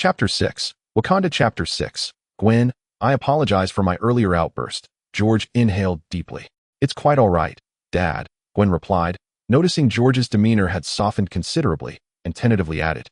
Chapter 6. Wakanda Chapter 6. Gwen, I apologize for my earlier outburst. George inhaled deeply. It's quite all right, Dad, Gwen replied, noticing George's demeanor had softened considerably, and tentatively added,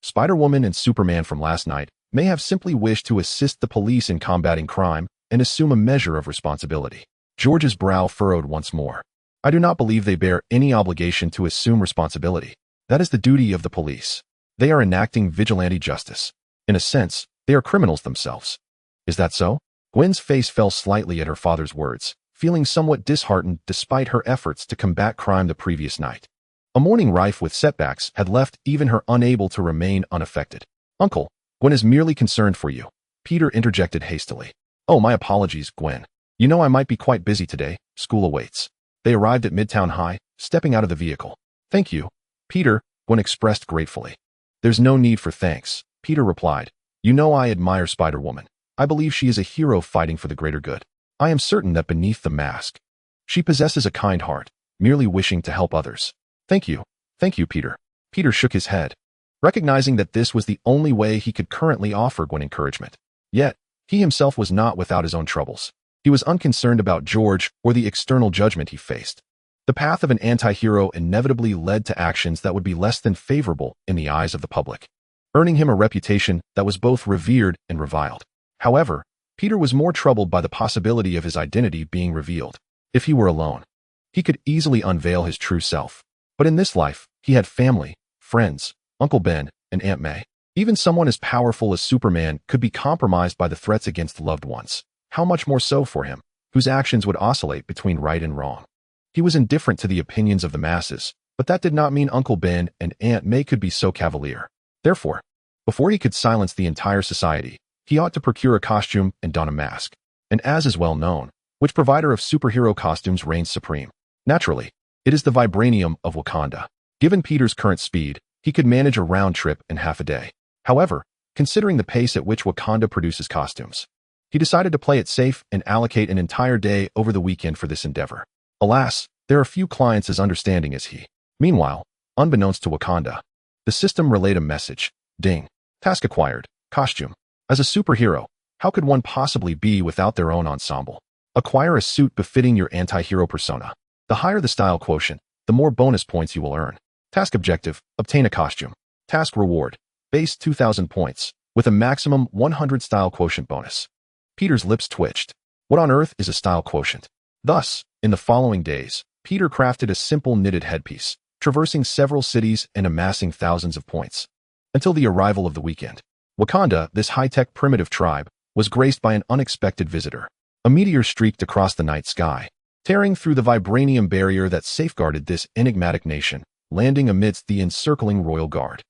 Spider-Woman and Superman from last night may have simply wished to assist the police in combating crime and assume a measure of responsibility. George's brow furrowed once more. I do not believe they bear any obligation to assume responsibility. That is the duty of the police. They are enacting vigilante justice. In a sense, they are criminals themselves. Is that so? Gwen's face fell slightly at her father's words, feeling somewhat disheartened despite her efforts to combat crime the previous night. A morning rife with setbacks had left even her unable to remain unaffected. Uncle, Gwen is merely concerned for you, Peter interjected hastily. Oh, my apologies, Gwen. You know I might be quite busy today. School awaits. They arrived at Midtown High, stepping out of the vehicle. Thank you, Peter, Gwen expressed gratefully. There's no need for thanks, Peter replied. You know I admire Spider-Woman. I believe she is a hero fighting for the greater good. I am certain that beneath the mask, she possesses a kind heart, merely wishing to help others. Thank you, Peter. Peter shook his head, recognizing that this was the only way he could currently offer Gwen encouragement. Yet, he himself was not without his own troubles. He was unconcerned about George or the external judgment he faced. The path of an anti-hero inevitably led to actions that would be less than favorable in the eyes of the public, earning him a reputation that was both revered and reviled. However, Peter was more troubled by the possibility of his identity being revealed. If he were alone, he could easily unveil his true self. But in this life, he had family, friends, Uncle Ben, and Aunt May. Even someone as powerful as Superman could be compromised by the threats against loved ones. How much more so for him, whose actions would oscillate between right and wrong. He was indifferent to the opinions of the masses, but that did not mean Uncle Ben and Aunt May could be so cavalier. Therefore, before he could silence the entire society, he ought to procure a costume and don a mask. And as is well known, which provider of superhero costumes reigns supreme? Naturally, it is the vibranium of Wakanda. Given Peter's current speed, he could manage a round trip in half a day. However, considering the pace at which Wakanda produces costumes, he decided to play it safe and allocate an entire day over the weekend for this endeavor. Alas, there are few clients as understanding as he. Meanwhile, unbeknownst to Wakanda, the system relayed a message. Ding. Task acquired. Costume. As a superhero, how could one possibly be without their own ensemble? Acquire a suit befitting your anti-hero persona. The higher the style quotient, the more bonus points you will earn. Task objective. Obtain a costume. Task reward. Base 2,000 points, with a maximum 100 style quotient bonus. Peter's lips twitched. What on earth is a style quotient? Thus, in the following days, Peter crafted a simple knitted headpiece, traversing several cities and amassing thousands of points. Until the arrival of the weekend. Wakanda, this high-tech primitive tribe, was graced by an unexpected visitor. A meteor streaked across the night sky, tearing through the vibranium barrier that safeguarded this enigmatic nation, landing amidst the encircling royal guard.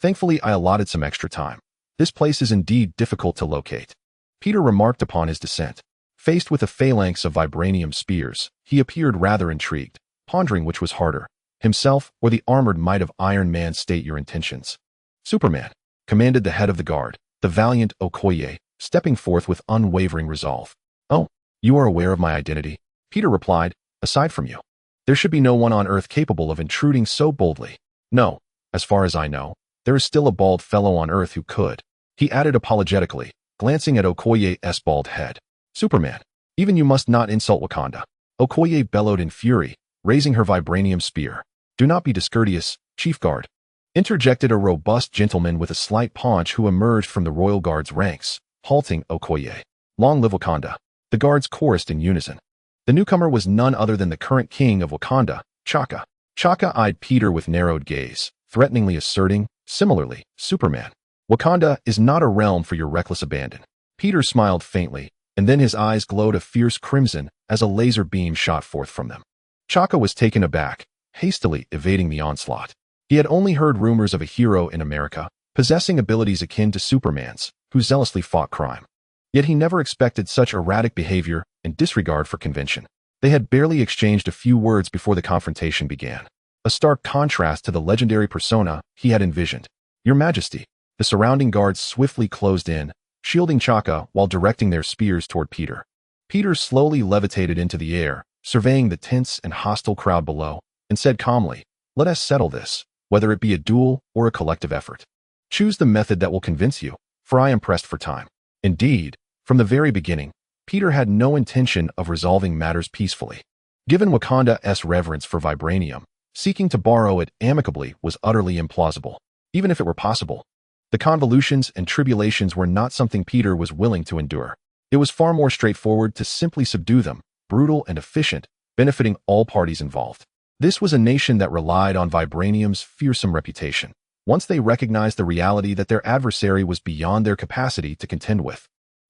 Thankfully I allotted some extra time. This place is indeed difficult to locate. Peter remarked upon his descent. Faced with a phalanx of vibranium spears, he appeared rather intrigued, pondering which was harder, himself or the armored might of Iron Man. State your intentions. Superman, commanded the head of the guard, the valiant Okoye, stepping forth with unwavering resolve. Oh, you are aware of my identity? Peter replied, aside from you, there should be no one on Earth capable of intruding so boldly. No, as far as I know, there is still a bald fellow on Earth who could. He added apologetically, glancing at Okoye's bald head. Superman, even you must not insult Wakanda. Okoye bellowed in fury, raising her vibranium spear. Do not be discourteous, Chief Guard. Interjected a robust gentleman with a slight paunch who emerged from the royal guard's ranks, halting Okoye. Long live Wakanda. The guards chorused in unison. The newcomer was none other than the current king of Wakanda, Chaka. Chaka eyed Peter with narrowed gaze, threateningly asserting, similarly, Superman, Wakanda is not a realm for your reckless abandon. Peter smiled faintly, and then his eyes glowed a fierce crimson as a laser beam shot forth from them. Chaka was taken aback, hastily evading the onslaught. He had only heard rumors of a hero in America, possessing abilities akin to Superman's, who zealously fought crime. Yet he never expected such erratic behavior and disregard for convention. They had barely exchanged a few words before the confrontation began. A stark contrast to the legendary persona he had envisioned. Your Majesty. The surrounding guards swiftly closed in, shielding Chaka while directing their spears toward Peter. Peter slowly levitated into the air, surveying the tense and hostile crowd below, and said calmly, let us settle this, whether it be a duel or a collective effort. Choose the method that will convince you, for I am pressed for time. Indeed, from the very beginning, Peter had no intention of resolving matters peacefully. Given Wakanda's reverence for vibranium, seeking to borrow it amicably was utterly implausible. Even if it were possible, the convolutions and tribulations were not something Peter was willing to endure. It was far more straightforward to simply subdue them, brutal and efficient, benefiting all parties involved. This was a nation that relied on vibranium's fearsome reputation. Once they recognized the reality that their adversary was beyond their capacity to contend with,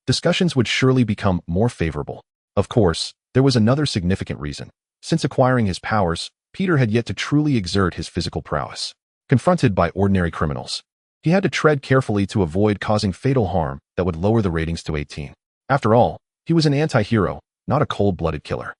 discussions would surely become more favorable. Of course, there was another significant reason. Since acquiring his powers, Peter had yet to truly exert his physical prowess. Confronted by ordinary criminals, he had to tread carefully to avoid causing fatal harm that would lower the ratings to 18. After all, he was an anti-hero, not a cold-blooded killer.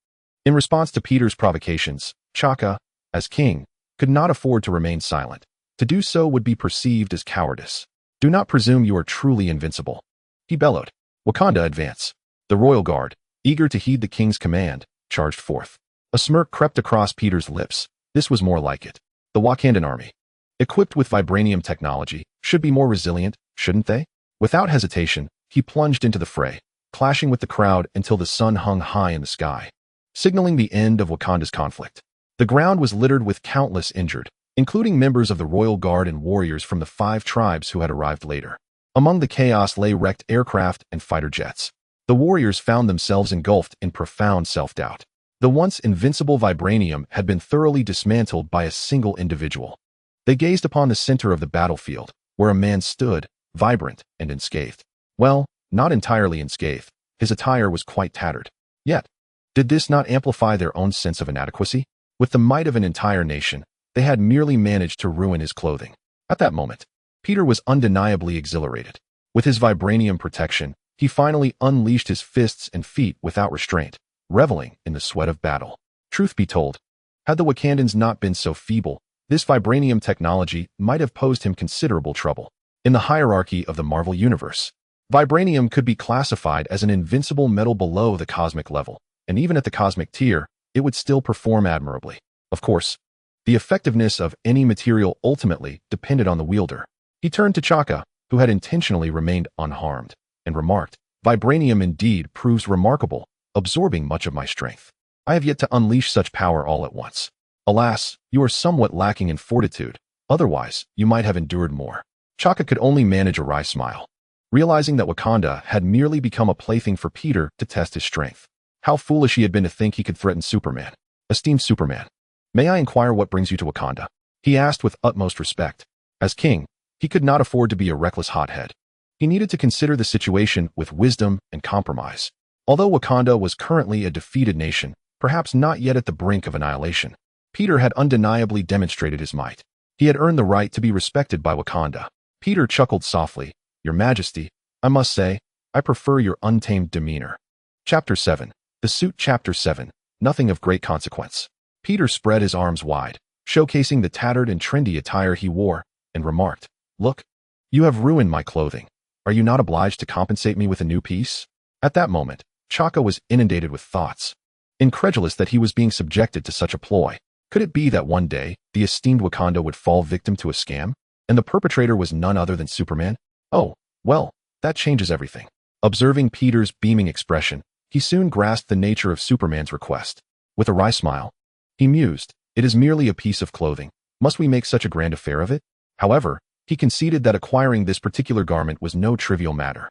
In response to Peter's provocations, Chaka, as king, could not afford to remain silent. To do so would be perceived as cowardice. Do not presume you are truly invincible, he bellowed. Wakanda advance. The royal guard, eager to heed the king's command, charged forth. A smirk crept across Peter's lips. This was more like it. The Wakandan army, equipped with vibranium technology, should be more resilient, shouldn't they? Without hesitation, he plunged into the fray, clashing with the crowd until the sun hung high in the sky, signaling the end of Wakanda's conflict. The ground was littered with countless injured, including members of the royal guard and warriors from the 5 tribes who had arrived later. Among the chaos lay wrecked aircraft and fighter jets. The warriors found themselves engulfed in profound self-doubt. The once invincible vibranium had been thoroughly dismantled by a single individual. They gazed upon the center of the battlefield, where a man stood, vibrant and unscathed. Well, not entirely unscathed. His attire was quite tattered. Yet, did this not amplify their own sense of inadequacy? With the might of an entire nation, they had merely managed to ruin his clothing. At that moment, Peter was undeniably exhilarated. With his vibranium protection, he finally unleashed his fists and feet without restraint, reveling in the sweat of battle. Truth be told, had the Wakandans not been so feeble, this vibranium technology might have posed him considerable trouble. In the hierarchy of the Marvel Universe, vibranium could be classified as an invincible metal below the cosmic level, and even at the cosmic tier, it would still perform admirably. Of course, the effectiveness of any material ultimately depended on the wielder. He turned to Chaka, who had intentionally remained unharmed, and remarked, "Vibranium indeed proves remarkable, absorbing much of my strength. I have yet to unleash such power all at once. Alas, you are somewhat lacking in fortitude, otherwise you might have endured more." Chaka could only manage a wry smile, realizing that Wakanda had merely become a plaything for Peter to test his strength. How foolish he had been to think he could threaten Superman. "Esteemed Superman, may I inquire what brings you to Wakanda?" he asked with utmost respect. As king, he could not afford to be a reckless hothead. He needed to consider the situation with wisdom and compromise. Although Wakanda was currently a defeated nation, perhaps not yet at the brink of annihilation, Peter had undeniably demonstrated his might. He had earned the right to be respected by Wakanda. Peter chuckled softly. "Your Majesty, I must say, I prefer your untamed demeanor." Chapter 7. The Suit. Chapter 7. Nothing of great consequence. Peter spread his arms wide, showcasing the tattered and trendy attire he wore, and remarked, "Look, you have ruined my clothing. Are you not obliged to compensate me with a new piece?" At that moment, Chaka was inundated with thoughts, incredulous that he was being subjected to such a ploy. Could it be that one day, the esteemed Wakanda would fall victim to a scam, and the perpetrator was none other than Superman? Oh, well, that changes everything. Observing Peter's beaming expression, he soon grasped the nature of Superman's request. With a wry smile, he mused, "It is merely a piece of clothing. Must we make such a grand affair of it?" However, he conceded that acquiring this particular garment was no trivial matter.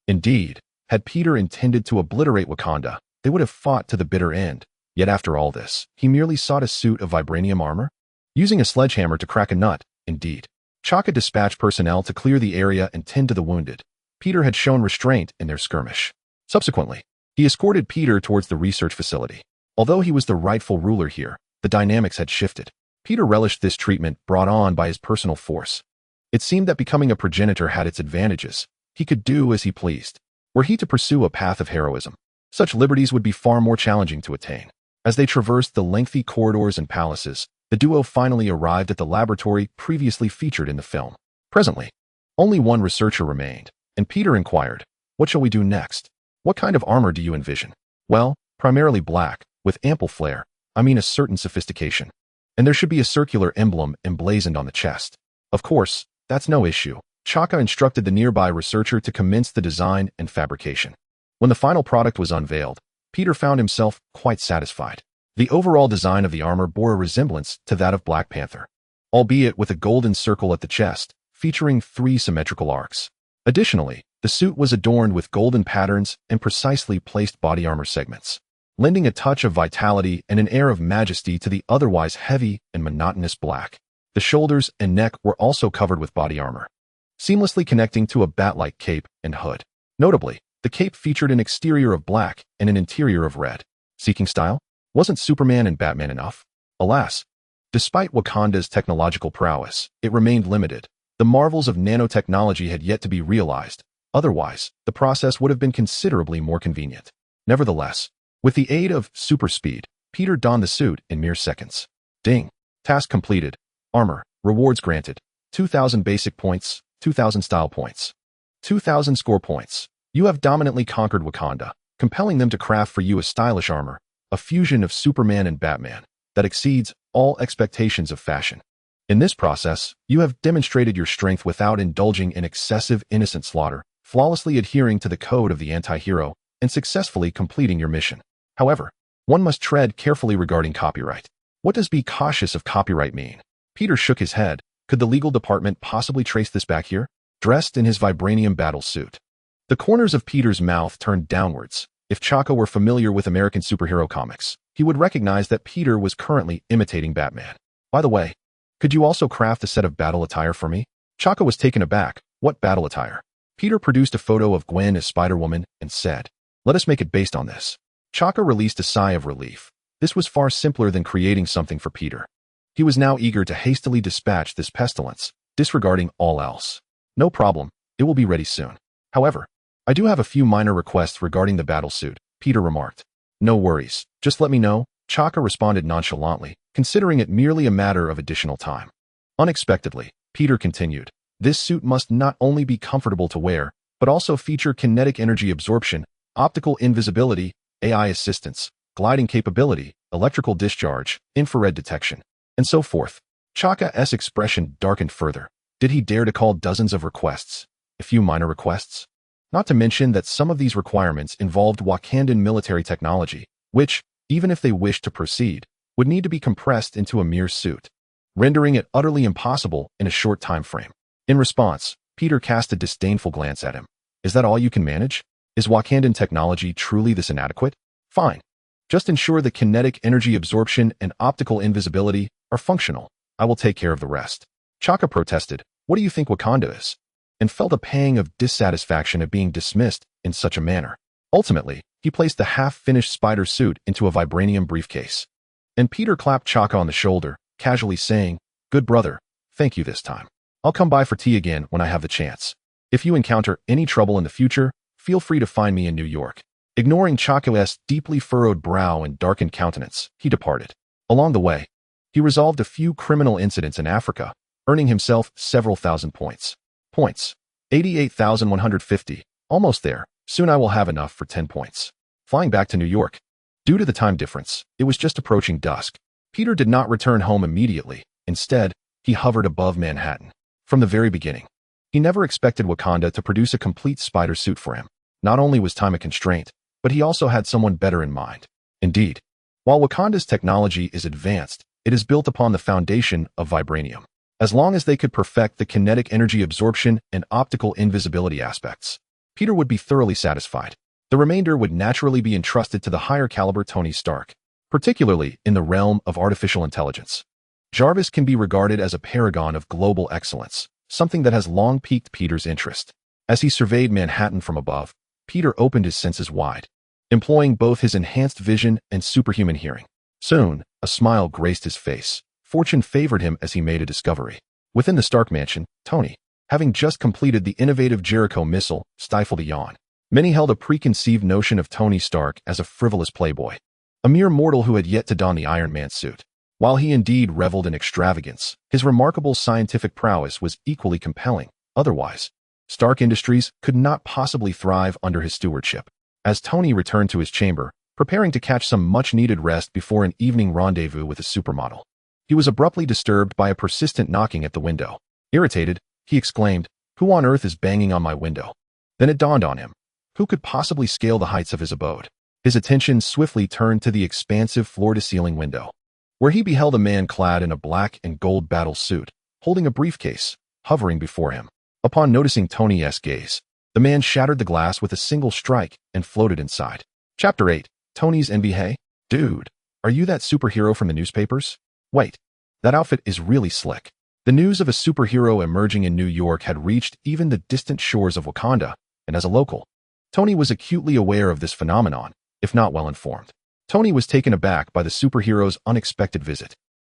Indeed, had Peter intended to obliterate Wakanda, they would have fought to the bitter end. Yet after all this, he merely sought a suit of vibranium armor? Using a sledgehammer to crack a nut, indeed. Chaka dispatched personnel to clear the area and tend to the wounded. Peter had shown restraint in their skirmish. Subsequently, he escorted Peter towards the research facility. Although he was the rightful ruler here, the dynamics had shifted. Peter relished this treatment brought on by his personal force. It seemed that becoming a progenitor had its advantages. He could do as he pleased. Were he to pursue a path of heroism, such liberties would be far more challenging to attain. As they traversed the lengthy corridors and palaces, the duo finally arrived at the laboratory previously featured in the film. Presently, only one researcher remained, and Peter inquired, "What shall we do next? What kind of armor do you envision?" "Well, primarily black, with ample flair, I mean a certain sophistication. And there should be a circular emblem emblazoned on the chest. Of course, that's no issue. Chaka instructed the nearby researcher to commence the design and fabrication. When the final product was unveiled, Peter found himself quite satisfied. The overall design of the armor bore a resemblance to that of Black Panther, albeit with a golden circle at the chest, featuring 3 symmetrical arcs. Additionally, the suit was adorned with golden patterns and precisely placed body armor segments, lending a touch of vitality and an air of majesty to the otherwise heavy and monotonous black. The shoulders and neck were also covered with body armor, seamlessly connecting to a bat-like cape and hood. Notably, the cape featured an exterior of black and an interior of red. Seeking style? Wasn't Superman and Batman enough? Alas, despite Wakanda's technological prowess, it remained limited. The marvels of nanotechnology had yet to be realized. Otherwise, the process would have been considerably more convenient. Nevertheless, with the aid of super speed, Peter donned the suit in mere seconds. Ding. Task completed. Armor. Rewards granted. 2,000 basic points, 2,000 style points, 2,000 score points. You have dominantly conquered Wakanda, compelling them to craft for you a stylish armor, a fusion of Superman and Batman, that exceeds all expectations of fashion. In this process, you have demonstrated your strength without indulging in excessive innocent slaughter, flawlessly adhering to the code of the anti-hero, and successfully completing your mission. However, one must tread carefully regarding copyright. What does be cautious of copyright mean? Peter shook his head. Could the legal department possibly trace this back here? Dressed in his vibranium battle suit, the corners of Peter's mouth turned downwards. If Chaka were familiar with American superhero comics, he would recognize that Peter was currently imitating Batman. By the way, could you also craft a set of battle attire for me? Chaka was taken aback. What battle attire? Peter produced a photo of Gwen as Spider-Woman and said, "Let us make it based on this." Chaka released a sigh of relief. This was far simpler than creating something for Peter. He was now eager to hastily dispatch this pestilence, disregarding all else. No problem, it will be ready soon. However, I do have a few minor requests regarding the battle suit, Peter remarked. No worries, just let me know, Chaka responded nonchalantly, considering it merely a matter of additional time. Unexpectedly, Peter continued, this suit must not only be comfortable to wear, but also feature kinetic energy absorption, optical invisibility, AI assistance, gliding capability, electrical discharge, infrared detection, and so forth. Chaka's expression darkened further. Did he dare to call dozens of requests? A few minor requests? Not to mention that some of these requirements involved Wakandan military technology, which, even if they wished to proceed, would need to be compressed into a mere suit, rendering it utterly impossible in a short time frame. In response, Peter cast a disdainful glance at him. Is that all you can manage? Is Wakandan technology truly this inadequate? Fine. Just ensure that kinetic energy absorption and optical invisibility are functional. I will take care of the rest. Chaka protested, what do you think Wakanda is? And felt a pang of dissatisfaction at being dismissed in such a manner. Ultimately, he placed the half-finished spider suit into a vibranium briefcase. And Peter clapped Chaka on the shoulder, casually saying, good brother, thank you this time. I'll come by for tea again when I have the chance. If you encounter any trouble in the future, feel free to find me in New York. Ignoring Chaka's deeply furrowed brow and darkened countenance, he departed. Along the way, he resolved a few criminal incidents in Africa, earning himself several thousand points. 88,150. Almost there. Soon I will have enough for 10 points. Flying back to New York. Due to the time difference, it was just approaching dusk. Peter did not return home immediately. Instead, he hovered above Manhattan. From the very beginning, he never expected Wakanda to produce a complete spider suit for him. Not only was time a constraint, but he also had someone better in mind. Indeed, while Wakanda's technology is advanced, it is built upon the foundation of vibranium. As long as they could perfect the kinetic energy absorption and optical invisibility aspects, Peter would be thoroughly satisfied. The remainder would naturally be entrusted to the higher caliber Tony Stark, particularly in the realm of artificial intelligence. Jarvis can be regarded as a paragon of global excellence, something that has long piqued Peter's interest. As he surveyed Manhattan from above, Peter opened his senses wide, employing both his enhanced vision and superhuman hearing. Soon, a smile graced his face. Fortune favored him as he made a discovery. Within the Stark mansion, Tony, having just completed the innovative Jericho missile, stifled a yawn. Many held a preconceived notion of Tony Stark as a frivolous playboy, a mere mortal who had yet to don the Iron Man suit. While he indeed reveled in extravagance, his remarkable scientific prowess was equally compelling. Otherwise, Stark Industries could not possibly thrive under his stewardship. As Tony returned to his chamber, preparing to catch some much-needed rest before an evening rendezvous with a supermodel, he was abruptly disturbed by a persistent knocking at the window. Irritated, he exclaimed, Who on earth is banging on my window? Then it dawned on him. Who could possibly scale the heights of his abode? His attention swiftly turned to the expansive floor-to-ceiling window, where he beheld a man clad in a black and gold battle suit, holding a briefcase, hovering before him. Upon noticing Tony's gaze, the man shattered the glass with a single strike and floated inside. Chapter 8. Tony's envy. Hey, dude, are you that superhero from the newspapers? Wait, that outfit is really slick. The news of a superhero emerging in New York had reached even the distant shores of Wakanda, and as a local, Tony was acutely aware of this phenomenon, if not well informed. Tony was taken aback by the superhero's unexpected visit,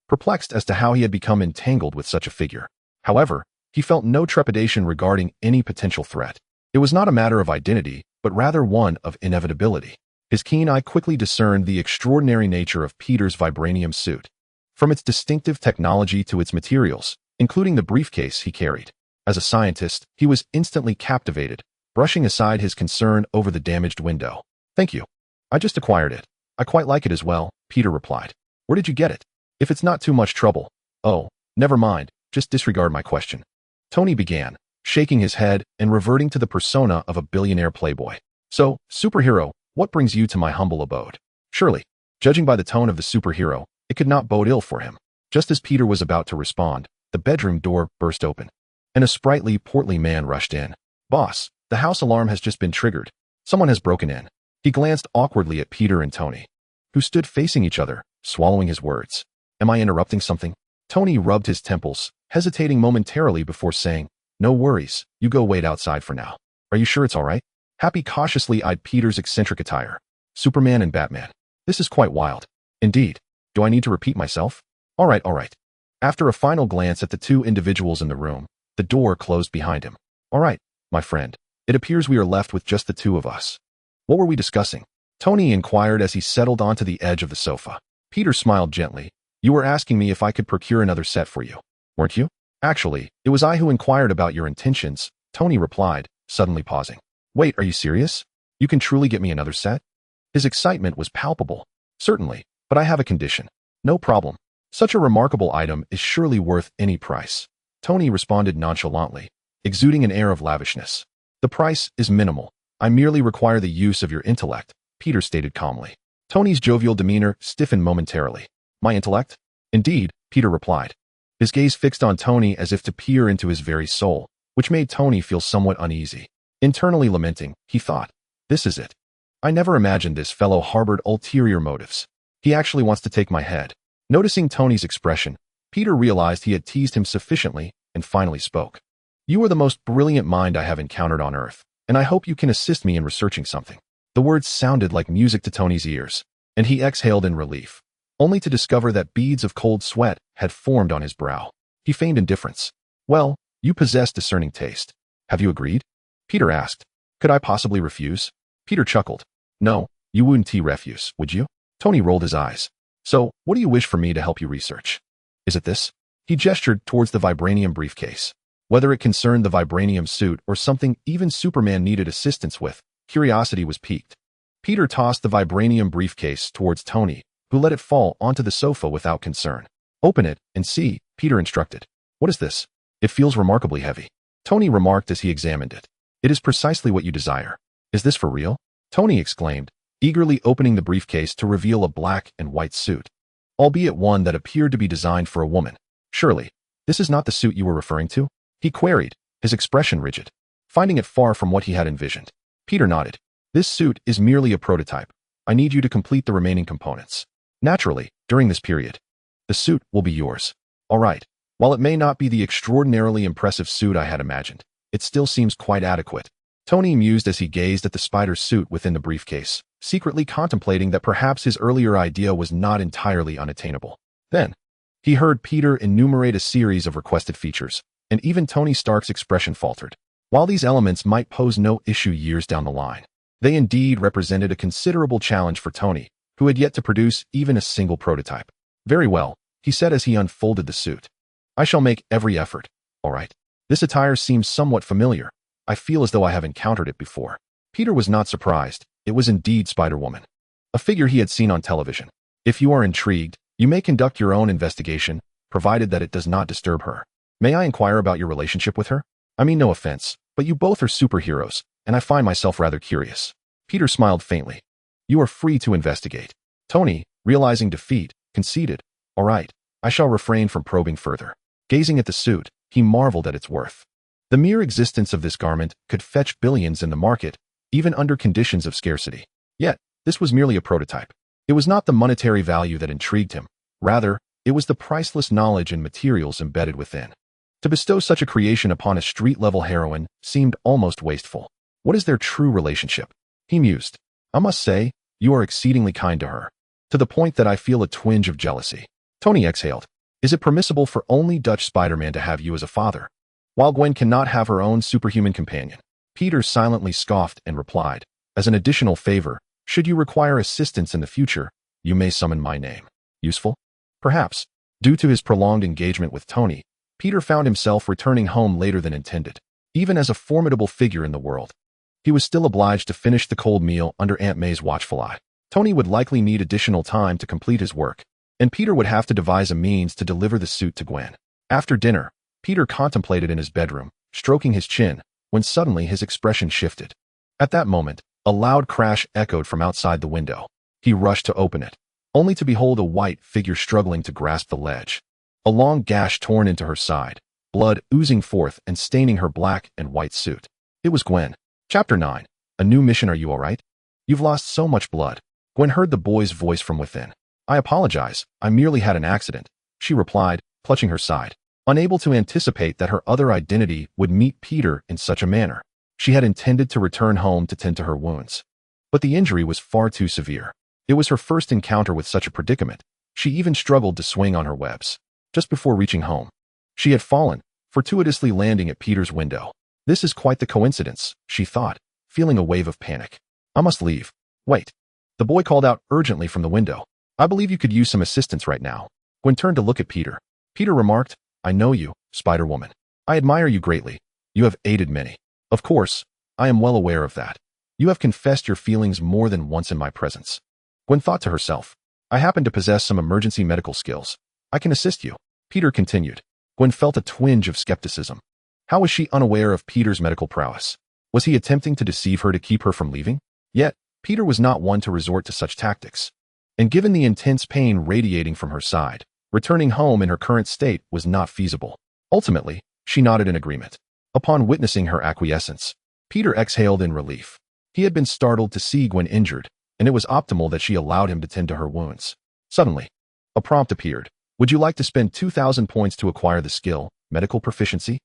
perplexed as to how he had become entangled with such a figure. However, he felt no trepidation regarding any potential threat. It was not a matter of identity, but rather one of inevitability. His keen eye quickly discerned the extraordinary nature of Peter's vibranium suit, from its distinctive technology to its materials, including the briefcase he carried. As a scientist, he was instantly captivated, brushing aside his concern over the damaged window. Thank you. I just acquired it. I quite like it as well, Peter replied. Where did you get it? If it's not too much trouble. Oh, never mind, just disregard my question. Tony began, shaking his head and reverting to the persona of a billionaire playboy. So, superhero, what brings you to my humble abode? Surely, judging by the tone of the superhero, it could not bode ill for him. Just as Peter was about to respond, the bedroom door burst open, and a sprightly, portly man rushed in. Boss, the house alarm has just been triggered. Someone has broken in. He glanced awkwardly at Peter and Tony, who stood facing each other, swallowing his words. Am I interrupting something? Tony rubbed his temples, hesitating momentarily before saying, No worries, you go wait outside for now. Are you sure it's all right? Happy cautiously eyed Peter's eccentric attire. Superman and Batman. This is quite wild. Indeed. Do I need to repeat myself? All right. After a final glance at the two individuals in the room, the door closed behind him. All right, my friend. It appears we are left with just the two of us. What were we discussing? Tony inquired as he settled onto the edge of the sofa. Peter smiled gently. You were asking me if I could procure another set for you, weren't you? Actually, it was I who inquired about your intentions, Tony replied, suddenly pausing. Wait, are you serious? You can truly get me another set? His excitement was palpable. Certainly, but I have a condition. No problem. Such a remarkable item is surely worth any price. Tony responded nonchalantly, exuding an air of lavishness. The price is minimal. I merely require the use of your intellect, Peter stated calmly. Tony's jovial demeanor stiffened momentarily. My intellect? Indeed, Peter replied, his gaze fixed on Tony as if to peer into his very soul, which made Tony feel somewhat uneasy. Internally lamenting, he thought, this is it. I never imagined this fellow harbored ulterior motives. He actually wants to take my head. Noticing Tony's expression, Peter realized he had teased him sufficiently and finally spoke. You are the most brilliant mind I have encountered on Earth, and I hope you can assist me in researching something. The words sounded like music to Tony's ears, and he exhaled in relief, only to discover that beads of cold sweat had formed on his brow. He feigned indifference. Well, you possess discerning taste. Have you agreed? Peter asked. Could I possibly refuse? Peter chuckled. No, you wouldn't refuse, would you? Tony rolled his eyes. So, what do you wish for me to help you research? Is it this? He gestured towards the vibranium briefcase. Whether it concerned the vibranium suit or something even Superman needed assistance with, curiosity was piqued. Peter tossed the vibranium briefcase towards Tony, who let it fall onto the sofa without concern. Open it and see, Peter instructed. What is this? It feels remarkably heavy. Tony remarked as he examined it. It is precisely what you desire. Is this for real? Tony exclaimed, eagerly opening the briefcase to reveal a black and white suit, albeit one that appeared to be designed for a woman. Surely, this is not the suit you were referring to? He queried, his expression rigid, finding it far from what he had envisioned. Peter nodded. This suit is merely a prototype. I need you to complete the remaining components. Naturally, during this period, the suit will be yours. All right. While it may not be the extraordinarily impressive suit I had imagined, it still seems quite adequate. Tony mused as he gazed at the spider suit within the briefcase, secretly contemplating that perhaps his earlier idea was not entirely unattainable. Then, he heard Peter enumerate a series of requested features, and even Tony Stark's expression faltered. While these elements might pose no issue years down the line, they indeed represented a considerable challenge for Tony, who had yet to produce even a single prototype. Very well, he said as he unfolded the suit. I shall make every effort. All right. This attire seems somewhat familiar. I feel as though I have encountered it before. Peter was not surprised. It was indeed Spider-Woman, a figure he had seen on television. If you are intrigued, you may conduct your own investigation, provided that it does not disturb her. May I inquire about your relationship with her? I mean no offense, but you both are superheroes, and I find myself rather curious. Peter smiled faintly. You are free to investigate. Tony, realizing defeat, conceded. All right, I shall refrain from probing further. Gazing at the suit, he marveled at its worth. The mere existence of this garment could fetch billions in the market, even under conditions of scarcity. Yet, this was merely a prototype. It was not the monetary value that intrigued him. Rather, it was the priceless knowledge and materials embedded within. To bestow such a creation upon a street-level heroine seemed almost wasteful. What is their true relationship? He mused. I must say, you are exceedingly kind to her. To the point that I feel a twinge of jealousy. Tony exhaled. Is it permissible for only Dutch Spider-Man to have you as a father, while Gwen cannot have her own superhuman companion? Peter silently scoffed and replied, as an additional favor, should you require assistance in the future, you may summon my name. Useful? Perhaps. Due to his prolonged engagement with Tony, Peter found himself returning home later than intended. Even as a formidable figure in the world, he was still obliged to finish the cold meal under Aunt May's watchful eye. Tony would likely need additional time to complete his work, and Peter would have to devise a means to deliver the suit to Gwen. After dinner, Peter contemplated in his bedroom, stroking his chin, when suddenly his expression shifted. At that moment, a loud crash echoed from outside the window. He rushed to open it, only to behold a white figure struggling to grasp the ledge. A long gash torn into her side, blood oozing forth and staining her black and white suit. It was Gwen. Chapter 9. A new mission. Are you all right? You've lost so much blood. Gwen heard the boy's voice from within. I apologize, I merely had an accident, she replied, clutching her side. Unable to anticipate that her other identity would meet Peter in such a manner, she had intended to return home to tend to her wounds. But the injury was far too severe. It was her first encounter with such a predicament. She even struggled to swing on her webs. Just before reaching home, she had fallen, fortuitously landing at Peter's window. This is quite the coincidence, she thought, feeling a wave of panic. I must leave. Wait. The boy called out urgently from the window. I believe you could use some assistance right now. Gwen turned to look at Peter. Peter remarked, I know you, Spider-Woman. I admire you greatly. You have aided many. Of course, I am well aware of that. You have confessed your feelings more than once in my presence. Gwen thought to herself, I happen to possess some emergency medical skills. I can assist you. Peter continued. Gwen felt a twinge of skepticism. How was she unaware of Peter's medical prowess? Was he attempting to deceive her to keep her from leaving? Yet, Peter was not one to resort to such tactics. And given the intense pain radiating from her side, returning home in her current state was not feasible. Ultimately, she nodded in agreement. Upon witnessing her acquiescence, Peter exhaled in relief. He had been startled to see Gwen injured, and it was optimal that she allowed him to tend to her wounds. Suddenly, a prompt appeared. Would you like to spend 2,000 points to acquire the skill, medical proficiency?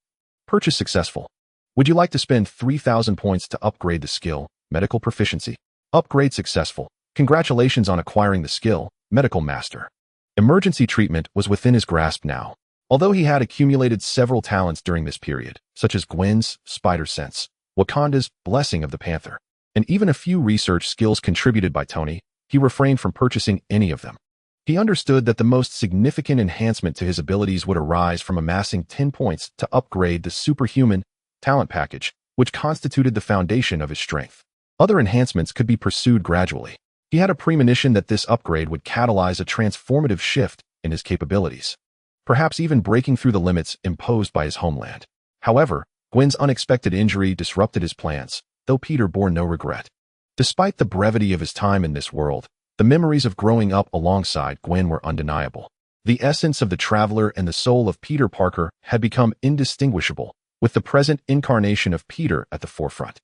Purchase successful. Would you like to spend 3,000 points to upgrade the skill, medical proficiency? Upgrade successful. Congratulations on acquiring the skill, medical master. Emergency treatment was within his grasp now. Although he had accumulated several talents during this period, such as Gwen's spider sense, Wakanda's blessing of the panther, and even a few research skills contributed by Tony, he refrained from purchasing any of them. He understood that the most significant enhancement to his abilities would arise from amassing 10 points to upgrade the superhuman talent package, which constituted the foundation of his strength. Other enhancements could be pursued gradually. He had a premonition that this upgrade would catalyze a transformative shift in his capabilities, perhaps even breaking through the limits imposed by his homeland. However, Gwen's unexpected injury disrupted his plans, though Peter bore no regret. Despite the brevity of his time in this world, the memories of growing up alongside Gwen were undeniable. The essence of the traveler and the soul of Peter Parker had become indistinguishable, with the present incarnation of Peter at the forefront.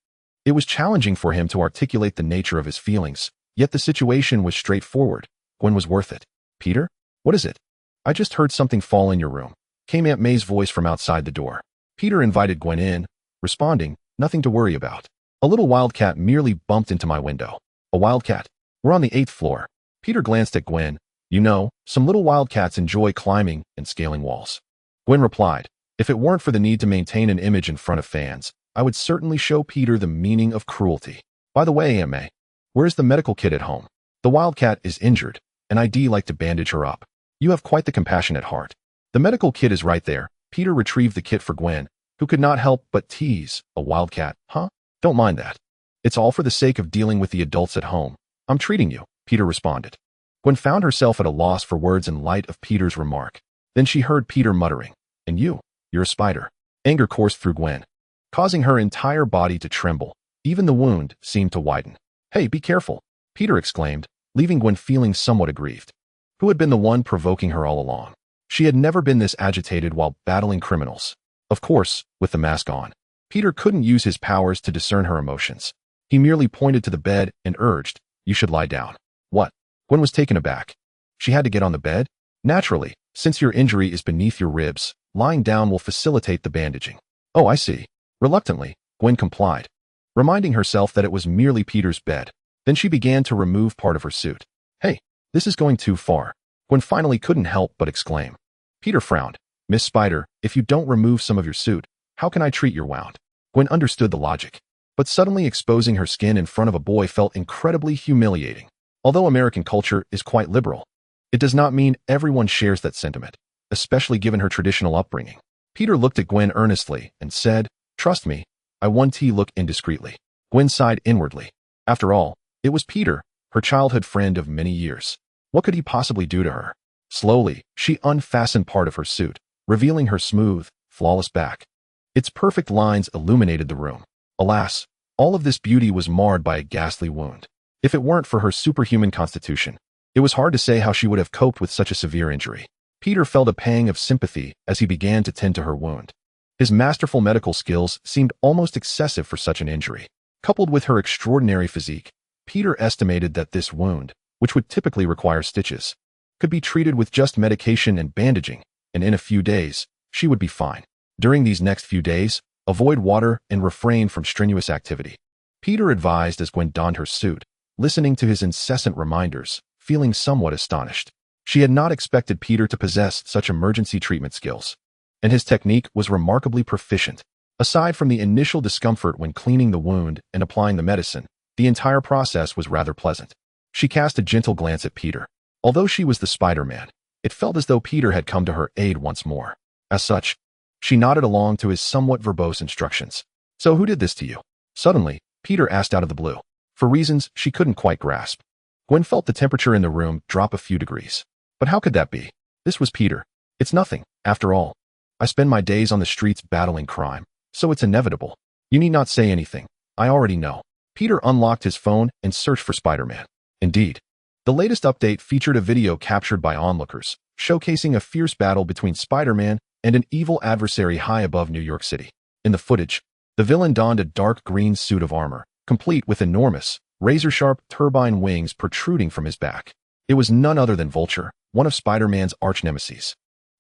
It was challenging for him to articulate the nature of his feelings, yet the situation was straightforward. Gwen was worth it. Peter? What is it? I just heard something fall in your room, came Aunt May's voice from outside the door. Peter invited Gwen in, responding, nothing to worry about. A little wildcat merely bumped into my window. A wildcat? We're on the 8th floor. Peter glanced at Gwen. You know, some little wildcats enjoy climbing and scaling walls. Gwen replied, if it weren't for the need to maintain an image in front of fans, I would certainly show Peter the meaning of cruelty. By the way, Aunt May, where's the medical kit at home? The wildcat is injured, and I'd like to bandage her up. You have quite the compassionate heart. The medical kit is right there. Peter retrieved the kit for Gwen, who could not help but tease. A wildcat, huh? Don't mind that. It's all for the sake of dealing with the adults at home. I'm treating you, Peter responded. Gwen found herself at a loss for words in light of Peter's remark. Then she heard Peter muttering, and you're a spider. Anger coursed through Gwen. causing her entire body to tremble. Even the wound seemed to widen. "Hey, be careful," Peter exclaimed, leaving Gwen feeling somewhat aggrieved. Who had been the one provoking her all along? She had never been this agitated while battling criminals. Of course, with the mask on. Peter couldn't use his powers to discern her emotions. He merely pointed to the bed and urged, "You should lie down." "What?" Gwen was taken aback. She had to get on the bed? "Naturally, since your injury is beneath your ribs, lying down will facilitate the bandaging." "Oh, I see." Reluctantly, Gwen complied, reminding herself that it was merely Peter's bed. Then she began to remove part of her suit. "Hey, this is going too far." Gwen finally couldn't help but exclaim. Peter frowned. "Miss Spider, if you don't remove some of your suit, how can I treat your wound?" Gwen understood the logic, but suddenly exposing her skin in front of a boy felt incredibly humiliating. Although American culture is quite liberal, it does not mean everyone shares that sentiment, especially given her traditional upbringing. Peter looked at Gwen earnestly and said, "Trust me, I want to look indiscreetly." Gwen sighed inwardly. After all, it was Peter, her childhood friend of many years. What could he possibly do to her? Slowly, she unfastened part of her suit, revealing her smooth, flawless back. Its perfect lines illuminated the room. Alas, all of this beauty was marred by a ghastly wound. If it weren't for her superhuman constitution, it was hard to say how she would have coped with such a severe injury. Peter felt a pang of sympathy as he began to tend to her wound. His masterful medical skills seemed almost excessive for such an injury. Coupled with her extraordinary physique, Peter estimated that this wound, which would typically require stitches, could be treated with just medication and bandaging, and in a few days, she would be fine. During these next few days, avoid water and refrain from strenuous activity. Peter advised as Gwen donned her suit, listening to his incessant reminders, feeling somewhat astonished. She had not expected Peter to possess such emergency treatment skills, and his technique was remarkably proficient. Aside from the initial discomfort when cleaning the wound and applying the medicine, the entire process was rather pleasant. She cast a gentle glance at Peter. Although she was the Spider-Man, it felt as though Peter had come to her aid once more. As such, she nodded along to his somewhat verbose instructions. "So who did this to you?" Suddenly, Peter asked out of the blue, for reasons she couldn't quite grasp. Gwen felt the temperature in the room drop a few degrees. But how could that be? This was Peter. "It's nothing, after all. I spend my days on the streets battling crime, so it's inevitable. You need not say anything. I already know." Peter unlocked his phone and searched for Spider-Man. Indeed, the latest update featured a video captured by onlookers, showcasing a fierce battle between Spider-Man and an evil adversary high above New York City. In the footage, the villain donned a dark green suit of armor, complete with enormous, razor-sharp turbine wings protruding from his back. It was none other than Vulture, one of Spider-Man's arch-nemeses.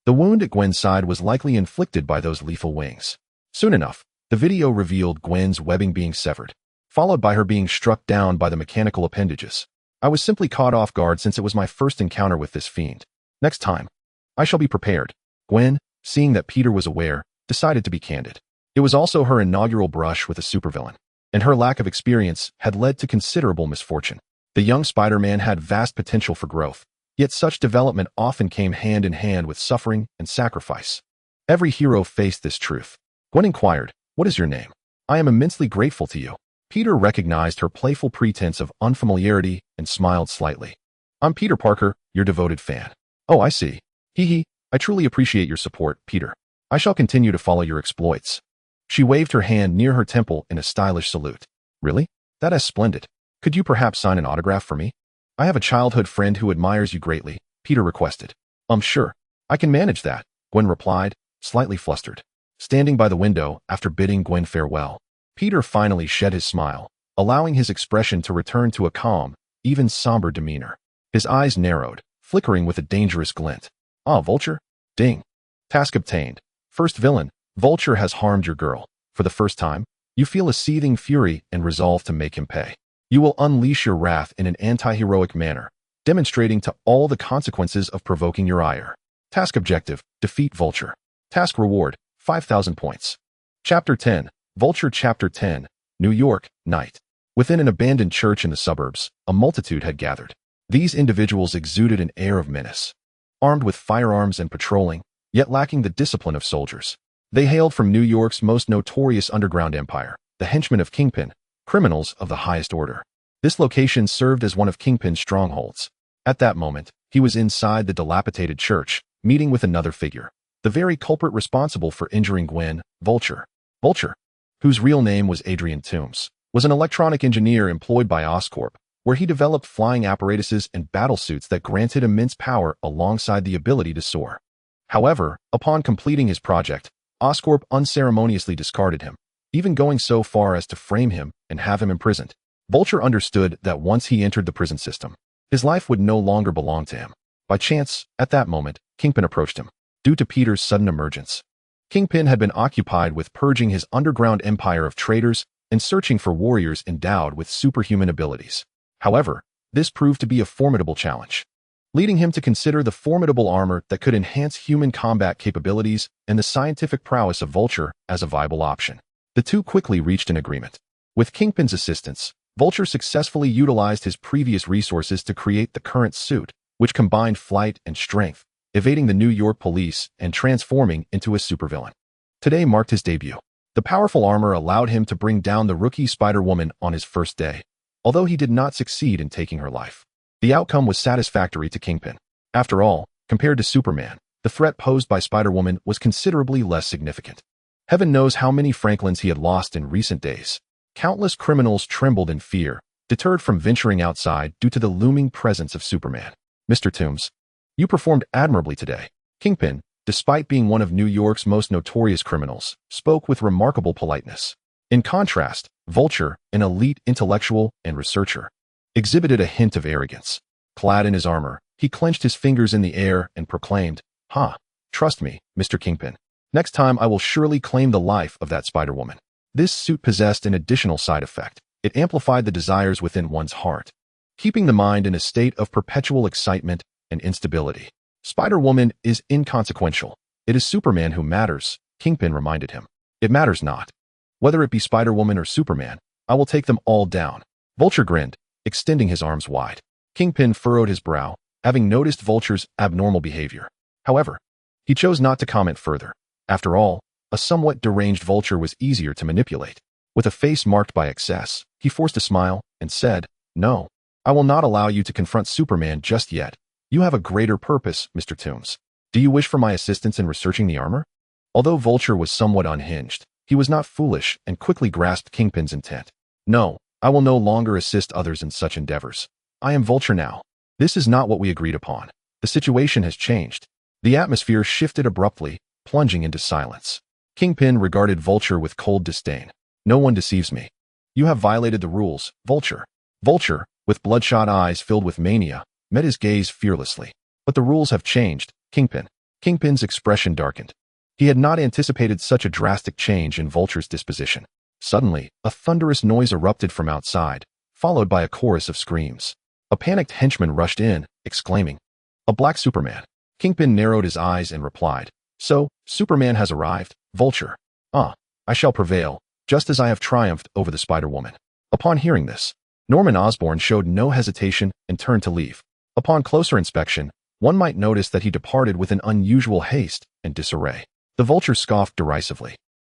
The wound at Gwen's side was likely inflicted by those lethal wings. Soon enough, the video revealed Gwen's webbing being severed, followed by her being struck down by the mechanical appendages. "I was simply caught off guard since it was my first encounter with this fiend. Next time, I shall be prepared." Gwen, seeing that Peter was aware, decided to be candid. It was also her inaugural brush with a supervillain, and her lack of experience had led to considerable misfortune. The young Spider-Man had vast potential for growth, yet such development often came hand in hand with suffering and sacrifice. Every hero faced this truth. Gwen inquired, "What is your name?" "I am immensely grateful to you." Peter recognized her playful pretense of unfamiliarity and smiled slightly. "I'm Peter Parker, your devoted fan." "Oh, I see. Hee hee. I truly appreciate your support, Peter. I shall continue to follow your exploits." She waved her hand near her temple in a stylish salute. "Really? That is splendid. Could you perhaps sign an autograph for me?" "I have a childhood friend who admires you greatly," Peter requested. Sure. I can manage that," Gwen replied, slightly flustered. Standing by the window after bidding Gwen farewell, Peter finally shed his smile, allowing his expression to return to a calm, even somber demeanor. His eyes narrowed, flickering with a dangerous glint. "Ah, Vulture? Ding. Task obtained. First villain, Vulture has harmed your girl. For the first time, you feel a seething fury and resolve to make him pay. You will unleash your wrath in an anti-heroic manner, demonstrating to all the consequences of provoking your ire. Task objective, defeat Vulture. Task reward, 5,000 points." Chapter 10, Vulture. Chapter 10, New York, night. Within an abandoned church in the suburbs, a multitude had gathered. These individuals exuded an air of menace. Armed with firearms and patrolling, yet lacking the discipline of soldiers. They hailed from New York's most notorious underground empire, the henchmen of Kingpin, criminals of the highest order. This location served as one of Kingpin's strongholds. At that moment, he was inside the dilapidated church, meeting with another figure, the very culprit responsible for injuring Gwen, Vulture. "Vulture, whose real name was Adrian Toombs, was an electronic engineer employed by Oscorp, where he developed flying apparatuses and battlesuits that granted immense power alongside the ability to soar. However, upon completing his project, Oscorp unceremoniously discarded him, even going so far as to frame him and have him imprisoned. Vulture understood that once he entered the prison system, his life would no longer belong to him. By chance, at that moment, Kingpin approached him. Due to Peter's sudden emergence, Kingpin had been occupied with purging his underground empire of traitors and searching for warriors endowed with superhuman abilities. However, this proved to be a formidable challenge, leading him to consider the formidable armor that could enhance human combat capabilities and the scientific prowess of Vulture as a viable option. The two quickly reached an agreement. With Kingpin's assistance, Vulture successfully utilized his previous resources to create the current suit, which combined flight and strength, evading the New York police and transforming into a supervillain. Today marked his debut. The powerful armor allowed him to bring down the rookie Spider-Woman on his first day, although he did not succeed in taking her life. The outcome was satisfactory to Kingpin. After all, compared to Superman, the threat posed by Spider-Woman was considerably less significant. Heaven knows how many Franklins he had lost in recent days. Countless criminals trembled in fear, deterred from venturing outside due to the looming presence of Superman. Mr. Toombs, you performed admirably today. Kingpin, despite being one of New York's most notorious criminals, spoke with remarkable politeness. In contrast, Vulture, an elite intellectual and researcher, exhibited a hint of arrogance. Clad in his armor, he clenched his fingers in the air and proclaimed, Trust me, Mr. Kingpin. Next time I will surely claim the life of that Spider-Woman." This suit possessed an additional side effect. It amplified the desires within one's heart, keeping the mind in a state of perpetual excitement and instability. Spider-Woman is inconsequential. It is Superman who matters, Kingpin reminded him. It matters not. Whether it be Spider-Woman or Superman, I will take them all down. Vulture grinned, extending his arms wide. Kingpin furrowed his brow, having noticed Vulture's abnormal behavior. However, he chose not to comment further. After all, a somewhat deranged Vulture was easier to manipulate. With a face marked by excess, he forced a smile and said, "No, I will not allow you to confront Superman just yet. You have a greater purpose, Mr. Toombs. Do you wish for my assistance in researching the armor?" Although Vulture was somewhat unhinged, he was not foolish and quickly grasped Kingpin's intent. "No, I will no longer assist others in such endeavors. I am Vulture now. This is not what we agreed upon. The situation has changed." The atmosphere shifted abruptly, plunging into silence. Kingpin regarded Vulture with cold disdain. "No one deceives me. You have violated the rules, Vulture." Vulture, with bloodshot eyes filled with mania, met his gaze fearlessly. "But the rules have changed, Kingpin." Kingpin's expression darkened. He had not anticipated such a drastic change in Vulture's disposition. Suddenly, a thunderous noise erupted from outside, followed by a chorus of screams. A panicked henchman rushed in, exclaiming, "A black Superman." Kingpin narrowed his eyes and replied, "So, Superman has arrived, Vulture. I shall prevail, just as I have triumphed over the Spider-Woman." Upon hearing this, Norman Osborn showed no hesitation and turned to leave. Upon closer inspection, one might notice that he departed with an unusual haste and disarray. The Vulture scoffed derisively.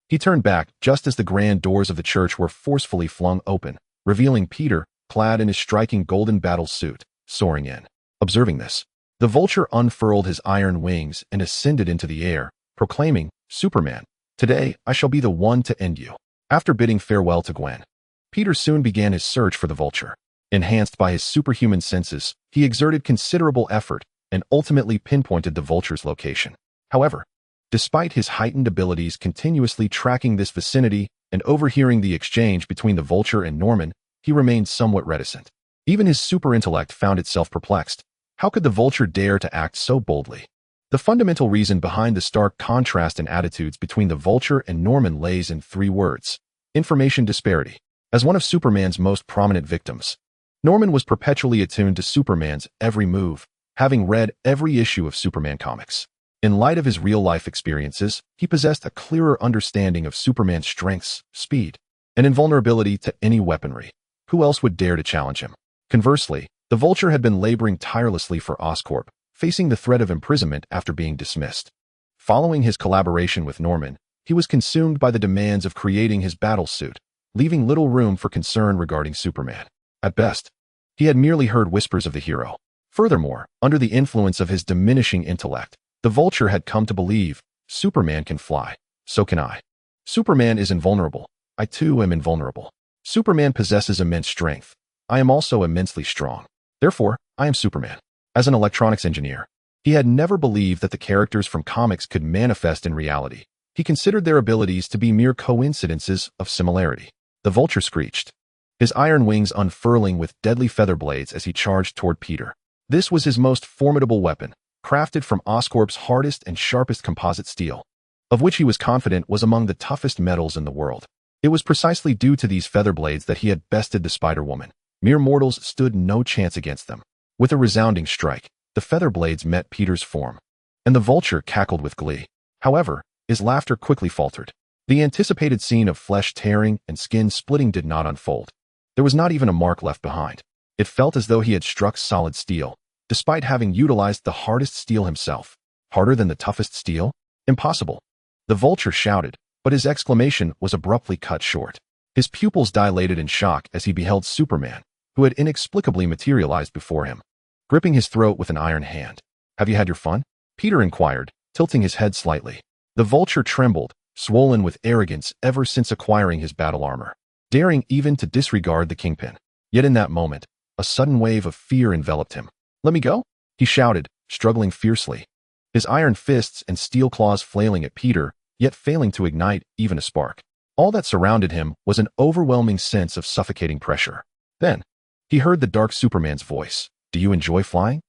He turned back just as the grand doors of the church were forcefully flung open, revealing Peter, clad in his striking golden battle suit, soaring in. Observing this, the Vulture unfurled his iron wings and ascended into the air, proclaiming, "Superman, today I shall be the one to end you." After bidding farewell to Gwen, Peter soon began his search for the Vulture. Enhanced by his superhuman senses, he exerted considerable effort and ultimately pinpointed the Vulture's location. However, despite his heightened abilities continuously tracking this vicinity and overhearing the exchange between the Vulture and Norman, he remained somewhat reticent. Even his super-intellect found itself perplexed. How could the Vulture dare to act so boldly? The fundamental reason behind the stark contrast in attitudes between the Vulture and Norman lays in 3 words: information disparity. As one of Superman's most prominent victims, Norman was perpetually attuned to Superman's every move, having read every issue of Superman comics. In light of his real-life experiences, he possessed a clearer understanding of Superman's strengths, speed, and invulnerability to any weaponry. Who else would dare to challenge him? Conversely, the Vulture had been laboring tirelessly for Oscorp, facing the threat of imprisonment after being dismissed. Following his collaboration with Norman, he was consumed by the demands of creating his battle suit, leaving little room for concern regarding Superman. At best, he had merely heard whispers of the hero. Furthermore, under the influence of his diminishing intellect, the Vulture had come to believe, Superman can fly, so can I. Superman is invulnerable, I too am invulnerable. Superman possesses immense strength. I am also immensely strong. Therefore, I am Superman. As an electronics engineer, he had never believed that the characters from comics could manifest in reality. He considered their abilities to be mere coincidences of similarity. The Vulture screeched, his iron wings unfurling with deadly feather blades as he charged toward Peter. This was his most formidable weapon, crafted from Oscorp's hardest and sharpest composite steel, of which he was confident was among the toughest metals in the world. It was precisely due to these feather blades that he had bested the Spider-Woman. Mere mortals stood no chance against them. With a resounding strike, the feather blades met Peter's form, and the Vulture cackled with glee. However, his laughter quickly faltered. The anticipated scene of flesh tearing and skin splitting did not unfold. There was not even a mark left behind. It felt as though he had struck solid steel, despite having utilized the hardest steel himself. Harder than the toughest steel? Impossible. The Vulture shouted, but his exclamation was abruptly cut short. His pupils dilated in shock as he beheld Superman, who had inexplicably materialized before him, gripping his throat with an iron hand. Have you had your fun? Peter inquired, tilting his head slightly. The Vulture trembled, swollen with arrogance ever since acquiring his battle armor, daring even to disregard the Kingpin. Yet in that moment, a sudden wave of fear enveloped him. Let me go? He shouted, struggling fiercely, his iron fists and steel claws flailing at Peter, yet failing to ignite even a spark. All that surrounded him was an overwhelming sense of suffocating pressure. Then, he heard the dark Superman's voice. Do you enjoy flying?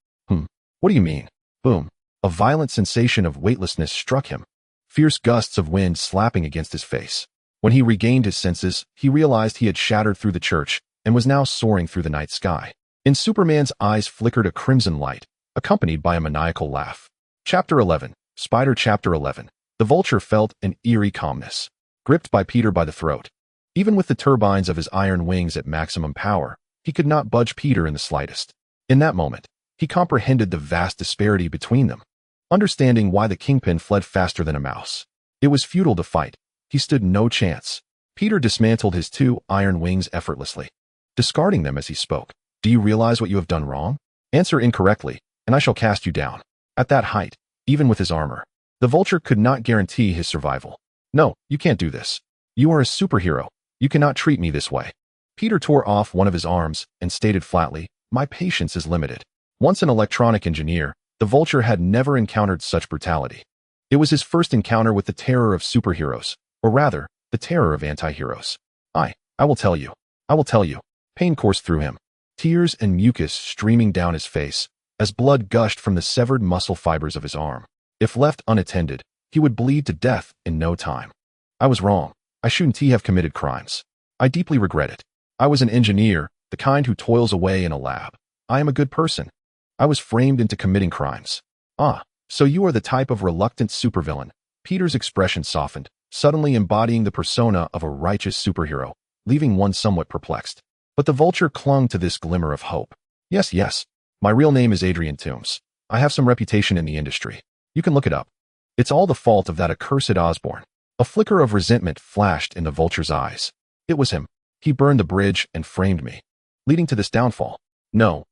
What do you mean? Boom. A violent sensation of weightlessness struck him, fierce gusts of wind slapping against his face. When he regained his senses, he realized he had shattered through the church and was now soaring through the night sky. In Superman's eyes flickered a crimson light, accompanied by a maniacal laugh. Chapter 11. Spider Chapter 11. The Vulture felt an eerie calmness, gripped by Peter by the throat. Even with the turbines of his iron wings at maximum power, he could not budge Peter in the slightest. In that moment, he comprehended the vast disparity between them, understanding why the Kingpin fled faster than a mouse. It was futile to fight. He stood no chance. Peter dismantled his two iron wings effortlessly, discarding them as he spoke. Do you realize what you have done wrong? Answer incorrectly, and I shall cast you down. At that height, even with his armor, the Vulture could not guarantee his survival. No, you can't do this. You are a superhero. You cannot treat me this way. Peter tore off one of his arms and stated flatly, my patience is limited. Once an electronic engineer, the Vulture had never encountered such brutality. It was his first encounter with the terror of superheroes, or rather, the terror of anti-heroes. I will tell you. I will tell you. Pain coursed through him, tears and mucus streaming down his face, as blood gushed from the severed muscle fibers of his arm. If left unattended, he would bleed to death in no time. I was wrong. I shouldn't have committed crimes. I deeply regret it. I was an engineer, the kind who toils away in a lab. I am a good person. I was framed into committing crimes. Ah, so you are the type of reluctant supervillain. Peter's expression softened, suddenly embodying the persona of a righteous superhero, leaving one somewhat perplexed. But the Vulture clung to this glimmer of hope. Yes. My real name is Adrian Toombs. I have some reputation in the industry. You can look it up. It's all the fault of that accursed Osborn. A flicker of resentment flashed in the Vulture's eyes. It was him. He burned the bridge and framed me, leading to this downfall. No,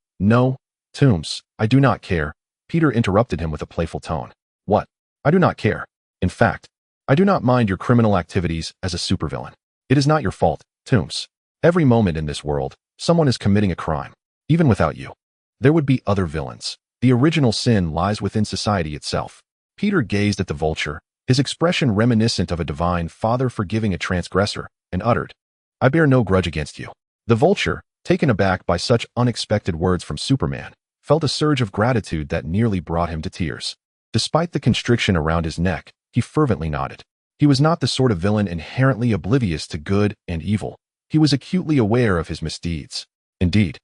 Toombs, I do not care. Peter interrupted him with a playful tone. What? I do not care. In fact, I do not mind your criminal activities as a supervillain. It is not your fault, Toombs. Every moment in this world, someone is committing a crime. Even without you, there would be other villains. The original sin lies within society itself. Peter gazed at the Vulture, his expression reminiscent of a divine father forgiving a transgressor, and uttered, I bear no grudge against you. The Vulture, taken aback by such unexpected words from Superman, felt a surge of gratitude that nearly brought him to tears. Despite the constriction around his neck, he fervently nodded. He was not the sort of villain inherently oblivious to good and evil. He was acutely aware of his misdeeds. Indeed,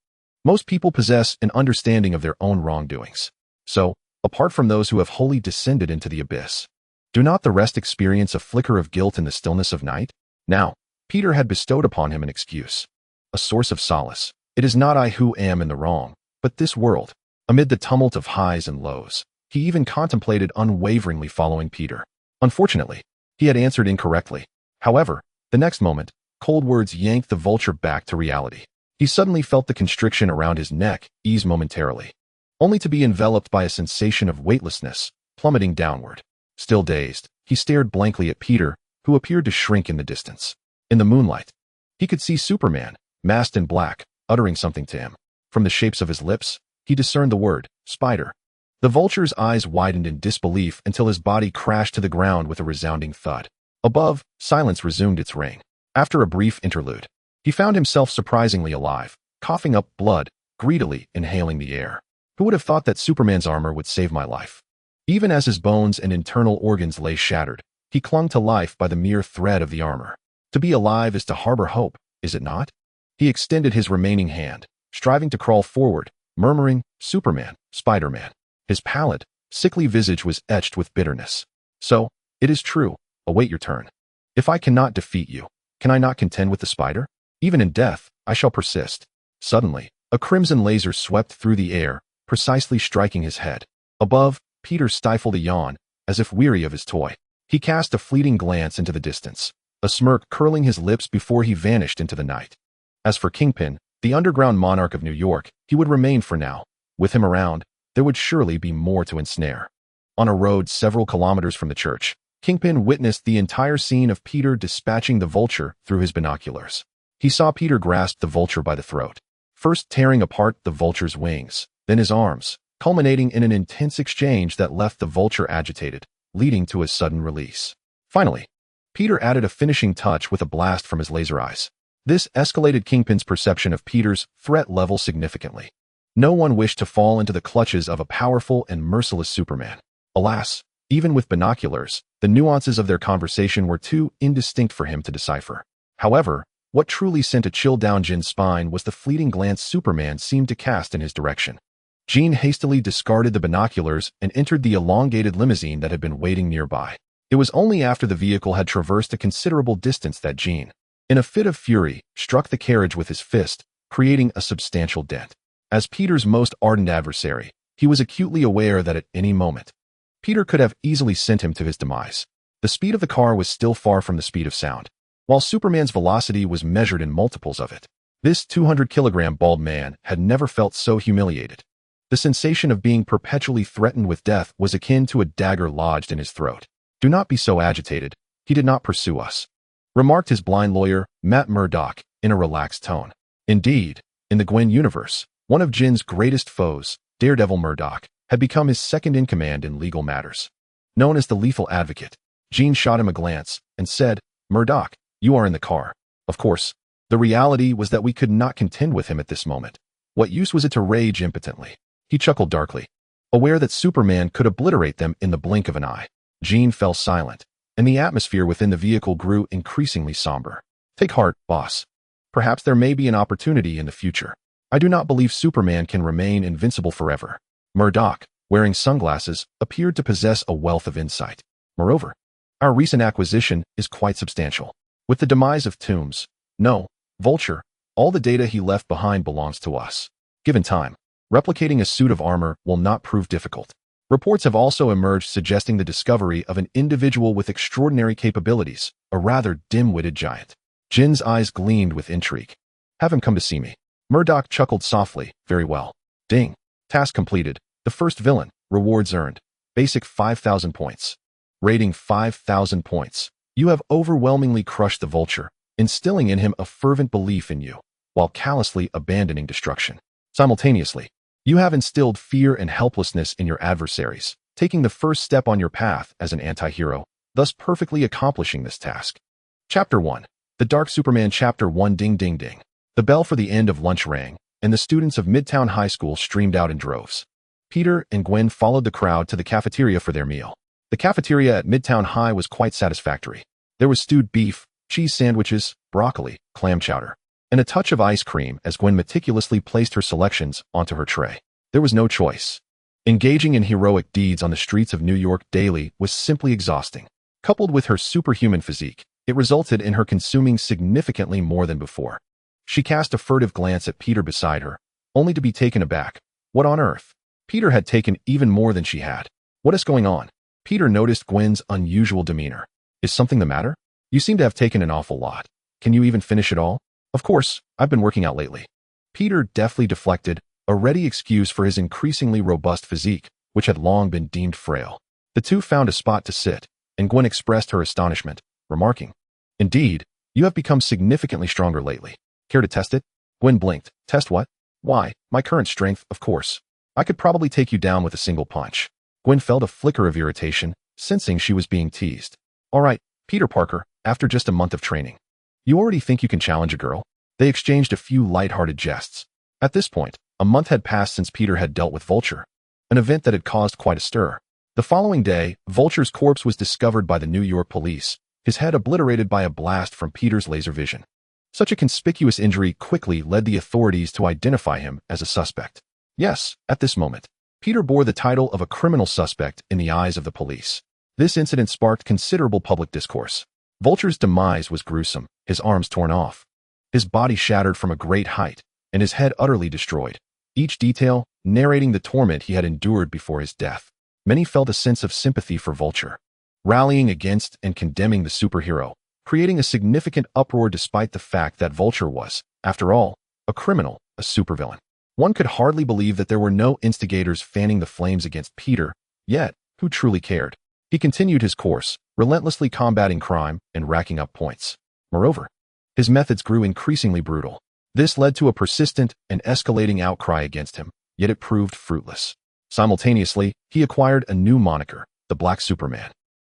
most people possess an understanding of their own wrongdoings. So, apart from those who have wholly descended into the abyss, do not the rest experience a flicker of guilt in the stillness of night? Now, Peter had bestowed upon him an excuse, a source of solace. It is not I who am in the wrong, but this world. Amid the tumult of highs and lows, he even contemplated unwaveringly following Peter. Unfortunately, he had answered incorrectly. However, the next moment, cold words yanked the Vulture back to reality. He suddenly felt the constriction around his neck ease momentarily, only to be enveloped by a sensation of weightlessness, plummeting downward. Still dazed, he stared blankly at Peter, who appeared to shrink in the distance. In the moonlight, he could see Superman, masked in black, uttering something to him. From the shapes of his lips, he discerned the word, spider. The vulture's eyes widened in disbelief until his body crashed to the ground with a resounding thud. Above, silence resumed its reign. After a brief interlude, he found himself surprisingly alive, coughing up blood, greedily inhaling the air. Who would have thought that Superman's armor would save my life? Even as his bones and internal organs lay shattered, he clung to life by the mere thread of the armor. To be alive is to harbor hope, is it not? He extended his remaining hand, striving to crawl forward, murmuring, Superman, Spider-Man. His pallid, sickly visage was etched with bitterness. So, it is true, await your turn. If I cannot defeat you, can I not contend with the spider? Even in death, I shall persist. Suddenly, a crimson laser swept through the air, precisely striking his head. Above, Peter stifled a yawn, as if weary of his toy. He cast a fleeting glance into the distance, a smirk curling his lips before he vanished into the night. As for Kingpin, the underground monarch of New York, he would remain for now. With him around, there would surely be more to ensnare. On a road several kilometers from the church, Kingpin witnessed the entire scene of Peter dispatching the vulture through his binoculars. He saw Peter grasp the vulture by the throat, first tearing apart the vulture's wings, then his arms, culminating in an intense exchange that left the vulture agitated, leading to his sudden release. Finally, Peter added a finishing touch with a blast from his laser eyes. This escalated Kingpin's perception of Peter's threat level significantly. No one wished to fall into the clutches of a powerful and merciless Superman. Alas, even with binoculars, the nuances of their conversation were too indistinct for him to decipher. However, what truly sent a chill down Jin's spine was the fleeting glance Superman seemed to cast in his direction. Jin hastily discarded the binoculars and entered the elongated limousine that had been waiting nearby. It was only after the vehicle had traversed a considerable distance that Jin, in a fit of fury, struck the carriage with his fist, creating a substantial dent. As Peter's most ardent adversary, he was acutely aware that at any moment, Peter could have easily sent him to his demise. The speed of the car was still far from the speed of sound, while Superman's velocity was measured in multiples of it. This 200-kilogram bald man had never felt so humiliated. The sensation of being perpetually threatened with death was akin to a dagger lodged in his throat. Do not be so agitated. He did not pursue us, remarked his blind lawyer, Matt Murdock, in a relaxed tone. Indeed, in the Gwen universe, one of Jin's greatest foes, Daredevil Murdock, had become his second-in-command in legal matters. Known as the Lethal Advocate, Jin shot him a glance and said, Murdock, you are in the car. Of course, the reality was that we could not contend with him at this moment. What use was it to rage impotently? He chuckled darkly, aware that Superman could obliterate them in the blink of an eye. Jin fell silent, and the atmosphere within the vehicle grew increasingly somber. Take heart, boss. Perhaps there may be an opportunity in the future. I do not believe Superman can remain invincible forever. Murdock, wearing sunglasses, appeared to possess a wealth of insight. Moreover, our recent acquisition is quite substantial. With the demise of Toombs, no, Vulture, all the data he left behind belongs to us. Given time, replicating a suit of armor will not prove difficult. Reports have also emerged suggesting the discovery of an individual with extraordinary capabilities, a rather dim-witted giant. Jin's eyes gleamed with intrigue. Have him come to see me. Murdock chuckled softly. Very well. Ding. Task completed. The first villain. Rewards earned. Basic 5,000 points. Rating 5,000 points. You have overwhelmingly crushed the Vulture, instilling in him a fervent belief in you, while callously abandoning destruction. Simultaneously, you have instilled fear and helplessness in your adversaries, taking the first step on your path as an anti-hero, thus perfectly accomplishing this task. Chapter 1. The Dark Superman Chapter 1. Ding ding ding. The bell for the end of lunch rang, and the students of Midtown High School streamed out in droves. Peter and Gwen followed the crowd to the cafeteria for their meal. The cafeteria at Midtown High was quite satisfactory. There was stewed beef, cheese sandwiches, broccoli, clam chowder, and a touch of ice cream as Gwen meticulously placed her selections onto her tray. There was no choice. Engaging in heroic deeds on the streets of New York daily was simply exhausting. Coupled with her superhuman physique, it resulted in her consuming significantly more than before. She cast a furtive glance at Peter beside her, only to be taken aback. What on earth? Peter had taken even more than she had. What is going on? Peter noticed Gwen's unusual demeanor. Is something the matter? You seem to have taken an awful lot. Can you even finish it all? Of course, I've been working out lately. Peter deftly deflected, a ready excuse for his increasingly robust physique, which had long been deemed frail. The two found a spot to sit, and Gwen expressed her astonishment, remarking, Indeed, You have become significantly stronger lately. Care to test it? Gwen blinked. Test what? Why, my current strength, of course. I could probably take you down with a single punch. Gwen felt a flicker of irritation, sensing she was being teased. All right, Peter Parker, after just a month of training. You already think you can challenge a girl? They exchanged a few light-hearted jests. At this point, a month had passed since Peter had dealt with Vulture, an event that had caused quite a stir. The following day, Vulture's corpse was discovered by the New York police, his head obliterated by a blast from Peter's laser vision. Such a conspicuous injury quickly led the authorities to identify him as a suspect. Yes, at this moment, Peter bore the title of a criminal suspect in the eyes of the police. This incident sparked considerable public discourse. Vulture's demise was gruesome, his arms torn off, his body shattered from a great height, and his head utterly destroyed, each detail narrating the torment he had endured before his death. Many felt a sense of sympathy for Vulture, rallying against and condemning the superhero, creating a significant uproar despite the fact that Vulture was, after all, a criminal, a supervillain. One could hardly believe that there were no instigators fanning the flames against Peter, yet, who truly cared? He continued his course, relentlessly combating crime and racking up points. Moreover, his methods grew increasingly brutal. This led to a persistent and escalating outcry against him, yet it proved fruitless. Simultaneously, he acquired a new moniker, the Black Superman.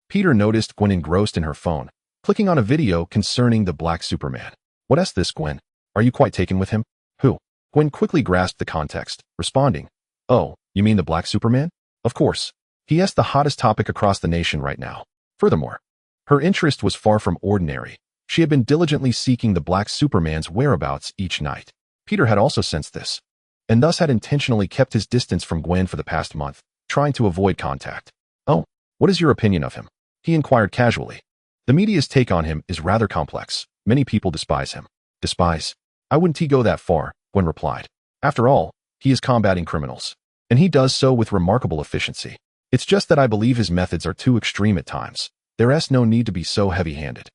Peter noticed Gwen engrossed in her phone, clicking on a video concerning the Black Superman. What's this, Gwen? Are you quite taken with him? Who? Gwen quickly grasped the context, responding, Oh, you mean the Black Superman? Of course. He is the hottest topic across the nation right now. Furthermore, her interest was far from ordinary. She had been diligently seeking the Black Superman's whereabouts each night. Peter had also sensed this, and thus had intentionally kept his distance from Gwen for the past month, trying to avoid contact. Oh, what is your opinion of him? He inquired casually. The media's take on him is rather complex. Many people despise him. Despise? I wouldn't go that far, Gwen replied. After all, he is combating criminals, and he does so with remarkable efficiency. It's just that I believe his methods are too extreme at times. There's no need to be so heavy-handed.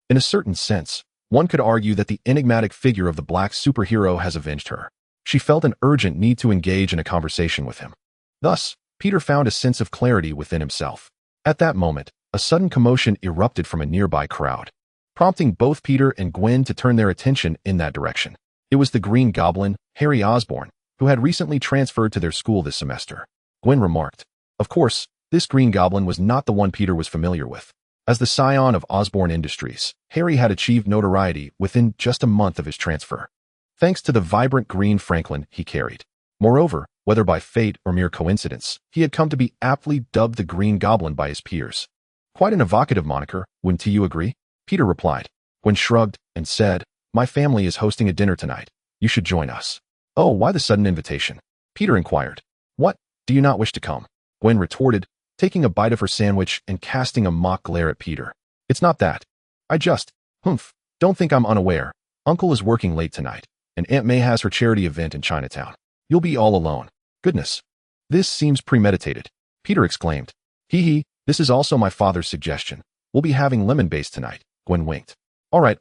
In a certain sense, one could argue that the enigmatic figure of the Black superhero has avenged her. She felt an urgent need to engage in a conversation with him. Thus, Peter found a sense of clarity within himself. At that moment, a sudden commotion erupted from a nearby crowd, prompting both Peter and Gwen to turn their attention in that direction. It was the Green Goblin, Harry Osborn, who had recently transferred to their school this semester. Gwen remarked. Of course, this Green Goblin was not the one Peter was familiar with. As the scion of Osborn Industries, Harry had achieved notoriety within just a month of his transfer, thanks to the vibrant green Franklin he carried. Moreover, whether by fate or mere coincidence, he had come to be aptly dubbed the Green Goblin by his peers. Quite an evocative moniker, wouldn't you agree? Peter replied. Gwen shrugged and said, My family is hosting a dinner tonight. You should join us. Oh, why the sudden invitation? Peter inquired. What, do you not wish to come? Gwen retorted, taking a bite of her sandwich and casting a mock glare at Peter. It's not that. I just, don't think I'm unaware. Uncle is working late tonight, and Aunt May has her charity event in Chinatown. You'll be all alone. Goodness. This seems premeditated. Peter exclaimed. Hee, this is also my father's suggestion. We'll be having lemon base tonight. Gwen winked. All right.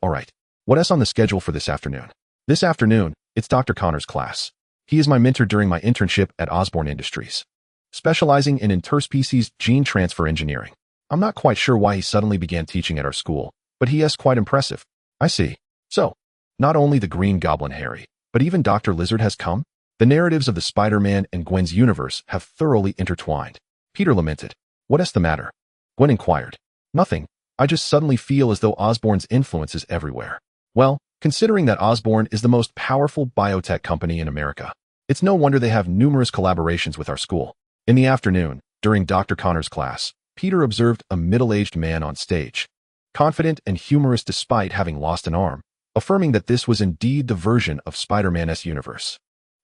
What's on the schedule for this afternoon? This afternoon, it's Dr. Connor's class. He is my mentor during my internship at Osborn Industries, specializing in interspecies gene transfer engineering. I'm not quite sure why he suddenly began teaching at our school, but he is quite impressive. I see. So, not only the Green Goblin Harry, but even Dr. Lizard has come? The narratives of the Spider-Man and Gwen's universe have thoroughly intertwined. Peter lamented. What's the matter? Gwen inquired. Nothing. I just suddenly feel as though Osborn's influence is everywhere. Well, considering that Osborn is the most powerful biotech company in America, it's no wonder they have numerous collaborations with our school. In the afternoon, during Dr. Connor's class, Peter observed a middle-aged man on stage, confident and humorous despite having lost an arm, affirming that this was indeed the version of Spider-Man's universe.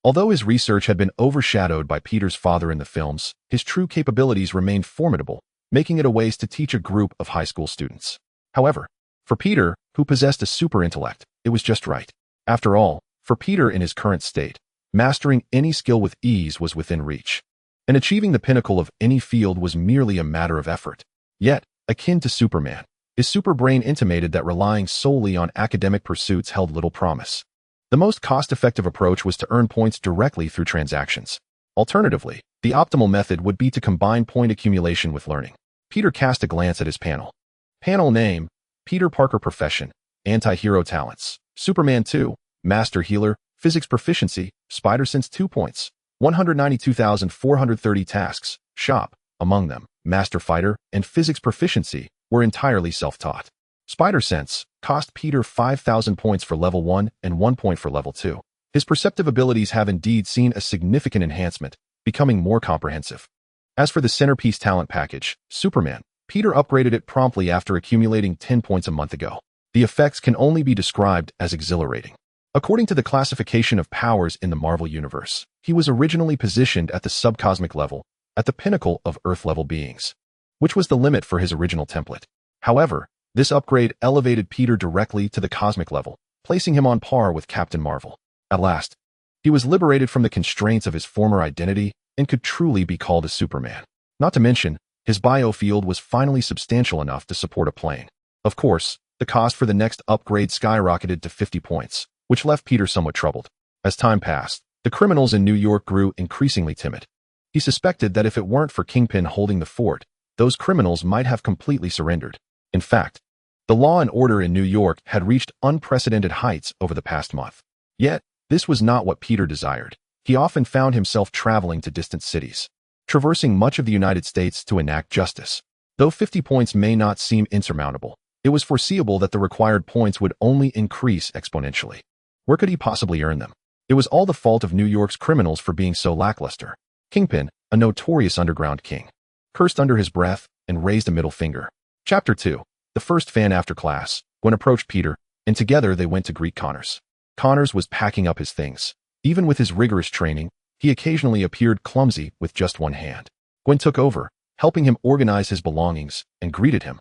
Although his research had been overshadowed by Peter's father in the films, his true capabilities remained formidable, making it a waste to teach a group of high school students. However, for Peter, who possessed a super intellect, it was just right. After all, for Peter in his current state, mastering any skill with ease was within reach, and achieving the pinnacle of any field was merely a matter of effort. Yet, akin to Superman, his superbrain intimated that relying solely on academic pursuits held little promise. The most cost-effective approach was to earn points directly through transactions. Alternatively, the optimal method would be to combine point accumulation with learning. Peter cast a glance at his panel. Panel name, Peter Parker Profession, Anti-hero talents. Superman 2. Master Healer. Physics Proficiency. Spider Sense 2 points. 192,430 tasks. Shop. Among them, Master Fighter and Physics Proficiency were entirely self-taught. Spider Sense cost Peter 5,000 points for level 1 and 1 point for level 2. His perceptive abilities have indeed seen a significant enhancement, becoming more comprehensive. As for the centerpiece talent package, Superman, Peter upgraded it promptly after accumulating 10 points a month ago. The effects can only be described as exhilarating. According to the classification of powers in the Marvel Universe, he was originally positioned at the subcosmic level, at the pinnacle of Earth-level beings, which was the limit for his original template. However, this upgrade elevated Peter directly to the cosmic level, placing him on par with Captain Marvel. At last, he was liberated from the constraints of his former identity and could truly be called a Superman. Not to mention, his biofield was finally substantial enough to support a plane. Of course, the cost for the next upgrade skyrocketed to 50 points, which left Peter somewhat troubled. As time passed, the criminals in New York grew increasingly timid. He suspected that if it weren't for Kingpin holding the fort, those criminals might have completely surrendered. In fact, the law and order in New York had reached unprecedented heights over the past month. Yet, this was not what Peter desired. He often found himself traveling to distant cities, traversing much of the United States to enact justice. Though 50 points may not seem insurmountable, it was foreseeable that the required points would only increase exponentially. Where could he possibly earn them? It was all the fault of New York's criminals for being so lackluster. Kingpin, a notorious underground king, cursed under his breath and raised a middle finger. Chapter 2. The first fan after class. Gwen approached Peter, and together they went to greet Connors. Connors was packing up his things. Even with his rigorous training, he occasionally appeared clumsy with just one hand. Gwen took over, helping him organize his belongings, and greeted him.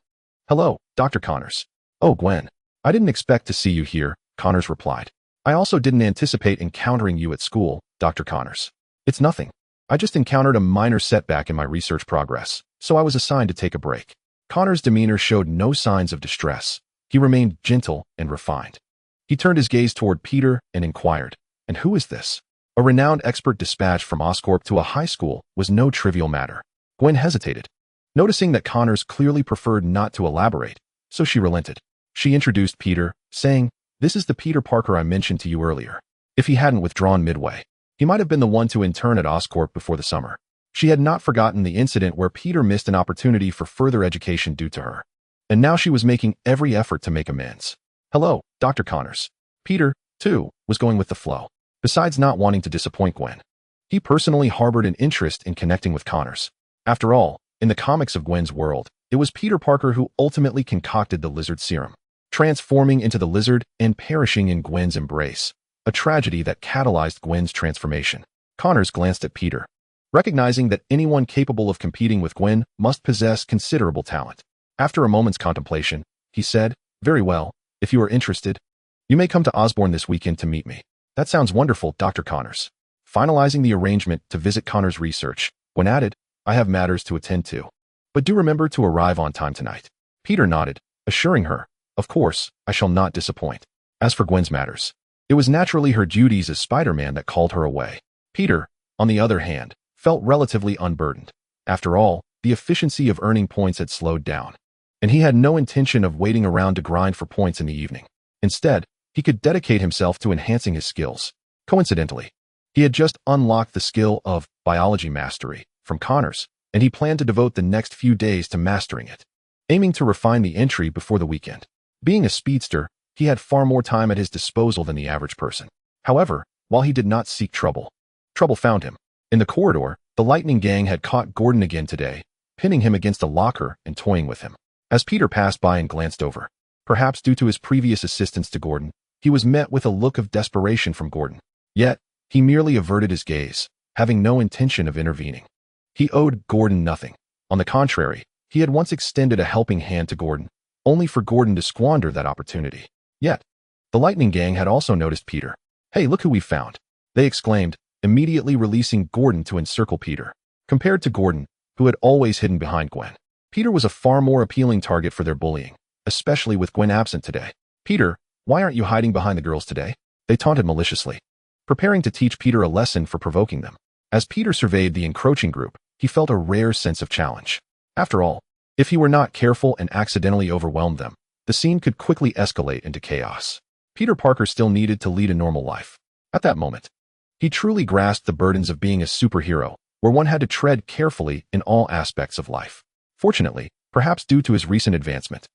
"Hello, Dr. Connors." "Oh, Gwen. I didn't expect to see you here," Connors replied. "I also didn't anticipate encountering you at school, Dr. Connors." "It's nothing. I just encountered a minor setback in my research progress, so I was assigned to take a break." Connors' demeanor showed no signs of distress. He remained gentle and refined. He turned his gaze toward Peter and inquired, "And who is this?" A renowned expert dispatched from Oscorp to a high school was no trivial matter. Gwen hesitated, noticing that Connors clearly preferred not to elaborate, so she relented. She introduced Peter, saying, "This is the Peter Parker I mentioned to you earlier." If he hadn't withdrawn midway, he might have been the one to intern at Oscorp before the summer. She had not forgotten the incident where Peter missed an opportunity for further education due to her, and now she was making every effort to make amends. "Hello, Dr. Connors." Peter, too, was going with the flow. Besides not wanting to disappoint Gwen, he personally harbored an interest in connecting with Connors. After all, in the comics of Gwen's world, it was Peter Parker who ultimately concocted the lizard serum, transforming into the lizard and perishing in Gwen's embrace, a tragedy that catalyzed Gwen's transformation. Connors glanced at Peter, recognizing that anyone capable of competing with Gwen must possess considerable talent. After a moment's contemplation, he said, "Very well, if you are interested, you may come to Osborne this weekend to meet me." "That sounds wonderful, Dr. Connors." Finalizing the arrangement to visit Connors' research, Gwen added, "I have matters to attend to, but do remember to arrive on time tonight." Peter nodded, assuring her, "Of course, I shall not disappoint." As for Gwen's matters, it was naturally her duties as Spider-Man that called her away. Peter, on the other hand, felt relatively unburdened. After all, the efficiency of earning points had slowed down, and he had no intention of waiting around to grind for points in the evening. Instead, he could dedicate himself to enhancing his skills. Coincidentally, he had just unlocked the skill of biology mastery from Connors, and he planned to devote the next few days to mastering it, aiming to refine the entry before the weekend. Being a speedster, he had far more time at his disposal than the average person. However, while he did not seek trouble, trouble found him. In the corridor, the Lightning Gang had caught Gordon again today, pinning him against a locker and toying with him. As Peter passed by and glanced over, perhaps due to his previous assistance to Gordon, he was met with a look of desperation from Gordon. Yet, he merely averted his gaze, having no intention of intervening. He owed Gordon nothing. On the contrary, he had once extended a helping hand to Gordon, only for Gordon to squander that opportunity. Yet, the Lightning Gang had also noticed Peter. "Hey, look who we found," they exclaimed, immediately releasing Gordon to encircle Peter. Compared to Gordon, who had always hidden behind Gwen, Peter was a far more appealing target for their bullying, especially with Gwen absent today. "Peter, why aren't you hiding behind the girls today?" they taunted maliciously, preparing to teach Peter a lesson for provoking them. As Peter surveyed the encroaching group, he felt a rare sense of challenge. After all, if he were not careful and accidentally overwhelmed them, the scene could quickly escalate into chaos. Peter Parker still needed to lead a normal life. At that moment, he truly grasped the burdens of being a superhero, where one had to tread carefully in all aspects of life. Fortunately, perhaps due to his recent advancement,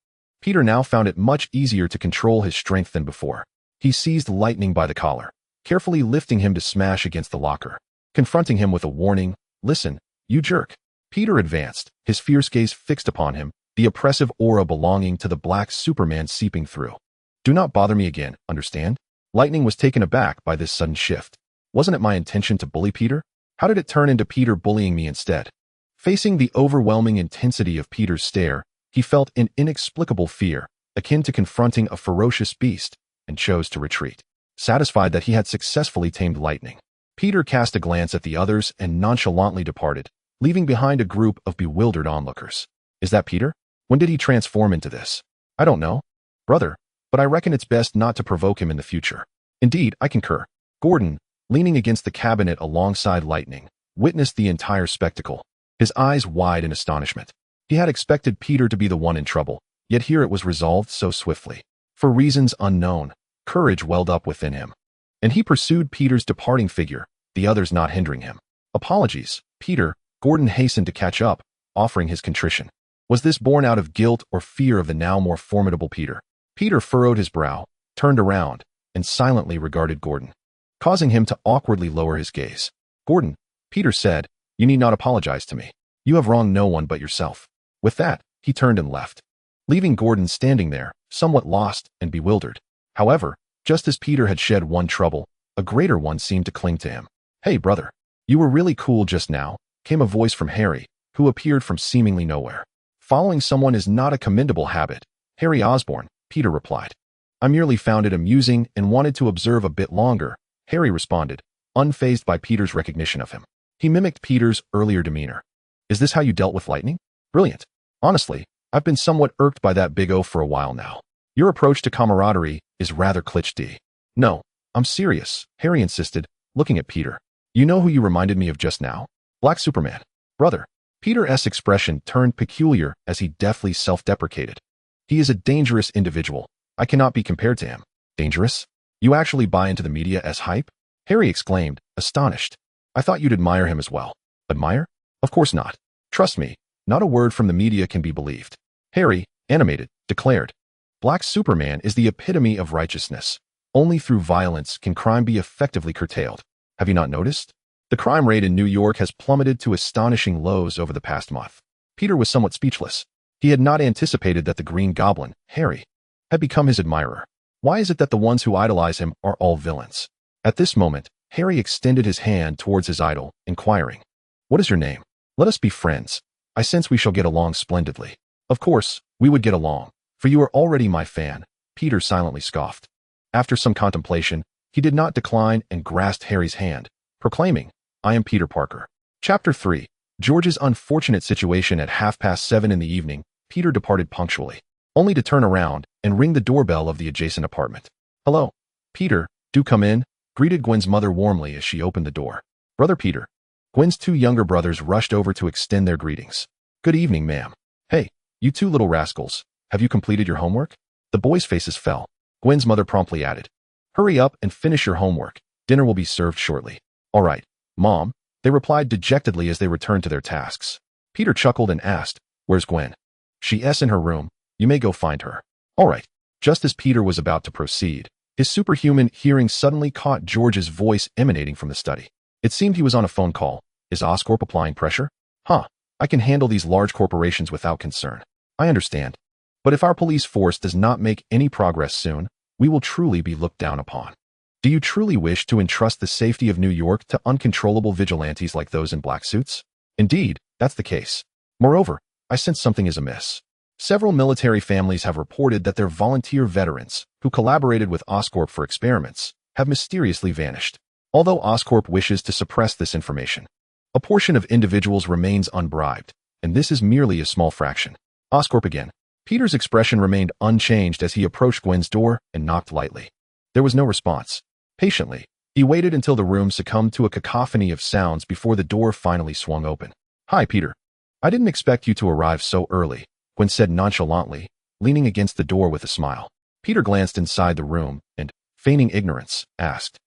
Peter now found it much easier to control his strength than before. He seized Lightning by the collar, carefully lifting him to smash against the locker, confronting him with a warning, "Listen, you jerk." Peter advanced, his fierce gaze fixed upon him, the oppressive aura belonging to the Black Superman seeping through. "Do not bother me again, understand?" Lightning was taken aback by this sudden shift. "Wasn't it my intention to bully Peter? How did it turn into Peter bullying me instead?" Facing the overwhelming intensity of Peter's stare, he felt an inexplicable fear, akin to confronting a ferocious beast, and chose to retreat. Satisfied that he had successfully tamed Lightning, Peter cast a glance at the others and nonchalantly departed, leaving behind a group of bewildered onlookers. "Is that Peter? When did he transform into this?" "I don't know, brother, but I reckon it's best not to provoke him in the future." "Indeed, I concur." Gordon, leaning against the cabinet alongside Lightning, witnessed the entire spectacle, his eyes wide in astonishment. He had expected Peter to be the one in trouble, yet here it was resolved so swiftly. For reasons unknown, courage welled up within him, and he pursued Peter's departing figure, the others not hindering him. "Apologies, Peter," Gordon hastened to catch up, offering his contrition. Was this born out of guilt or fear of the now more formidable Peter? Peter furrowed his brow, turned around, and silently regarded Gordon, causing him to awkwardly lower his gaze. "Gordon," Peter said, "you need not apologize to me. You have wronged no one but yourself." With that, he turned and left, leaving Gordon standing there, somewhat lost and bewildered. However, just as Peter had shed one trouble, a greater one seemed to cling to him. "Hey, brother, you were really cool just now," came a voice from Harry, who appeared from seemingly nowhere. "Following someone is not a commendable habit, Harry Osborn," Peter replied. "I merely found it amusing and wanted to observe a bit longer," Harry responded, unfazed by Peter's recognition of him. He mimicked Peter's earlier demeanor. "Is this how you dealt with Lightning? Brilliant. Honestly, I've been somewhat irked by that big O for a while now. Your approach to camaraderie is rather cliché." "No, I'm serious," Harry insisted, looking at Peter. "You know who you reminded me of just now? Black Superman." "Brother." Peter's expression turned peculiar as he deftly self-deprecated. "He is a dangerous individual. I cannot be compared to him." "Dangerous? You actually buy into the media as hype?" Harry exclaimed, astonished. "I thought you'd admire him as well." "Admire? Of course not. Trust me, not a word from the media can be believed." Harry, animated, declared, "Black Superman is the epitome of righteousness. Only through violence can crime be effectively curtailed. Have you not noticed? The crime rate in New York has plummeted to astonishing lows over the past month." Peter was somewhat speechless. He had not anticipated that the Green Goblin, Harry, had become his admirer. Why is it that the ones who idolize him are all villains? At this moment, Harry extended his hand towards his idol, inquiring, "What is your name? Let us be friends. I sense we shall get along splendidly." "Of course, we would get along, for you are already my fan," Peter silently scoffed. After some contemplation, he did not decline and grasped Harry's hand, proclaiming, "I am Peter Parker." Chapter 3. George's unfortunate situation. At 7:30 in the evening, Peter departed punctually, only to turn around and ring the doorbell of the adjacent apartment. "Hello, Peter, do come in," greeted Gwen's mother warmly as she opened the door. "Brother Peter." Gwen's two younger brothers rushed over to extend their greetings. "Good evening, ma'am." "Hey, you two little rascals, have you completed your homework?" The boys' faces fell. Gwen's mother promptly added, "Hurry up and finish your homework. Dinner will be served shortly." "All right, Mom," they replied dejectedly as they returned to their tasks. Peter chuckled and asked, "Where's Gwen?" "She's in her room. You may go find her." "All right." Just as Peter was about to proceed, his superhuman hearing suddenly caught George's voice emanating from the study. It seemed he was on a phone call. "Is Oscorp applying pressure?" "Huh. I can handle these large corporations without concern." "I understand. But if our police force does not make any progress soon, we will truly be looked down upon. Do you truly wish to entrust the safety of New York to uncontrollable vigilantes like those in black suits?" "Indeed, that's the case. Moreover, I sense something is amiss. Several military families have reported that their volunteer veterans, who collaborated with Oscorp for experiments, have mysteriously vanished. Although Oscorp wishes to suppress this information, a portion of individuals remains unbribed, and this is merely a small fraction." "Oscorp again." Peter's expression remained unchanged as he approached Gwen's door and knocked lightly. There was no response. Patiently, he waited until the room succumbed to a cacophony of sounds before the door finally swung open. "Hi, Peter. I didn't expect you to arrive so early," Gwen said nonchalantly, leaning against the door with a smile. Peter glanced inside the room and, feigning ignorance, asked,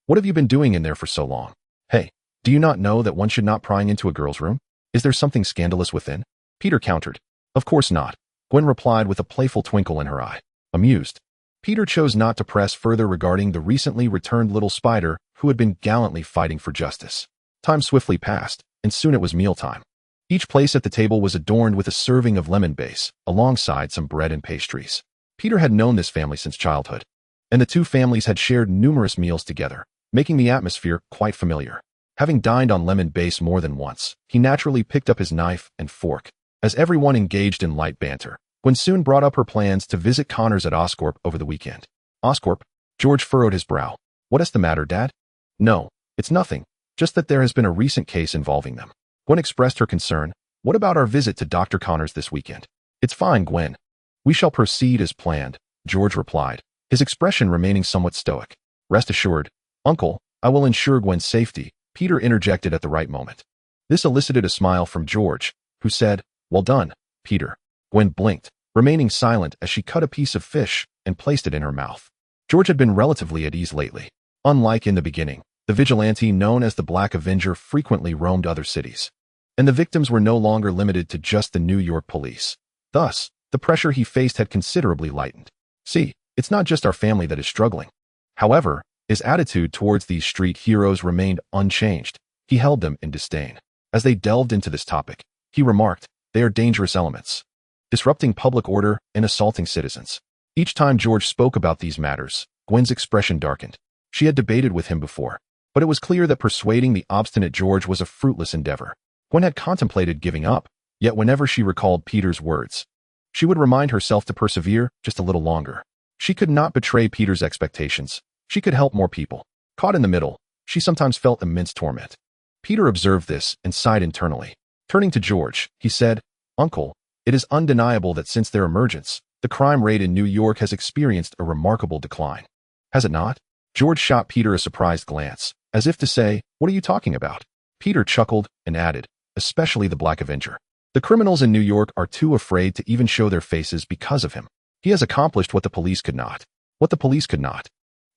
"What have you been doing in there for so long? Hey, do you not know that one should not pry into a girl's room? Is there something scandalous within?" Peter countered, "Of course not," Gwen replied with a playful twinkle in her eye. Amused, Peter chose not to press further regarding the recently returned little spider who had been gallantly fighting for justice. Time swiftly passed, and soon it was mealtime. Each place at the table was adorned with a serving of lemon base, alongside some bread and pastries. Peter had known this family since childhood, and the two families had shared numerous meals together, making the atmosphere quite familiar. Having dined on lemon base more than once, he naturally picked up his knife and fork. As everyone engaged in light banter, Gwen soon brought up her plans to visit Connors at Oscorp over the weekend. Oscorp? George furrowed his brow. "What is the matter, Dad?" "No, it's nothing, just that there has been a recent case involving them." Gwen expressed her concern. "What about our visit to Dr. Connors this weekend?" "It's fine, Gwen. We shall proceed as planned," George replied, his expression remaining somewhat stoic. "Rest assured, Uncle, I will ensure Gwen's safety," Peter interjected at the right moment. This elicited a smile from George, who said, "Well done, Peter." Gwen blinked, remaining silent as she cut a piece of fish and placed it in her mouth. George had been relatively at ease lately. Unlike in the beginning, the vigilante known as the Black Avenger frequently roamed other cities, and the victims were no longer limited to just the New York police. Thus, the pressure he faced had considerably lightened. "See, it's not just our family that is struggling." However, his attitude towards these street heroes remained unchanged. He held them in disdain. As they delved into this topic, he remarked, "They are dangerous elements, disrupting public order and assaulting citizens." Each time George spoke about these matters, Gwen's expression darkened. She had debated with him before, but it was clear that persuading the obstinate George was a fruitless endeavor. Gwen had contemplated giving up, yet whenever she recalled Peter's words, she would remind herself to persevere just a little longer. She could not betray Peter's expectations. She could help more people. Caught in the middle, she sometimes felt immense torment. Peter observed this and sighed internally. Turning to George, he said, "Uncle, it is undeniable that since their emergence, the crime rate in New York has experienced a remarkable decline. Has it not?" George shot Peter a surprised glance, as if to say, "What are you talking about?" Peter chuckled and added, "Especially the Black Avenger. The criminals in New York are too afraid to even show their faces because of him. He has accomplished what the police could not." "What the police could not?"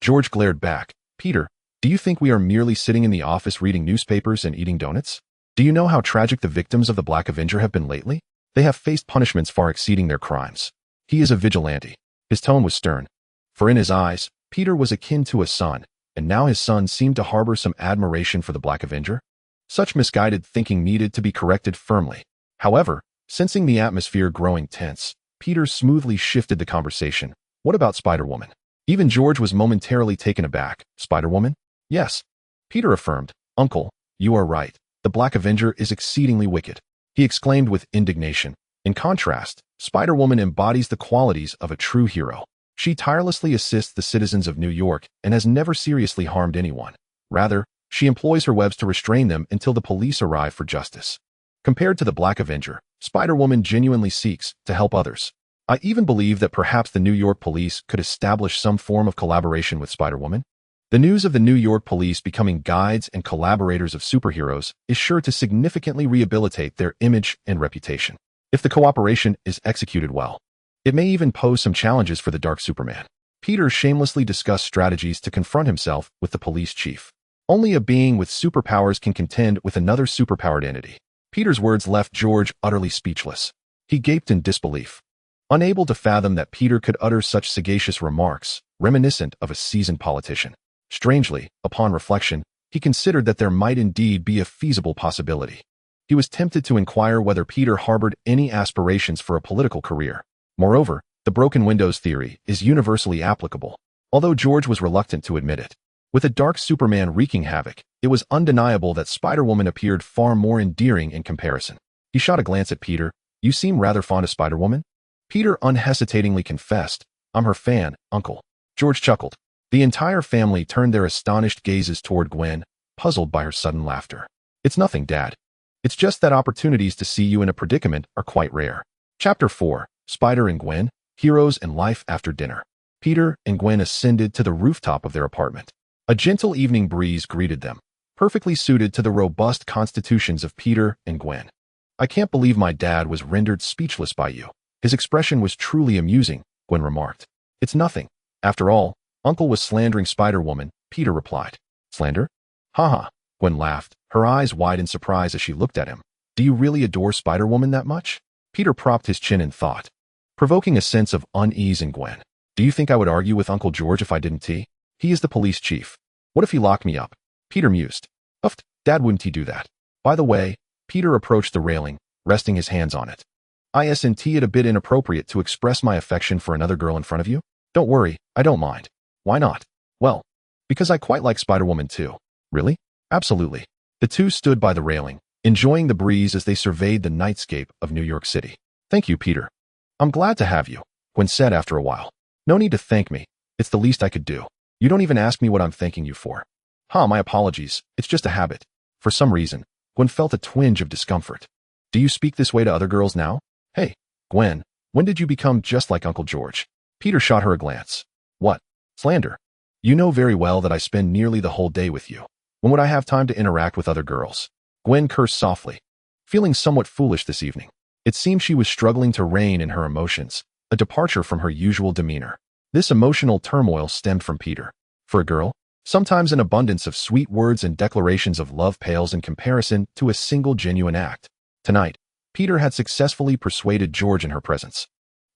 George glared back. "Peter, do you think we are merely sitting in the office reading newspapers and eating donuts? Do you know how tragic the victims of the Black Avenger have been lately? They have faced punishments far exceeding their crimes. He is a vigilante." His tone was stern, for in his eyes, Peter was akin to a son, and now his son seemed to harbor some admiration for the Black Avenger. Such misguided thinking needed to be corrected firmly. However, sensing the atmosphere growing tense, Peter smoothly shifted the conversation. "What about Spider-Woman?" Even George was momentarily taken aback. "Spider-Woman?" "Yes," Peter affirmed. "Uncle, you are right. The Black Avenger is exceedingly wicked," he exclaimed with indignation. "In contrast, Spider-Woman embodies the qualities of a true hero. She tirelessly assists the citizens of New York and has never seriously harmed anyone. Rather, she employs her webs to restrain them until the police arrive for justice. Compared to the Black Avenger, Spider-Woman genuinely seeks to help others. I even believe that perhaps the New York police could establish some form of collaboration with Spider-Woman. The news of the New York police becoming guides and collaborators of superheroes is sure to significantly rehabilitate their image and reputation. If the cooperation is executed well, it may even pose some challenges for the Dark Superman." Peter shamelessly discussed strategies to confront himself with the police chief. Only a being with superpowers can contend with another superpowered entity. Peter's words left George utterly speechless. He gaped in disbelief, unable to fathom that Peter could utter such sagacious remarks, reminiscent of a seasoned politician. Strangely, upon reflection, he considered that there might indeed be a feasible possibility. He was tempted to inquire whether Peter harbored any aspirations for a political career. Moreover, the broken windows theory is universally applicable, although George was reluctant to admit it. With a dark Superman wreaking havoc, it was undeniable that Spider-Woman appeared far more endearing in comparison. He shot a glance at Peter. "You seem rather fond of Spider-Woman?" Peter unhesitatingly confessed, "I'm her fan, Uncle." George chuckled. The entire family turned their astonished gazes toward Gwen, puzzled by her sudden laughter. "It's nothing, Dad. It's just that opportunities to see you in a predicament are quite rare." Chapter 4, Spider and Gwen, Heroes and Life After Dinner. Peter and Gwen ascended to the rooftop of their apartment. A gentle evening breeze greeted them, perfectly suited to the robust constitutions of Peter and Gwen. "I can't believe my dad was rendered speechless by you," His expression was truly amusing, Gwen remarked. It's nothing. After all, Uncle was slandering Spider-Woman, Peter replied. Slander? Haha, Gwen laughed, her eyes wide in surprise as she looked at him. Do you really adore Spider-Woman that much? Peter propped his chin in thought, provoking a sense of unease in Gwen. Do you think I would argue with Uncle George if I didn't? He is the police chief. What if he locked me up? Peter mused. Uffed, Dad, wouldn't he do that? By the way, Peter approached the railing, resting his hands on it. Isn't it a bit inappropriate to express my affection for another girl in front of you? Don't worry, I don't mind. Why not? Well, because I quite like Spider-Woman too. Really? Absolutely. The two stood by the railing, enjoying the breeze as they surveyed the nightscape of New York City. Thank you, Peter. I'm glad to have you, Gwen said after a while. No need to thank me. It's the least I could do. You don't even ask me what I'm thanking you for. My apologies. It's just a habit. For some reason, Gwen felt a twinge of discomfort. Do you speak this way to other girls now? Hey, Gwen, when did you become just like Uncle George? Peter shot her a glance. What? Slander. You know very well that I spend nearly the whole day with you. When would I have time to interact with other girls? Gwen cursed softly, feeling somewhat foolish this evening. It seemed she was struggling to rein in her emotions, a departure from her usual demeanor. This emotional turmoil stemmed from Peter. For a girl, sometimes an abundance of sweet words and declarations of love pales in comparison to a single genuine act. Tonight, Peter had successfully persuaded George in her presence,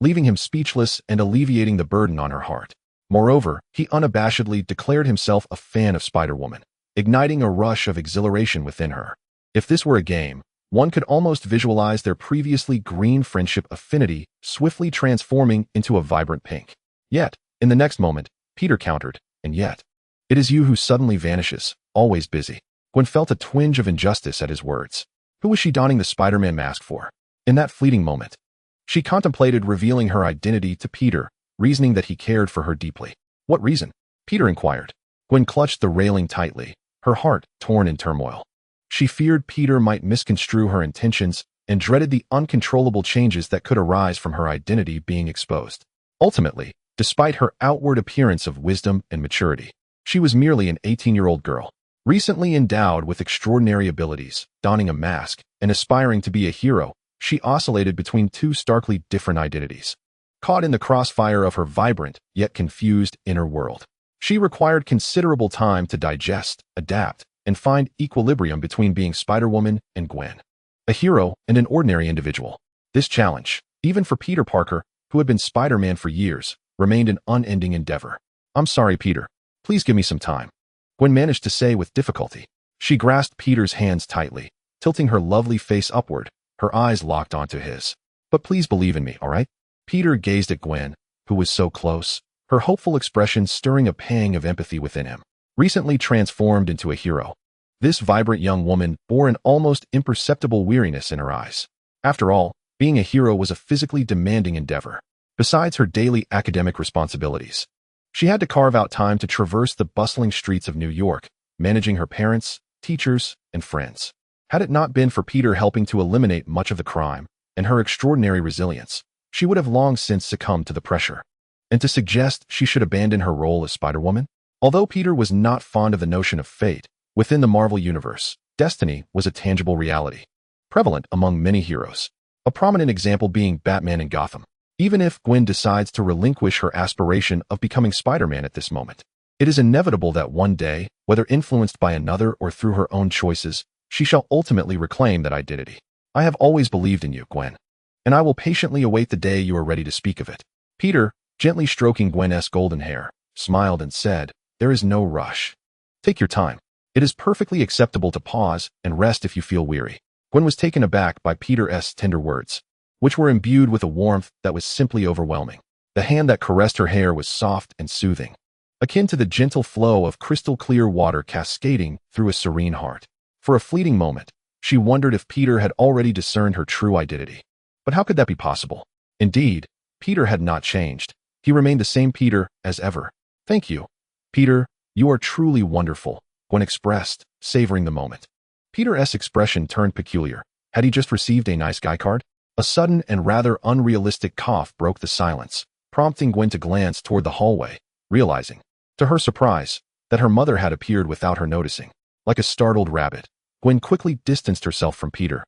leaving him speechless and alleviating the burden on her heart. Moreover, he unabashedly declared himself a fan of Spider-Woman, igniting a rush of exhilaration within her. If this were a game, one could almost visualize their previously green friendship affinity swiftly transforming into a vibrant pink. Yet, in the next moment, Peter countered, and yet, it is you who suddenly vanishes, always busy. Gwen felt a twinge of injustice at his words. Who was she donning the Spider-Man mask for? In that fleeting moment, she contemplated revealing her identity to Peter, reasoning that he cared for her deeply. What reason? Peter inquired. Gwen clutched the railing tightly, her heart torn in turmoil. She feared Peter might misconstrue her intentions and dreaded the uncontrollable changes that could arise from her identity being exposed. Ultimately, despite her outward appearance of wisdom and maturity, she was merely an 18-year-old girl, recently endowed with extraordinary abilities. Donning a mask and aspiring to be a hero, she oscillated between two starkly different identities. Caught in the crossfire of her vibrant, yet confused inner world, she required considerable time to digest, adapt, and find equilibrium between being Spider-Woman and Gwen, a hero and an ordinary individual. This challenge, even for Peter Parker, who had been Spider-Man for years, remained an unending endeavor. I'm sorry, Peter. Please give me some time, Gwen managed to say with difficulty. She grasped Peter's hands tightly, tilting her lovely face upward, her eyes locked onto his. But please believe in me, all right? Peter gazed at Gwen, who was so close, her hopeful expression stirring a pang of empathy within him. Recently transformed into a hero, this vibrant young woman bore an almost imperceptible weariness in her eyes. After all, being a hero was a physically demanding endeavor. Besides her daily academic responsibilities, she had to carve out time to traverse the bustling streets of New York, managing her parents, teachers, and friends. Had it not been for Peter helping to eliminate much of the crime and her extraordinary resilience, she would have long since succumbed to the pressure. And to suggest she should abandon her role as Spider-Woman? Although Peter was not fond of the notion of fate, within the Marvel Universe, destiny was a tangible reality, prevalent among many heroes, a prominent example being Batman in Gotham. Even if Gwen decides to relinquish her aspiration of becoming Spider-Man at this moment, it is inevitable that one day, whether influenced by another or through her own choices, she shall ultimately reclaim that identity. I have always believed in you, Gwen, and I will patiently await the day you are ready to speak of it. Peter, gently stroking Gwen's golden hair, smiled and said, there is no rush. Take your time. It is perfectly acceptable to pause and rest if you feel weary. Gwen was taken aback by Peter's tender words, which were imbued with a warmth that was simply overwhelming. The hand that caressed her hair was soft and soothing, akin to the gentle flow of crystal-clear water cascading through a serene heart. For a fleeting moment, she wondered if Peter had already discerned her true identity. But how could that be possible? Indeed, Peter had not changed. He remained the same Peter as ever. Thank you, Peter, you are truly wonderful, Gwen expressed, savoring the moment. Peter's expression turned peculiar. Had he just received a nice guy card? A sudden and rather unrealistic cough broke the silence, prompting Gwen to glance toward the hallway, realizing, to her surprise, that her mother had appeared without her noticing. Like a startled rabbit, Gwen quickly distanced herself from Peter,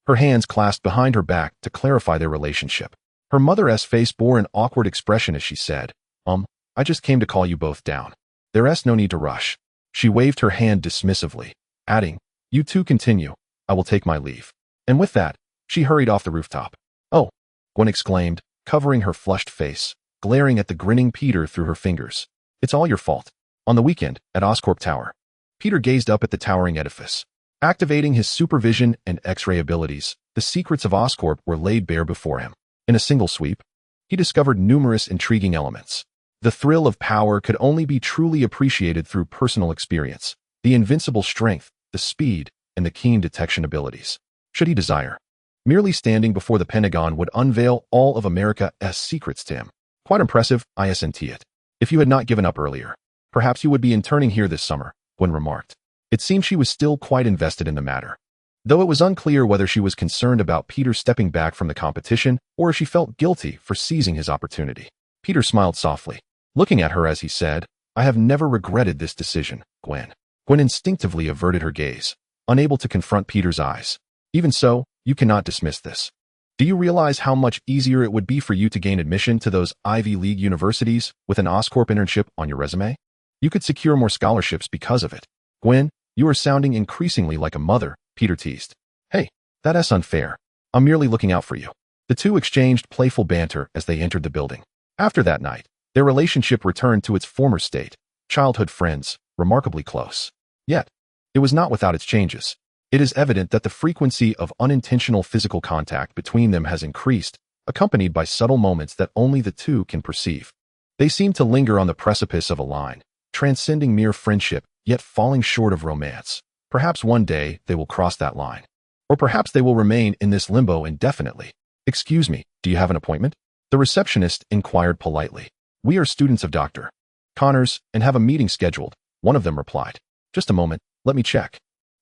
her hands clasped behind her back to clarify their relationship. Her mother's face bore an awkward expression as she said, I just came to call you both down. There's no need to rush. She waved her hand dismissively, adding, You two continue. I will take my leave. And with that, she hurried off the rooftop. Oh, Gwen exclaimed, covering her flushed face, glaring at the grinning Peter through her fingers. It's all your fault. On the weekend, at Oscorp Tower, Peter gazed up at the towering edifice. Activating his supervision and X-ray abilities, the secrets of Oscorp were laid bare before him. In a single sweep, he discovered numerous intriguing elements. The thrill of power could only be truly appreciated through personal experience, the invincible strength, the speed, and the keen detection abilities. Should he desire, merely standing before the Pentagon would unveil all of America's secrets to him. Quite impressive, isn't it? If you had not given up earlier, perhaps you would be interning here this summer, Gwen remarked. It seemed she was still quite invested in the matter, though it was unclear whether she was concerned about Peter stepping back from the competition or if she felt guilty for seizing his opportunity. Peter smiled softly, looking at her as he said, I have never regretted this decision, Gwen. Gwen instinctively averted her gaze, unable to confront Peter's eyes. Even so, you cannot dismiss this. Do you realize how much easier it would be for you to gain admission to those Ivy League universities with an Oscorp internship on your resume? You could secure more scholarships because of it. Gwen, you are sounding increasingly like a mother, Peter teased. Hey, that's unfair. I'm merely looking out for you. The two exchanged playful banter as they entered the building. After that night, their relationship returned to its former state, childhood friends, remarkably close. Yet, it was not without its changes. It is evident that the frequency of unintentional physical contact between them has increased, accompanied by subtle moments that only the two can perceive. They seem to linger on the precipice of a line, transcending mere friendship, yet falling short of romance. Perhaps one day they will cross that line. Or perhaps they will remain in this limbo indefinitely. Excuse me, do you have an appointment? The receptionist inquired politely. We are students of Dr. Connors and have a meeting scheduled, one of them replied. Just a moment, let me check.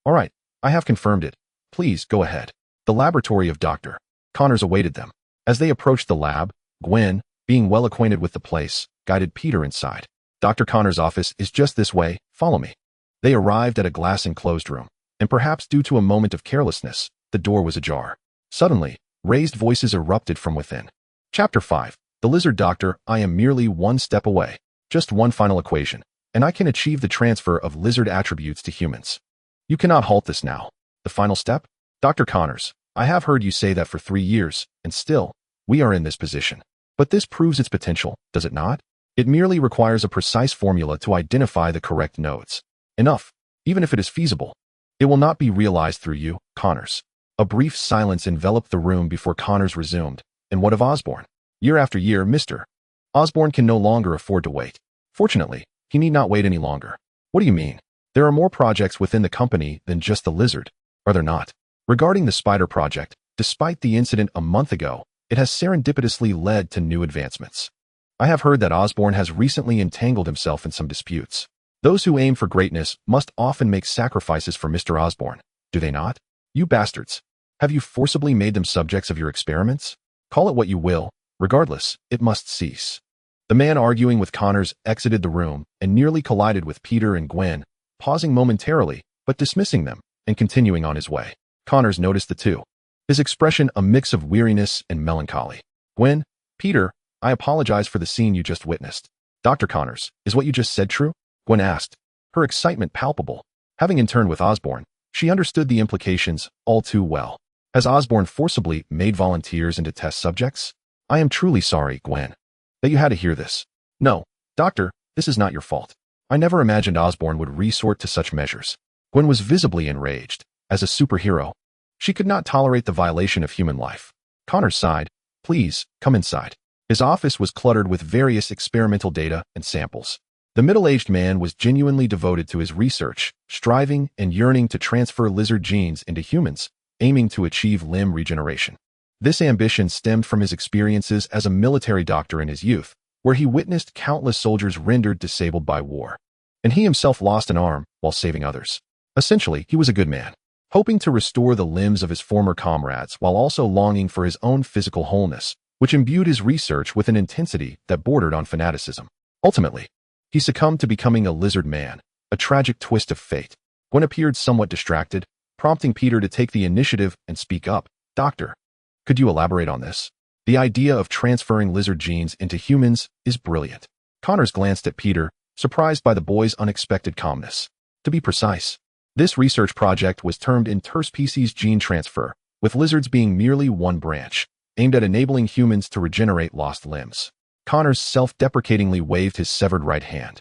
All right, I have confirmed it. Please go ahead. The laboratory of Dr. Connors awaited them. As they approached the lab, Gwen, being well acquainted with the place, guided Peter inside. Dr. Connors' office is just this way, follow me. They arrived at a glass-enclosed room, and perhaps due to a moment of carelessness, the door was ajar. Suddenly, raised voices erupted from within. Chapter 5. The Lizard Doctor, I am merely one step away. Just one final equation, and I can achieve the transfer of lizard attributes to humans. You cannot halt this now. The final step? Dr. Connors, I have heard you say that for 3 years, and still, we are in this position. But this proves its potential, does it not? It merely requires a precise formula to identify the correct nodes. Enough, even if it is feasible. It will not be realized through you, Connors. A brief silence enveloped the room before Connors resumed. And what of Osborne? Year after year, Mr. Osborne can no longer afford to wait. Fortunately, he need not wait any longer. What do you mean? There are more projects within the company than just the lizard, are there not? Regarding the spider project, despite the incident a month ago, it has serendipitously led to new advancements. I have heard that Osborne has recently entangled himself in some disputes. Those who aim for greatness must often make sacrifices for Mr. Osborne, do they not? You bastards. Have you forcibly made them subjects of your experiments? Call it what you will, regardless, it must cease. The man arguing with Connors exited the room and nearly collided with Peter and Gwen, pausing momentarily, but dismissing them, and continuing on his way. Connors noticed the two. His expression a mix of weariness and melancholy. Gwen, Peter, I apologize for the scene you just witnessed. Dr. Connors, is what you just said true? Gwen asked, her excitement palpable. Having interned with Osborne, she understood the implications all too well. Has Osborne forcibly made volunteers into test subjects? I am truly sorry, Gwen, that you had to hear this. No, Doctor, this is not your fault. I never imagined Osborne would resort to such measures. Gwen was visibly enraged. As a superhero, she could not tolerate the violation of human life. Connors sighed. Please, come inside. His office was cluttered with various experimental data and samples. The middle-aged man was genuinely devoted to his research, striving and yearning to transfer lizard genes into humans, aiming to achieve limb regeneration. This ambition stemmed from his experiences as a military doctor in his youth, where he witnessed countless soldiers rendered disabled by war. And he himself lost an arm while saving others. Essentially, he was a good man, hoping to restore the limbs of his former comrades while also longing for his own physical wholeness, which imbued his research with an intensity that bordered on fanaticism. Ultimately, he succumbed to becoming a lizard man, a tragic twist of fate. Gwen appeared somewhat distracted, prompting Peter to take the initiative and speak up. Doctor, could you elaborate on this? The idea of transferring lizard genes into humans is brilliant. Connors glanced at Peter, surprised by the boy's unexpected calmness. To be precise, this research project was termed interspecies gene transfer, with lizards being merely one branch, aimed at enabling humans to regenerate lost limbs. Connors self-deprecatingly waved his severed right hand.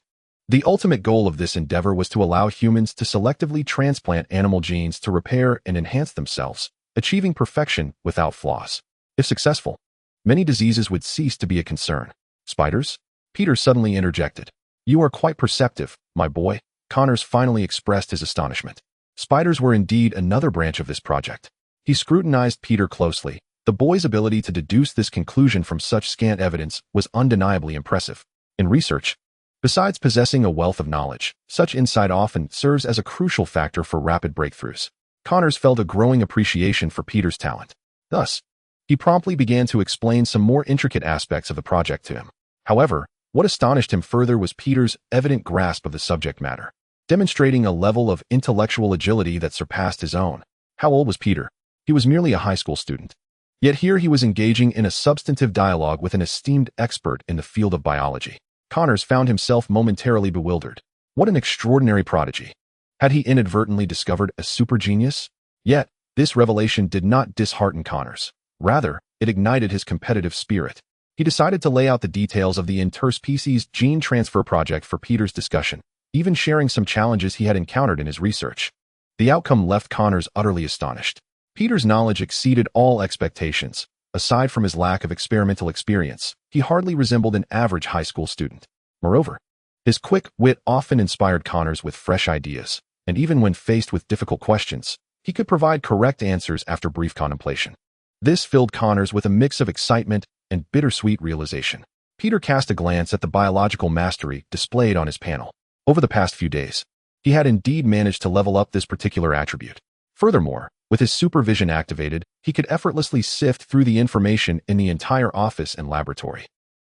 The ultimate goal of this endeavor was to allow humans to selectively transplant animal genes to repair and enhance themselves, achieving perfection without flaws. If successful, many diseases would cease to be a concern. Spiders? Peter suddenly interjected. You are quite perceptive, my boy. Connors finally expressed his astonishment. Spiders were indeed another branch of this project. He scrutinized Peter closely. The boy's ability to deduce this conclusion from such scant evidence was undeniably impressive. In research, besides possessing a wealth of knowledge, such insight often serves as a crucial factor for rapid breakthroughs. Connors felt a growing appreciation for Peter's talent. Thus, he promptly began to explain some more intricate aspects of the project to him. However, what astonished him further was Peter's evident grasp of the subject matter, demonstrating a level of intellectual agility that surpassed his own. How old was Peter? He was merely a high school student. Yet here he was engaging in a substantive dialogue with an esteemed expert in the field of biology. Connors found himself momentarily bewildered. What an extraordinary prodigy. Had he inadvertently discovered a super genius? Yet, this revelation did not dishearten Connors. Rather, it ignited his competitive spirit. He decided to lay out the details of the interspecies gene transfer project for Peter's discussion, even sharing some challenges he had encountered in his research. The outcome left Connors utterly astonished. Peter's knowledge exceeded all expectations. Aside from his lack of experimental experience, he hardly resembled an average high school student. Moreover, his quick wit often inspired Connors with fresh ideas, and even when faced with difficult questions, he could provide correct answers after brief contemplation. This filled Connors with a mix of excitement and bittersweet realization. Peter cast a glance at the biological mastery displayed on his panel. Over the past few days, he had indeed managed to level up this particular attribute. Furthermore, with his supervision activated, he could effortlessly sift through the information in the entire office and laboratory.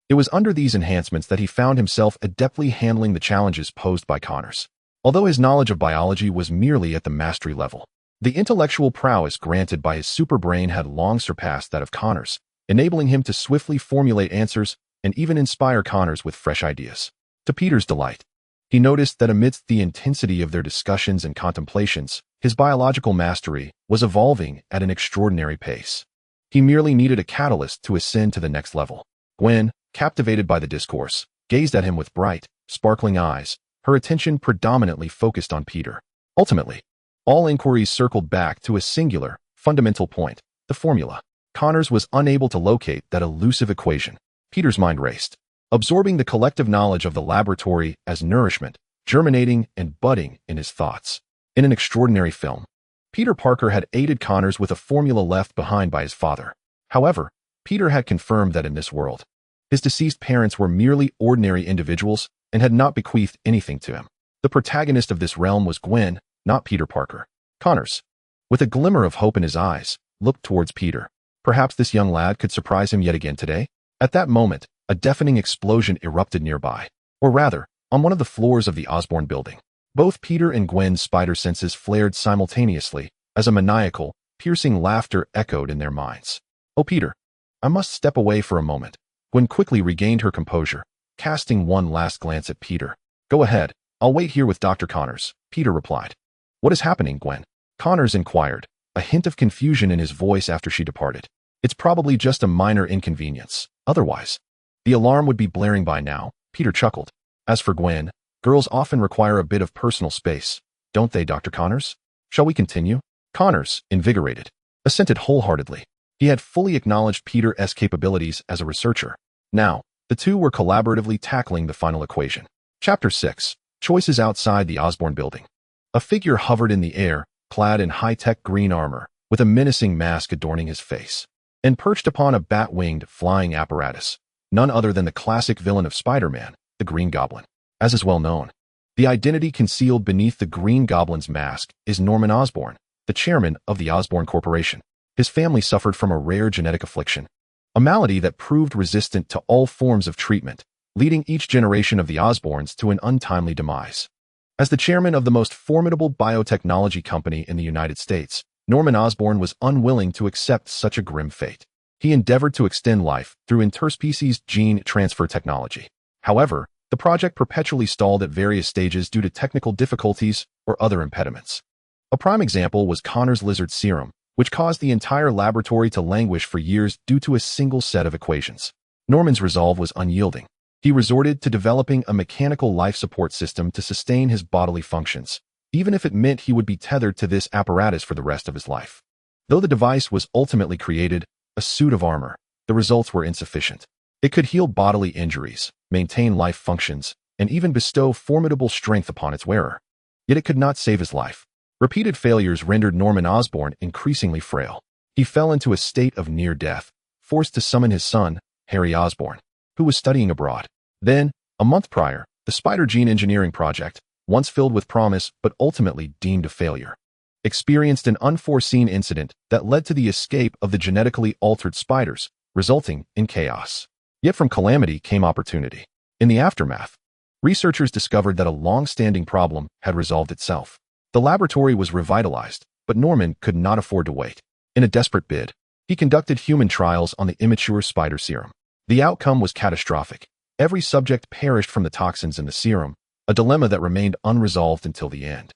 It was under these enhancements that he found himself adeptly handling the challenges posed by Connors. Although his knowledge of biology was merely at the mastery level, the intellectual prowess granted by his superbrain had long surpassed that of Connors, enabling him to swiftly formulate answers and even inspire Connors with fresh ideas. To Peter's delight, he noticed that amidst the intensity of their discussions and contemplations, his biological mastery was evolving at an extraordinary pace. He merely needed a catalyst to ascend to the next level. Gwen, captivated by the discourse, gazed at him with bright, sparkling eyes, her attention predominantly focused on Peter. Ultimately, all inquiries circled back to a singular, fundamental point, the formula. Connors was unable to locate that elusive equation. Peter's mind raced, absorbing the collective knowledge of the laboratory as nourishment, germinating and budding in his thoughts. In an extraordinary film, Peter Parker had aided Connors with a formula left behind by his father. However, Peter had confirmed that in this world, his deceased parents were merely ordinary individuals and had not bequeathed anything to him. The protagonist of this realm was Gwen, not Peter Parker. Connors, with a glimmer of hope in his eyes, looked towards Peter. Perhaps this young lad could surprise him yet again today? At that moment, a deafening explosion erupted nearby, or rather, on one of the floors of the Osborn building. Both Peter and Gwen's spider senses flared simultaneously as a maniacal, piercing laughter echoed in their minds. Oh, Peter, I must step away for a moment. Gwen quickly regained her composure, casting one last glance at Peter. Go ahead, I'll wait here with Dr. Connors, Peter replied. What is happening, Gwen? Connors inquired, a hint of confusion in his voice after she departed. It's probably just a minor inconvenience. Otherwise, the alarm would be blaring by now, Peter chuckled. As for Gwen, girls often require a bit of personal space, don't they, Dr. Connors? Shall we continue? Connors, invigorated, assented wholeheartedly. He had fully acknowledged Peter's capabilities as a researcher. Now, the two were collaboratively tackling the final equation. Chapter 6. Choices outside the Osborn building. A figure hovered in the air, clad in high-tech green armor, with a menacing mask adorning his face, and perched upon a bat-winged flying apparatus, none other than the classic villain of Spider-Man, the Green Goblin. As is well known, the identity concealed beneath the Green Goblin's mask is Norman Osborn, the chairman of the Osborn Corporation. His family suffered from a rare genetic affliction, a malady that proved resistant to all forms of treatment, leading each generation of the Osborns to an untimely demise. As the chairman of the most formidable biotechnology company in the United States, Norman Osborn was unwilling to accept such a grim fate. He endeavored to extend life through interspecies gene transfer technology. However, the project perpetually stalled at various stages due to technical difficulties or other impediments. A prime example was Connor's lizard serum, which caused the entire laboratory to languish for years due to a single set of equations. Norman's resolve was unyielding. He resorted to developing a mechanical life support system to sustain his bodily functions, even if it meant he would be tethered to this apparatus for the rest of his life. Though the device was ultimately created, a suit of armor, the results were insufficient. It could heal bodily injuries, maintain life functions, and even bestow formidable strength upon its wearer. Yet it could not save his life. Repeated failures rendered Norman Osborn increasingly frail. He fell into a state of near death, forced to summon his son, Harry Osborn, who was studying abroad. Then, a month prior, the Spider Gene Engineering Project, once filled with promise but ultimately deemed a failure, experienced an unforeseen incident that led to the escape of the genetically altered spiders, resulting in chaos. Yet from calamity came opportunity. In the aftermath, researchers discovered that a long-standing problem had resolved itself. The laboratory was revitalized, but Norman could not afford to wait. In a desperate bid, he conducted human trials on the immature spider serum. The outcome was catastrophic. Every subject perished from the toxins in the serum, a dilemma that remained unresolved until the end.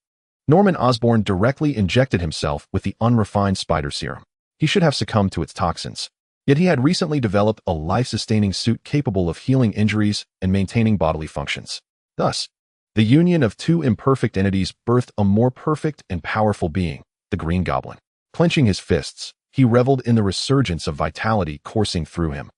Norman Osborn directly injected himself with the unrefined spider serum. He should have succumbed to its toxins. Yet he had recently developed a life-sustaining suit capable of healing injuries and maintaining bodily functions. Thus, the union of two imperfect entities birthed a more perfect and powerful being, the Green Goblin. Clenching his fists, he reveled in the resurgence of vitality coursing through him.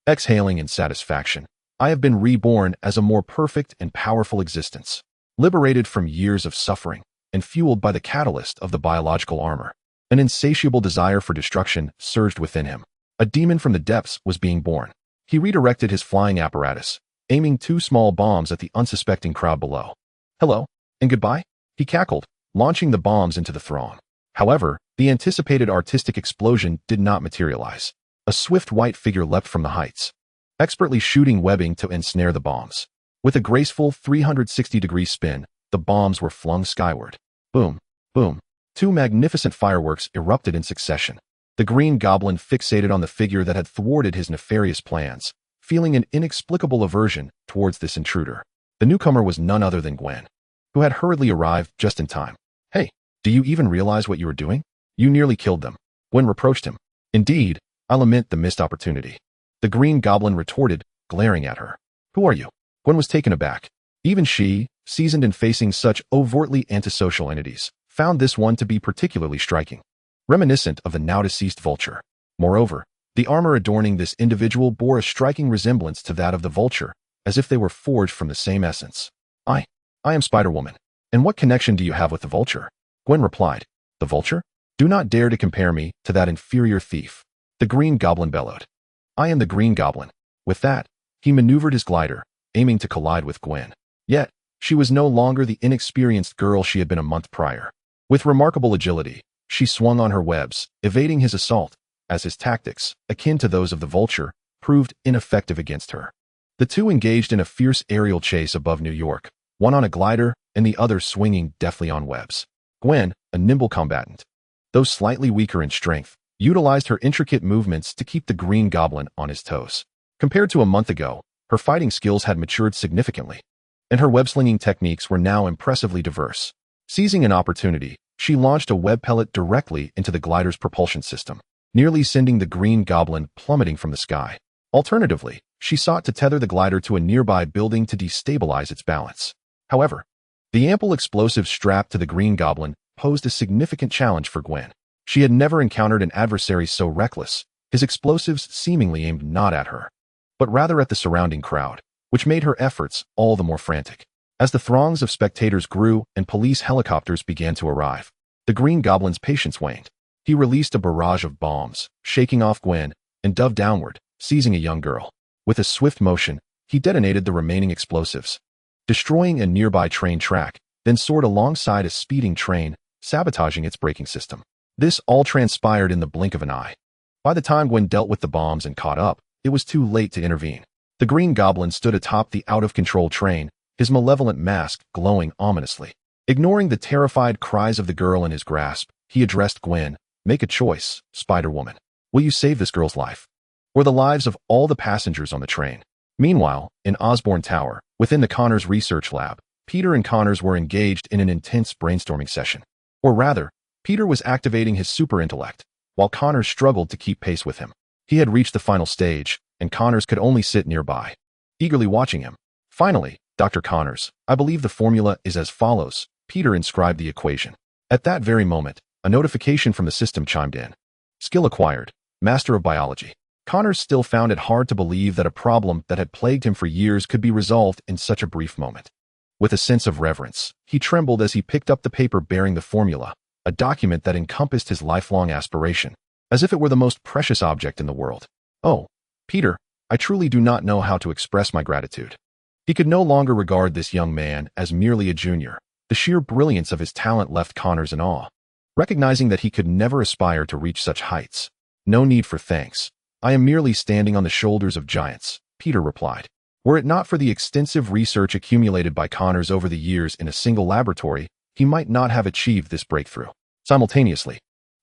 Exhaling in satisfaction, I have been reborn as a more perfect and powerful existence, liberated from years of suffering and fueled by the catalyst of the biological armor. An insatiable desire for destruction surged within him. A demon from the depths was being born. He redirected his flying apparatus, aiming 2 small bombs at the unsuspecting crowd below. "Hello, and goodbye," he cackled, launching the bombs into the throng. However, the anticipated artistic explosion did not materialize. A swift white figure leapt from the heights, expertly shooting webbing to ensnare the bombs. With a graceful 360-degree spin, the bombs were flung skyward. Boom, boom. 2 magnificent fireworks erupted in succession. The Green Goblin fixated on the figure that had thwarted his nefarious plans, feeling an inexplicable aversion towards this intruder. The newcomer was none other than Gwen, who had hurriedly arrived just in time. "Hey, do you even realize what you were doing? You nearly killed them," Gwen reproached him. "Indeed, I lament the missed opportunity," the Green Goblin retorted, glaring at her. "Who are you?" Gwen was taken aback. Even she, seasoned in facing such overtly antisocial entities, found this one to be particularly striking, reminiscent of the now-deceased vulture. Moreover, the armor adorning this individual bore a striking resemblance to that of the vulture, as if they were forged from the same essence. I am Spider-Woman. And what connection do you have with the vulture?" Gwen replied. "The vulture? Do not dare to compare me to that inferior thief," the Green Goblin bellowed. "I am the Green Goblin." With that, he maneuvered his glider, aiming to collide with Gwen. Yet, she was no longer the inexperienced girl she had been a month prior. With remarkable agility, she swung on her webs, evading his assault, as his tactics, akin to those of the vulture, proved ineffective against her. The two engaged in a fierce aerial chase above New York, one on a glider and the other swinging deftly on webs. Gwen, a nimble combatant, though slightly weaker in strength, utilized her intricate movements to keep the Green Goblin on his toes. Compared to a month ago, her fighting skills had matured significantly, and her web-slinging techniques were now impressively diverse. Seizing an opportunity, she launched a web pellet directly into the glider's propulsion system, nearly sending the Green Goblin plummeting from the sky. Alternatively, she sought to tether the glider to a nearby building to destabilize its balance. However, the ample explosives strapped to the Green Goblin posed a significant challenge for Gwen. She had never encountered an adversary so reckless, his explosives seemingly aimed not at her, but rather at the surrounding crowd, which made her efforts all the more frantic. As the throngs of spectators grew and police helicopters began to arrive, the Green Goblin's patience waned. He released a barrage of bombs, shaking off Gwen, and dove downward, seizing a young girl. With a swift motion, he detonated the remaining explosives, destroying a nearby train track, then soared alongside a speeding train, sabotaging its braking system. This all transpired in the blink of an eye. By the time Gwen dealt with the bombs and caught up, it was too late to intervene. The Green Goblin stood atop the out-of-control train, his malevolent mask glowing ominously. Ignoring the terrified cries of the girl in his grasp, he addressed Gwen. "Make a choice, Spider-Woman. Will you save this girl's life, or the lives of all the passengers on the train. Meanwhile, in Osborne Tower, within the Connors research lab, Peter and Connors were engaged in an intense brainstorming session. Or rather, Peter was activating his super intellect, while Connors struggled to keep pace with him. He had reached the final stage, and Connors could only sit nearby, eagerly watching him. Finally, Dr. Connors, I believe the formula is as follows. Peter inscribed the equation. At that very moment, a notification from the system chimed in. Skill acquired. Master of Biology. Connors still found it hard to believe that a problem that had plagued him for years could be resolved in such a brief moment. With a sense of reverence, he trembled as he picked up the paper bearing the formula, a document that encompassed his lifelong aspiration, as if it were the most precious object in the world. Oh, Peter, I truly do not know how to express my gratitude. He could no longer regard this young man as merely a junior. The sheer brilliance of his talent left Connors in awe. Recognizing that he could never aspire to reach such heights. No need for thanks. I am merely standing on the shoulders of giants, Peter replied. Were it not for the extensive research accumulated by Connors over the years in a single laboratory, he might not have achieved this breakthrough. Simultaneously,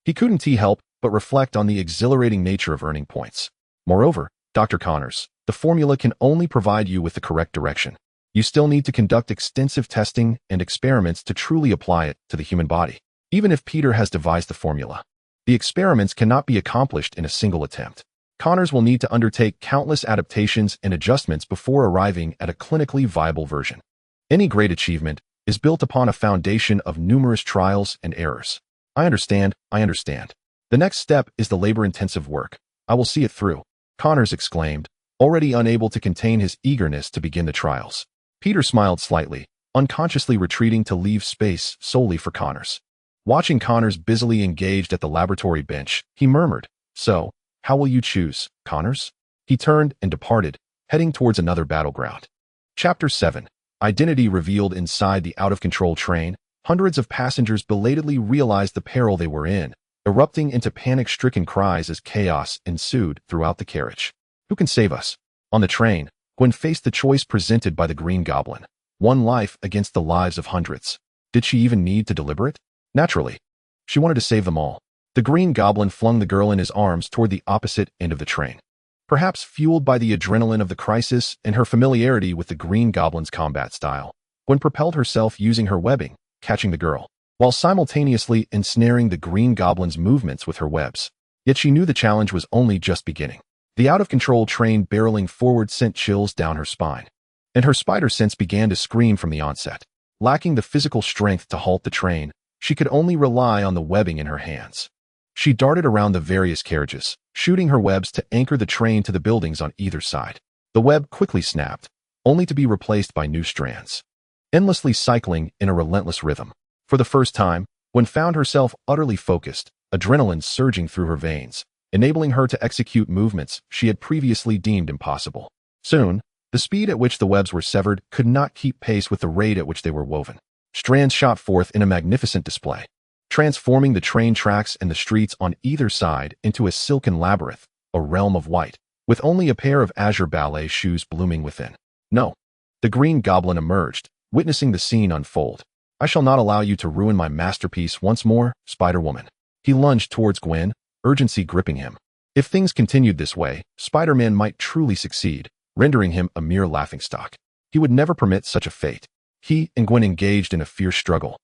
he couldn't help but reflect on the exhilarating nature of earning points. Moreover, Dr. Connors, the formula can only provide you with the correct direction. You still need to conduct extensive testing and experiments to truly apply it to the human body. Even if Peter has devised the formula, the experiments cannot be accomplished in a single attempt. Connors will need to undertake countless adaptations and adjustments before arriving at a clinically viable version. Any great achievement is built upon a foundation of numerous trials and errors. I understand. The next step is the labor-intensive work. I will see it through, Connors exclaimed, already unable to contain his eagerness to begin the trials. Peter smiled slightly, unconsciously retreating to leave space solely for Connors. Watching Connors busily engaged at the laboratory bench, he murmured, So, how will you choose, Connors? He turned and departed, heading towards another battleground. Chapter 7. Identity revealed inside the out-of-control train. Hundreds of passengers belatedly realized the peril they were in, erupting into panic-stricken cries as chaos ensued throughout the carriage. Who can save us? On the train, Gwen faced the choice presented by the Green Goblin. One life against the lives of hundreds. Did she even need to deliberate? Naturally. She wanted to save them all. The Green Goblin flung the girl in his arms toward the opposite end of the train. Perhaps fueled by the adrenaline of the crisis and her familiarity with the Green Goblin's combat style, Gwen propelled herself using her webbing, catching the girl, while simultaneously ensnaring the Green Goblin's movements with her webs. Yet she knew the challenge was only just beginning. The out-of-control train barreling forward sent chills down her spine, and her spider sense began to scream from the onset. Lacking the physical strength to halt the train, she could only rely on the webbing in her hands. She darted around the various carriages, shooting her webs to anchor the train to the buildings on either side. The web quickly snapped, only to be replaced by new strands, endlessly cycling in a relentless rhythm. For the first time, Gwen found herself utterly focused, adrenaline surging through her veins, enabling her to execute movements she had previously deemed impossible. Soon, the speed at which the webs were severed could not keep pace with the rate at which they were woven. Strands shot forth in a magnificent display, transforming the train tracks and the streets on either side into a silken labyrinth, a realm of white, with only a pair of azure ballet shoes blooming within. No. The Green Goblin emerged, witnessing the scene unfold. I shall not allow you to ruin my masterpiece once more, Spider-Woman. He lunged towards Gwen, urgency gripping him. If things continued this way, Spider-Man might truly succeed, rendering him a mere laughingstock. He would never permit such a fate. He and Gwen engaged in a fierce struggle,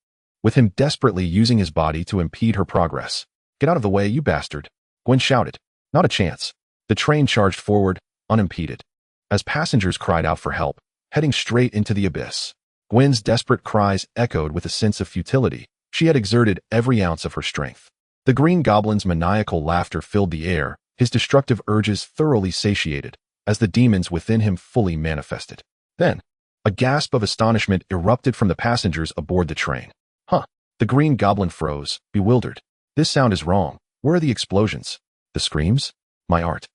with him desperately using his body to impede her progress. Get out of the way, you bastard, Gwen shouted. Not a chance. The train charged forward, unimpeded, as passengers cried out for help, heading straight into the abyss. Gwen's desperate cries echoed with a sense of futility. She had exerted every ounce of her strength. The Green Goblin's maniacal laughter filled the air, his destructive urges thoroughly satiated, as the demons within him fully manifested. Then, a gasp of astonishment erupted from the passengers aboard the train. Huh. The Green Goblin froze, bewildered. This sound is wrong. Where are the explosions? The screams? My art.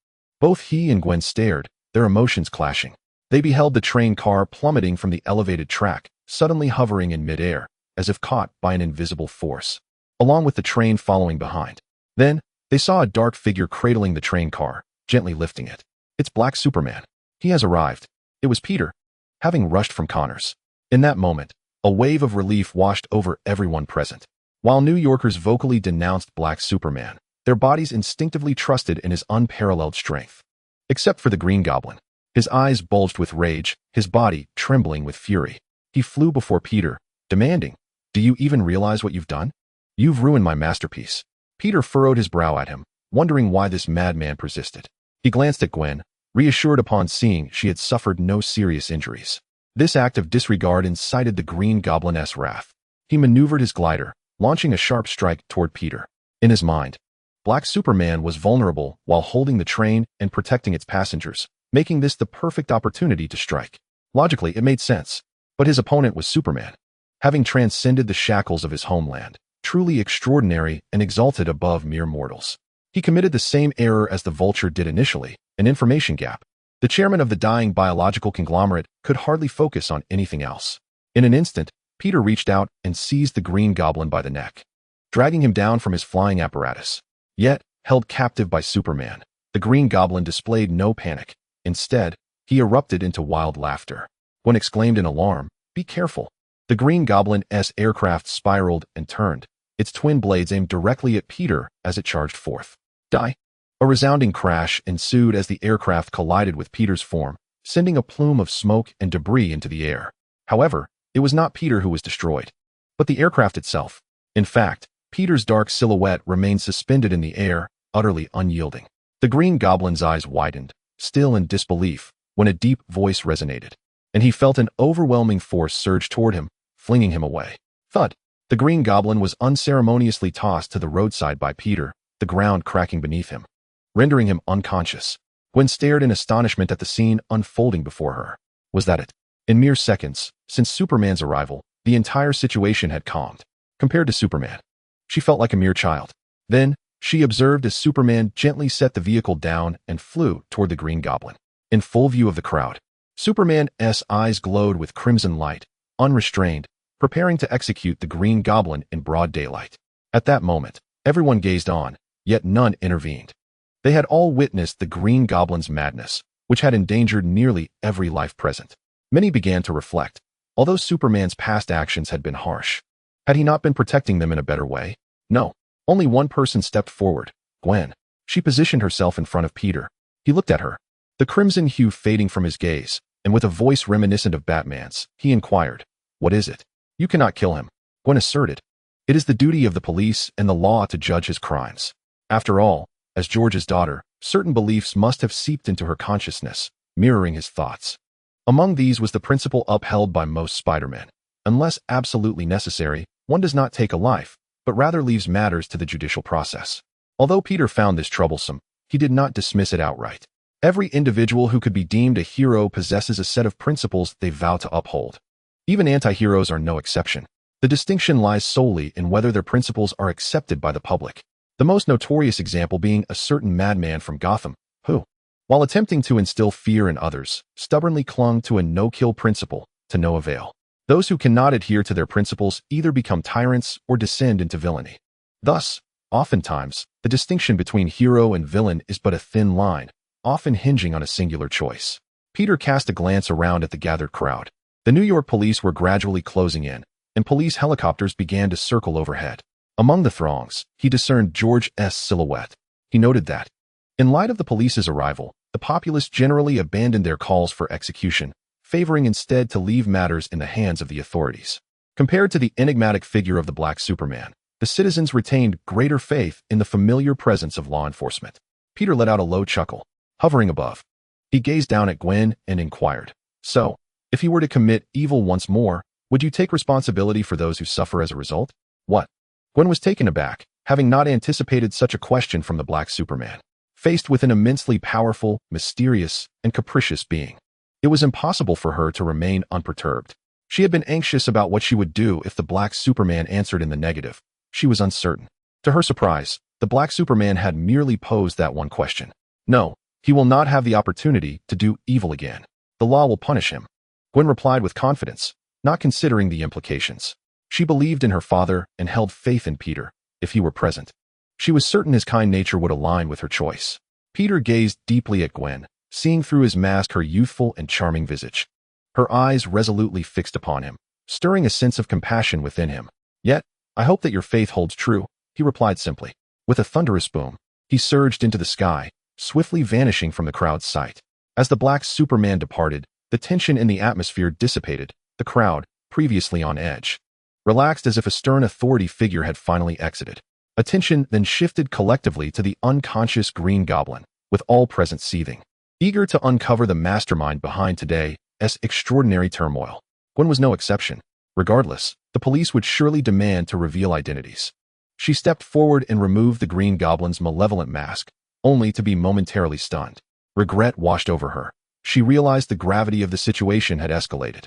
Both he and Gwen stared, their emotions clashing. They beheld the train car plummeting from the elevated track, suddenly hovering in midair, as if caught by an invisible force, along with the train following behind. Then, they saw a dark figure cradling the train car, gently lifting it. It's Black Superman. He has arrived. It was Peter, having rushed from Connors. In that moment, a wave of relief washed over everyone present. While New Yorkers vocally denounced Black Superman, their bodies instinctively trusted in his unparalleled strength. except for the Green Goblin. His eyes bulged with rage, his body trembling with fury. He flew before Peter, demanding, "Do you even realize what you've done? You've ruined my masterpiece." Peter furrowed his brow at him, wondering why this madman persisted. He glanced at Gwen, reassured upon seeing she had suffered no serious injuries. This act of disregard incited the Green Goblin's wrath. He maneuvered his glider, launching a sharp strike toward Peter. In his mind, Black Superman was vulnerable while holding the train and protecting its passengers, making this the perfect opportunity to strike. Logically, it made sense, but his opponent was Superman, having transcended the shackles of his homeland, truly extraordinary and exalted above mere mortals. He committed the same error as the Vulture did initially, an information gap. The chairman of the dying biological conglomerate could hardly focus on anything else. In an instant, Peter reached out and seized the Green Goblin by the neck, dragging him down from his flying apparatus. Yet, held captive by Superman, the Green Goblin displayed no panic. Instead, he erupted into wild laughter. Gwen exclaimed in alarm, "Be careful." The Green Goblin's aircraft spiraled and turned, its twin blades aimed directly at Peter as it charged forth. Die! A resounding crash ensued as the aircraft collided with Peter's form, sending a plume of smoke and debris into the air. However, it was not Peter who was destroyed, but the aircraft itself. In fact, Peter's dark silhouette remained suspended in the air, utterly unyielding. The Green Goblin's eyes widened, still in disbelief, when a deep voice resonated, and he felt an overwhelming force surge toward him, flinging him away. Thud! The Green Goblin was unceremoniously tossed to the roadside by Peter, the ground cracking beneath him, rendering him unconscious. Gwen stared in astonishment at the scene unfolding before her. Was that it? In mere seconds, since Superman's arrival, the entire situation had calmed. Compared to Superman, she felt like a mere child. Then, she observed as Superman gently set the vehicle down and flew toward the Green Goblin. In full view of the crowd, Superman's eyes glowed with crimson light, unrestrained, preparing to execute the Green Goblin in broad daylight. At that moment, everyone gazed on, yet none intervened. They had all witnessed the Green Goblin's madness, which had endangered nearly every life present. Many began to reflect. Although Superman's past actions had been harsh, had he not been protecting them in a better way? No. Only one person stepped forward, Gwen. She positioned herself in front of Peter. He looked at her, the crimson hue fading from his gaze, and with a voice reminiscent of Batman's, he inquired, "What is it?" "You cannot kill him," Gwen asserted. "It is the duty of the police and the law to judge his crimes." After all, as George's daughter, certain beliefs must have seeped into her consciousness, mirroring his thoughts. Among these was the principle upheld by most Spider-Men. Unless absolutely necessary, one does not take a life, but rather leaves matters to the judicial process. Although Peter found this troublesome, he did not dismiss it outright. Every individual who could be deemed a hero possesses a set of principles they vow to uphold. Even anti-heroes are no exception. The distinction lies solely in whether their principles are accepted by the public. The most notorious example being a certain madman from Gotham, who, while attempting to instill fear in others, stubbornly clung to a no-kill principle, to no avail. Those who cannot adhere to their principles either become tyrants or descend into villainy. Thus, oftentimes, the distinction between hero and villain is but a thin line, often hinging on a singular choice. Peter cast a glance around at the gathered crowd. The New York police were gradually closing in, and police helicopters began to circle overhead. Among the throngs, he discerned George's silhouette. He noted that, in light of the police's arrival, the populace generally abandoned their calls for execution, favoring instead to leave matters in the hands of the authorities. Compared to the enigmatic figure of the Black Superman, the citizens retained greater faith in the familiar presence of law enforcement. Peter let out a low chuckle, hovering above. He gazed down at Gwen and inquired, "So, if you were to commit evil once more, would you take responsibility for those who suffer as a result?" "What?" Gwen was taken aback, having not anticipated such a question from the Black Superman. Faced with an immensely powerful, mysterious, and capricious being, it was impossible for her to remain unperturbed. She had been anxious about what she would do if the Black Superman answered in the negative. She was uncertain. To her surprise, the Black Superman had merely posed that one question. "No, he will not have the opportunity to do evil again. The law will punish him." Gwen replied with confidence, not considering the implications. She believed in her father and held faith in Peter, if he were present. She was certain his kind nature would align with her choice. Peter gazed deeply at Gwen, seeing through his mask her youthful and charming visage. Her eyes resolutely fixed upon him, stirring a sense of compassion within him. "Yet, I hope that your faith holds true," he replied simply. With a thunderous boom, he surged into the sky, swiftly vanishing from the crowd's sight. As the black Superman departed, the tension in the atmosphere dissipated. The crowd, previously on edge, relaxed as if a stern authority figure had finally exited. Attention then shifted collectively to the unconscious Green Goblin, with all present seething, eager to uncover the mastermind behind today's extraordinary turmoil. Gwen was no exception. Regardless, the police would surely demand to reveal identities. She stepped forward and removed the Green Goblin's malevolent mask, only to be momentarily stunned. Regret washed over her. She realized the gravity of the situation had escalated.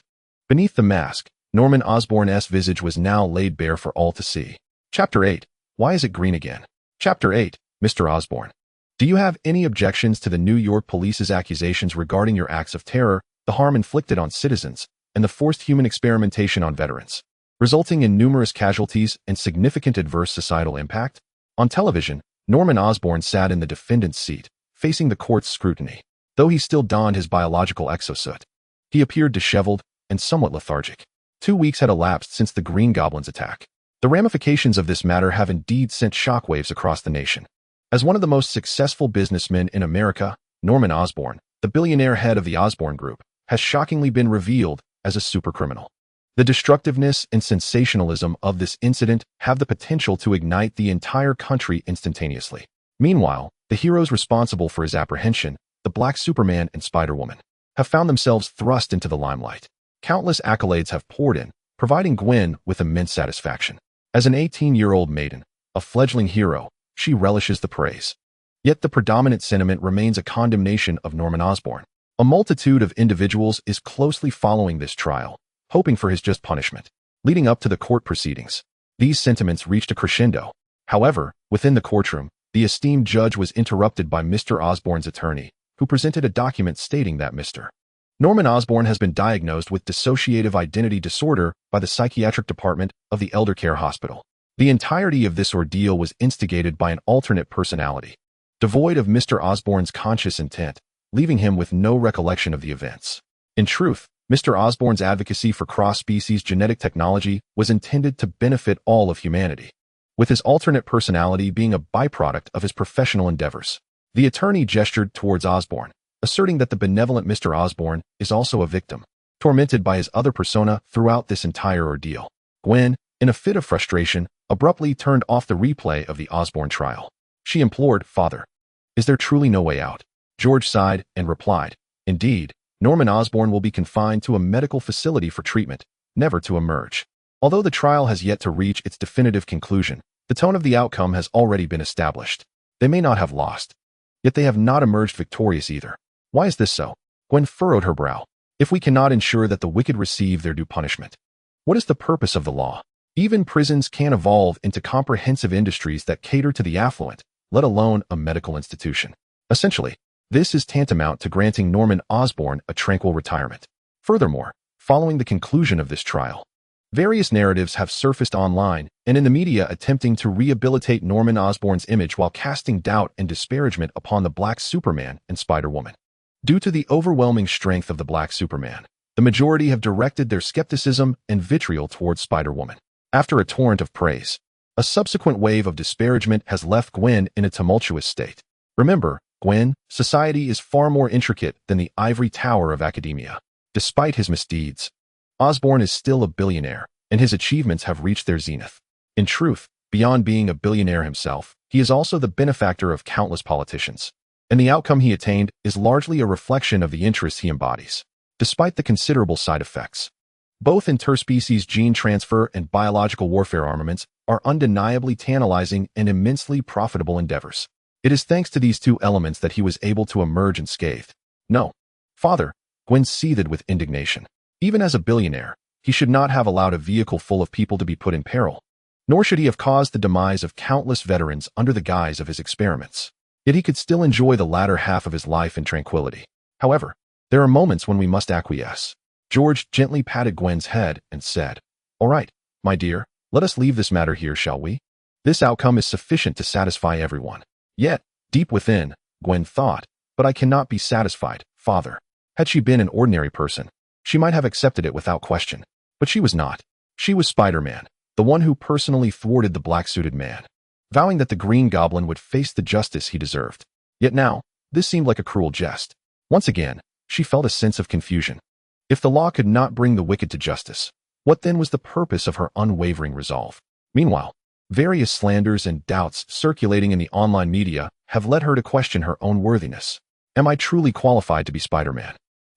Beneath the mask, Norman Osborn's visage was now laid bare for all to see. Chapter 8. Why is it green again? Chapter 8. Mr. Osborn. Do you have any objections to the New York police's accusations regarding your acts of terror, the harm inflicted on citizens, and the forced human experimentation on veterans, resulting in numerous casualties and significant adverse societal impact? On television, Norman Osborn sat in the defendant's seat, facing the court's scrutiny. Though he still donned his biological exosuit, he appeared disheveled and somewhat lethargic. 2 weeks had elapsed since the Green Goblin's attack. The ramifications of this matter have indeed sent shockwaves across the nation. As one of the most successful businessmen in America, Norman Osborn, the billionaire head of the Osborn Group, has shockingly been revealed as a supercriminal. The destructiveness and sensationalism of this incident have the potential to ignite the entire country instantaneously. Meanwhile, the heroes responsible for his apprehension, the Black Superman and Spider-Woman, have found themselves thrust into the limelight. Countless accolades have poured in, providing Gwen with immense satisfaction. As an 18-year-old maiden, a fledgling hero, she relishes the praise. Yet the predominant sentiment remains a condemnation of Norman Osborn. A multitude of individuals is closely following this trial, hoping for his just punishment. Leading up to the court proceedings, these sentiments reached a crescendo. However, within the courtroom, the esteemed judge was interrupted by Mr. Osborn's attorney, who presented a document stating that Mr. Norman Osborn has been diagnosed with dissociative identity disorder by the psychiatric department of the Elder Care Hospital. The entirety of this ordeal was instigated by an alternate personality, devoid of Mr. Osborn's conscious intent, leaving him with no recollection of the events. In truth, Mr. Osborn's advocacy for cross-species genetic technology was intended to benefit all of humanity, with his alternate personality being a byproduct of his professional endeavors. The attorney gestured towards Osborn, asserting that the benevolent Mr. Osborn is also a victim, tormented by his other persona throughout this entire ordeal. Gwen, in a fit of frustration, abruptly turned off the replay of the Osborn trial. She implored, "Father, is there truly no way out?" George sighed and replied, "Indeed, Norman Osborn will be confined to a medical facility for treatment, never to emerge." Although the trial has yet to reach its definitive conclusion, the tone of the outcome has already been established. They may not have lost, yet they have not emerged victorious either. Why is this so? Gwen furrowed her brow. If we cannot ensure that the wicked receive their due punishment, what is the purpose of the law? Even prisons can evolve into comprehensive industries that cater to the affluent, let alone a medical institution. Essentially, this is tantamount to granting Norman Osborn a tranquil retirement. Furthermore, following the conclusion of this trial, various narratives have surfaced online and in the media attempting to rehabilitate Norman Osborn's image while casting doubt and disparagement upon the Black Superman and Spider-Woman. Due to the overwhelming strength of the Black Superman, the majority have directed their skepticism and vitriol towards Spider-Woman. After a torrent of praise, a subsequent wave of disparagement has left Gwen in a tumultuous state. Remember, Gwen, society is far more intricate than the ivory tower of academia. Despite his misdeeds, Osborn is still a billionaire, and his achievements have reached their zenith. In truth, beyond being a billionaire himself, he is also the benefactor of countless politicians, and the outcome he attained is largely a reflection of the interests he embodies. Despite the considerable side effects, both interspecies gene transfer and biological warfare armaments are undeniably tantalizing and immensely profitable endeavors. It is thanks to these two elements that he was able to emerge unscathed. No, Father, Gwen seethed with indignation. Even as a billionaire, he should not have allowed a vehicle full of people to be put in peril, nor should he have caused the demise of countless veterans under the guise of his experiments. Yet he could still enjoy the latter half of his life in tranquility. However, there are moments when we must acquiesce. George gently patted Gwen's head and said, "All right, my dear, let us leave this matter here, shall we? This outcome is sufficient to satisfy everyone." Yet, deep within, Gwen thought, "But I cannot be satisfied, Father." Had she been an ordinary person, she might have accepted it without question. But she was not. She was Spider-Man, the one who personally thwarted the black-suited man, vowing that the Green Goblin would face the justice he deserved. Yet now, This seemed like a cruel jest. Once again, she felt a sense of confusion. If the law could not bring the wicked to justice, what then was the purpose of her unwavering resolve? Meanwhile, various slanders and doubts circulating in the online media have led her to question her own worthiness. Am I truly qualified to be Spider-Man?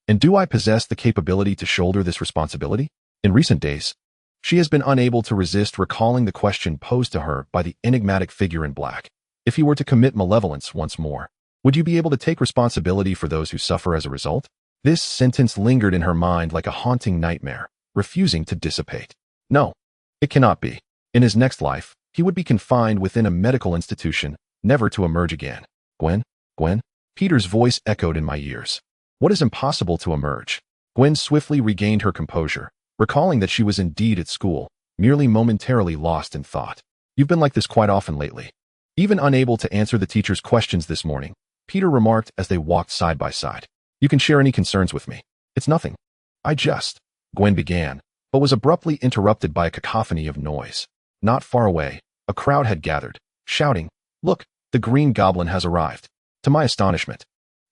And do I possess the capability to shoulder this responsibility? In recent days, she has been unable to resist recalling the question posed to her by the enigmatic figure in black. If you were to commit malevolence once more, would you be able to take responsibility for those who suffer as a result? This sentence lingered in her mind like a haunting nightmare, refusing to dissipate. No, it cannot be. In his next life, he would be confined within a medical institution, never to emerge again. Gwen? Gwen? Peter's voice echoed in my ears. What is impossible to emerge? Gwen swiftly regained her composure, recalling that she was indeed at school, merely momentarily lost in thought. You've been like this quite often lately. Even unable to answer the teacher's questions this morning, Peter remarked as they walked side by side. You can share any concerns with me. It's nothing. Gwen began, but was abruptly interrupted by a cacophony of noise. Not far away, a crowd had gathered, shouting, "Look, the Green Goblin has arrived." To my astonishment,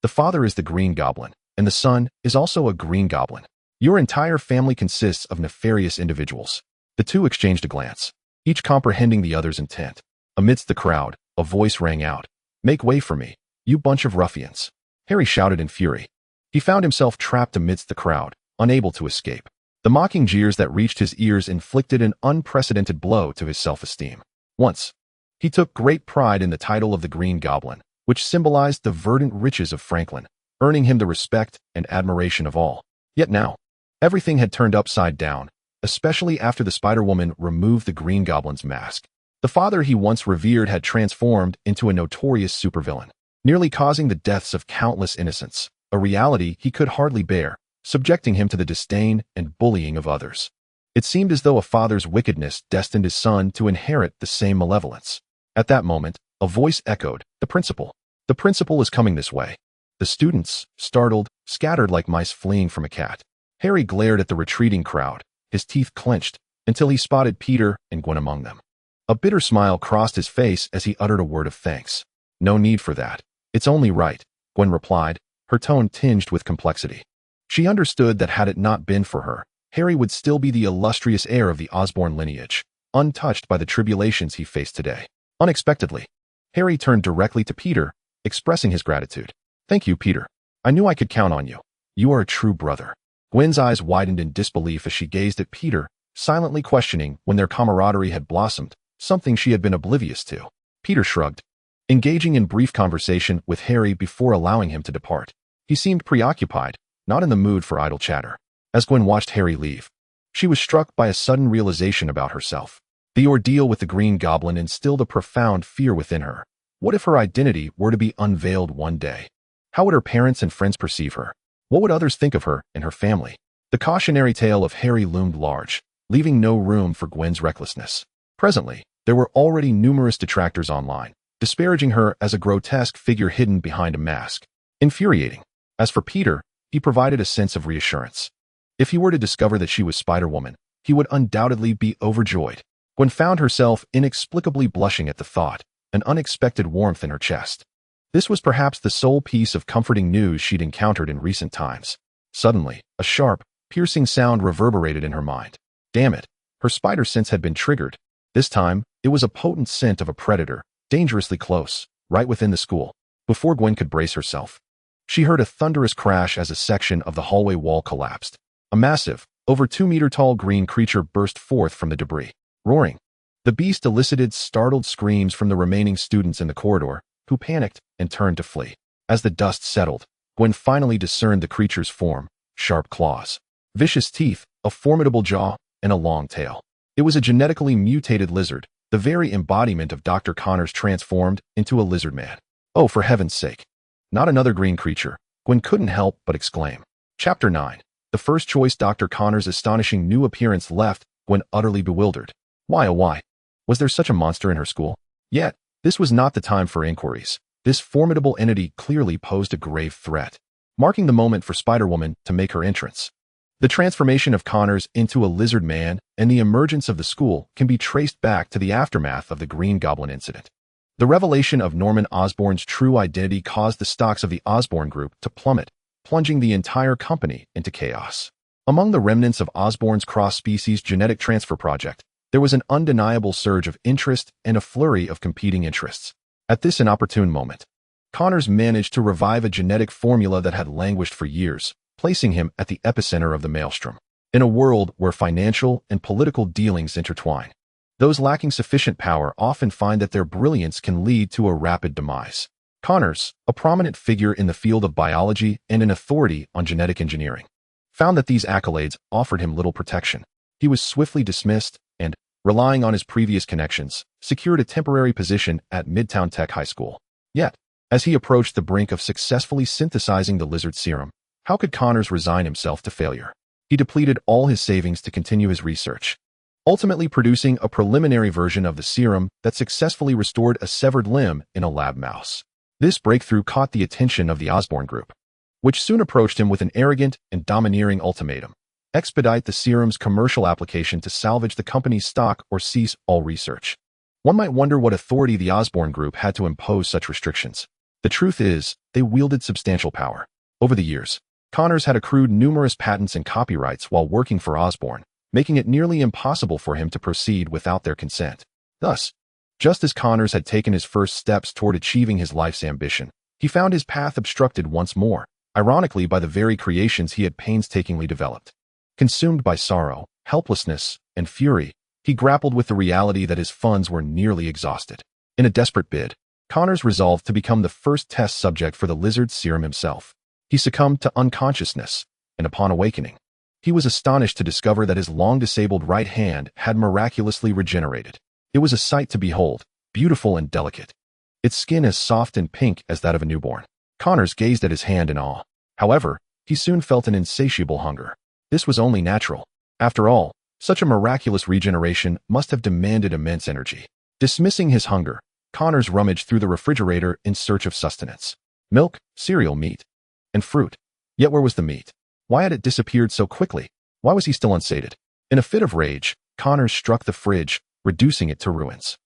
the father is the Green Goblin, and the son is also a Green Goblin. Your entire family consists of nefarious individuals. The two exchanged a glance, each comprehending the other's intent. Amidst the crowd, a voice rang out, "Make way for me, you bunch of ruffians." Harry shouted in fury. He found himself trapped amidst the crowd, unable to escape. The mocking jeers that reached his ears inflicted an unprecedented blow to his self-esteem. Once, he took great pride in the title of the Green Goblin, which symbolized the verdant riches of Franklin, earning him the respect and admiration of all. Yet now, everything had turned upside down, especially after the Spider-Woman removed the Green Goblin's mask. The father he once revered had transformed into a notorious supervillain, nearly causing the deaths of countless innocents, a reality he could hardly bear, subjecting him to the disdain and bullying of others. It seemed as though a father's wickedness destined his son to inherit the same malevolence. At that moment, a voice echoed, "The principal. The principal is coming this way." The students, startled, scattered like mice fleeing from a cat. Harry glared at the retreating crowd, his teeth clenched, until he spotted Peter and Gwen among them. A bitter smile crossed his face as he uttered a word of thanks. "No need for that. It's only right," Gwen replied, her tone tinged with complexity. She understood that had it not been for her, Harry would still be the illustrious heir of the Osborn lineage, untouched by the tribulations he faced today. Unexpectedly, Harry turned directly to Peter, expressing his gratitude. "Thank you, Peter. I knew I could count on you. You are a true brother." Gwen's eyes widened in disbelief as she gazed at Peter, silently questioning when their camaraderie had blossomed, something she had been oblivious to. Peter shrugged, engaging in brief conversation with Harry before allowing him to depart. He seemed preoccupied, not in the mood for idle chatter. As Gwen watched Harry leave, she was struck by a sudden realization about herself. The ordeal with the Green Goblin instilled a profound fear within her. What if her identity were to be unveiled one day? How would her parents and friends perceive her? What would others think of her and her family? The cautionary tale of Harry loomed large, leaving no room for Gwen's recklessness. Presently, there were already numerous detractors online, disparaging her as a grotesque figure hidden behind a mask. Infuriating. As for Peter, he provided a sense of reassurance. If he were to discover that she was Spider-Woman, he would undoubtedly be overjoyed. Gwen found herself inexplicably blushing at the thought, an unexpected warmth in her chest. This was perhaps the sole piece of comforting news she'd encountered in recent times. Suddenly, a sharp, piercing sound reverberated in her mind. Damn it, her spider sense had been triggered. This time, it was a potent scent of a predator, dangerously close, right within the school. Before Gwen could brace herself, she heard a thunderous crash as a section of the hallway wall collapsed. A massive, over 2-meter-tall green creature burst forth from the debris, roaring. The beast elicited startled screams from the remaining students in the corridor, who panicked and turned to flee. As the dust settled, Gwen finally discerned the creature's form: sharp claws, vicious teeth, a formidable jaw, and a long tail. It was a genetically mutated lizard, the very embodiment of Dr. Connors transformed into a lizard man. Oh, for heaven's sake. Not another green creature, Gwen couldn't help but exclaim. Chapter 9. The first choice. Dr. Connors' astonishing new appearance left Gwen utterly bewildered. Why, oh why? Was there such a monster in her school? Yet, this was not the time for inquiries. This formidable entity clearly posed a grave threat, marking the moment for Spider-Woman to make her entrance. The transformation of Connors into a lizard man and the emergence of the school can be traced back to the aftermath of the Green Goblin incident. The revelation of Norman Osborn's true identity caused the stocks of the Osborn Group to plummet, plunging the entire company into chaos. Among the remnants of Osborn's cross-species genetic transfer project, there was an undeniable surge of interest and a flurry of competing interests. At this inopportune moment, Connors managed to revive a genetic formula that had languished for years, placing him at the epicenter of the maelstrom. In a world where financial and political dealings intertwine, those lacking sufficient power often find that their brilliance can lead to a rapid demise. Connors, a prominent figure in the field of biology and an authority on genetic engineering, found that these accolades offered him little protection. He was swiftly dismissed and, relying on his previous connections, secured a temporary position at Midtown Tech High School. Yet, as he approached the brink of successfully synthesizing the lizard serum, how could Connors resign himself to failure? He depleted all his savings to continue his research, ultimately producing a preliminary version of the serum that successfully restored a severed limb in a lab mouse. This breakthrough caught the attention of the Osborn Group, which soon approached him with an arrogant and domineering ultimatum: expedite the serum's commercial application to salvage the company's stock or cease all research. One might wonder what authority the Osborn Group had to impose such restrictions. The truth is, they wielded substantial power. Over the years, Connors had accrued numerous patents and copyrights while working for Osborn, making it nearly impossible for him to proceed without their consent. Thus, just as Connors had taken his first steps toward achieving his life's ambition, he found his path obstructed once more, ironically by the very creations he had painstakingly developed. Consumed by sorrow, helplessness, and fury, he grappled with the reality that his funds were nearly exhausted. In a desperate bid, Connors resolved to become the first test subject for the lizard serum himself. He succumbed to unconsciousness, and upon awakening, he was astonished to discover that his long-disabled right hand had miraculously regenerated. It was a sight to behold, beautiful and delicate, its skin as soft and pink as that of a newborn. Connors gazed at his hand in awe. However, he soon felt an insatiable hunger. This was only natural. After all, such a miraculous regeneration must have demanded immense energy. Dismissing his hunger, Connors rummaged through the refrigerator in search of sustenance. Milk, cereal, meat, and fruit. Yet where was the meat? Why had it disappeared so quickly? Why was he still unsated? In a fit of rage, Connors struck the fridge, reducing it to ruins.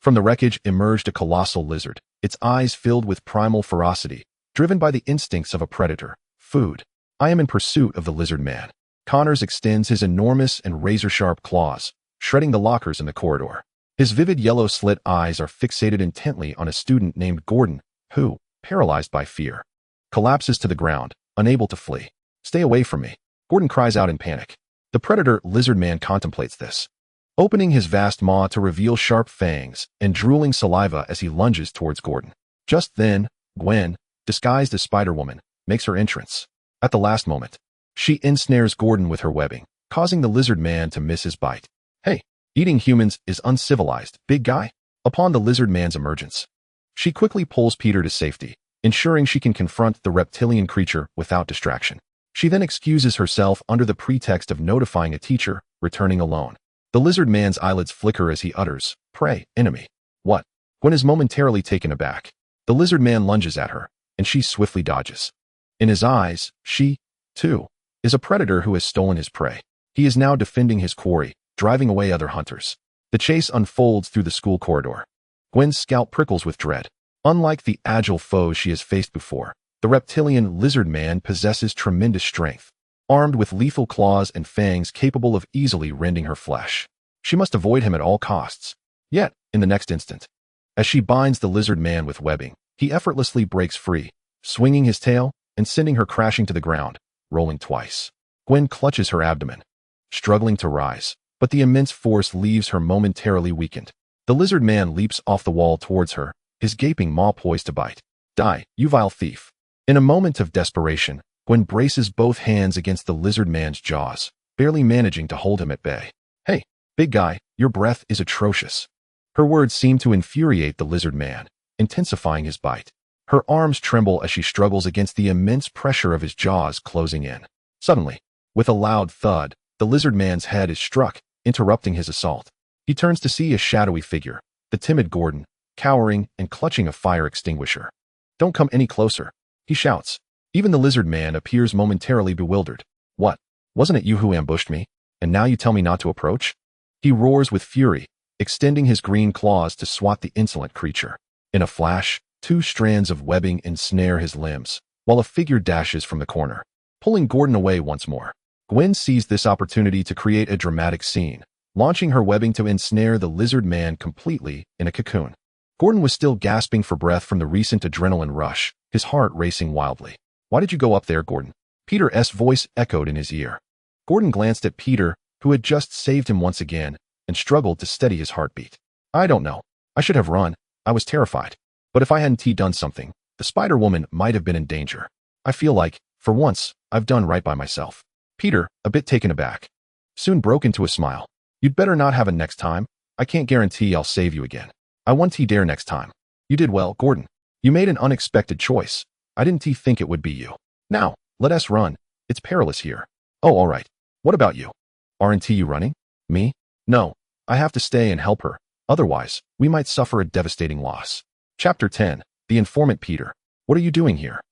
From the wreckage emerged a colossal lizard, its eyes filled with primal ferocity, driven by the instincts of a predator. Food. I am in pursuit of the lizard man. Connors extends his enormous and razor-sharp claws, shredding the lockers in the corridor. His vivid yellow slit eyes are fixated intently on a student named Gordon, who, paralyzed by fear, collapses to the ground, unable to flee. Stay away from me, Gordon cries out in panic. The predator lizard man contemplates this, opening his vast maw to reveal sharp fangs and drooling saliva as he lunges towards Gordon. Just then, Gwen, disguised as Spider-Woman, makes her entrance. At the last moment, she ensnares Gordon with her webbing, causing the lizard man to miss his bite. Hey, eating humans is uncivilized, big guy. Upon the lizard man's emergence, she quickly pulls Peter to safety, ensuring she can confront the reptilian creature without distraction. She then excuses herself under the pretext of notifying a teacher, returning alone. The lizard man's eyelids flicker as he utters, "Prey, enemy." What? Gwen is momentarily taken aback. The lizard man lunges at her, and she swiftly dodges. In his eyes, she, too, is a predator who has stolen his prey. He is now defending his quarry, driving away other hunters. The chase unfolds through the school corridor. Gwen's scalp prickles with dread. Unlike the agile foes she has faced before, the reptilian lizard man possesses tremendous strength, armed with lethal claws and fangs capable of easily rending her flesh. She must avoid him at all costs. Yet, in the next instant, as she binds the lizard man with webbing, he effortlessly breaks free, swinging his tail and sending her crashing to the ground, rolling twice. Gwen clutches her abdomen, struggling to rise, but the immense force leaves her momentarily weakened. The lizard man leaps off the wall towards her, his gaping maw poised to bite. Die, you vile thief. In a moment of desperation, Gwen braces both hands against the lizard man's jaws, barely managing to hold him at bay. Hey, big guy, your breath is atrocious. Her words seem to infuriate the lizard man, intensifying his bite. Her arms tremble as she struggles against the immense pressure of his jaws closing in. Suddenly, with a loud thud, the lizard man's head is struck, interrupting his assault. He turns to see a shadowy figure, the timid Gordon, cowering and clutching a fire extinguisher. Don't come any closer, he shouts. Even the lizard man appears momentarily bewildered. What? Wasn't it you who ambushed me? And now you tell me not to approach? He roars with fury, extending his green claws to swat the insolent creature. In a flash, 2 strands of webbing ensnare his limbs, while a figure dashes from the corner, pulling Gordon away once more. Gwen seized this opportunity to create a dramatic scene, launching her webbing to ensnare the lizard man completely in a cocoon. Gordon was still gasping for breath from the recent adrenaline rush, his heart racing wildly. "Why did you go up there, Gordon?" Peter's voice echoed in his ear. Gordon glanced at Peter, who had just saved him once again, and struggled to steady his heartbeat. "I don't know. I should have run. I was terrified. But if I hadn't done something, the Spider-Woman might have been in danger. I feel like, for once, I've done right by myself." Peter, a bit taken aback, soon broke into a smile. "You'd better not have a next time. I can't guarantee I'll save you again. I won't dare next time." "You did well, Gordon. You made an unexpected choice. I didn't think it would be you. Now, let us run. It's perilous here." "Oh, all right. What about you? Aren't you running?" "Me? No. I have to stay and help her. Otherwise, we might suffer a devastating loss." Chapter 10. The Informant. Peter. "What are you doing here?"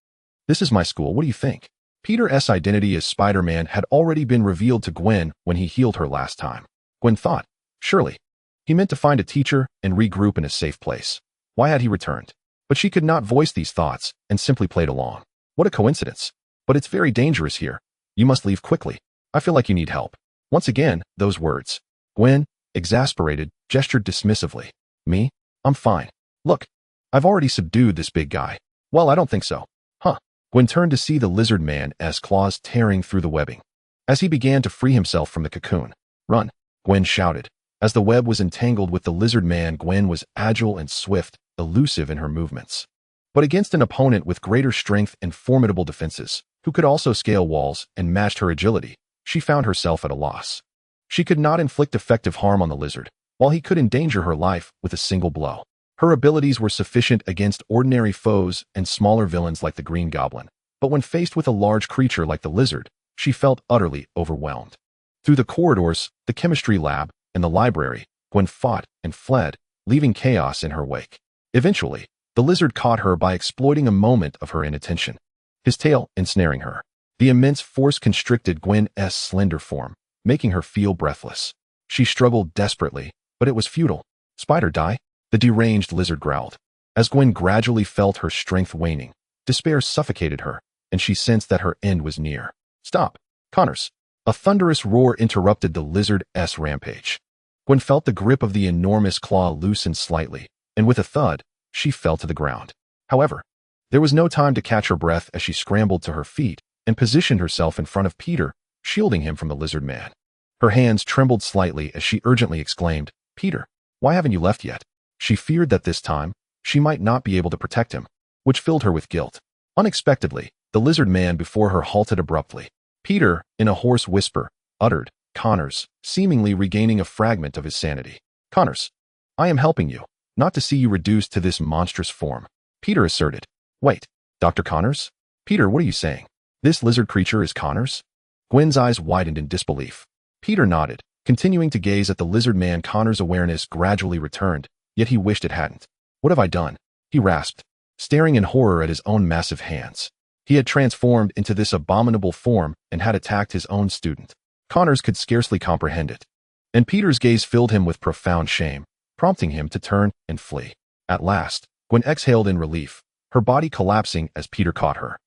"This is my school. What do you think?" Peter's identity as Spider-Man had already been revealed to Gwen when he healed her last time. Gwen thought, surely, he meant to find a teacher and regroup in a safe place. Why had he returned? But she could not voice these thoughts and simply played along. "What a coincidence. But it's very dangerous here. You must leave quickly. I feel like you need help." Once again, those words. Gwen, exasperated, gestured dismissively. "Me? I'm fine. Look, I've already subdued this big guy." "Well, I don't think so." "Huh." Gwen turned to see the lizard man as claws tearing through the webbing. As he began to free himself from the cocoon. "Run," Gwen shouted. As the web was entangled with the lizard man, Gwen was agile and swift, elusive in her movements. But against an opponent with greater strength and formidable defenses, who could also scale walls and matched her agility, she found herself at a loss. She could not inflict effective harm on the lizard, while he could endanger her life with a single blow. Her abilities were sufficient against ordinary foes and smaller villains like the Green Goblin, but when faced with a large creature like the lizard, she felt utterly overwhelmed. Through the corridors, the chemistry lab, and the library, Gwen fought and fled, leaving chaos in her wake. Eventually, the lizard caught her by exploiting a moment of her inattention, his tail ensnaring her. The immense force constricted Gwen's slender form, making her feel breathless. She struggled desperately, but it was futile. "Spider die?" the deranged lizard growled. As Gwen gradually felt her strength waning, despair suffocated her, and she sensed that her end was near. "Stop, Connors!" A thunderous roar interrupted the lizard's rampage. Gwen felt the grip of the enormous claw loosen slightly, and with a thud, she fell to the ground. However, there was no time to catch her breath as she scrambled to her feet and positioned herself in front of Peter, shielding him from the lizard man. Her hands trembled slightly as she urgently exclaimed, "Peter, why haven't you left yet?" She feared that this time, she might not be able to protect him, which filled her with guilt. Unexpectedly, the lizard man before her halted abruptly. Peter, in a hoarse whisper, uttered, "Connors," seemingly regaining a fragment of his sanity. "Connors, I am helping you, not to see you reduced to this monstrous form," Peter asserted. "Wait, Dr. Connors? Peter, what are you saying? This lizard creature is Connors?" Gwen's eyes widened in disbelief. Peter nodded, continuing to gaze at the lizard man. Connors' awareness gradually returned, yet he wished it hadn't. "What have I done?" he rasped, staring in horror at his own massive hands. He had transformed into this abominable form and had attacked his own student. Connors could scarcely comprehend it, and Peter's gaze filled him with profound shame, prompting him to turn and flee. At last, Gwen exhaled in relief, her body collapsing as Peter caught her.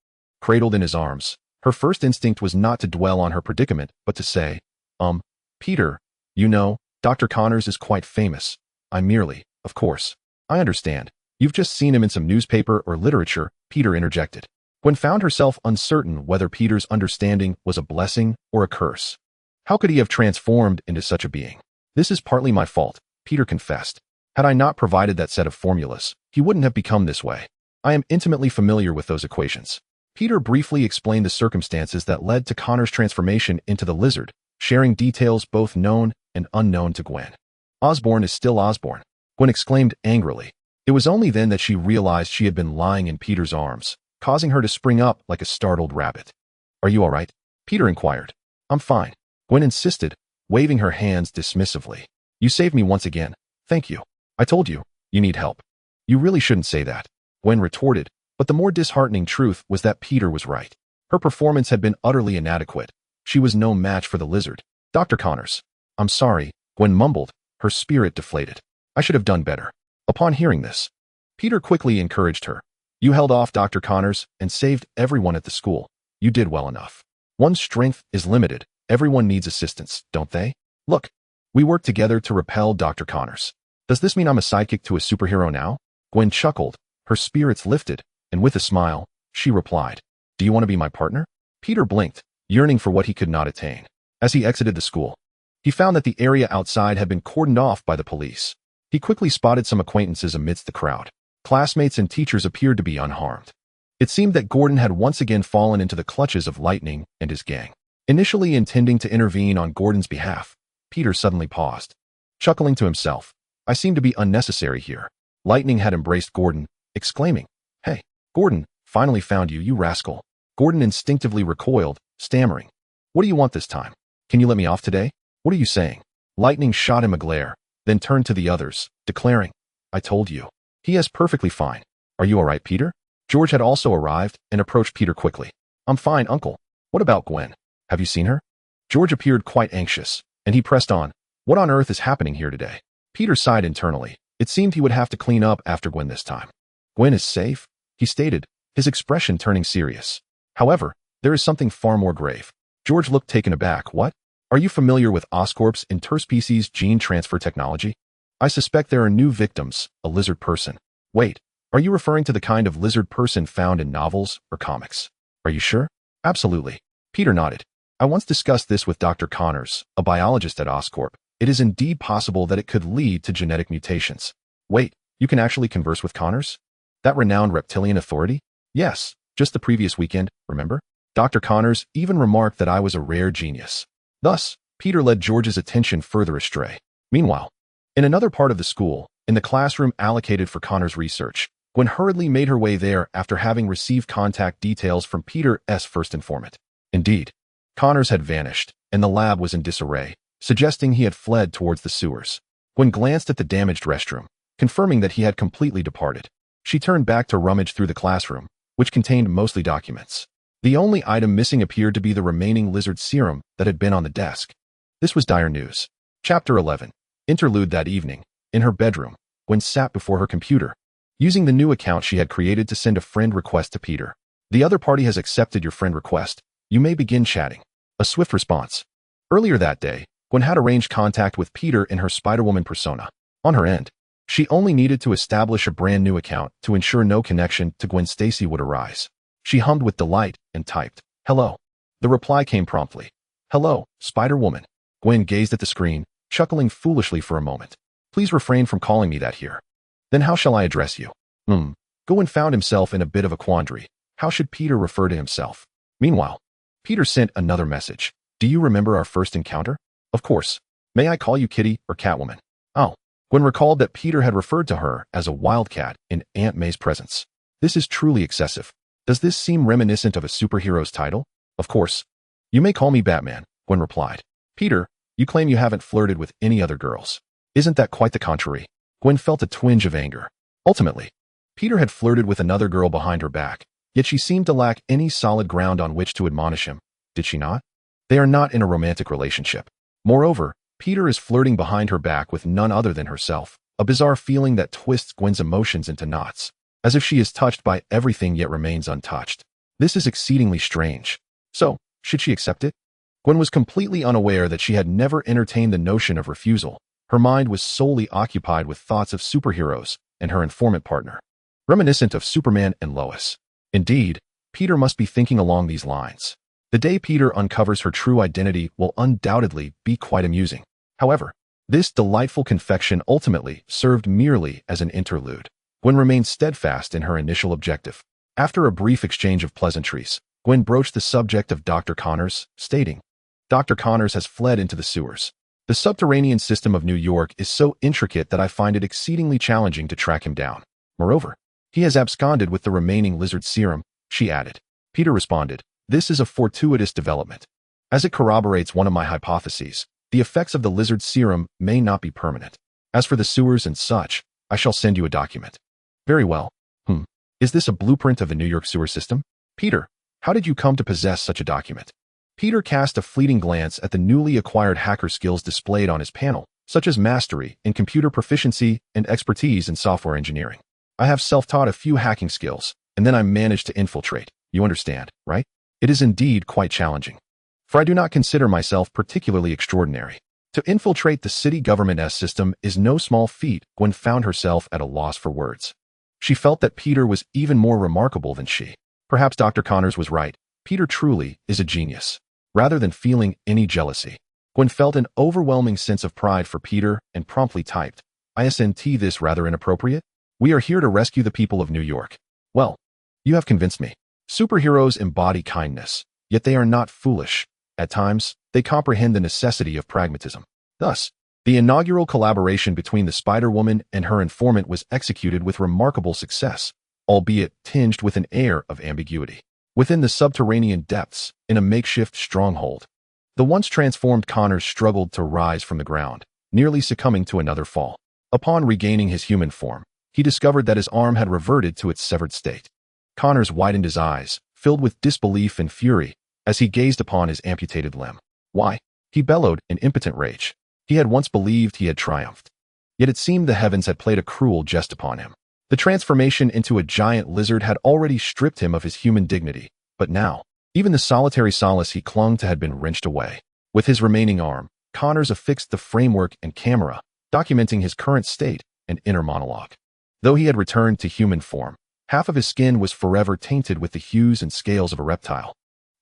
Cradled in his arms, her first instinct was not to dwell on her predicament, but to say, Peter, you know, Dr. Connors is quite famous. I merely, of course. I understand. You've just seen him in some newspaper or literature," Peter interjected. Gwen found herself uncertain whether Peter's understanding was a blessing or a curse. How could he have transformed into such a being? "This is partly my fault," Peter confessed. "Had I not provided that set of formulas, he wouldn't have become this way. I am intimately familiar with those equations." Peter briefly explained the circumstances that led to Connor's transformation into the lizard, sharing details both known and unknown to Gwen. "Osborn is still Osborn," Gwen exclaimed angrily. It was only then that she realized she had been lying in Peter's arms, causing her to spring up like a startled rabbit. "Are you all right?" Peter inquired. "I'm fine," Gwen insisted, waving her hands dismissively. "You saved me once again. Thank you. I told you, you need help." "You really shouldn't say that," Gwen retorted, but the more disheartening truth was that Peter was right. Her performance had been utterly inadequate. She was no match for the lizard. "Dr. Connors, I'm sorry," Gwen mumbled, her spirit deflated. "I should have done better." Upon hearing this, Peter quickly encouraged her. You held off Dr. Connors and saved everyone at the school. You did well enough. One's strength is limited. Everyone needs assistance, don't they? Look, we worked together to repel Dr. Connors. Does this mean I'm a sidekick to a superhero now? Gwen chuckled, her spirits lifted, and with a smile, she replied, Do you want to be my partner? Peter blinked, yearning for what he could not attain. As he exited the school, he found that the area outside had been cordoned off by the police. He quickly spotted some acquaintances amidst the crowd. Classmates and teachers appeared to be unharmed. It seemed that Gordon had once again fallen into the clutches of Lightning and his gang. Initially intending to intervene on Gordon's behalf, Peter suddenly paused. Chuckling to himself, I seem to be unnecessary here. Lightning had embraced Gordon, exclaiming, Hey, Gordon, finally found you, you rascal. Gordon instinctively recoiled, stammering, What do you want this time? Can you let me off today? What are you saying? Lightning shot him a glare, then turned to the others, declaring, I told you. He is perfectly fine. Are you all right, Peter? George had also arrived and approached Peter quickly. I'm fine, Uncle. What about Gwen? Have you seen her? George appeared quite anxious, and he pressed on. What on earth is happening here today? Peter sighed internally. It seemed he would have to clean up after Gwen this time. Gwen is safe, he stated, his expression turning serious. However, there is something far more grave. George looked taken aback. What? Are you familiar with Oscorp's interspecies gene transfer technology? I suspect there are new victims, a lizard person. Wait, are you referring to the kind of lizard person found in novels or comics? Are you sure? Absolutely. Peter nodded. I once discussed this with Dr. Connors, a biologist at Oscorp. It is indeed possible that it could lead to genetic mutations. Wait, you can actually converse with Connors? That renowned reptilian authority? Yes, just the previous weekend, remember? Dr. Connors even remarked that I was a rare genius. Thus, Peter led George's attention further astray. Meanwhile, in another part of the school, in the classroom allocated for Connor's research, Gwen hurriedly made her way there after having received contact details from Peter's first informant. Indeed, Connors had vanished, and the lab was in disarray, suggesting he had fled towards the sewers. Gwen glanced at the damaged restroom, confirming that he had completely departed. She turned back to rummage through the classroom, which contained mostly documents. The only item missing appeared to be the remaining lizard serum that had been on the desk. This was dire news. Chapter 11. Interlude. That evening, in her bedroom, Gwen sat before her computer, using the new account she had created to send a friend request to Peter. The other party has accepted your friend request. You may begin chatting. A swift response. Earlier that day, Gwen had arranged contact with Peter in her Spider-Woman persona. On her end, she only needed to establish a brand new account to ensure no connection to Gwen Stacy would arise. She hummed with delight and typed, Hello. The reply came promptly. Hello, Spider-Woman. Gwen gazed at the screen, chuckling foolishly for a moment. Please refrain from calling me that here. Then how shall I address you? Gwen found himself in a bit of a quandary. How should Peter refer to himself? Meanwhile, Peter sent another message. Do you remember our first encounter? Of course. May I call you Kitty or Catwoman? Oh. Gwen recalled that Peter had referred to her as a wildcat in Aunt May's presence. This is truly excessive. Does this seem reminiscent of a superhero's title? Of course. You may call me Batman, Gwen replied. Peter, you claim you haven't flirted with any other girls. Isn't that quite the contrary? Gwen felt a twinge of anger. Ultimately, Peter had flirted with another girl behind her back, yet she seemed to lack any solid ground on which to admonish him. Did she not? They are not in a romantic relationship. Moreover, Peter is flirting behind her back with none other than herself, a bizarre feeling that twists Gwen's emotions into knots, as if she is touched by everything yet remains untouched. This is exceedingly strange. So, should she accept it? Gwen was completely unaware that she had never entertained the notion of refusal. Her mind was solely occupied with thoughts of superheroes and her informant partner, reminiscent of Superman and Lois. Indeed, Peter must be thinking along these lines. The day Peter uncovers her true identity will undoubtedly be quite amusing. However, this delightful confection ultimately served merely as an interlude. Gwen remained steadfast in her initial objective. After a brief exchange of pleasantries, Gwen broached the subject of Dr. Connors, stating, Dr. Connors has fled into the sewers. The subterranean system of New York is so intricate that I find it exceedingly challenging to track him down. Moreover, he has absconded with the remaining lizard serum, she added. Peter responded, This is a fortuitous development. As it corroborates one of my hypotheses, the effects of the lizard serum may not be permanent. As for the sewers and such, I shall send you a document. Very well. Is this a blueprint of the New York sewer system? Peter, how did you come to possess such a document? Peter cast a fleeting glance at the newly acquired hacker skills displayed on his panel, such as mastery in computer proficiency and expertise in software engineering. I have self-taught a few hacking skills, and then I managed to infiltrate. You understand, right? It is indeed quite challenging. For I do not consider myself particularly extraordinary. To infiltrate the city government system is no small feat. Gwen found herself at a loss for words. She felt that Peter was even more remarkable than she. Perhaps Dr. Connors was right. Peter truly is a genius. Rather than feeling any jealousy, Gwen felt an overwhelming sense of pride for Peter and promptly typed, "Isn't this rather inappropriate? We are here to rescue the people of New York." Well, you have convinced me. Superheroes embody kindness, yet they are not foolish. At times, they comprehend the necessity of pragmatism. Thus, the inaugural collaboration between the Spider-Woman and her informant was executed with remarkable success, albeit tinged with an air of ambiguity. Within the subterranean depths, in a makeshift stronghold, the once transformed Connors struggled to rise from the ground, nearly succumbing to another fall. Upon regaining his human form, he discovered that his arm had reverted to its severed state. Connors widened his eyes, filled with disbelief and fury, as he gazed upon his amputated limb. Why? He bellowed in impotent rage. He had once believed he had triumphed. Yet it seemed the heavens had played a cruel jest upon him. The transformation into a giant lizard had already stripped him of his human dignity, but now, even the solitary solace he clung to had been wrenched away. With his remaining arm, Connors affixed the framework and camera, documenting his current state and inner monologue. Though he had returned to human form, half of his skin was forever tainted with the hues and scales of a reptile,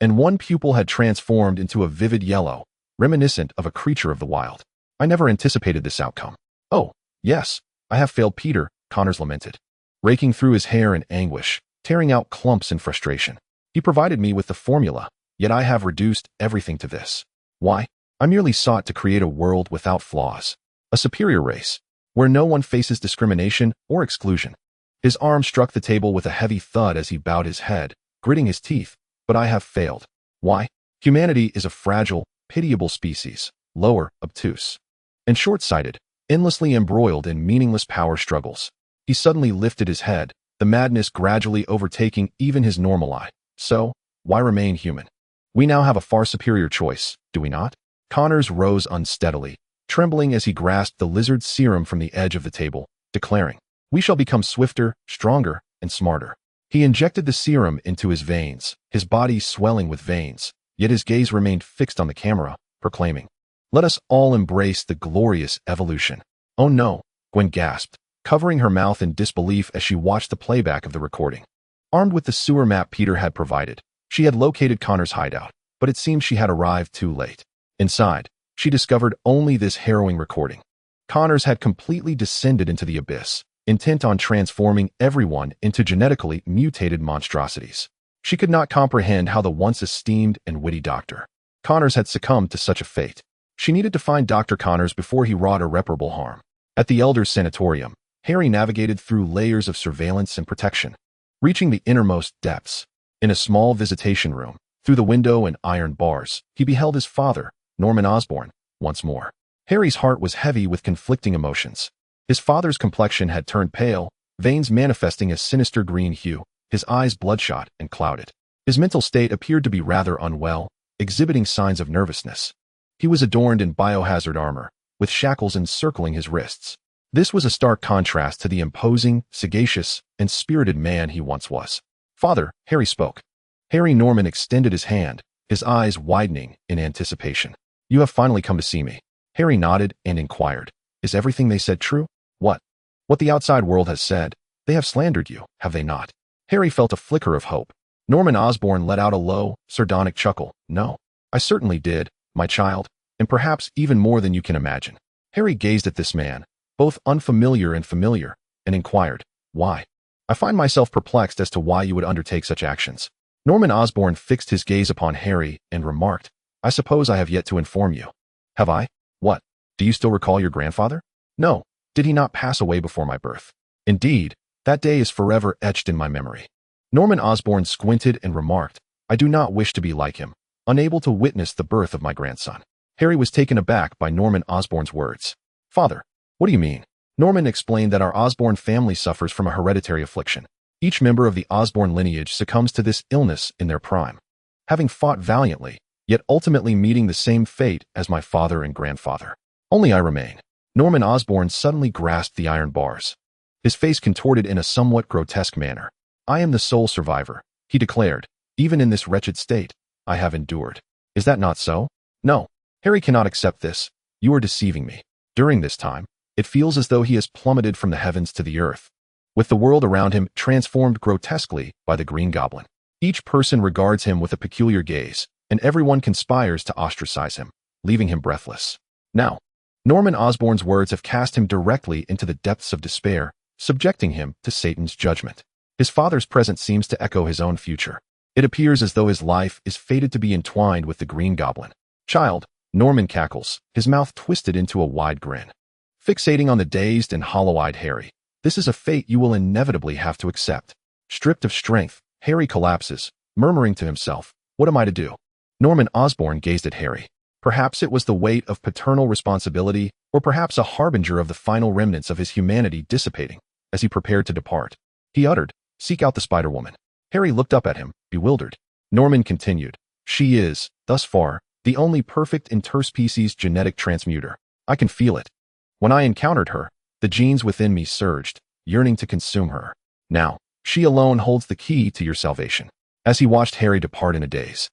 and one pupil had transformed into a vivid yellow, reminiscent of a creature of the wild. I never anticipated this outcome. Oh, yes, I have failed Peter, Connors lamented, raking through his hair in anguish, tearing out clumps in frustration. He provided me with the formula, yet I have reduced everything to this. Why? I merely sought to create a world without flaws, a superior race, where no one faces discrimination or exclusion. His arm struck the table with a heavy thud as he bowed his head, gritting his teeth. But I have failed. Why? Humanity is a fragile, pitiable species, lower, obtuse, and short-sighted, endlessly embroiled in meaningless power struggles. He suddenly lifted his head, the madness gradually overtaking even his normal eye. So, why remain human? We now have a far superior choice, do we not? Connors rose unsteadily, trembling as he grasped the lizard's serum from the edge of the table, declaring, "We shall become swifter, stronger, and smarter." He injected the serum into his veins, his body swelling with veins, yet his gaze remained fixed on the camera, proclaiming, "Let us all embrace the glorious evolution." "Oh no," Gwen gasped, covering her mouth in disbelief as she watched the playback of the recording. Armed with the sewer map Peter had provided, she had located Connor's hideout, but it seemed she had arrived too late. Inside, she discovered only this harrowing recording. Connors had completely descended into the abyss, intent on transforming everyone into genetically mutated monstrosities. She could not comprehend how the once esteemed and witty Dr. Connors had succumbed to such a fate. She needed to find Dr. Connors before he wrought irreparable harm. At the Elders' Sanatorium, Harry navigated through layers of surveillance and protection, reaching the innermost depths. In a small visitation room, through the window and iron bars, he beheld his father, Norman Osborn, once more. Harry's heart was heavy with conflicting emotions. His father's complexion had turned pale, veins manifesting a sinister green hue, his eyes bloodshot and clouded. His mental state appeared to be rather unwell, exhibiting signs of nervousness. He was adorned in biohazard armor, with shackles encircling his wrists. This was a stark contrast to the imposing, sagacious, and spirited man he once was. "Father," Harry spoke. Harry Norman extended his hand, his eyes widening in anticipation. "You have finally come to see me." Harry nodded and inquired, "Is everything they said true?" What the outside world has said. They have slandered you, have they not?" Harry felt a flicker of hope. Norman Osborn let out a low, sardonic chuckle. "No, I certainly did, my child, and perhaps even more than you can imagine." Harry gazed at this man, both unfamiliar and familiar, and inquired, "Why? I find myself perplexed as to why you would undertake such actions." Norman Osborn fixed his gaze upon Harry and remarked, "I suppose I have yet to inform you." "Have I? What? Do you still recall your grandfather?" "No. Did he not pass away before my birth?" "Indeed, that day is forever etched in my memory." Norman Osborn squinted and remarked, "I do not wish to be like him, unable to witness the birth of my grandson." Harry was taken aback by Norman Osborn's words. "Father, what do you mean?" Norman explained that our Osborn family suffers from a hereditary affliction. Each member of the Osborn lineage succumbs to this illness in their prime, having fought valiantly, yet ultimately meeting the same fate as my father and grandfather. Only I remain. Norman Osborn suddenly grasped the iron bars. his face contorted in a somewhat grotesque manner. "I am the sole survivor," he declared. "Even in this wretched state, I have endured. Is that not so?" "No. Harry cannot accept this. You are deceiving me. During this time, it feels as though he has plummeted from the heavens to the earth, with the world around him transformed grotesquely by the Green Goblin. Each person regards him with a peculiar gaze, and everyone conspires to ostracize him, leaving him breathless. Now, Norman Osborn's words have cast him directly into the depths of despair, subjecting him to Satan's judgment. His father's present seems to echo his own future. It appears as though his life is fated to be entwined with the Green Goblin." "Child," Norman cackles, his mouth twisted into a wide grin. Fixating on the dazed and hollow-eyed Harry, "This is a fate you will inevitably have to accept." Stripped of strength, Harry collapses, murmuring to himself, "What am I to do?" Norman Osborn gazed at Harry. Perhaps it was the weight of paternal responsibility, or perhaps a harbinger of the final remnants of his humanity dissipating, as he prepared to depart. He uttered, "Seek out the Spider-Woman." Harry looked up at him, bewildered. Norman continued, "She is, thus far, the only perfect interspecies genetic transmuter. I can feel it. When I encountered her, the genes within me surged, yearning to consume her. Now, she alone holds the key to your salvation." As he watched Harry depart in a daze,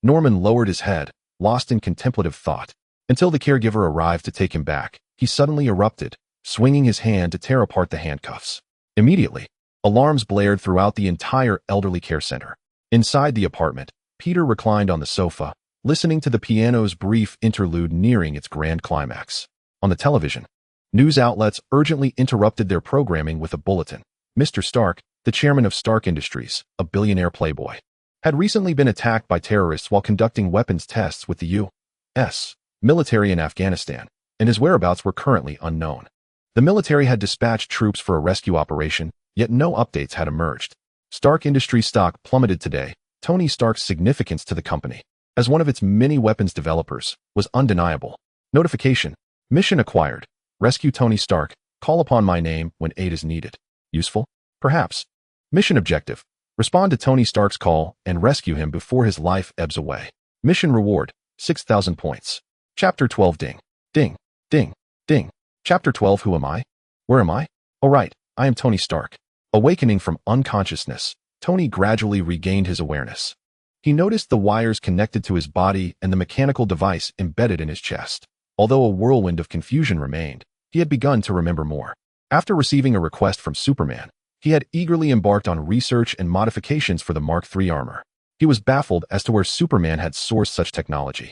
Norman lowered his head, lost in contemplative thought. Until the caregiver arrived to take him back, he suddenly erupted, swinging his hand to tear apart the handcuffs. Immediately, alarms blared throughout the entire elderly care center. Inside the apartment, Peter reclined on the sofa, listening to the piano's brief interlude nearing its grand climax. On the television, news outlets urgently interrupted their programming with a bulletin. Mr. Stark, the chairman of Stark Industries, a billionaire playboy, had recently been attacked by terrorists while conducting weapons tests with the U.S. military in Afghanistan, and his whereabouts were currently unknown. The military had dispatched troops for a rescue operation, yet no updates had emerged. Stark Industries stock plummeted today. Tony Stark's significance to the company, as one of its many weapons developers, was undeniable. Notification: mission acquired. Rescue Tony Stark. Call upon my name when aid is needed. Useful? Perhaps. Mission objective: respond to Tony Stark's call and rescue him before his life ebbs away. Mission reward: 6,000 points. Chapter 12. Ding. Ding. Ding. Ding. Chapter 12. Who am I? Where am I? Oh right, I am Tony Stark. Awakening from unconsciousness, Tony gradually regained his awareness. He noticed the wires connected to his body and the mechanical device embedded in his chest. Although a whirlwind of confusion remained, he had begun to remember more. After receiving a request from Superman, he had eagerly embarked on research and modifications for the Mark III armor. He was baffled as to where Superman had sourced such technology.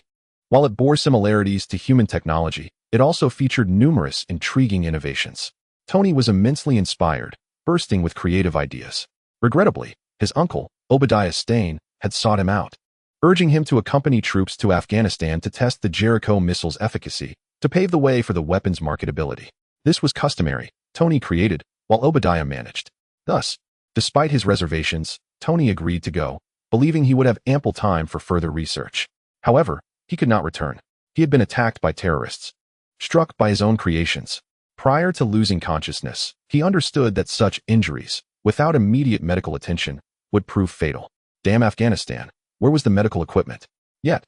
While it bore similarities to human technology, it also featured numerous intriguing innovations. Tony was immensely inspired, bursting with creative ideas. Regrettably, his uncle, Obadiah Stane, had sought him out, urging him to accompany troops to Afghanistan to test the Jericho missile's efficacy, to pave the way for the weapon's marketability. This was customary. Tony created, while Obadiah managed. Thus, despite his reservations, Tony agreed to go, believing he would have ample time for further research. However, he could not return. He had been attacked by terrorists, struck by his own creations. Prior to losing consciousness, he understood that such injuries, without immediate medical attention, would prove fatal. Damn Afghanistan, where was the medical equipment? Yet,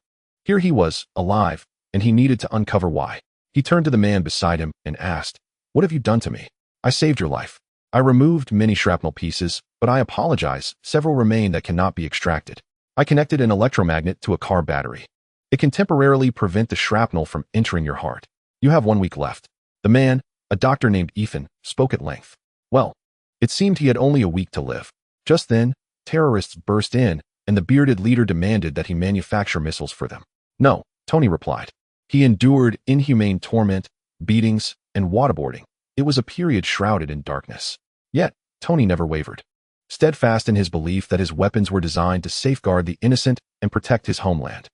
here he was, alive, and he needed to uncover why. He turned to the man beside him and asked, "What have you done to me? I saved your life. I removed many shrapnel pieces, but I apologize, several remain that cannot be extracted. I connected an electromagnet to a car battery. It can temporarily prevent the shrapnel from entering your heart. You have 1 week left." The man, a doctor named Ethan, spoke at length. Well, it seemed he had only a week to live. Just then, terrorists burst in, and the bearded leader demanded that he manufacture missiles for them. "No," Tony replied. He endured inhumane torment, beatings, and waterboarding. It was a period shrouded in darkness. Yet, Tony never wavered, steadfast in his belief that his weapons were designed to safeguard the innocent and protect his homeland.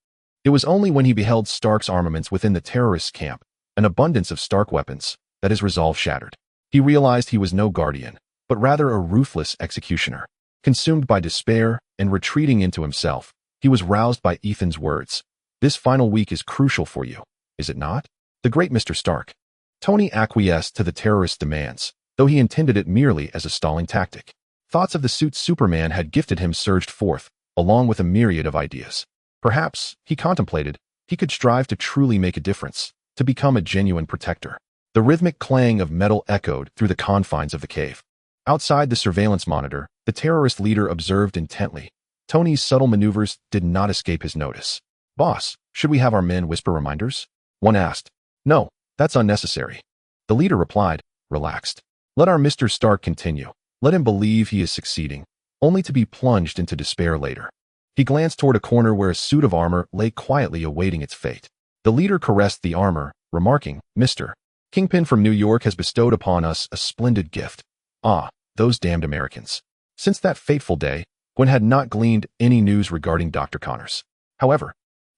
It was only when he beheld Stark's armaments within the terrorists' camp, an abundance of Stark weapons, that his resolve shattered. He realized he was no guardian, but rather a ruthless executioner. Consumed by despair and retreating into himself, he was roused by Ethan's words. "This final week is crucial for you, is it not? The great Mr. Stark." Tony acquiesced to the terrorist's demands, though he intended it merely as a stalling tactic. Thoughts of the suit Superman had gifted him surged forth, along with a myriad of ideas. Perhaps, he contemplated, he could strive to truly make a difference, to become a genuine protector. The rhythmic clang of metal echoed through the confines of the cave. Outside the surveillance monitor, the terrorist leader observed intently. Tony's subtle maneuvers did not escape his notice. "Boss, should we have our men whisper reminders?" One asked. "No, that's unnecessary." The leader replied, relaxed. "Let our Mr. Stark continue. Let him believe he is succeeding, only to be plunged into despair later." He glanced toward a corner where a suit of armor lay quietly awaiting its fate. The leader caressed the armor, remarking, "Mr. Kingpin from New York has bestowed upon us a splendid gift. Ah, those damned Americans." Since that fateful day, Gwen had not gleaned any news regarding Dr. Connors. However,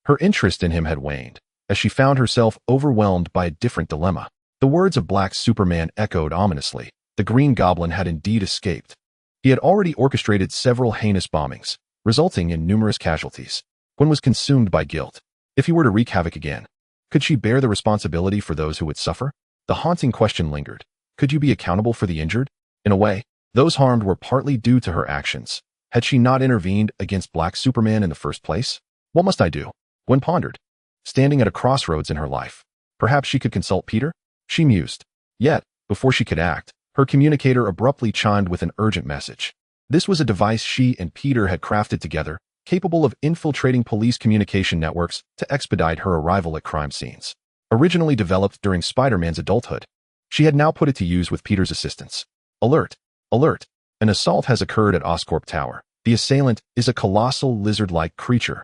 her interest in him had waned, as she found herself overwhelmed by a different dilemma. The words of Black Superman echoed ominously. The Green Goblin had indeed escaped. He had already orchestrated several heinous bombings, resulting in numerous casualties. Gwen was consumed by guilt. If he were to wreak havoc again, could she bear the responsibility for those who would suffer? The haunting question lingered. Could you be accountable for the injured? In a way, those harmed were partly due to her actions. Had she not intervened against Black Superman in the first place? What must I do? Gwen pondered. Standing at a crossroads in her life, perhaps she could consult Peter? She mused. Yet, before she could act, her communicator abruptly chimed with an urgent message. This was a device she and Peter had crafted together, capable of infiltrating police communication networks to expedite her arrival at crime scenes. Originally developed during Spider-Man's adulthood, she had now put it to use with Peter's assistance. Alert! Alert! An assault has occurred at Oscorp Tower. The assailant is a colossal lizard-like creature.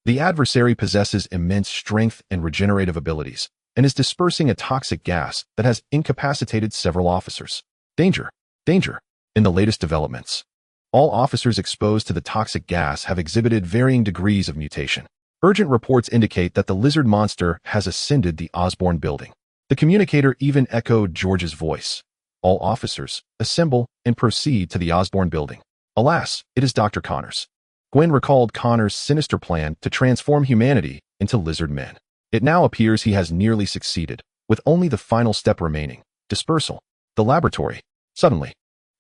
The adversary possesses immense strength and regenerative abilities, and is dispersing a toxic gas that has incapacitated several officers. Danger! Danger! In the latest developments, all officers exposed to the toxic gas have exhibited varying degrees of mutation. Urgent reports indicate that the lizard monster has ascended the Osborn building. The communicator even echoed George's voice. All officers, assemble and proceed to the Osborn building. Alas, it is Dr. Connors. Gwen recalled Connors' sinister plan to transform humanity into lizard men. It now appears he has nearly succeeded, with only the final step remaining, dispersal. The laboratory. Suddenly,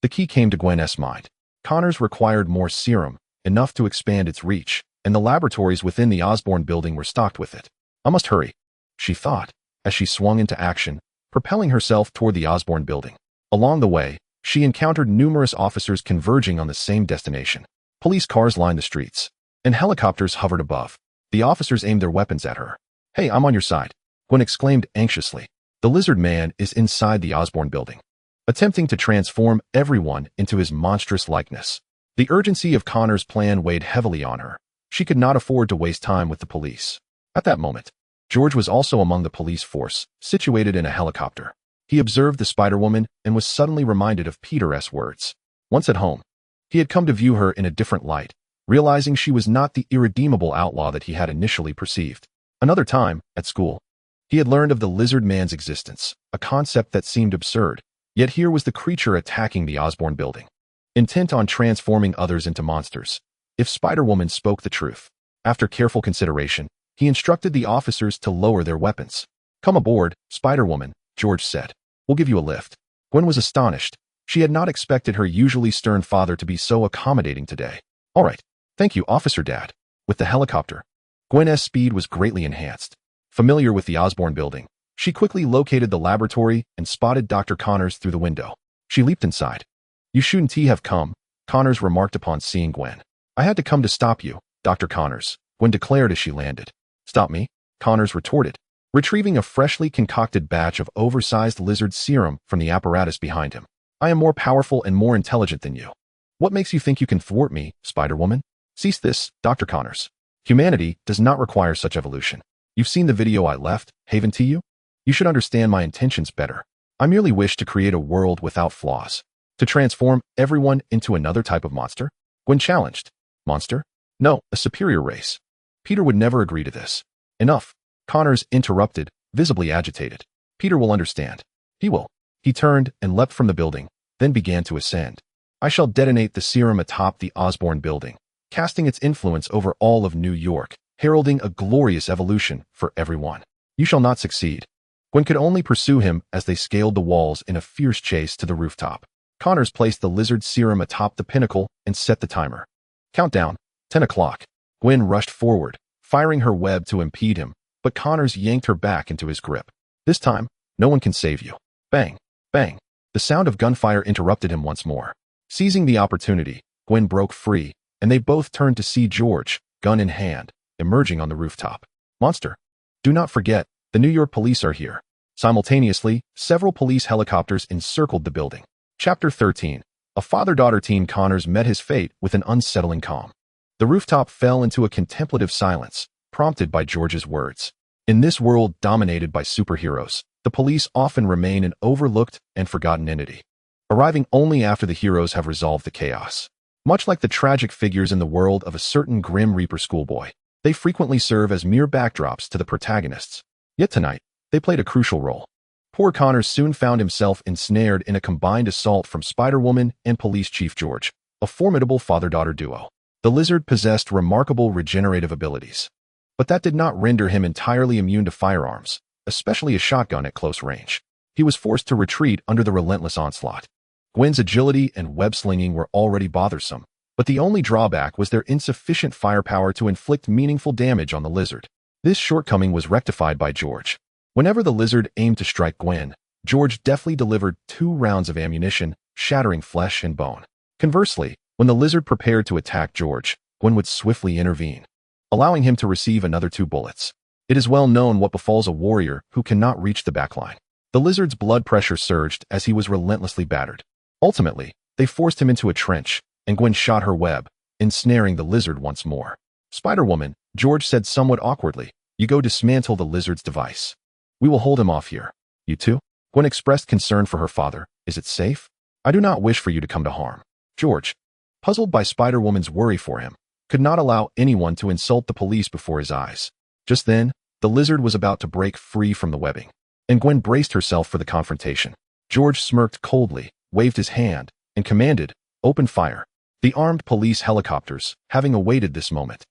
the key came to Gwen's mind. Connors required more serum, enough to expand its reach, and the laboratories within the Osborn building were stocked with it. I must hurry, she thought, as she swung into action, propelling herself toward the Osborn building. Along the way, she encountered numerous officers converging on the same destination. Police cars lined the streets, and helicopters hovered above. The officers aimed their weapons at her. "Hey, I'm on your side," Gwen exclaimed anxiously. The lizard man is inside the Osborn building, attempting to transform everyone into his monstrous likeness. The urgency of Connor's plan weighed heavily on her. She could not afford to waste time with the police. At that moment, George was also among the police force, situated in a helicopter. He observed the Spider-Woman and was suddenly reminded of Peter's words. Once at home, he had come to view her in a different light, realizing she was not the irredeemable outlaw that he had initially perceived. Another time, at school, he had learned of the lizard man's existence, a concept that seemed absurd. Yet here was the creature attacking the Osborn building, intent on transforming others into monsters. If Spider-Woman spoke the truth, after careful consideration, he instructed the officers to lower their weapons. "Come aboard, Spider-Woman," George said. "We'll give you a lift." Gwen was astonished. She had not expected her usually stern father to be so accommodating today. "All right. Thank you, Officer Dad." With the helicopter, Gwen's speed was greatly enhanced. Familiar with the Osborn building, she quickly located the laboratory and spotted Dr. Connors through the window. She leaped inside. "You shouldn't have come," Connors remarked upon seeing Gwen. "I had to come to stop you, Dr. Connors," Gwen declared as she landed. "Stop me?" Connors retorted, retrieving a freshly concocted batch of oversized lizard serum from the apparatus behind him. "I am more powerful and more intelligent than you. What makes you think you can thwart me, Spider-Woman?" "Cease this, Dr. Connors. Humanity does not require such evolution. You've seen the video I left, Haven to you? You should understand my intentions better. I merely wish to create a world without flaws. To transform everyone into another type of monster?" Gwen challenged. "Monster? No, a superior race. Peter would never agree to this." "Enough," Connors interrupted, visibly agitated. "Peter will understand. He will." He turned and leapt from the building, then began to ascend. "I shall detonate the serum atop the Osborn building, casting its influence over all of New York, heralding a glorious evolution for everyone. You shall not succeed." Gwen could only pursue him as they scaled the walls in a fierce chase to the rooftop. Connors placed the lizard serum atop the pinnacle and set the timer. Countdown, 10 o'clock. Gwen rushed forward, firing her web to impede him, but Connors yanked her back into his grip. This time, No one can save you. Bang! Bang! The sound of gunfire interrupted him once more. Seizing the opportunity, Gwen broke free, and they both turned to see George, gun in hand, emerging on the rooftop. Monster! Do not forget, the New York police are here. Simultaneously, several police helicopters encircled the building. Chapter 13. A father-daughter team. Connors met his fate with an unsettling calm. The rooftop fell into a contemplative silence, prompted by George's words. In this world dominated by superheroes, the police often remain an overlooked and forgotten entity, arriving only after the heroes have resolved the chaos. Much like the tragic figures in the world of a certain Grim Reaper schoolboy, they frequently serve as mere backdrops to the protagonists. Yet tonight, they played a crucial role. Poor Connors soon found himself ensnared in a combined assault from Spider-Woman and Police Chief George, a formidable father-daughter duo. The Lizard possessed remarkable regenerative abilities, but that did not render him entirely immune to firearms, especially a shotgun at close range. He was forced to retreat under the relentless onslaught. Gwen's agility and web-slinging were already bothersome, but the only drawback was their insufficient firepower to inflict meaningful damage on the Lizard. This shortcoming was rectified by George. Whenever the Lizard aimed to strike Gwen, George deftly delivered 2 rounds of ammunition, shattering flesh and bone. Conversely, when the Lizard prepared to attack George, Gwen would swiftly intervene, allowing him to receive another 2 bullets. It is well known what befalls a warrior who cannot reach the backline. The Lizard's blood pressure surged as he was relentlessly battered. Ultimately, they forced him into a trench, and Gwen shot her web, ensnaring the Lizard once more. Spider-Woman, George said somewhat awkwardly, "You go dismantle the Lizard's device. We will hold him off here." "You too?" Gwen expressed concern for her father. "Is it safe?" "I do not wish for you to come to harm." George, puzzled by Spider-Woman's worry for him, could not allow anyone to insult the police before his eyes. Just then, the Lizard was about to break free from the webbing, and Gwen braced herself for the confrontation. George smirked coldly, waved his hand, and commanded, "Open fire." The armed police helicopters, having awaited this moment,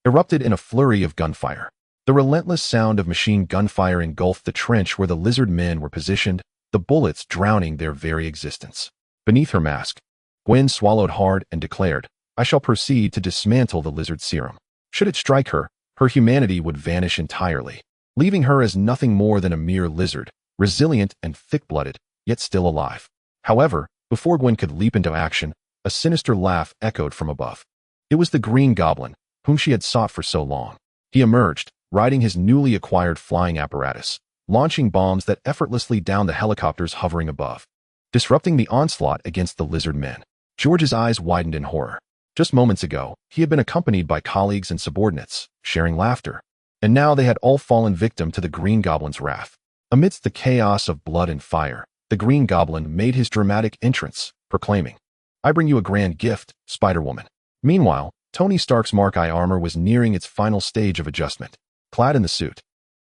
erupted in a flurry of gunfire. The relentless sound of machine gunfire engulfed the trench where the Lizard men were positioned, the bullets drowning their very existence. Beneath her mask, Gwen swallowed hard and declared, "I shall proceed to dismantle the Lizard serum." Should it strike her, her humanity would vanish entirely, leaving her as nothing more than a mere lizard, resilient and thick-blooded, yet still alive. However, before Gwen could leap into action, a sinister laugh echoed from above. It was the Green Goblin, whom she had sought for so long. He emerged, riding his newly acquired flying apparatus, launching bombs that effortlessly downed the helicopters hovering above, disrupting the onslaught against the Lizard men. George's eyes widened in horror. Just moments ago, he had been accompanied by colleagues and subordinates, sharing laughter, and now they had all fallen victim to the Green Goblin's wrath. Amidst the chaos of blood and fire, the Green Goblin made his dramatic entrance, proclaiming, "I bring you a grand gift, Spider-Woman." Meanwhile, Tony Stark's Mark I armor was nearing its final stage of adjustment. Clad in the suit,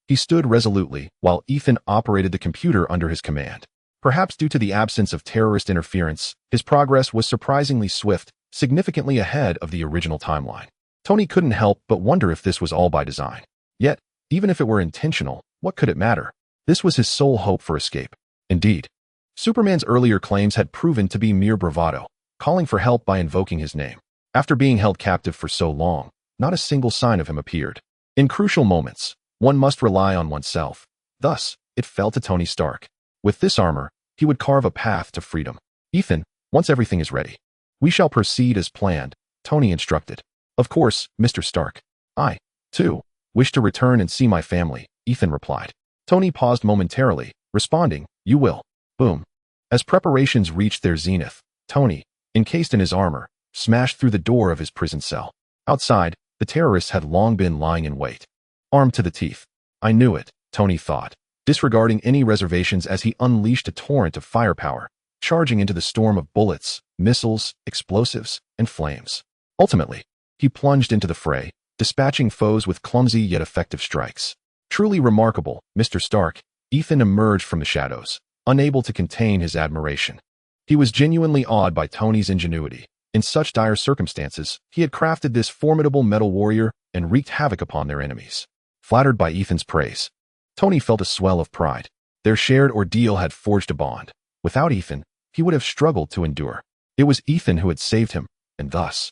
he stood resolutely while Ethan operated the computer under his command. Perhaps due to the absence of terrorist interference, his progress was surprisingly swift, significantly ahead of the original timeline. Tony couldn't help but wonder if this was all by design. Yet, even if it were intentional, what could it matter? This was his sole hope for escape. Indeed, Superman's earlier claims had proven to be mere bravado, calling for help by invoking his name. After being held captive for so long, not a single sign of him appeared. In crucial moments, one must rely on oneself. Thus, it fell to Tony Stark. With this armor, he would carve a path to freedom. "Ethan, once everything is ready, we shall proceed as planned," Tony instructed. "Of course, Mr. Stark. I, too, wish to return and see my family," Ethan replied. Tony paused momentarily, responding, "You will." Boom. As preparations reached their zenith, Tony, encased in his armor, smashed through the door of his prison cell. Outside, the terrorists had long been lying in wait, armed to the teeth. "I knew it," Tony thought, disregarding any reservations as he unleashed a torrent of firepower, charging into the storm of bullets, missiles, explosives, and flames. Ultimately, he plunged into the fray, dispatching foes with clumsy yet effective strikes. "Truly remarkable, Mr. Stark," Ethan emerged from the shadows, unable to contain his admiration. He was genuinely awed by Tony's ingenuity. In such dire circumstances, he had crafted this formidable metal warrior and wreaked havoc upon their enemies. Flattered by Ethan's praise, Tony felt a swell of pride. Their shared ordeal had forged a bond. Without Ethan, he would have struggled to endure. It was Ethan who had saved him, and thus,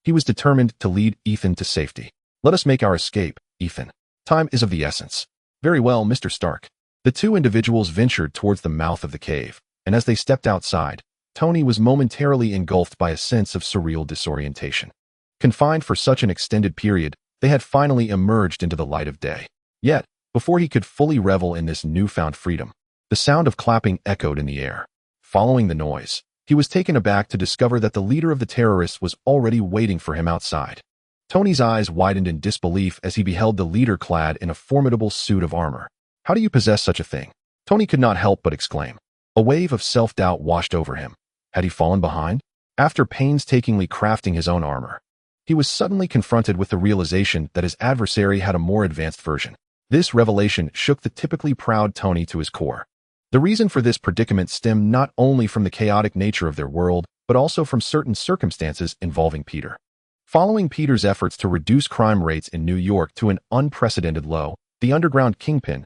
he was determined to lead Ethan to safety. "Let us make our escape, Ethan. Time is of the essence." "Very well, Mr. Stark." The two individuals ventured towards the mouth of the cave, and as they stepped outside, Tony was momentarily engulfed by a sense of surreal disorientation. Confined for such an extended period, they had finally emerged into the light of day. Yet, before he could fully revel in this newfound freedom, the sound of clapping echoed in the air. Following the noise, he was taken aback to discover that the leader of the terrorists was already waiting for him outside. Tony's eyes widened in disbelief as he beheld the leader clad in a formidable suit of armor. "How do you possess such a thing?" Tony could not help but exclaim. A wave of self-doubt washed over him. Had he fallen behind? After painstakingly crafting his own armor, he was suddenly confronted with the realization that his adversary had a more advanced version. This revelation shook the typically proud Tony to his core. The reason for this predicament stemmed not only from the chaotic nature of their world, but also from certain circumstances involving Peter. Following Peter's efforts to reduce crime rates in New York to an unprecedented low, the underground Kingpin,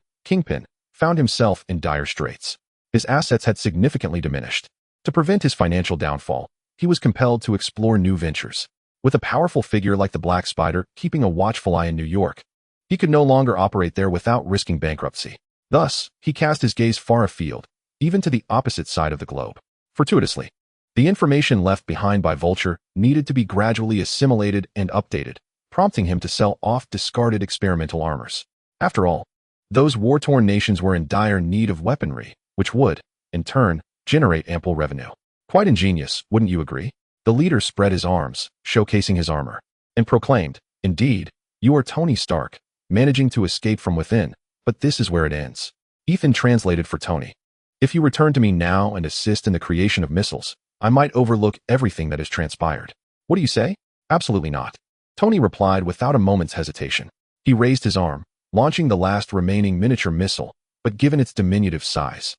found himself in dire straits. His assets had significantly diminished. To prevent his financial downfall, he was compelled to explore new ventures. With a powerful figure like the Black Spider keeping a watchful eye in New York, he could no longer operate there without risking bankruptcy. Thus, he cast his gaze far afield, even to the opposite side of the globe. Fortuitously, the information left behind by Vulture needed to be gradually assimilated and updated, prompting him to sell off discarded experimental armors. After all, those war-torn nations were in dire need of weaponry, which would, in turn, generate ample revenue. Quite ingenious, wouldn't you agree? The leader spread his arms, showcasing his armor, and proclaimed, "Indeed, you are Tony Stark, managing to escape from within, but this is where it ends." Ethan translated for Tony. "If you return to me now and assist in the creation of missiles, I might overlook everything that has transpired." "What do you say?" "Absolutely not," Tony replied without a moment's hesitation. He raised his arm, launching the last remaining miniature missile, but given its diminutive size,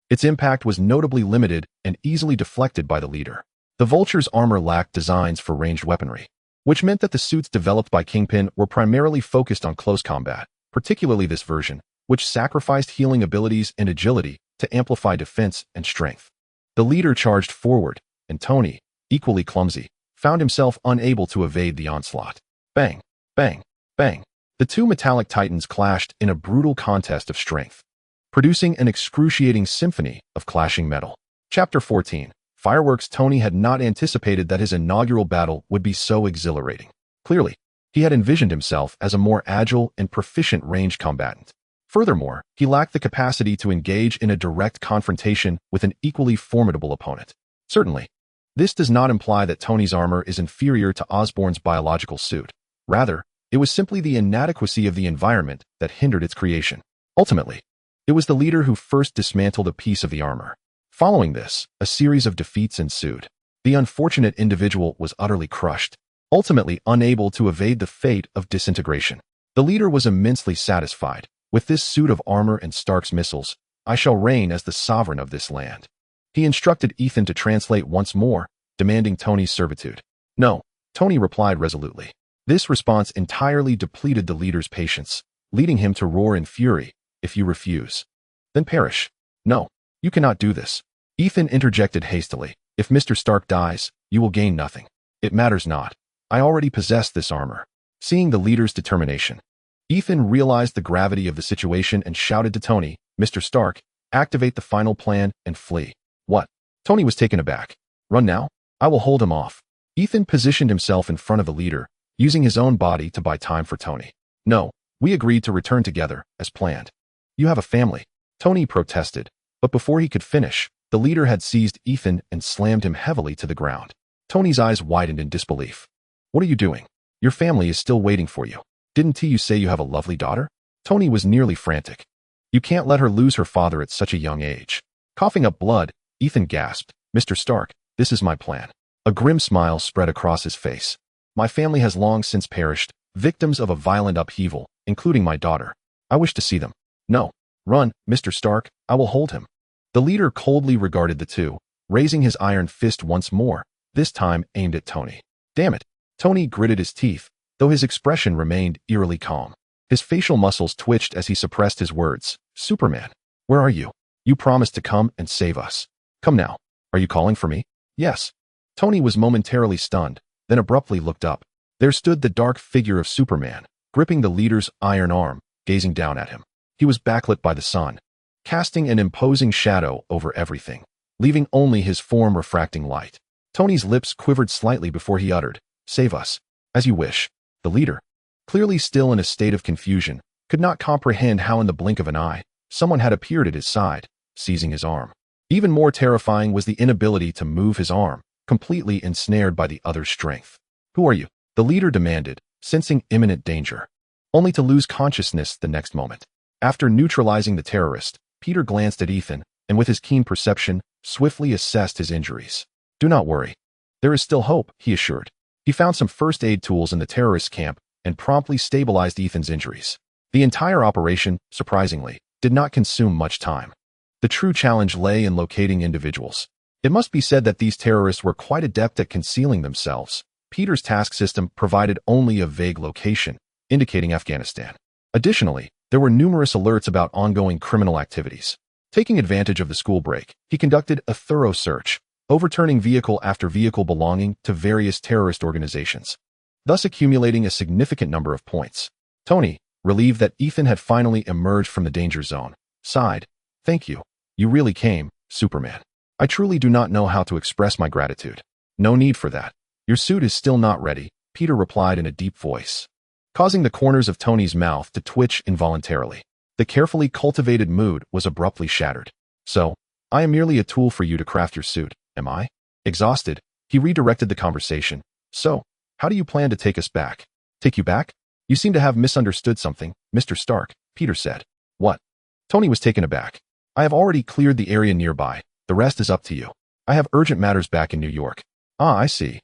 its impact was notably limited and easily deflected by the leader. The Vulture's armor lacked designs for ranged weaponry, which meant that the suits developed by Kingpin were primarily focused on close combat, particularly this version, which sacrificed healing abilities and agility to amplify defense and strength. The leader charged forward, and Tony, equally clumsy, found himself unable to evade the onslaught. Bang, bang, bang. The two metallic titans clashed in a brutal contest of strength, producing an excruciating symphony of clashing metal. Chapter 14. Fireworks. Tony had not anticipated that his inaugural battle would be so exhilarating. Clearly, he had envisioned himself as a more agile and proficient ranged combatant. Furthermore, he lacked the capacity to engage in a direct confrontation with an equally formidable opponent. Certainly, this does not imply that Tony's armor is inferior to Osborn's biological suit. Rather, it was simply the inadequacy of the environment that hindered its creation. Ultimately, it was the leader who first dismantled a piece of the armor. Following this, a series of defeats ensued. The unfortunate individual was utterly crushed, ultimately unable to evade the fate of disintegration. The leader was immensely satisfied. "With this suit of armor and Stark's missiles, I shall reign as the sovereign of this land." He instructed Ethan to translate once more, demanding Tony's servitude. "No," Tony replied resolutely. This response entirely depleted the leader's patience, leading him to roar in fury, "If you refuse, then perish." "No, you cannot do this," Ethan interjected hastily. "If Mr. Stark dies, you will gain nothing." "It matters not. I already possess this armor." Seeing the leader's determination, Ethan realized the gravity of the situation and shouted to Tony, "Mr. Stark, activate the final plan and flee." "What?" Tony was taken aback. "Run now? I will hold him off." Ethan positioned himself in front of the leader, using his own body to buy time for Tony. "No, we agreed to return together, as planned." "You have a family," Tony protested, but before he could finish, the leader had seized Ethan and slammed him heavily to the ground. Tony's eyes widened in disbelief. "What are you doing? Your family is still waiting for you. Didn't you say you have a lovely daughter?" Tony was nearly frantic. "You can't let her lose her father at such a young age." Coughing up blood, Ethan gasped, "Mr. Stark, this is my plan." A grim smile spread across his face. "My family has long since perished, victims of a violent upheaval, including my daughter. I wish to see them." "No. Run, Mr. Stark, I will hold him." The leader coldly regarded the two, raising his iron fist once more, this time aimed at Tony. "Damn it." Tony gritted his teeth, though his expression remained eerily calm. His facial muscles twitched as he suppressed his words. "Superman, where are you? You promised to come and save us. Come now. Are you calling for me?" "Yes." Tony was momentarily stunned, then abruptly looked up. There stood the dark figure of Superman, gripping the leader's iron arm, gazing down at him. He was backlit by the sun, casting an imposing shadow over everything, leaving only his form refracting light. Tony's lips quivered slightly before he uttered, "Save us." "As you wish." The leader, clearly still in a state of confusion, could not comprehend how in the blink of an eye, someone had appeared at his side, seizing his arm. Even more terrifying was the inability to move his arm, completely ensnared by the other's strength. "Who are you?" the leader demanded, sensing imminent danger, only to lose consciousness the next moment. After neutralizing the terrorist, Peter glanced at Ethan, and with his keen perception, swiftly assessed his injuries. "Do not worry. There is still hope," he assured. He found some first aid tools in the terrorist camp and promptly stabilized Ethan's injuries. The entire operation, surprisingly, did not consume much time. The true challenge lay in locating individuals. It must be said that these terrorists were quite adept at concealing themselves. Peter's task system provided only a vague location, indicating Afghanistan. Additionally, there were numerous alerts about ongoing criminal activities. Taking advantage of the school break, he conducted a thorough search, overturning vehicle after vehicle belonging to various terrorist organizations, thus accumulating a significant number of points. Tony, relieved that Ethan had finally emerged from the danger zone, sighed, "Thank you. You really came, Superman. I truly do not know how to express my gratitude." "No need for that. Your suit is still not ready," Peter replied in a deep voice, causing the corners of Tony's mouth to twitch involuntarily. The carefully cultivated mood was abruptly shattered. "So, I am merely a tool for you to craft your suit, am I?" Exhausted, he redirected the conversation. "So, how do you plan to take us back?" "Take you back? You seem to have misunderstood something, Mr. Stark," Peter said. "What?" Tony was taken aback. "I have already cleared the area nearby. The rest is up to you. I have urgent matters back in New York." "Ah, I see.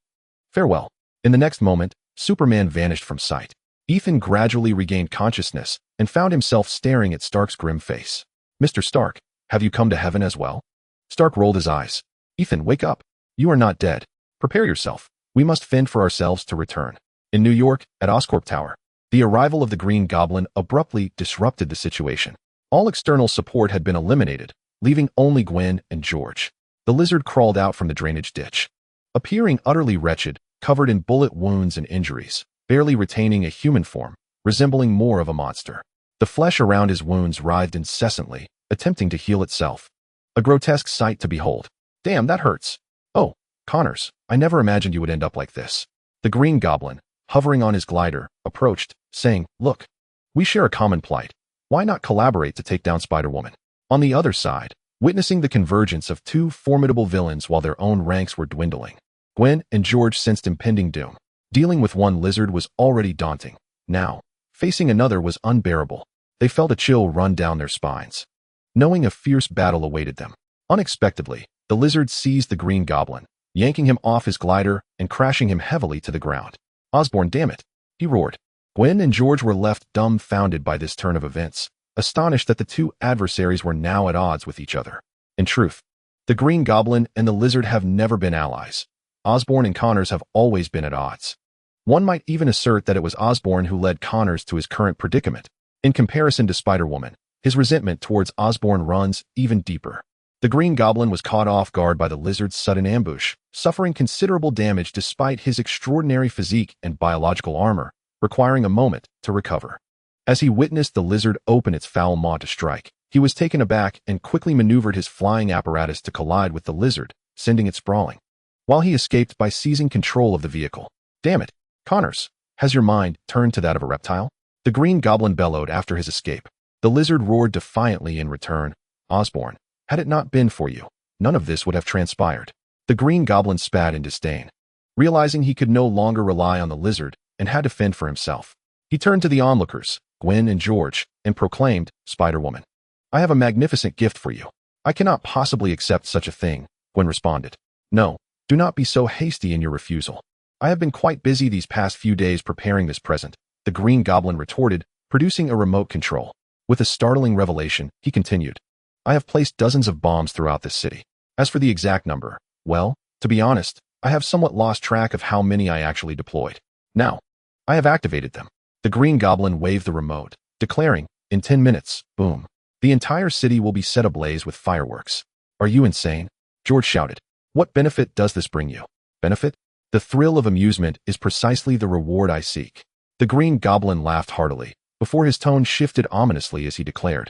Farewell." In the next moment, Superman vanished from sight. Ethan gradually regained consciousness and found himself staring at Stark's grim face. "Mr. Stark, have you come to heaven as well?" Stark rolled his eyes. "Ethan, wake up. You are not dead. Prepare yourself. We must fend for ourselves to return." In New York, at Oscorp Tower, the arrival of the Green Goblin abruptly disrupted the situation. All external support had been eliminated, leaving only Gwen and George. The lizard crawled out from the drainage ditch, appearing utterly wretched, covered in bullet wounds and injuries, barely retaining a human form, resembling more of a monster. The flesh around his wounds writhed incessantly, attempting to heal itself. A grotesque sight to behold. "Damn, that hurts." "Oh, Connors, I never imagined you would end up like this." The Green Goblin, hovering on his glider, approached, saying, "Look, we share a common plight. Why not collaborate to take down Spider-Woman?" On the other side, witnessing the convergence of two formidable villains while their own ranks were dwindling, Gwen and George sensed impending doom. Dealing with one lizard was already daunting. Now, facing another was unbearable. They felt a chill run down their spines, knowing a fierce battle awaited them. Unexpectedly, the lizard seized the Green Goblin, yanking him off his glider and crashing him heavily to the ground. "Osborn, damn it!" he roared. Gwen and George were left dumbfounded by this turn of events, astonished that the two adversaries were now at odds with each other. In truth, the Green Goblin and the lizard have never been allies. Osborn and Connors have always been at odds. One might even assert that it was Osborn who led Connors to his current predicament. In comparison to Spider-Woman, his resentment towards Osborn runs even deeper. The Green Goblin was caught off guard by the lizard's sudden ambush, suffering considerable damage despite his extraordinary physique and biological armor, requiring a moment to recover. As he witnessed the lizard open its foul maw to strike, he was taken aback and quickly maneuvered his flying apparatus to collide with the lizard, sending it sprawling, while he escaped by seizing control of the vehicle. "Damn it, Connors, has your mind turned to that of a reptile?" The Green Goblin bellowed after his escape. The lizard roared defiantly in return. "Osborn, had it not been for you, none of this would have transpired." The Green Goblin spat in disdain, realizing he could no longer rely on the lizard and had to fend for himself. He turned to the onlookers, Gwen and George, and proclaimed, "Spider-Woman, I have a magnificent gift for you." "I cannot possibly accept such a thing," Gwen responded. "No, do not be so hasty in your refusal. I have been quite busy these past few days preparing this present," the Green Goblin retorted, producing a remote control. With a startling revelation, he continued, "I have placed dozens of bombs throughout this city. As for the exact number, well, to be honest, I have somewhat lost track of how many I actually deployed. Now, I have activated them." The Green Goblin waved the remote, declaring, "In 10 minutes, boom, the entire city will be set ablaze with fireworks." "Are you insane?" George shouted. "What benefit does this bring you?" "Benefit? The thrill of amusement is precisely the reward I seek." The Green Goblin laughed heartily, before his tone shifted ominously as he declared,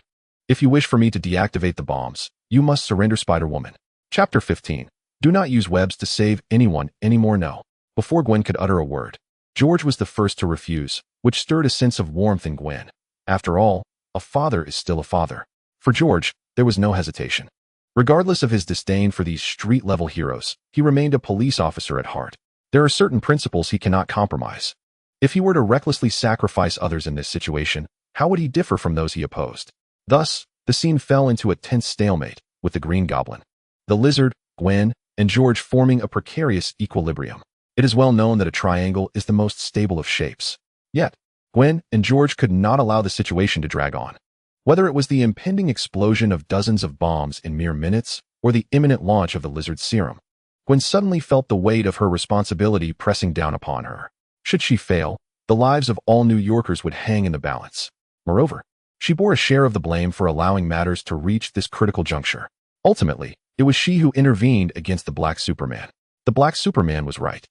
If you wish for me to deactivate the bombs, you must surrender, Spider-Woman. Chapter 15. Do not use webs to save anyone anymore. No. Before Gwen could utter a word, George was the first to refuse, which stirred a sense of warmth in Gwen. After all, a father is still a father. For George, there was no hesitation. Regardless of his disdain for these street-level heroes, he remained a police officer at heart. There are certain principles he cannot compromise. If he were to recklessly sacrifice others in this situation, how would he differ from those he opposed? Thus, the scene fell into a tense stalemate, with the Green Goblin, the Lizard, Gwen, and George forming a precarious equilibrium. It is well known that a triangle is the most stable of shapes. Yet, Gwen and George could not allow the situation to drag on. Whether it was the impending explosion of dozens of bombs in mere minutes, or the imminent launch of the Lizard's serum, Gwen suddenly felt the weight of her responsibility pressing down upon her. Should she fail, the lives of all New Yorkers would hang in the balance. Moreover, she bore a share of the blame for allowing matters to reach this critical juncture. Ultimately, it was she who intervened against the Black Superman. The Black Superman was right.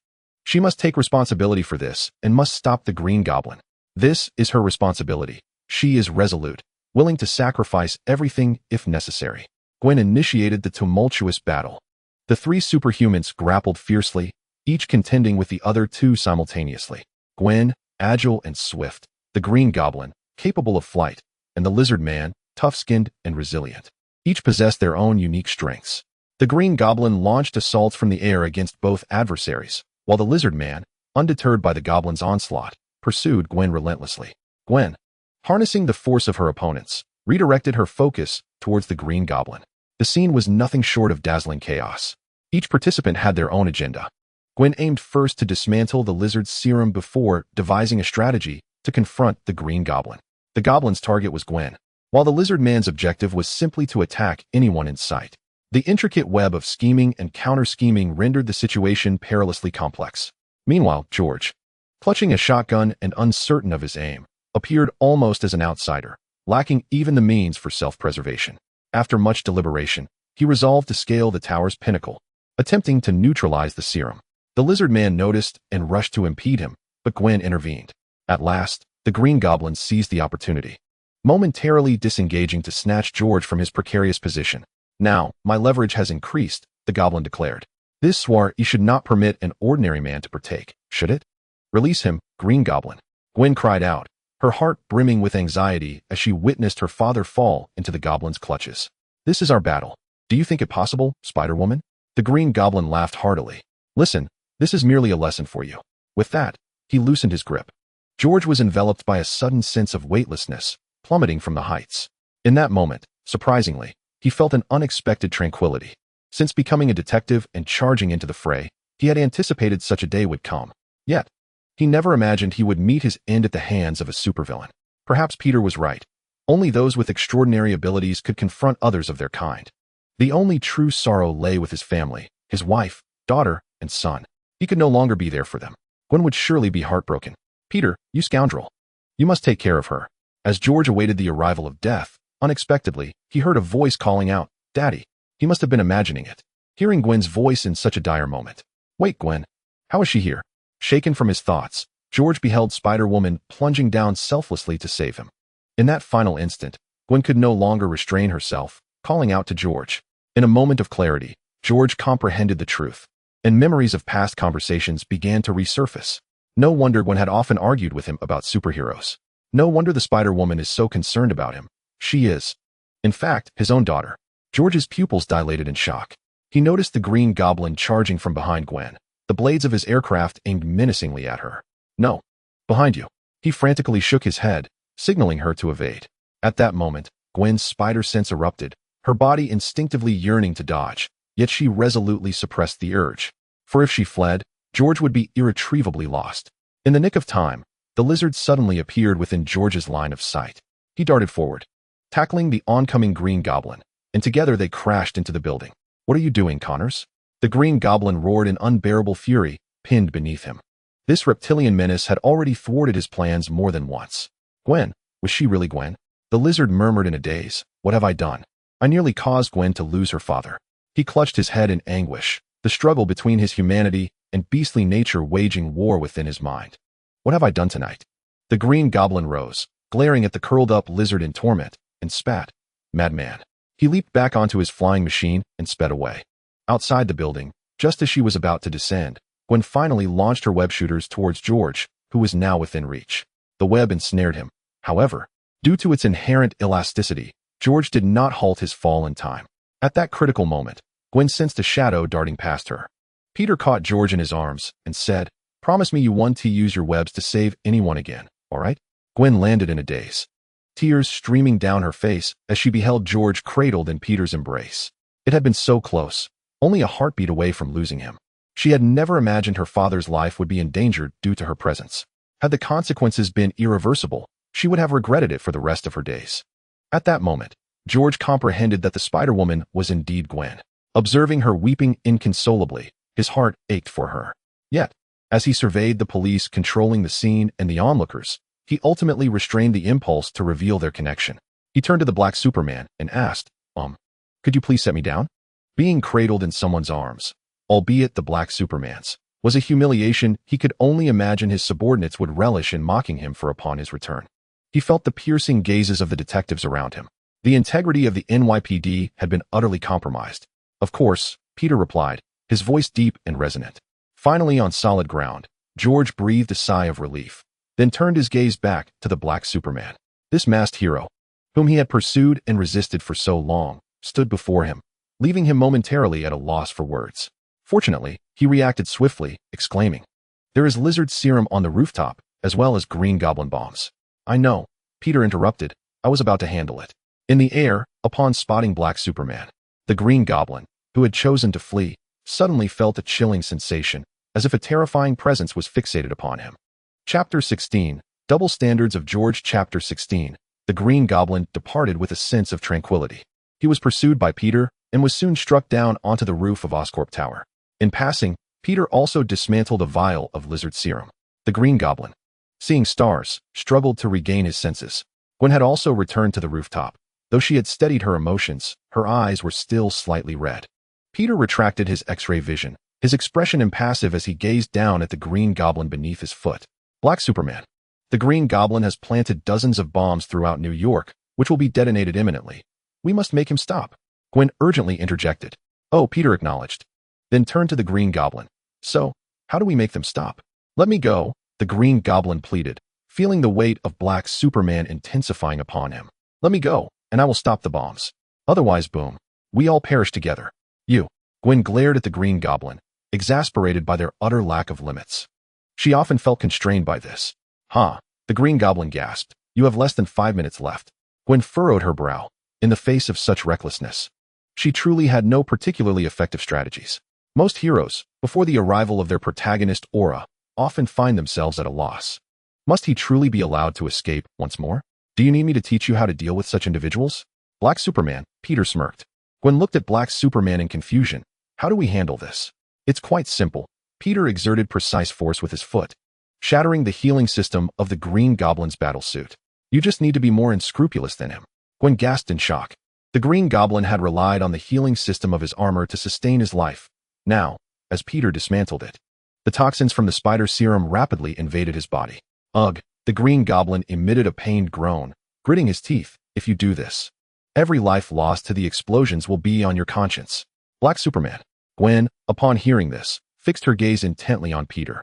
She must take responsibility for this and must stop the Green Goblin. This is her responsibility. She is resolute, willing to sacrifice everything if necessary. Gwen initiated the tumultuous battle. The three superhumans grappled fiercely, each contending with the other two simultaneously. Gwen, agile and swift, the Green Goblin, capable of flight, and the Lizard Man, tough-skinned and resilient. Each possessed their own unique strengths. The Green Goblin launched assaults from the air against both adversaries, while the Lizard Man, undeterred by the Goblin's onslaught, pursued Gwen relentlessly. Gwen, harnessing the force of her opponents, redirected her focus towards the Green Goblin. The scene was nothing short of dazzling chaos. Each participant had their own agenda. Gwen aimed first to dismantle the Lizard's serum before devising a strategy to confront the Green Goblin. The Goblin's target was Gwen, while the Lizard Man's objective was simply to attack anyone in sight. The intricate web of scheming and counter-scheming rendered the situation perilously complex. Meanwhile, George, clutching a shotgun and uncertain of his aim, appeared almost as an outsider, lacking even the means for self-preservation. After much deliberation, he resolved to scale the tower's pinnacle, attempting to neutralize the serum. The Lizard Man noticed and rushed to impede him, but Gwen intervened. At last, the Green Goblin seized the opportunity, momentarily disengaging to snatch George from his precarious position. Now, my leverage has increased, the Goblin declared. This soir should not permit an ordinary man to partake, should it? Release him, Green Goblin. Gwen cried out, her heart brimming with anxiety as she witnessed her father fall into the Goblin's clutches. This is our battle. Do you think it possible, Spider-Woman? The Green Goblin laughed heartily. Listen, this is merely a lesson for you. With that, he loosened his grip. George was enveloped by a sudden sense of weightlessness, plummeting from the heights. In that moment, surprisingly, he felt an unexpected tranquility. Since becoming a detective and charging into the fray, he had anticipated such a day would come. Yet, he never imagined he would meet his end at the hands of a supervillain. Perhaps Peter was right. Only those with extraordinary abilities could confront others of their kind. The only true sorrow lay with his family, his wife, daughter, and son. He could no longer be there for them. Gwen would surely be heartbroken. Peter, you scoundrel. You must take care of her. As George awaited the arrival of death, unexpectedly, he heard a voice calling out, Daddy. He must have been imagining it. Hearing Gwen's voice in such a dire moment. Wait, Gwen. How is she here? Shaken from his thoughts, George beheld Spider-Woman plunging down selflessly to save him. In that final instant, Gwen could no longer restrain herself, calling out to George. In a moment of clarity, George comprehended the truth, and memories of past conversations began to resurface. No wonder Gwen had often argued with him about superheroes. No wonder the Spider-Woman is so concerned about him. She is, in fact, his own daughter. George's pupils dilated in shock. He noticed the Green Goblin charging from behind Gwen, the blades of his aircraft aimed menacingly at her. No. Behind you. He frantically shook his head, signaling her to evade. At that moment, Gwen's spider sense erupted, her body instinctively yearning to dodge, yet she resolutely suppressed the urge. For if she fled, George would be irretrievably lost. In the nick of time, the Lizard suddenly appeared within George's line of sight. He darted forward, tackling the oncoming Green Goblin, and together they crashed into the building. What are you doing, Connors? The Green Goblin roared in unbearable fury, pinned beneath him. This reptilian menace had already thwarted his plans more than once. Gwen, was she really Gwen? The Lizard murmured in a daze, what have I done? I nearly caused Gwen to lose her father. He clutched his head in anguish, the struggle between his humanity and beastly nature waging war within his mind. What have I done tonight? The Green Goblin rose, glaring at the curled-up Lizard in torment, and spat. madman. He leaped back onto his flying machine and sped away. Outside the building, just as she was about to descend, Gwen finally launched her web shooters towards George, who was now within reach. The web ensnared him. However, due to its inherent elasticity, George did not halt his fall in time. At that critical moment, Gwen sensed a shadow darting past her. Peter caught George in his arms and said, "Promise me you won't use your webs to save anyone again, all right?" Gwen landed in a daze, tears streaming down her face as she beheld George cradled in Peter's embrace. It had been so close, only a heartbeat away from losing him. She had never imagined her father's life would be endangered due to her presence. Had the consequences been irreversible, she would have regretted it for the rest of her days. At that moment, George comprehended that the Spider-Woman was indeed Gwen. Observing her weeping inconsolably, his heart ached for her. Yet, as he surveyed the police controlling the scene and the onlookers, he ultimately restrained the impulse to reveal their connection. He turned to the Black Superman and asked, could you please set me down? Being cradled in someone's arms, albeit the Black Superman's, was a humiliation he could only imagine his subordinates would relish in mocking him for upon his return. He felt the piercing gazes of the detectives around him. The integrity of the NYPD had been utterly compromised. "Of course," Peter replied, his voice deep and resonant. Finally on solid ground, George breathed a sigh of relief, then turned his gaze back to the Black Superman. This masked hero, whom he had pursued and resisted for so long, stood before him, leaving him momentarily at a loss for words. Fortunately, he reacted swiftly, exclaiming, "There is lizard serum on the rooftop, as well as green goblin bombs." "I know," Peter interrupted. "I was about to handle it." In the air, upon spotting Black Superman, the Green Goblin, who had chosen to flee, suddenly felt a chilling sensation, as if a terrifying presence was fixated upon him. Chapter 16, Double Standards of George. Chapter 16, the Green Goblin departed with a sense of tranquility. He was pursued by Peter and was soon struck down onto the roof of Oscorp Tower. In passing, Peter also dismantled a vial of lizard serum. The Green Goblin, seeing stars, struggled to regain his senses. Gwen had also returned to the rooftop. Though she had steadied her emotions, her eyes were still slightly red. Peter retracted his X-ray vision, his expression impassive as he gazed down at the Green Goblin beneath his foot. Black Superman. The Green Goblin has planted dozens of bombs throughout New York, which will be detonated imminently. We must make him stop. Gwen urgently interjected. "Oh," Peter acknowledged, then turned to the Green Goblin. "So, how do we make them stop?" "Let me go," the Green Goblin pleaded, feeling the weight of Black Superman intensifying upon him. "Let me go, and I will stop the bombs. Otherwise, boom, we all perish together." "You." Gwen glared at the Green Goblin, exasperated by their utter lack of limits. She often felt constrained by this. The Green Goblin gasped. "You have less than 5 minutes left." Gwen furrowed her brow. In the face of such recklessness, she truly had no particularly effective strategies. Most heroes, before the arrival of their protagonist aura, often find themselves at a loss. Must he truly be allowed to escape once more? "Do you need me to teach you how to deal with such individuals?" "Black Superman," Peter smirked. Gwen looked at Black Superman in confusion. "How do we handle this?" "It's quite simple." Peter exerted precise force with his foot, shattering the healing system of the Green Goblin's battlesuit. "You just need to be more unscrupulous than him." Gwen gasped in shock. The Green Goblin had relied on the healing system of his armor to sustain his life. Now, as Peter dismantled it, the toxins from the spider serum rapidly invaded his body. "Ugh," the Green Goblin emitted a pained groan, gritting his teeth. "If you do this, every life lost to the explosions will be on your conscience." Black Superman. Gwen, upon hearing this, fixed her gaze intently on Peter.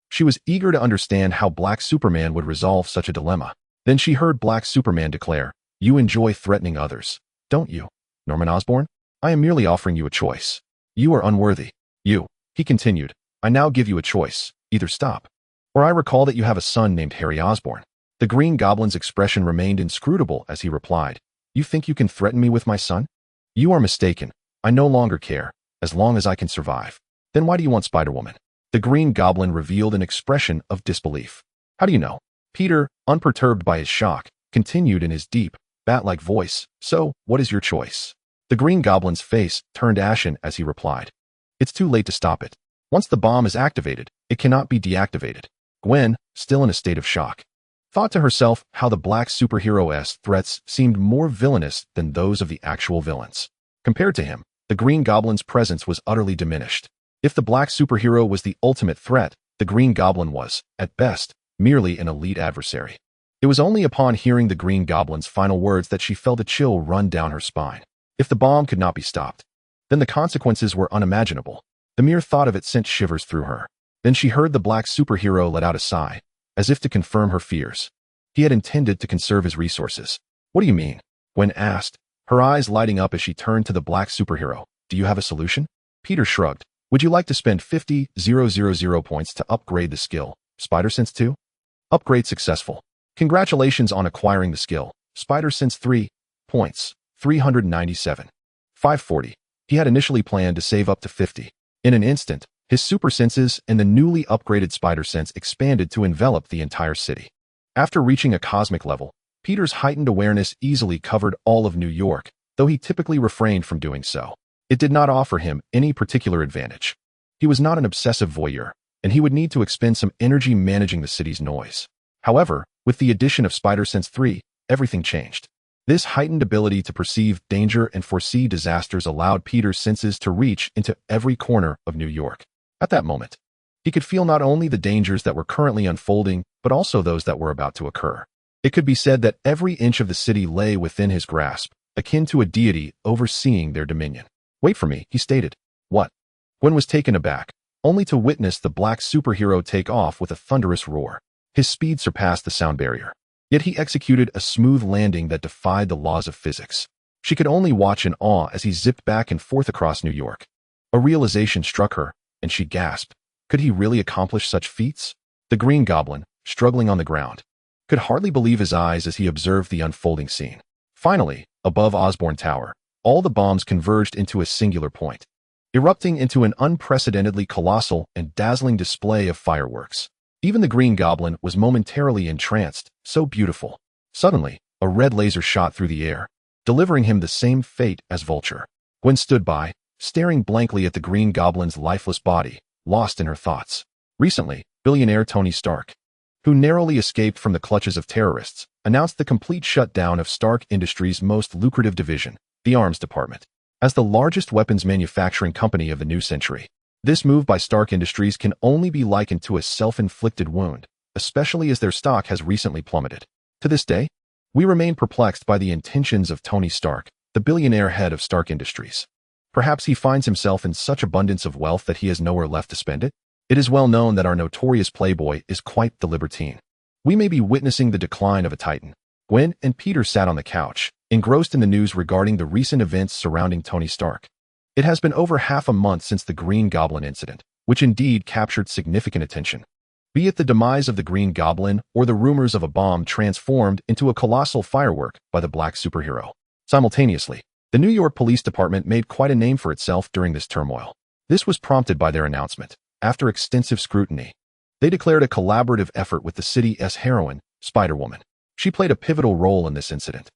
She was eager to understand how Black Superman would resolve such a dilemma. Then she heard Black Superman declare, "You enjoy threatening others, don't you, Norman Osborn? I am merely offering you a choice. You are unworthy." He continued, "I now give you a choice. Either stop, or I recall that you have a son named Harry Osborn." The Green Goblin's expression remained inscrutable as he replied, "You think you can threaten me with my son? You are mistaken. I no longer care, as long as I can survive." "Then why do you want Spider-Woman?" The Green Goblin revealed an expression of disbelief. "How do you know?" Peter, unperturbed by his shock, continued in his deep, bat-like voice, "So, what is your choice?" The Green Goblin's face turned ashen as he replied, "It's too late to stop it. Once the bomb is activated, it cannot be deactivated." Gwen, still in a state of shock, thought to herself how the Black Superhero's threats seemed more villainous than those of the actual villains. Compared to him, the Green Goblin's presence was utterly diminished. If the Black Superhero was the ultimate threat, the Green Goblin was, at best, merely an elite adversary. It was only upon hearing the Green Goblin's final words that she felt a chill run down her spine. If the bomb could not be stopped, then the consequences were unimaginable. The mere thought of it sent shivers through her. Then she heard the black superhero let out a sigh, as if to confirm her fears. He had intended to conserve his resources. What do you mean? Gwen asked, her eyes lighting up as she turned to the black superhero. Do you have a solution? Peter shrugged. Would you like to spend 50,000 points to upgrade the skill, Spider Sense 2? Upgrade successful. Congratulations on acquiring the skill, Spider Sense 3. Points, 397. 540. He had initially planned to save up to 50. In an instant, his super senses and the newly upgraded Spider Sense expanded to envelop the entire city. After reaching a cosmic level, Peter's heightened awareness easily covered all of New York, though he typically refrained from doing so. It did not offer him any particular advantage. He was not an obsessive voyeur, and he would need to expend some energy managing the city's noise. However, with the addition of Spider Sense 3, everything changed. This heightened ability to perceive danger and foresee disasters allowed Peter's senses to reach into every corner of New York. At that moment, he could feel not only the dangers that were currently unfolding, but also those that were about to occur. It could be said that every inch of the city lay within his grasp, akin to a deity overseeing their dominion. Wait for me, he stated. What? Gwen was taken aback, only to witness the black superhero take off with a thunderous roar. His speed surpassed the sound barrier. Yet he executed a smooth landing that defied the laws of physics. She could only watch in awe as he zipped back and forth across New York. A realization struck her, and she gasped. Could he really accomplish such feats? The Green Goblin, struggling on the ground, could hardly believe his eyes as he observed the unfolding scene. Finally, above Osborne Tower, all the bombs converged into a singular point, erupting into an unprecedentedly colossal and dazzling display of fireworks. Even the Green Goblin was momentarily entranced, so beautiful. Suddenly, a red laser shot through the air, delivering him the same fate as Vulture. Gwen stood by, staring blankly at the Green Goblin's lifeless body, lost in her thoughts. Recently, billionaire Tony Stark, who narrowly escaped from the clutches of terrorists, announced the complete shutdown of Stark Industries' most lucrative division, the Arms Department. As the largest weapons manufacturing company of the new century, this move by Stark Industries can only be likened to a self-inflicted wound, especially as their stock has recently plummeted. To this day, we remain perplexed by the intentions of Tony Stark, the billionaire head of Stark Industries. Perhaps he finds himself in such abundance of wealth that he has nowhere left to spend it? It is well known that our notorious playboy is quite the libertine. We may be witnessing the decline of a titan. Gwen and Peter sat on the couch, engrossed in the news regarding the recent events surrounding Tony Stark. It has been over half a month since the Green Goblin incident, which indeed captured significant attention. Be it the demise of the Green Goblin or the rumors of a bomb transformed into a colossal firework by the black superhero. Simultaneously, the New York Police Department made quite a name for itself during this turmoil. This was prompted by their announcement. After extensive scrutiny, they declared a collaborative effort with the city's heroine, Spider-Woman. She played a pivotal role in this incident,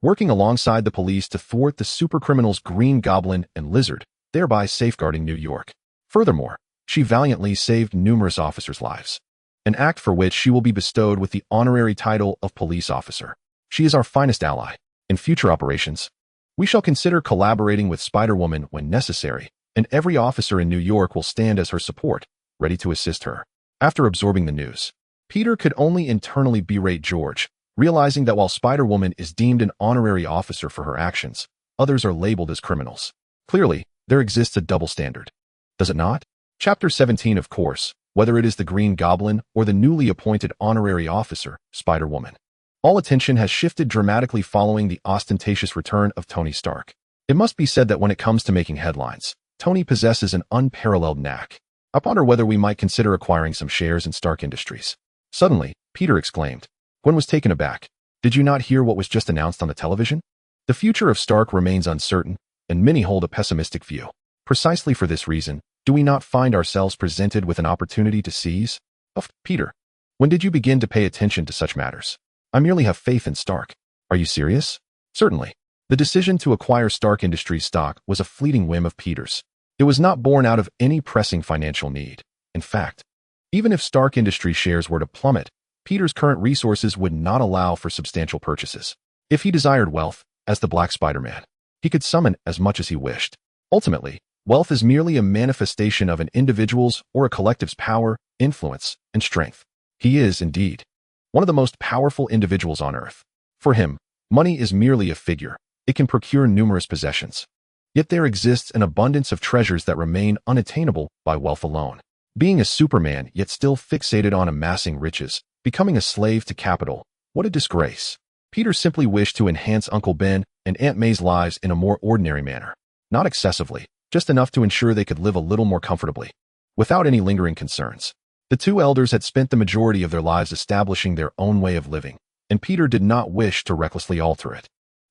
working alongside the police to thwart the supercriminals Green Goblin and Lizard, thereby safeguarding New York. Furthermore, she valiantly saved numerous officers' lives, an act for which she will be bestowed with the honorary title of police officer. She is our finest ally. In future operations, we shall consider collaborating with Spider-Woman when necessary, and every officer in New York will stand as her support, ready to assist her. After absorbing the news, Peter could only internally berate George, realizing that while Spider-Woman is deemed an honorary officer for her actions, others are labeled as criminals. Clearly, there exists a double standard. Does it not? Chapter 17, of course, whether it is the Green Goblin or the newly appointed honorary officer, Spider-Woman. All attention has shifted dramatically following the ostentatious return of Tony Stark. It must be said that when it comes to making headlines, Tony possesses an unparalleled knack. I ponder whether we might consider acquiring some shares in Stark Industries. Suddenly, Peter exclaimed. Gwen was taken aback. Did you not hear what was just announced on the television? The future of Stark remains uncertain, and many hold a pessimistic view. Precisely for this reason, do we not find ourselves presented with an opportunity to seize? Oh, Peter, when did you begin to pay attention to such matters? I merely have faith in Stark. Are you serious? Certainly. The decision to acquire Stark Industries stock was a fleeting whim of Peter's. It was not born out of any pressing financial need. In fact, even if Stark Industries shares were to plummet, Peter's current resources would not allow for substantial purchases. If he desired wealth, as the Black Spider-Man, he could summon as much as he wished. Ultimately, wealth is merely a manifestation of an individual's or a collective's power, influence, and strength. He is, indeed, one of the most powerful individuals on Earth. For him, money is merely a figure. It can procure numerous possessions. Yet there exists an abundance of treasures that remain unattainable by wealth alone. Being a Superman, yet still fixated on amassing riches, becoming a slave to capital, what a disgrace. Peter simply wished to enhance Uncle Ben and Aunt May's lives in a more ordinary manner. Not excessively, just enough to ensure they could live a little more comfortably, without any lingering concerns. The two elders had spent the majority of their lives establishing their own way of living, and Peter did not wish to recklessly alter it.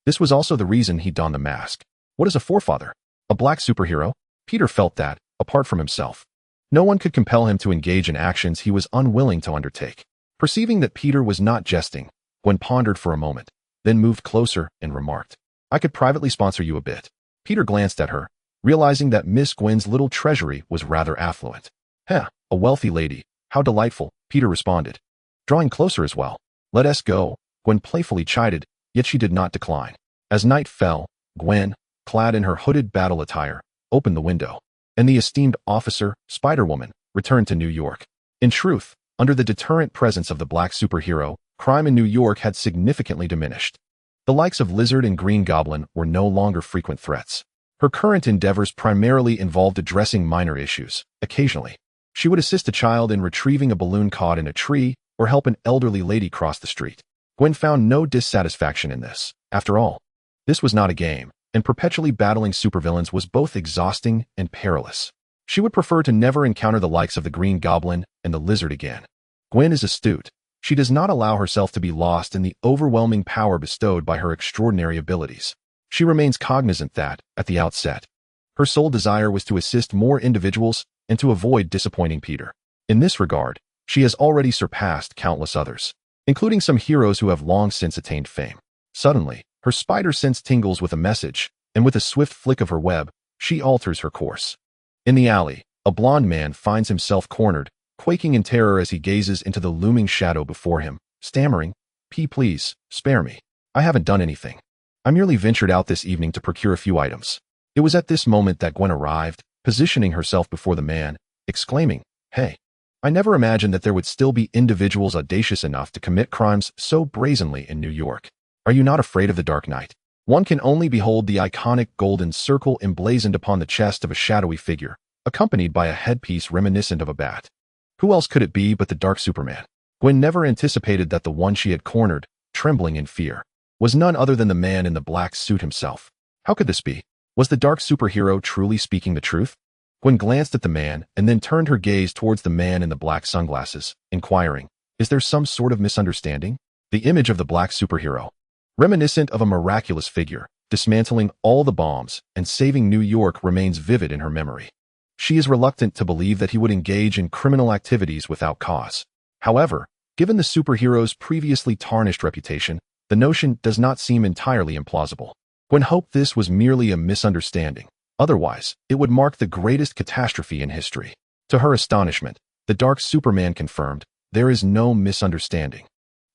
This was also the reason he donned the mask. What is a forefather? A black superhero? Peter felt that, apart from himself, no one could compel him to engage in actions he was unwilling to undertake. Perceiving that Peter was not jesting, Gwen pondered for a moment, then moved closer and remarked, "I could privately sponsor you a bit." Peter glanced at her, realizing that Miss Gwen's little treasury was rather affluent. "Heh, a wealthy lady. How delightful," Peter responded, drawing closer as well. "Let us go," Gwen playfully chided, yet she did not decline. As night fell, Gwen, clad in her hooded battle attire, opened the window, and the esteemed officer, Spider-Woman, returned to New York. In truth, under the deterrent presence of the black superhero, crime in New York had significantly diminished. The likes of Lizard and Green Goblin were no longer frequent threats. Her current endeavors primarily involved addressing minor issues. Occasionally, she would assist a child in retrieving a balloon caught in a tree or help an elderly lady cross the street. Gwen found no dissatisfaction in this. After all, this was not a game, and perpetually battling supervillains was both exhausting and perilous. She would prefer to never encounter the likes of the Green Goblin and the Lizard again. Gwen is astute. She does not allow herself to be lost in the overwhelming power bestowed by her extraordinary abilities. She remains cognizant that, at the outset, her sole desire was to assist more individuals and to avoid disappointing Peter. In this regard, she has already surpassed countless others, including some heroes who have long since attained fame. Suddenly, her spider sense tingles with a message, and with a swift flick of her web, she alters her course. In the alley, a blond man finds himself cornered, quaking in terror as he gazes into the looming shadow before him, stammering, Please, spare me. I haven't done anything. I merely ventured out this evening to procure a few items." It was at this moment that Gwen arrived, positioning herself before the man, exclaiming, "Hey, I never imagined that there would still be individuals audacious enough to commit crimes so brazenly in New York. Are you not afraid of the Dark Knight?" One can only behold the iconic golden circle emblazoned upon the chest of a shadowy figure, accompanied by a headpiece reminiscent of a bat. Who else could it be but the Dark Superman? Gwen never anticipated that the one she had cornered, trembling in fear, was none other than the man in the black suit himself. How could this be? Was the dark superhero truly speaking the truth? Gwen glanced at the man and then turned her gaze towards the man in the black sunglasses, inquiring, "Is there some sort of misunderstanding?" The image of the black superhero, reminiscent of a miraculous figure, dismantling all the bombs and saving New York, remains vivid in her memory. She is reluctant to believe that he would engage in criminal activities without cause. However, given the superhero's previously tarnished reputation, the notion does not seem entirely implausible. Gwen hoped this was merely a misunderstanding. Otherwise, it would mark the greatest catastrophe in history. To her astonishment, the Dark Superman confirmed, "There is no misunderstanding.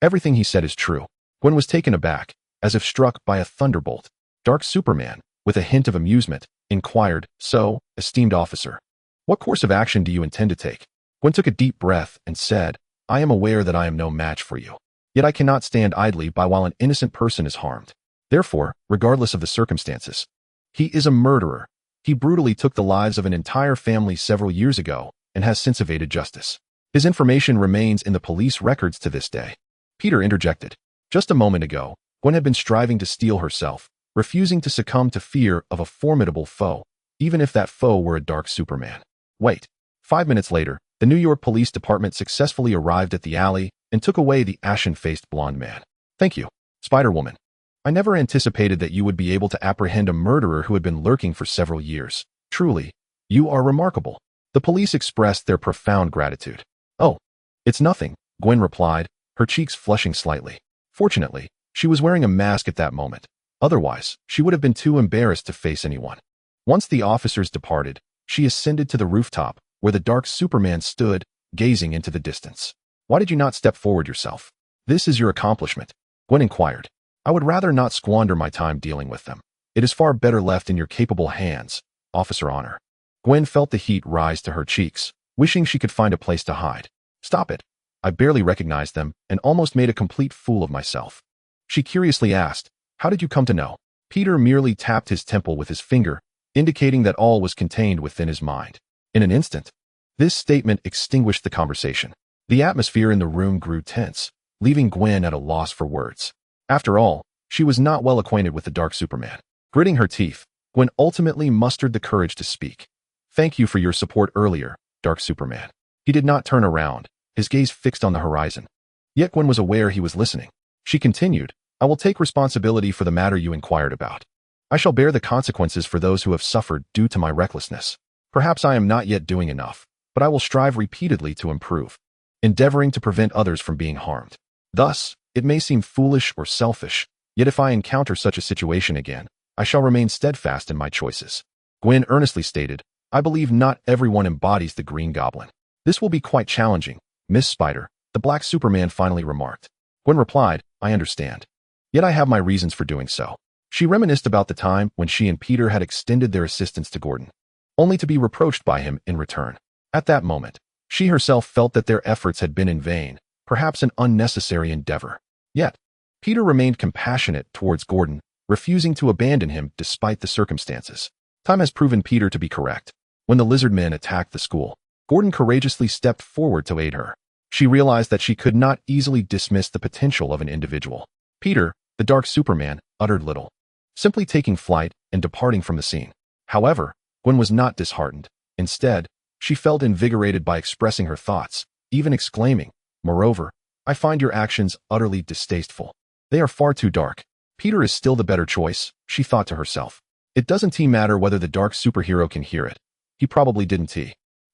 Everything he said is true." Gwen was taken aback, as if struck by a thunderbolt. Dark Superman, with a hint of amusement, inquired, "So, esteemed officer, what course of action do you intend to take?" Gwen took a deep breath and said, "I am aware that I am no match for you. Yet I cannot stand idly by while an innocent person is harmed. Therefore, regardless of the circumstances, he is a murderer. He brutally took the lives of an entire family several years ago and has since evaded justice. His information remains in the police records to this day." Peter interjected. Just a moment ago, Gwen had been striving to steel herself, refusing to succumb to fear of a formidable foe, even if that foe were a Dark Superman. Wait. 5 minutes later, the New York Police Department successfully arrived at the alley and took away the ashen-faced blonde man. "Thank you, Spider-Woman. I never anticipated that you would be able to apprehend a murderer who had been lurking for several years. Truly, you are remarkable." The police expressed their profound gratitude. "Oh, it's nothing," Gwen replied, her cheeks flushing slightly. Fortunately, she was wearing a mask at that moment. Otherwise, she would have been too embarrassed to face anyone. Once the officers departed, she ascended to the rooftop, where the Dark Superman stood, gazing into the distance. "Why did you not step forward yourself? This is your accomplishment," Gwen inquired. "I would rather not squander my time dealing with them. It is far better left in your capable hands, Officer Honor." Gwen felt the heat rise to her cheeks, wishing she could find a place to hide. "Stop it. I barely recognized them and almost made a complete fool of myself. She curiously asked, "How did you come to know?" Peter merely tapped his temple with his finger, indicating that all was contained within his mind. In an instant, this statement extinguished the conversation. The atmosphere in the room grew tense, leaving Gwen at a loss for words. After all, she was not well acquainted with the Dark Superman. Gritting her teeth, Gwen ultimately mustered the courage to speak. "Thank you for your support earlier, Dark Superman." He did not turn around, his gaze fixed on the horizon. Yet Gwen was aware he was listening. She continued, "I will take responsibility for the matter you inquired about. I shall bear the consequences for those who have suffered due to my recklessness. Perhaps I am not yet doing enough, but I will strive repeatedly to improve, endeavoring to prevent others from being harmed. Thus, it may seem foolish or selfish, yet if I encounter such a situation again, I shall remain steadfast in my choices." Gwen earnestly stated, "I believe not everyone embodies the Green Goblin. This will be quite challenging, Miss Spider," the Black Superman finally remarked. Gwen replied, "I understand. Yet I have my reasons for doing so." She reminisced about the time when she and Peter had extended their assistance to Gordon, only to be reproached by him in return. At that moment, she herself felt that their efforts had been in vain, perhaps an unnecessary endeavor. Yet, Peter remained compassionate towards Gordon, refusing to abandon him despite the circumstances. Time has proven Peter to be correct. When the lizard men attacked the school, Gordon courageously stepped forward to aid her. She realized that she could not easily dismiss the potential of an individual. Peter, the Dark Superman, uttered little, simply taking flight and departing from the scene. However, Gwen was not disheartened. Instead, she felt invigorated by expressing her thoughts, even exclaiming, "Moreover, I find your actions utterly distasteful. They are far too dark. Peter is still the better choice," she thought to herself. It doesn't matter whether the dark superhero can hear it. He probably didn't.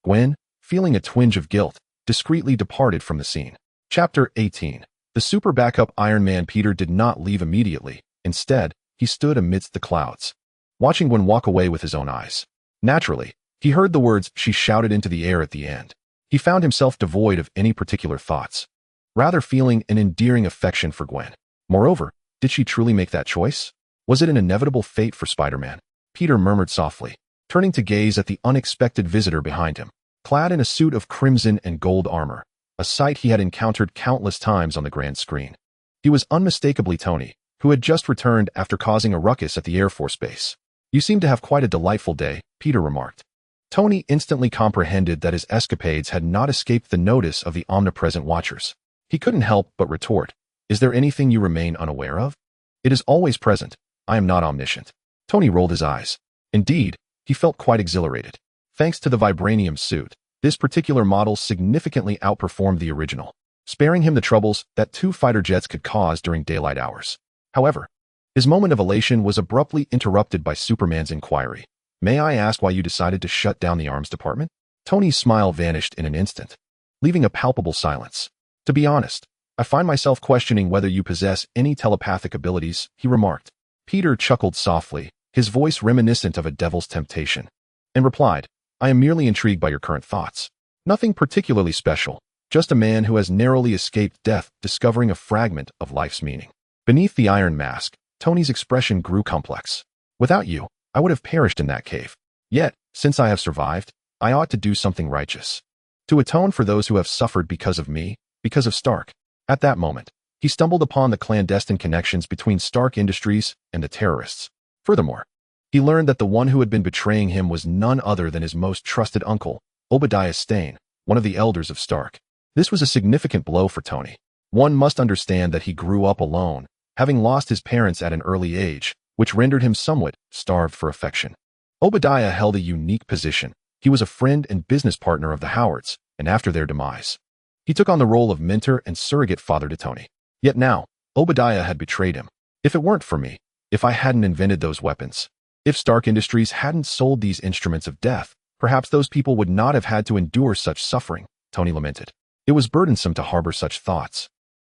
Gwen, feeling a twinge of guilt, discreetly departed from the scene. Chapter 18. The super backup Iron Man. Peter did not leave immediately. Instead, he stood amidst the clouds, watching Gwen walk away with his own eyes. Naturally, he heard the words she shouted into the air at the end. He found himself devoid of any particular thoughts, rather feeling an endearing affection for Gwen. Moreover, did she truly make that choice? Was it an inevitable fate for Spider-Man? Peter murmured softly, turning to gaze at the unexpected visitor behind him, clad in a suit of crimson and gold armor, a sight he had encountered countless times on the grand screen. He was unmistakably Tony, who had just returned after causing a ruckus at the Air Force Base. "You seem to have quite a delightful day," Peter remarked. Tony instantly comprehended that his escapades had not escaped the notice of the omnipresent watchers. He couldn't help but retort, "Is there anything you remain unaware of?" "It is always present. I am not omniscient." Tony rolled his eyes. Indeed, he felt quite exhilarated. Thanks to the vibranium suit, this particular model significantly outperformed the original, sparing him the troubles that two fighter jets could cause during daylight hours. However, his moment of elation was abruptly interrupted by Superman's inquiry. "May I ask why you decided to shut down the arms department?" Tony's smile vanished in an instant, leaving a palpable silence. "To be honest, I find myself questioning whether you possess any telepathic abilities," he remarked. Peter chuckled softly, his voice reminiscent of a devil's temptation, and replied, "I am merely intrigued by your current thoughts. Nothing particularly special, just a man who has narrowly escaped death discovering a fragment of life's meaning." Beneath the iron mask, Tony's expression grew complex. "Without you, I would have perished in that cave. Yet, since I have survived, I ought to do something righteous. To atone for those who have suffered because of me, because of Stark." At that moment, he stumbled upon the clandestine connections between Stark Industries and the terrorists. Furthermore, he learned that the one who had been betraying him was none other than his most trusted uncle, Obadiah Stane, one of the elders of Stark. This was a significant blow for Tony. One must understand that he grew up alone, having lost his parents at an early age, which rendered him somewhat starved for affection. Obadiah held a unique position. He was a friend and business partner of the Howards, and after their demise, he took on the role of mentor and surrogate father to Tony. Yet now, Obadiah had betrayed him. If it weren't for me, if I hadn't invented those weapons, if Stark Industries hadn't sold these instruments of death, perhaps those people would not have had to endure such suffering, Tony lamented. It was burdensome to harbor such thoughts,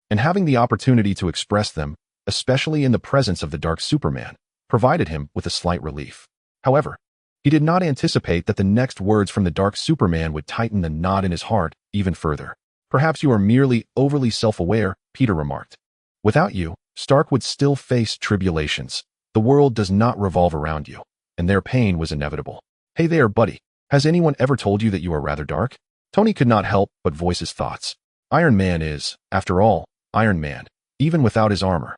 and having the opportunity to express them, especially in the presence of the Dark Superman, provided him with a slight relief. However, he did not anticipate that the next words from the Dark Superman would tighten the knot in his heart even further. "Perhaps you are merely overly self-aware," Peter remarked. "Without you, Stark would still face tribulations. The world does not revolve around you, and their pain was inevitable. Hey there, buddy. Has anyone ever told you that you are rather dark?" Tony could not help but voice his thoughts. Iron Man is, after all, Iron Man, even without his armor.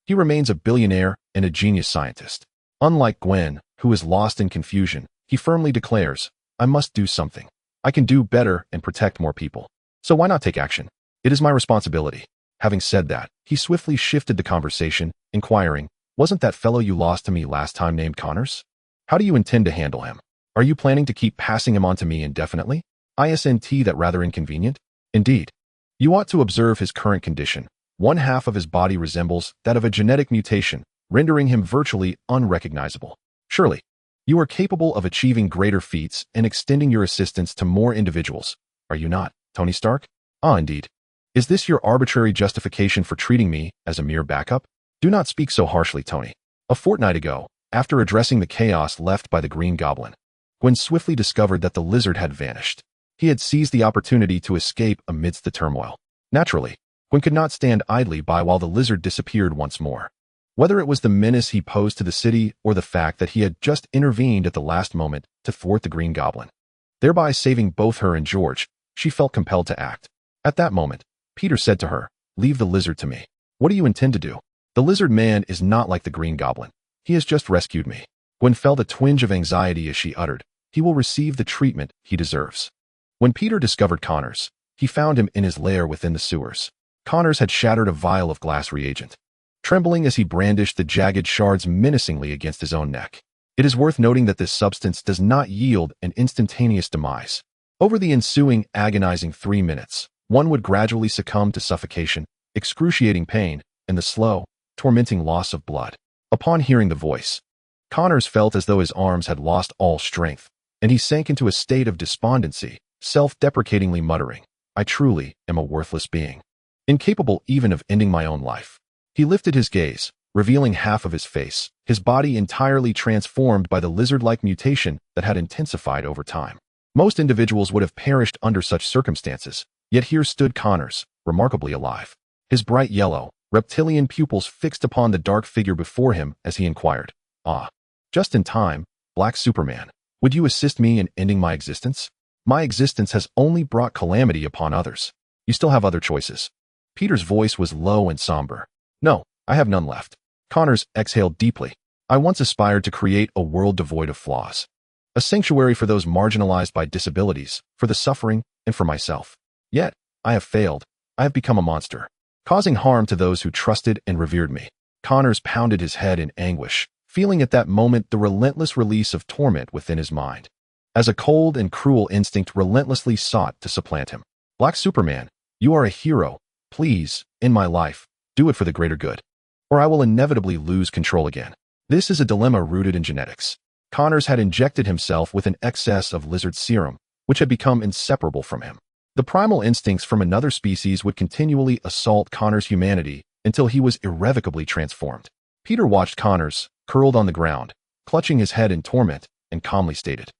He remains a billionaire and a genius scientist. Unlike Gwen, who is lost in confusion, he firmly declares, I must do something. I can do better and protect more people. So why not take action? It is my responsibility. Having said that, he swiftly shifted the conversation, inquiring, wasn't that fellow you lost to me last time named Connors? How do you intend to handle him? Are you planning to keep passing him on to me indefinitely? Isn't that rather inconvenient? Indeed. You ought to observe his current condition. One half of his body resembles that of a genetic mutation, rendering him virtually unrecognizable. Surely, you are capable of achieving greater feats and extending your assistance to more individuals, are you not, Tony Stark? Ah, indeed. Is this your arbitrary justification for treating me as a mere backup? Do not speak so harshly, Tony. A fortnight ago, after addressing the chaos left by the Green Goblin, Gwen swiftly discovered that the lizard had vanished. He had seized the opportunity to escape amidst the turmoil. Naturally, Gwen could not stand idly by while the lizard disappeared once more. Whether it was the menace he posed to the city or the fact that he had just intervened at the last moment to thwart the Green Goblin, thereby saving both her and George, she felt compelled to act. At that moment, Peter said to her, leave the lizard to me. What do you intend to do? The lizard man is not like the Green Goblin. He has just rescued me. Gwen felt a twinge of anxiety as she uttered, he will receive the treatment he deserves. When Peter discovered Connors, he found him in his lair within the sewers. Connors had shattered a vial of glass reagent, trembling as he brandished the jagged shards menacingly against his own neck. It is worth noting that this substance does not yield an instantaneous demise. Over the ensuing agonizing 3 minutes, one would gradually succumb to suffocation, excruciating pain, and the slow, tormenting loss of blood. Upon hearing the voice, Connors felt as though his arms had lost all strength, and he sank into a state of despondency, self-deprecatingly muttering, I truly am a worthless being, incapable even of ending my own life. He lifted his gaze, revealing half of his face, his body entirely transformed by the lizard-like mutation that had intensified over time. Most individuals would have perished under such circumstances, yet here stood Connors, remarkably alive. His bright yellow, reptilian pupils fixed upon the dark figure before him as he inquired, Ah, just in time, Black Superman. Would you assist me in ending my existence? My existence has only brought calamity upon others. You still have other choices. Peter's voice was low and somber. No, I have none left. Connors exhaled deeply. I once aspired to create a world devoid of flaws. A sanctuary for those marginalized by disabilities, for the suffering, and for myself. Yet, I have failed. I have become a monster, causing harm to those who trusted and revered me. Connors pounded his head in anguish, feeling at that moment the relentless release of torment within his mind, as a cold and cruel instinct relentlessly sought to supplant him. Black Superman, you are a hero. Please, in my life, do it for the greater good, or I will inevitably lose control again. This is a dilemma rooted in genetics. Connors had injected himself with an excess of lizard serum, which had become inseparable from him. The primal instincts from another species would continually assault Connors' humanity until he was irrevocably transformed. Peter watched Connors, curled on the ground, clutching his head in torment, and calmly stated,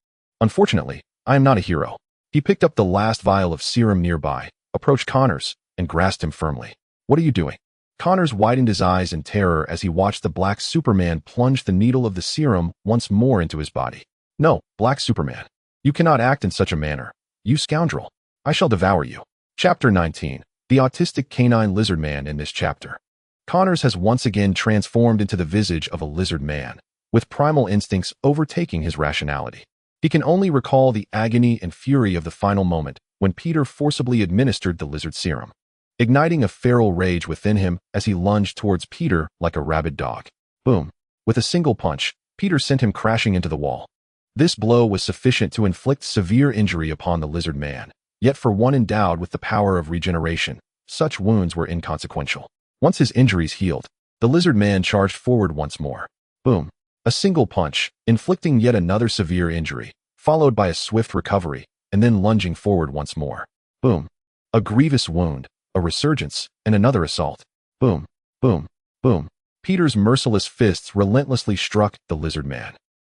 Unfortunately, I am not a hero. He picked up the last vial of serum nearby, approached Connors, and grasped him firmly. What are you doing? Connors widened his eyes in terror as he watched the Black Superman plunge the needle of the serum once more into his body. No, Black Superman. You cannot act in such a manner. You scoundrel. I shall devour you. Chapter 19. The autistic canine lizard man. In this chapter, Connors has once again transformed into the visage of a lizard man, with primal instincts overtaking his rationality. He can only recall the agony and fury of the final moment when Peter forcibly administered the lizard serum, igniting a feral rage within him as he lunged towards Peter like a rabid dog. Boom. With a single punch, Peter sent him crashing into the wall. This blow was sufficient to inflict severe injury upon the lizard man, yet for one endowed with the power of regeneration, such wounds were inconsequential. Once his injuries healed, the lizard man charged forward once more. Boom. A single punch, inflicting yet another severe injury, followed by a swift recovery, and then lunging forward once more. Boom. A grievous wound, a resurgence, and another assault. Boom, boom, boom. Peter's merciless fists relentlessly struck the lizard man,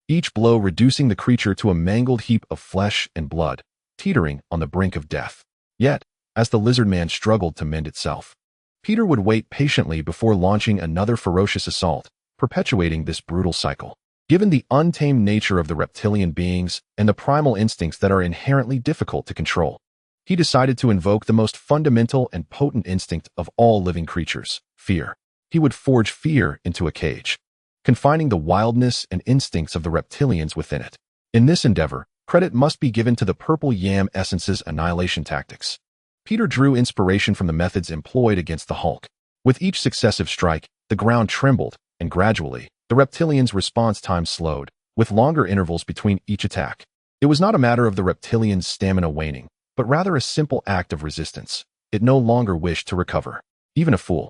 each blow reducing the creature to a mangled heap of flesh and blood, teetering on the brink of death. Yet, as the lizard man struggled to mend itself, Peter would wait patiently before launching another ferocious assault, perpetuating this brutal cycle. Given the untamed nature of the reptilian beings and the primal instincts that are inherently difficult to control, He decided to invoke the most fundamental and potent instinct of all living creatures, fear. He would forge fear into a cage, confining the wildness and instincts of the reptilians within it. In this endeavor, credit must be given to the Purple Yam Essence's annihilation tactics. Peter drew inspiration from the methods employed against the Hulk. With each successive strike, the ground trembled, and gradually, the reptilians' response time slowed, with longer intervals between each attack. It was not a matter of the reptilians' stamina waning, but rather a simple act of resistance. It no longer wished to recover. Even a fool,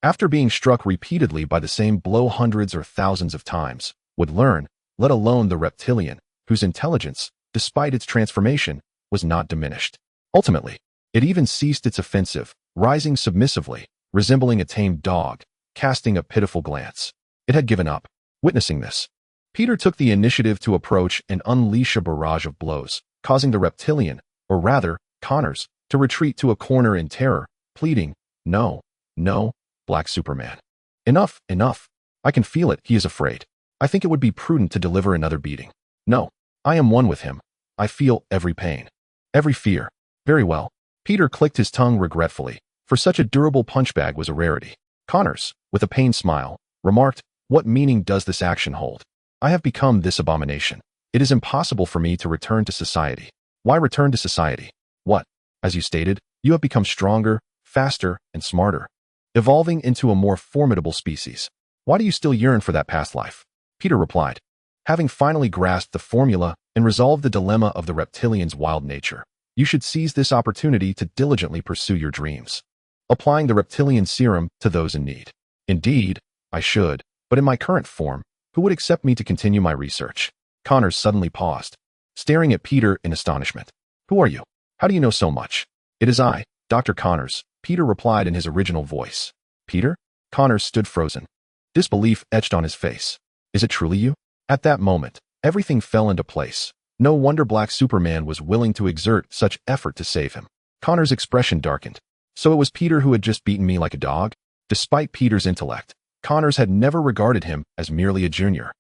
after being struck repeatedly by the same blow hundreds or thousands of times, would learn, let alone the reptilian, whose intelligence, despite its transformation, was not diminished. Ultimately, it even ceased its offensive, rising submissively, resembling a tamed dog, casting a pitiful glance. It had given up. Witnessing this, Peter took the initiative to approach and unleash a barrage of blows, causing the reptilian, or rather, Connors, to retreat to a corner in terror, pleading, "No, no, Black Superman. Enough, enough. I can feel it, he is afraid. I think it would be prudent to deliver another beating. No, I am one with him. I feel every pain, every fear." Very well. Peter clicked his tongue regretfully, for such a durable punchbag was a rarity. Connors, with a pained smile, remarked, "What meaning does this action hold? I have become this abomination. It is impossible for me to return to society." Why return to society? What? As you stated, you have become stronger, faster, and smarter, evolving into a more formidable species. Why do you still yearn for that past life? Peter replied, having finally grasped the formula and resolved the dilemma of the reptilian's wild nature. You should seize this opportunity to diligently pursue your dreams, applying the reptilian serum to those in need. Indeed, I should, but in my current form, who would accept me to continue my research? Connors suddenly paused, staring at Peter in astonishment. Who are you? How do you know so much? It is I, Dr. Connors, Peter replied in his original voice. Peter? Connors stood frozen. Disbelief etched on his face. Is it truly you? At that moment, everything fell into place. No wonder Black Superman was willing to exert such effort to save him. Connors' expression darkened. So it was Peter who had just beaten me like a dog? Despite Peter's intellect, Connors had never regarded him as merely a junior.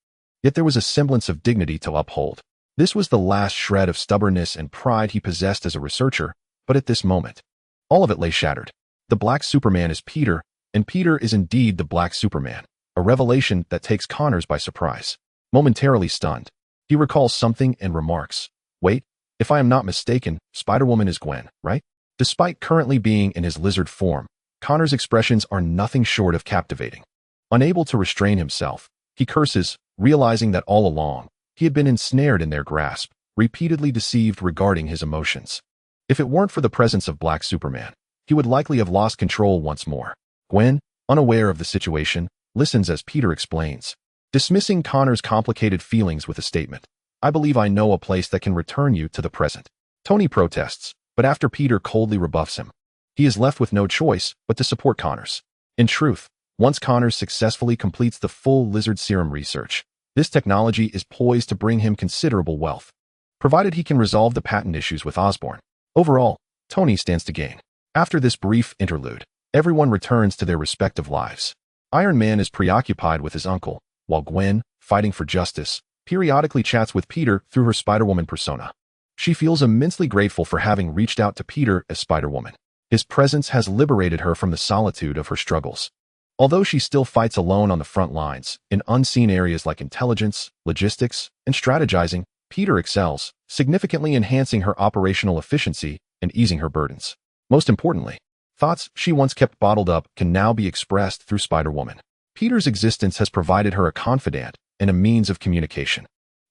Yet there was a semblance of dignity to uphold. This was the last shred of stubbornness and pride he possessed as a researcher, but at this moment, all of it lay shattered. The Black Superman is Peter, and Peter is indeed the Black Superman, a revelation that takes Connors by surprise. Momentarily stunned, he recalls something and remarks, "Wait, if I am not mistaken, Spider-Woman is Gwen, right?" Despite currently being in his lizard form, Connors' expressions are nothing short of captivating. Unable to restrain himself, he curses, realizing that all along, he had been ensnared in their grasp, repeatedly deceived regarding his emotions. If it weren't for the presence of Black Superman, he would likely have lost control once more. Gwen, unaware of the situation, listens as Peter explains, dismissing Connor's complicated feelings with a statement. "I believe I know a place that can return you to the present." Tony protests, but after Peter coldly rebuffs him, he is left with no choice but to support Connors. In truth, once Connors successfully completes the full lizard serum research, this technology is poised to bring him considerable wealth, provided he can resolve the patent issues with Osborn. Overall, Tony stands to gain. After this brief interlude, everyone returns to their respective lives. Iron Man is preoccupied with his uncle, while Gwen, fighting for justice, periodically chats with Peter through her Spider-Woman persona. She feels immensely grateful for having reached out to Peter as Spider-Woman. His presence has liberated her from the solitude of her struggles. Although she still fights alone on the front lines, in unseen areas like intelligence, logistics, and strategizing, Peter excels, significantly enhancing her operational efficiency and easing her burdens. Most importantly, thoughts she once kept bottled up can now be expressed through Spider-Woman. Peter's existence has provided her a confidant and a means of communication.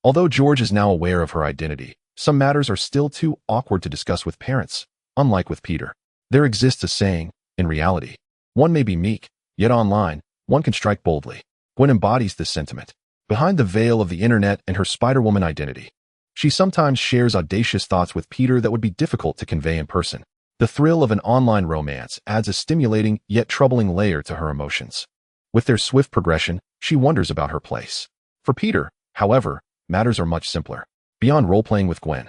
Although George is now aware of her identity, some matters are still too awkward to discuss with parents. Unlike with Peter, there exists a saying, in reality, one may be meek, yet online, one can strike boldly. Gwen embodies this sentiment. Behind the veil of the internet and her Spider-Woman identity, she sometimes shares audacious thoughts with Peter that would be difficult to convey in person. The thrill of an online romance adds a stimulating yet troubling layer to her emotions. With their swift progression, she wonders about her place. For Peter, however, matters are much simpler. Beyond role-playing with Gwen,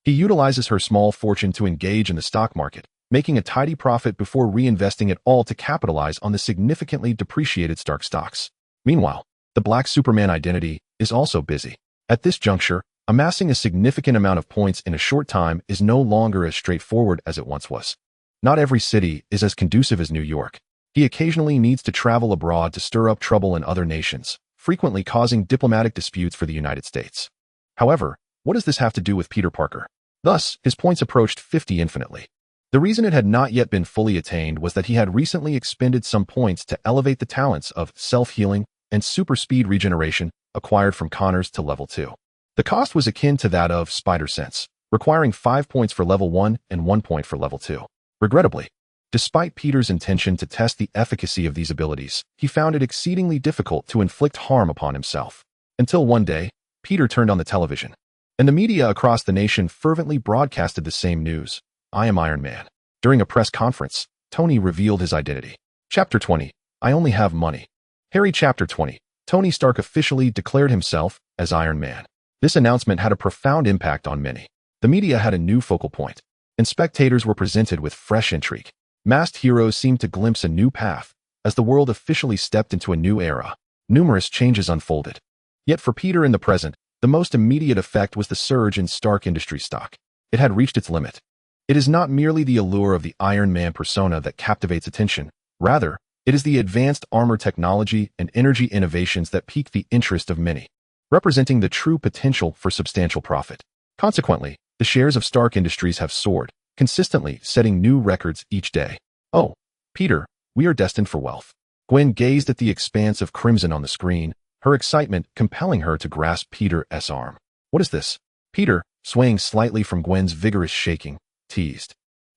he utilizes her small fortune to engage in the stock market, making a tidy profit before reinvesting it all to capitalize on the significantly depreciated Stark stocks. Meanwhile, the Black Superman identity is also busy. At this juncture, Amassing a significant amount of points in a short time is no longer as straightforward as it once was. Not every city is as conducive as New York. He occasionally needs to travel abroad to stir up trouble in other nations, frequently causing diplomatic disputes for the United States. However, what does this have to do with Peter Parker? Thus, his points approached 50 infinitely. The reason it had not yet been fully attained was that he had recently expended some points to elevate the talents of self-healing and super speed regeneration acquired from Connors to level 2. The cost was akin to that of Spider Sense, requiring 5 points for level 1 and 1 point for level 2. Regrettably, despite Peter's intention to test the efficacy of these abilities, he found it exceedingly difficult to inflict harm upon himself. Until one day, Peter turned on the television, and the media across the nation fervently broadcasted the same news. I am Iron Man. During a press conference, Tony revealed his identity. Chapter 20. I only have money. Harry Chapter 20. Tony Stark officially declared himself as Iron Man. This announcement had a profound impact on many. The media had a new focal point, and spectators were presented with fresh intrigue. Masked heroes seemed to glimpse a new path as the world officially stepped into a new era. Numerous changes unfolded. Yet for Peter in the present, the most immediate effect was the surge in Stark Industries stock. It had reached its limit. It is not merely the allure of the Iron Man persona that captivates attention. Rather, it is the advanced armor technology and energy innovations that pique the interest of many, representing the true potential for substantial profit. Consequently, the shares of Stark Industries have soared, consistently setting new records each day. Oh, Peter, we are destined for wealth. Gwen gazed at the expanse of crimson on the screen, her excitement compelling her to grasp Peter's arm. What is this? Peter, swaying slightly from Gwen's vigorous shaking, teased.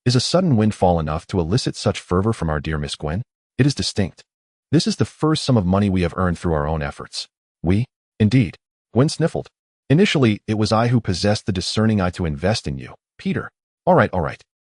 Is a sudden windfall enough to elicit such fervor from our dear Miss Gwen? It is distinct. This is the first sum of money we have earned through our own efforts. We? Indeed. Gwen sniffled. Initially, it was I who possessed the discerning eye to invest in you, Peter. All right.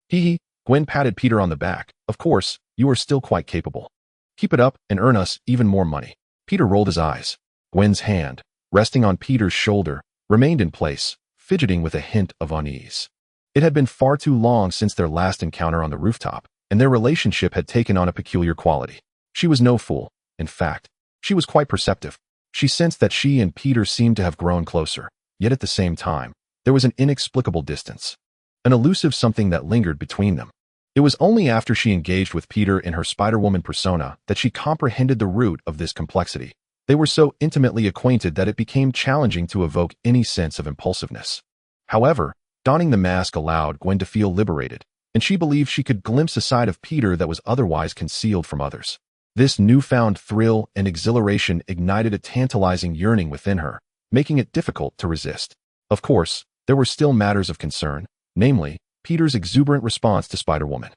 Hee hee. Gwen patted Peter on the back. Of course, you are still quite capable. Keep it up and earn us even more money. Peter rolled his eyes. Gwen's hand, resting on Peter's shoulder, remained in place, fidgeting with a hint of unease. It had been far too long since their last encounter on the rooftop, and their relationship had taken on a peculiar quality. She was no fool. In fact, she was quite perceptive. She sensed that she and Peter seemed to have grown closer, yet at the same time, there was an inexplicable distance, an elusive something that lingered between them. It was only after she engaged with Peter in her Spider-Woman persona that she comprehended the root of this complexity. They were so intimately acquainted that it became challenging to evoke any sense of impulsiveness. However, donning the mask allowed Gwen to feel liberated, and she believed she could glimpse a side of Peter that was otherwise concealed from others. This newfound thrill and exhilaration ignited a tantalizing yearning within her, making it difficult to resist. Of course, there were still matters of concern, namely, Peter's exuberant response to Spider-Woman.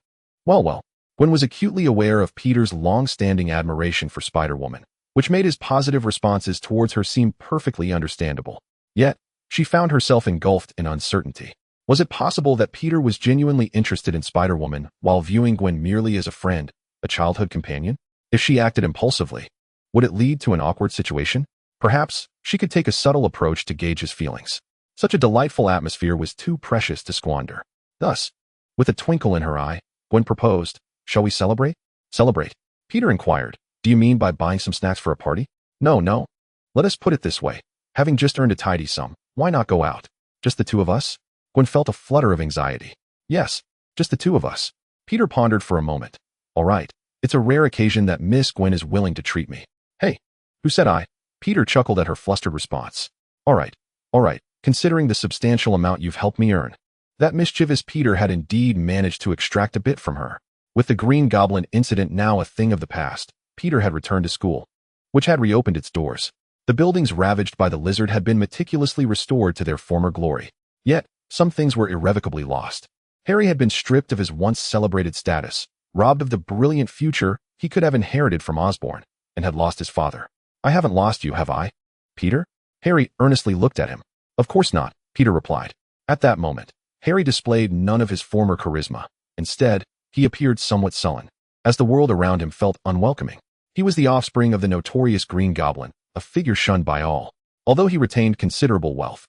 Well, Gwen was acutely aware of Peter's long-standing admiration for Spider-Woman, which made his positive responses towards her seem perfectly understandable. Yet, she found herself engulfed in uncertainty. Was it possible that Peter was genuinely interested in Spider-Woman while viewing Gwen merely as a friend, a childhood companion? If she acted impulsively, would it lead to an awkward situation? Perhaps she could take a subtle approach to gauge his feelings. Such a delightful atmosphere was too precious to squander. Thus, with a twinkle in her eye, Gwen proposed, "Shall we celebrate?" "Celebrate?" Peter inquired. "Do you mean by buying some snacks for a party?" No. Let us put it this way. Having just earned a tidy sum, why not go out? Just the two of us? Gwen felt a flutter of anxiety. Yes, just the two of us. Peter pondered for a moment. All right. It's a rare occasion that Miss Gwen is willing to treat me. Hey, who said I? Peter chuckled at her flustered response. All right, considering the substantial amount you've helped me earn. That mischievous Peter had indeed managed to extract a bit from her. With the Green Goblin incident now a thing of the past, Peter had returned to school, which had reopened its doors. The buildings ravaged by the lizard had been meticulously restored to their former glory. Yet, some things were irrevocably lost. Harry had been stripped of his once celebrated status, robbed of the brilliant future he could have inherited from Osborn, and had lost his father. I haven't lost you, have I, Peter? Harry earnestly looked at him. Of course not, Peter replied. At that moment, Harry displayed none of his former charisma. Instead, he appeared somewhat sullen, as the world around him felt unwelcoming. He was the offspring of the notorious Green Goblin, a figure shunned by all, although he retained considerable wealth.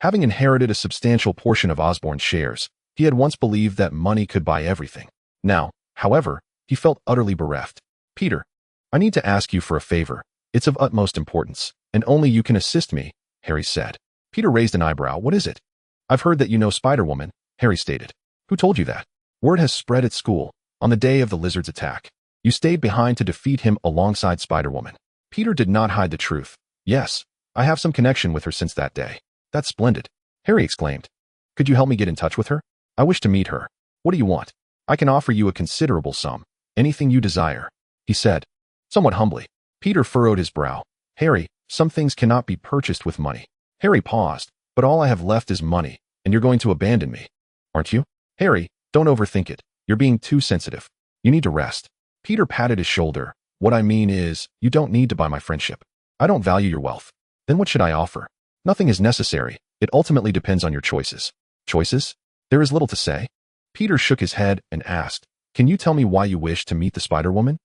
Having inherited a substantial portion of Osborn's shares, he had once believed that money could buy everything. Now, however, he felt utterly bereft. Peter, I need to ask you for a favor. It's of utmost importance, and only you can assist me, Harry said. Peter raised an eyebrow. What is it? I've heard that you know Spider-Woman, Harry stated. Who told you that? Word has spread at school. On the day of the lizard's attack, you stayed behind to defeat him alongside Spider-Woman. Peter did not hide the truth. Yes, I have some connection with her since that day. That's splendid, Harry exclaimed. Could you help me get in touch with her? I wish to meet her. What do you want? I can offer you a considerable sum. Anything you desire, he said, somewhat humbly. Peter furrowed his brow. Harry, some things cannot be purchased with money. Harry paused. But all I have left is money, and you're going to abandon me, aren't you? Harry, don't overthink it. You're being too sensitive. You need to rest. Peter patted his shoulder. What I mean is, you don't need to buy my friendship. I don't value your wealth. Then what should I offer? Nothing is necessary. It ultimately depends on your choices. Choices? There is little to say. Peter shook his head and asked, Can you tell me why you wish to meet the Spider-Woman?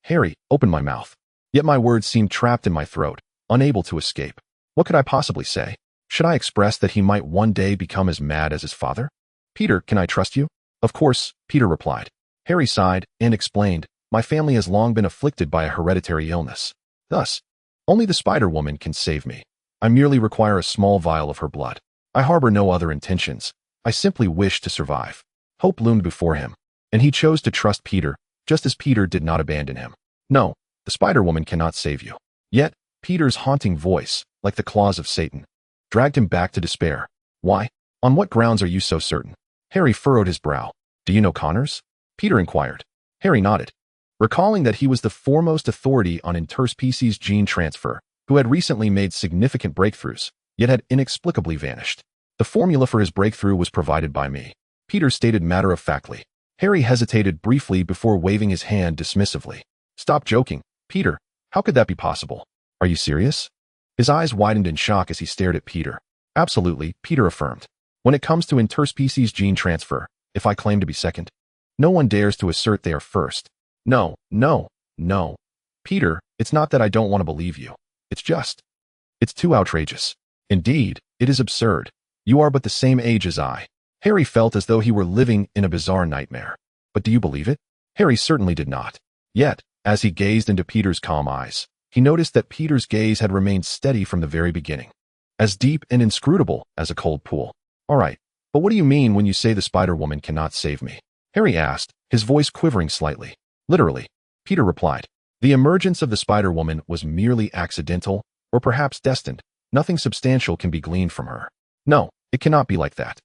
Harry, opened my mouth. Yet my words seemed trapped in my throat, unable to escape. What could I possibly say? Should I express that he might one day become as mad as his father? Peter, can I trust you? Of course, Peter replied. Harry sighed and explained, My family has long been afflicted by a hereditary illness. Thus, only the Spider-Woman can save me. I merely require a small vial of her blood. I harbor no other intentions. I simply wish to survive. Hope loomed before him, and he chose to trust Peter, just as Peter did not abandon him. No, the Spider-Woman cannot save you. Yet, Peter's haunting voice, like the claws of Satan, dragged him back to despair. Why? On what grounds are you so certain? Harry furrowed his brow. Do you know Connors? Peter inquired. Harry nodded, recalling that he was the foremost authority on interspecies gene transfer, who had recently made significant breakthroughs, yet had inexplicably vanished. The formula for his breakthrough was provided by me, Peter stated matter-of-factly. Harry hesitated briefly before waving his hand dismissively. Stop joking, Peter. How could that be possible? Are you serious? His eyes widened in shock as he stared at Peter. Absolutely, Peter affirmed. When it comes to interspecies gene transfer, if I claim to be second, no one dares to assert they are first. No. Peter, it's not that I don't want to believe you. It's too outrageous. Indeed, it is absurd. You are but the same age as I. Harry felt as though he were living in a bizarre nightmare. But do you believe it? Harry certainly did not. Yet, as he gazed into Peter's calm eyes, he noticed that Peter's gaze had remained steady from the very beginning, as deep and inscrutable as a cold pool. All right, but what do you mean when you say the Spider-Woman cannot save me? Harry asked, his voice quivering slightly. Literally, Peter replied. The emergence of the Spider-Woman was merely accidental, or perhaps destined. Nothing substantial can be gleaned from her. No, it cannot be like that.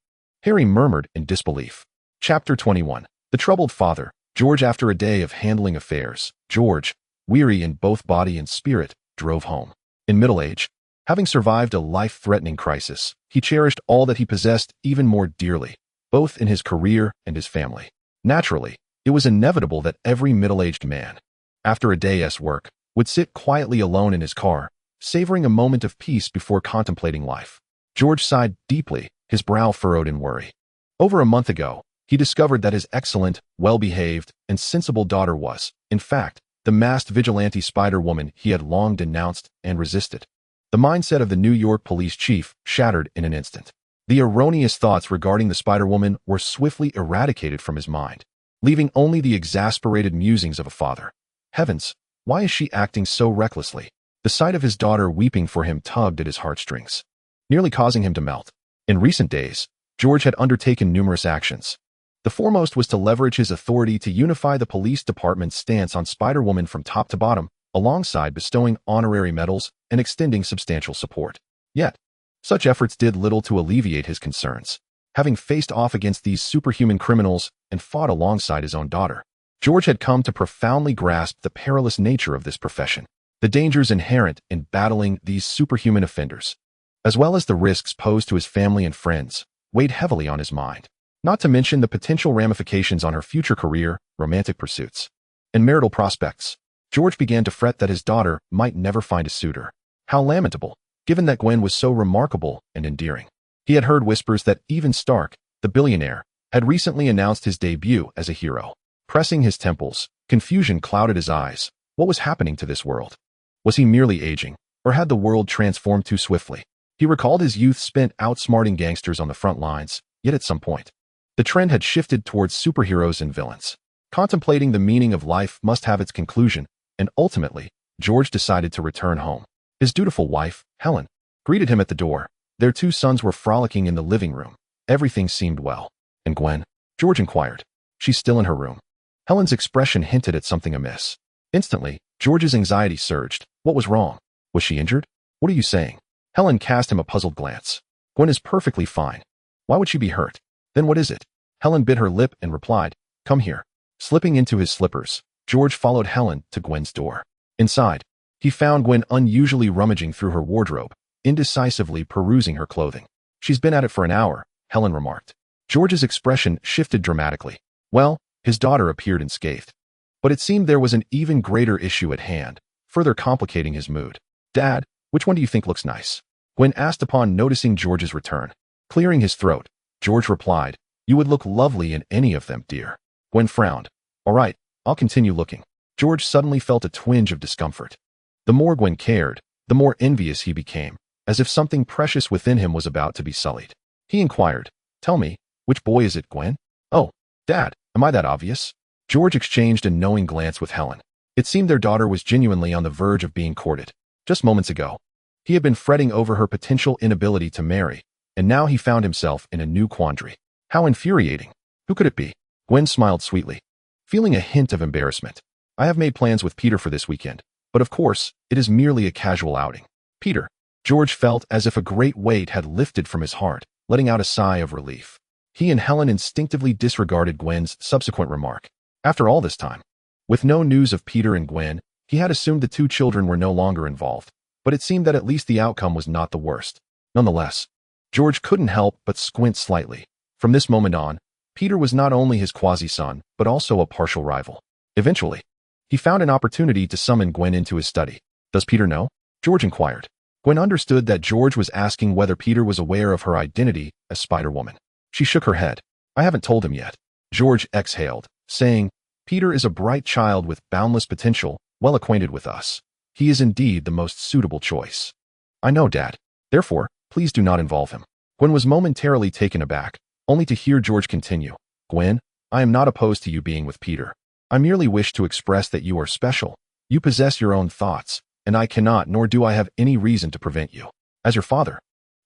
Harry murmured in disbelief. Chapter 21. The Troubled Father. George, after a day of handling affairs, George, weary in both body and spirit, drove home. In middle age, having survived a life-threatening crisis, he cherished all that he possessed even more dearly, both in his career and his family. Naturally, it was inevitable that every middle-aged man, after a day's work, would sit quietly alone in his car, savoring a moment of peace before contemplating life. George sighed deeply, his brow furrowed in worry. Over a month ago, he discovered that his excellent, well-behaved, and sensible daughter was, in fact, the masked vigilante Spider-Woman he had long denounced and resisted. The mindset of the New York police chief shattered in an instant. The erroneous thoughts regarding the Spider-Woman were swiftly eradicated from his mind, leaving only the exasperated musings of a father. Heavens, why is she acting so recklessly? The sight of his daughter weeping for him tugged at his heartstrings, nearly causing him to melt. In recent days, George had undertaken numerous actions. The foremost was to leverage his authority to unify the police department's stance on Spider-Woman from top to bottom, alongside bestowing honorary medals and extending substantial support. Yet, such efforts did little to alleviate his concerns. Having faced off against these superhuman criminals and fought alongside his own daughter, George had come to profoundly grasp the perilous nature of this profession, the dangers inherent in battling these superhuman offenders, as well as the risks posed to his family and friends, weighed heavily on his mind. Not to mention the potential ramifications on her future career, romantic pursuits, and marital prospects. George began to fret that his daughter might never find a suitor. How lamentable, given that Gwen was so remarkable and endearing. He had heard whispers that even Stark, the billionaire, had recently announced his debut as a hero. Pressing his temples, confusion clouded his eyes. What was happening to this world? Was he merely aging, or had the world transformed too swiftly? He recalled his youth spent outsmarting gangsters on the front lines, yet at some point, the trend had shifted towards superheroes and villains. Contemplating the meaning of life must have its conclusion, and ultimately, George decided to return home. His dutiful wife, Helen, greeted him at the door. Their two sons were frolicking in the living room. Everything seemed well. And Gwen? George inquired. She's still in her room. Helen's expression hinted at something amiss. Instantly, George's anxiety surged. What was wrong? Was she injured? What are you saying? Helen cast him a puzzled glance. Gwen is perfectly fine. Why would she be hurt? Then what is it? Helen bit her lip and replied, Come here. Slipping into his slippers, George followed Helen to Gwen's door. Inside, he found Gwen unusually rummaging through her wardrobe, indecisively perusing her clothing. She's been at it for an hour, Helen remarked. George's expression shifted dramatically. Well, his daughter appeared unscathed. But it seemed there was an even greater issue at hand, further complicating his mood. Dad, which one do you think looks nice? Gwen asked upon noticing George's return. Clearing his throat, George replied, You would look lovely in any of them, dear. Gwen frowned. All right, I'll continue looking. George suddenly felt a twinge of discomfort. The more Gwen cared, the more envious he became, as if something precious within him was about to be sullied. He inquired, Tell me, which boy is it, Gwen? Oh, Dad, am I that obvious? George exchanged a knowing glance with Helen. It seemed their daughter was genuinely on the verge of being courted. Just moments ago, he had been fretting over her potential inability to marry, and now he found himself in a new quandary. How infuriating. Who could it be? Gwen smiled sweetly, feeling a hint of embarrassment. I have made plans with Peter for this weekend, but of course, it is merely a casual outing. Peter. George felt as if a great weight had lifted from his heart, letting out a sigh of relief. He and Helen instinctively disregarded Gwen's subsequent remark. After all this time, with no news of Peter and Gwen, he had assumed the two children were no longer involved, but it seemed that at least the outcome was not the worst. Nonetheless, George couldn't help but squint slightly. From this moment on, Peter was not only his quasi-son, but also a partial rival. Eventually, he found an opportunity to summon Gwen into his study. Does Peter know? George inquired. Gwen understood that George was asking whether Peter was aware of her identity as Spider-Woman. She shook her head. I haven't told him yet. George exhaled, saying, Peter is a bright child with boundless potential, well acquainted with us. He is indeed the most suitable choice. I know, Dad. Therefore, please do not involve him. Gwen was momentarily taken aback, only to hear George continue. Gwen, I am not opposed to you being with Peter. I merely wish to express that you are special. You possess your own thoughts, and I cannot nor do I have any reason to prevent you. As your father,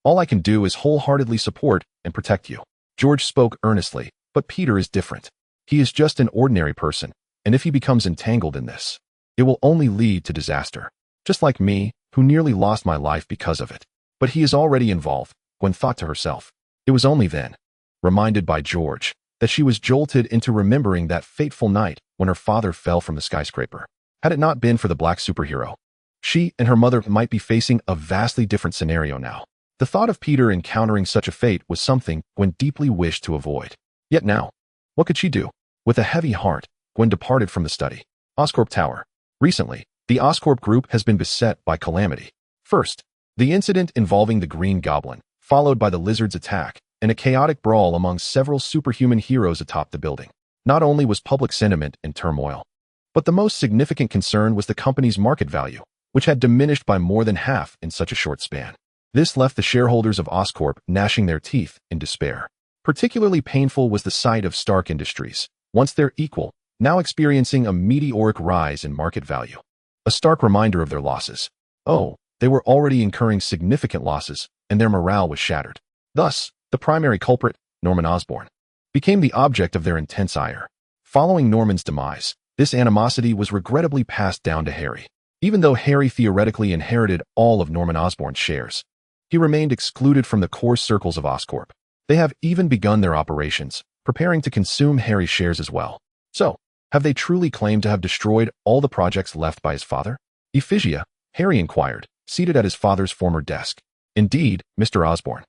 all I can do is wholeheartedly support and protect you. George spoke earnestly, but Peter is different. He is just an ordinary person, and if he becomes entangled in this, it will only lead to disaster. Just like me, who nearly lost my life because of it. But he is already involved, Gwen thought to herself. It was only then, reminded by George, that she was jolted into remembering that fateful night when her father fell from the skyscraper. Had it not been for the black superhero, she and her mother might be facing a vastly different scenario now. The thought of Peter encountering such a fate was something Gwen deeply wished to avoid. Yet now, what could she do? With a heavy heart, Gwen departed from the study. Oscorp Tower. Recently, the Oscorp group has been beset by calamity. First, the incident involving the Green Goblin, followed by the Lizard's attack, and a chaotic brawl among several superhuman heroes atop the building. Not only was public sentiment in turmoil, but the most significant concern was the company's market value, which had diminished by more than half in such a short span. This left the shareholders of Oscorp gnashing their teeth in despair. Particularly painful was the sight of Stark Industries, once their equal, now experiencing a meteoric rise in market value. A stark reminder of their losses. Oh, they were already incurring significant losses, and their morale was shattered. Thus, the primary culprit, Norman Osborn, became the object of their intense ire. Following Norman's demise, this animosity was regrettably passed down to Harry. Even though Harry theoretically inherited all of Norman Osborn's shares, he remained excluded from the core circles of Oscorp. They have even begun their operations, preparing to consume Harry's shares as well. So, have they truly claimed to have destroyed all the projects left by his father? Ephesia, Harry inquired, seated at his father's former desk. Indeed, Mr. Osborn.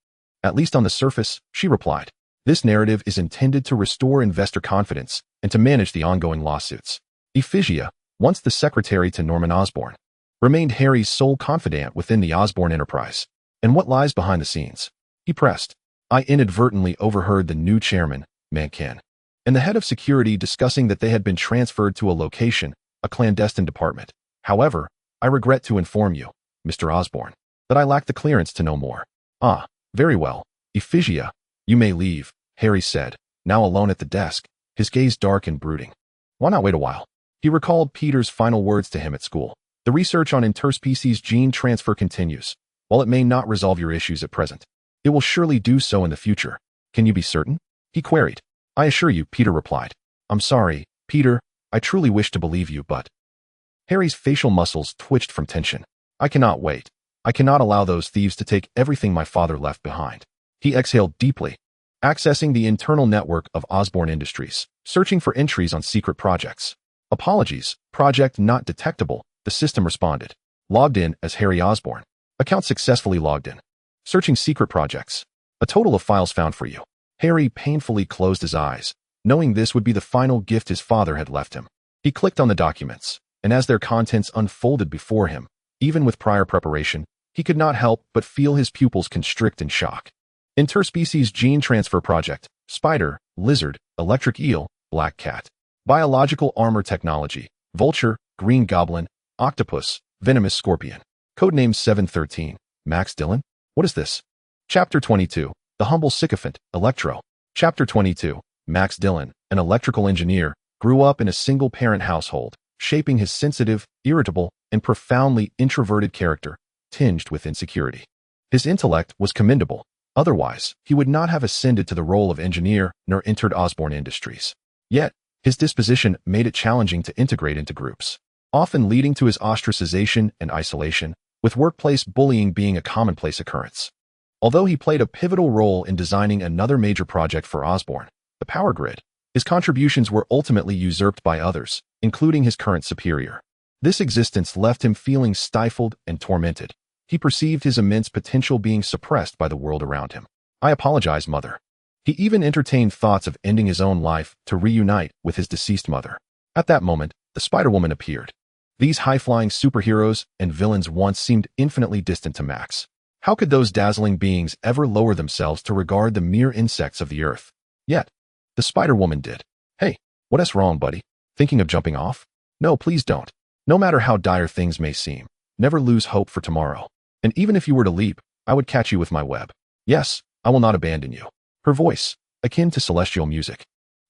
At least on the surface, she replied. This narrative is intended to restore investor confidence and to manage the ongoing lawsuits. Ephesia, once the secretary to Norman Osborn, remained Harry's sole confidant within the Osborn enterprise. And what lies behind the scenes? He pressed. I inadvertently overheard the new chairman, Mankin, and the head of security discussing that they had been transferred to a location, a clandestine department. However, I regret to inform you, Mr. Osborn, that I lack the clearance to know more. Ah, very well. Ephesia, you may leave, Harry said, now alone at the desk, his gaze dark and brooding. Why not wait a while? He recalled Peter's final words to him at school. The research on interspecies gene transfer continues. While it may not resolve your issues at present, It will surely do so in the future. Can you be certain? He queried. I assure you, Peter replied. I'm sorry, Peter. I truly wish to believe you, but… Harry's facial muscles twitched from tension. I cannot wait. I cannot allow those thieves to take everything my father left behind. He exhaled deeply, accessing the internal network of Osborne Industries, searching for entries on secret projects. Apologies, project not detectable, the system responded. Logged in as Harry Osborne. Account successfully logged in. Searching secret projects. A total of files found for you. Harry painfully closed his eyes, knowing this would be the final gift his father had left him. He clicked on the documents, and as their contents unfolded before him, even with prior preparation, he could not help but feel his pupils constrict in shock. Interspecies Gene Transfer Project, Spider, Lizard, Electric Eel, Black Cat. Biological Armor Technology, Vulture, Green Goblin, Octopus, Venomous Scorpion. Codename 713, Max Dillon? What is this? Chapter 22, The Humble Sycophant, Electro. Chapter 22, Max Dillon, an electrical engineer, grew up in a single-parent household, shaping his sensitive, irritable, and profoundly introverted character, tinged with insecurity. His intellect was commendable. Otherwise, he would not have ascended to the role of engineer nor entered Osborne Industries. Yet, his disposition made it challenging to integrate into groups, often leading to his ostracization and isolation, with workplace bullying being a commonplace occurrence. Although he played a pivotal role in designing another major project for Osborne, the power grid, his contributions were ultimately usurped by others, including his current superior. This existence left him feeling stifled and tormented. He perceived his immense potential being suppressed by the world around him. I apologize, Mother. He even entertained thoughts of ending his own life to reunite with his deceased mother. At that moment, the Spider-Woman appeared. These high-flying superheroes and villains once seemed infinitely distant to Max. How could those dazzling beings ever lower themselves to regard the mere insects of the earth? Yet, the Spider-Woman did. Hey, what's wrong, buddy? Thinking of jumping off? No, please don't. No matter how dire things may seem, never lose hope for tomorrow. And even if you were to leap, I would catch you with my web. Yes, I will not abandon you. Her voice, akin to celestial music,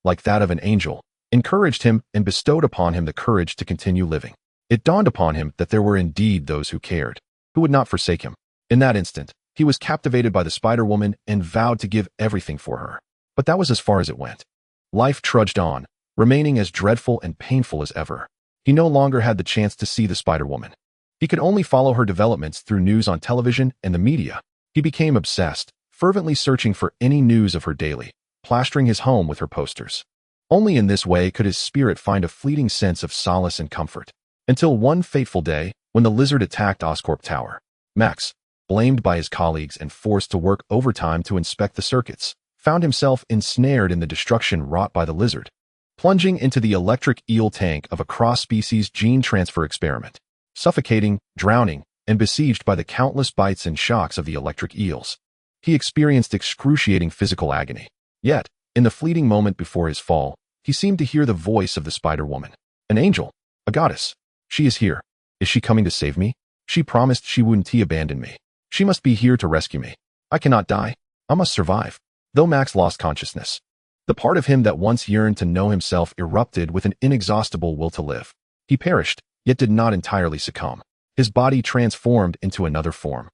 like that of an angel, encouraged him and bestowed upon him the courage to continue living. It dawned upon him that there were indeed those who cared, who would not forsake him. In that instant, he was captivated by the Spider-Woman and vowed to give everything for her. But that was as far as it went. Life trudged on, remaining as dreadful and painful as ever. He no longer had the chance to see the Spider-Woman. He could only follow her developments through news on television and the media. He became obsessed, fervently searching for any news of her daily, plastering his home with her posters. Only in this way could his spirit find a fleeting sense of solace and comfort. Until one fateful day, when the Lizard attacked Oscorp Tower. Max, blamed by his colleagues and forced to work overtime to inspect the circuits, found himself ensnared in the destruction wrought by the Lizard, plunging into the electric eel tank of a cross-species gene transfer experiment, suffocating, drowning, and besieged by the countless bites and shocks of the electric eels. He experienced excruciating physical agony. Yet, in the fleeting moment before his fall, he seemed to hear the voice of the Spider-Woman. An angel, a goddess. She is here. Is she coming to save me? She promised she wouldn't abandon me. She must be here to rescue me. I cannot die. I must survive. Though Max lost consciousness, the part of him that once yearned to know himself erupted with an inexhaustible will to live. He perished, yet did not entirely succumb. His body transformed into another form,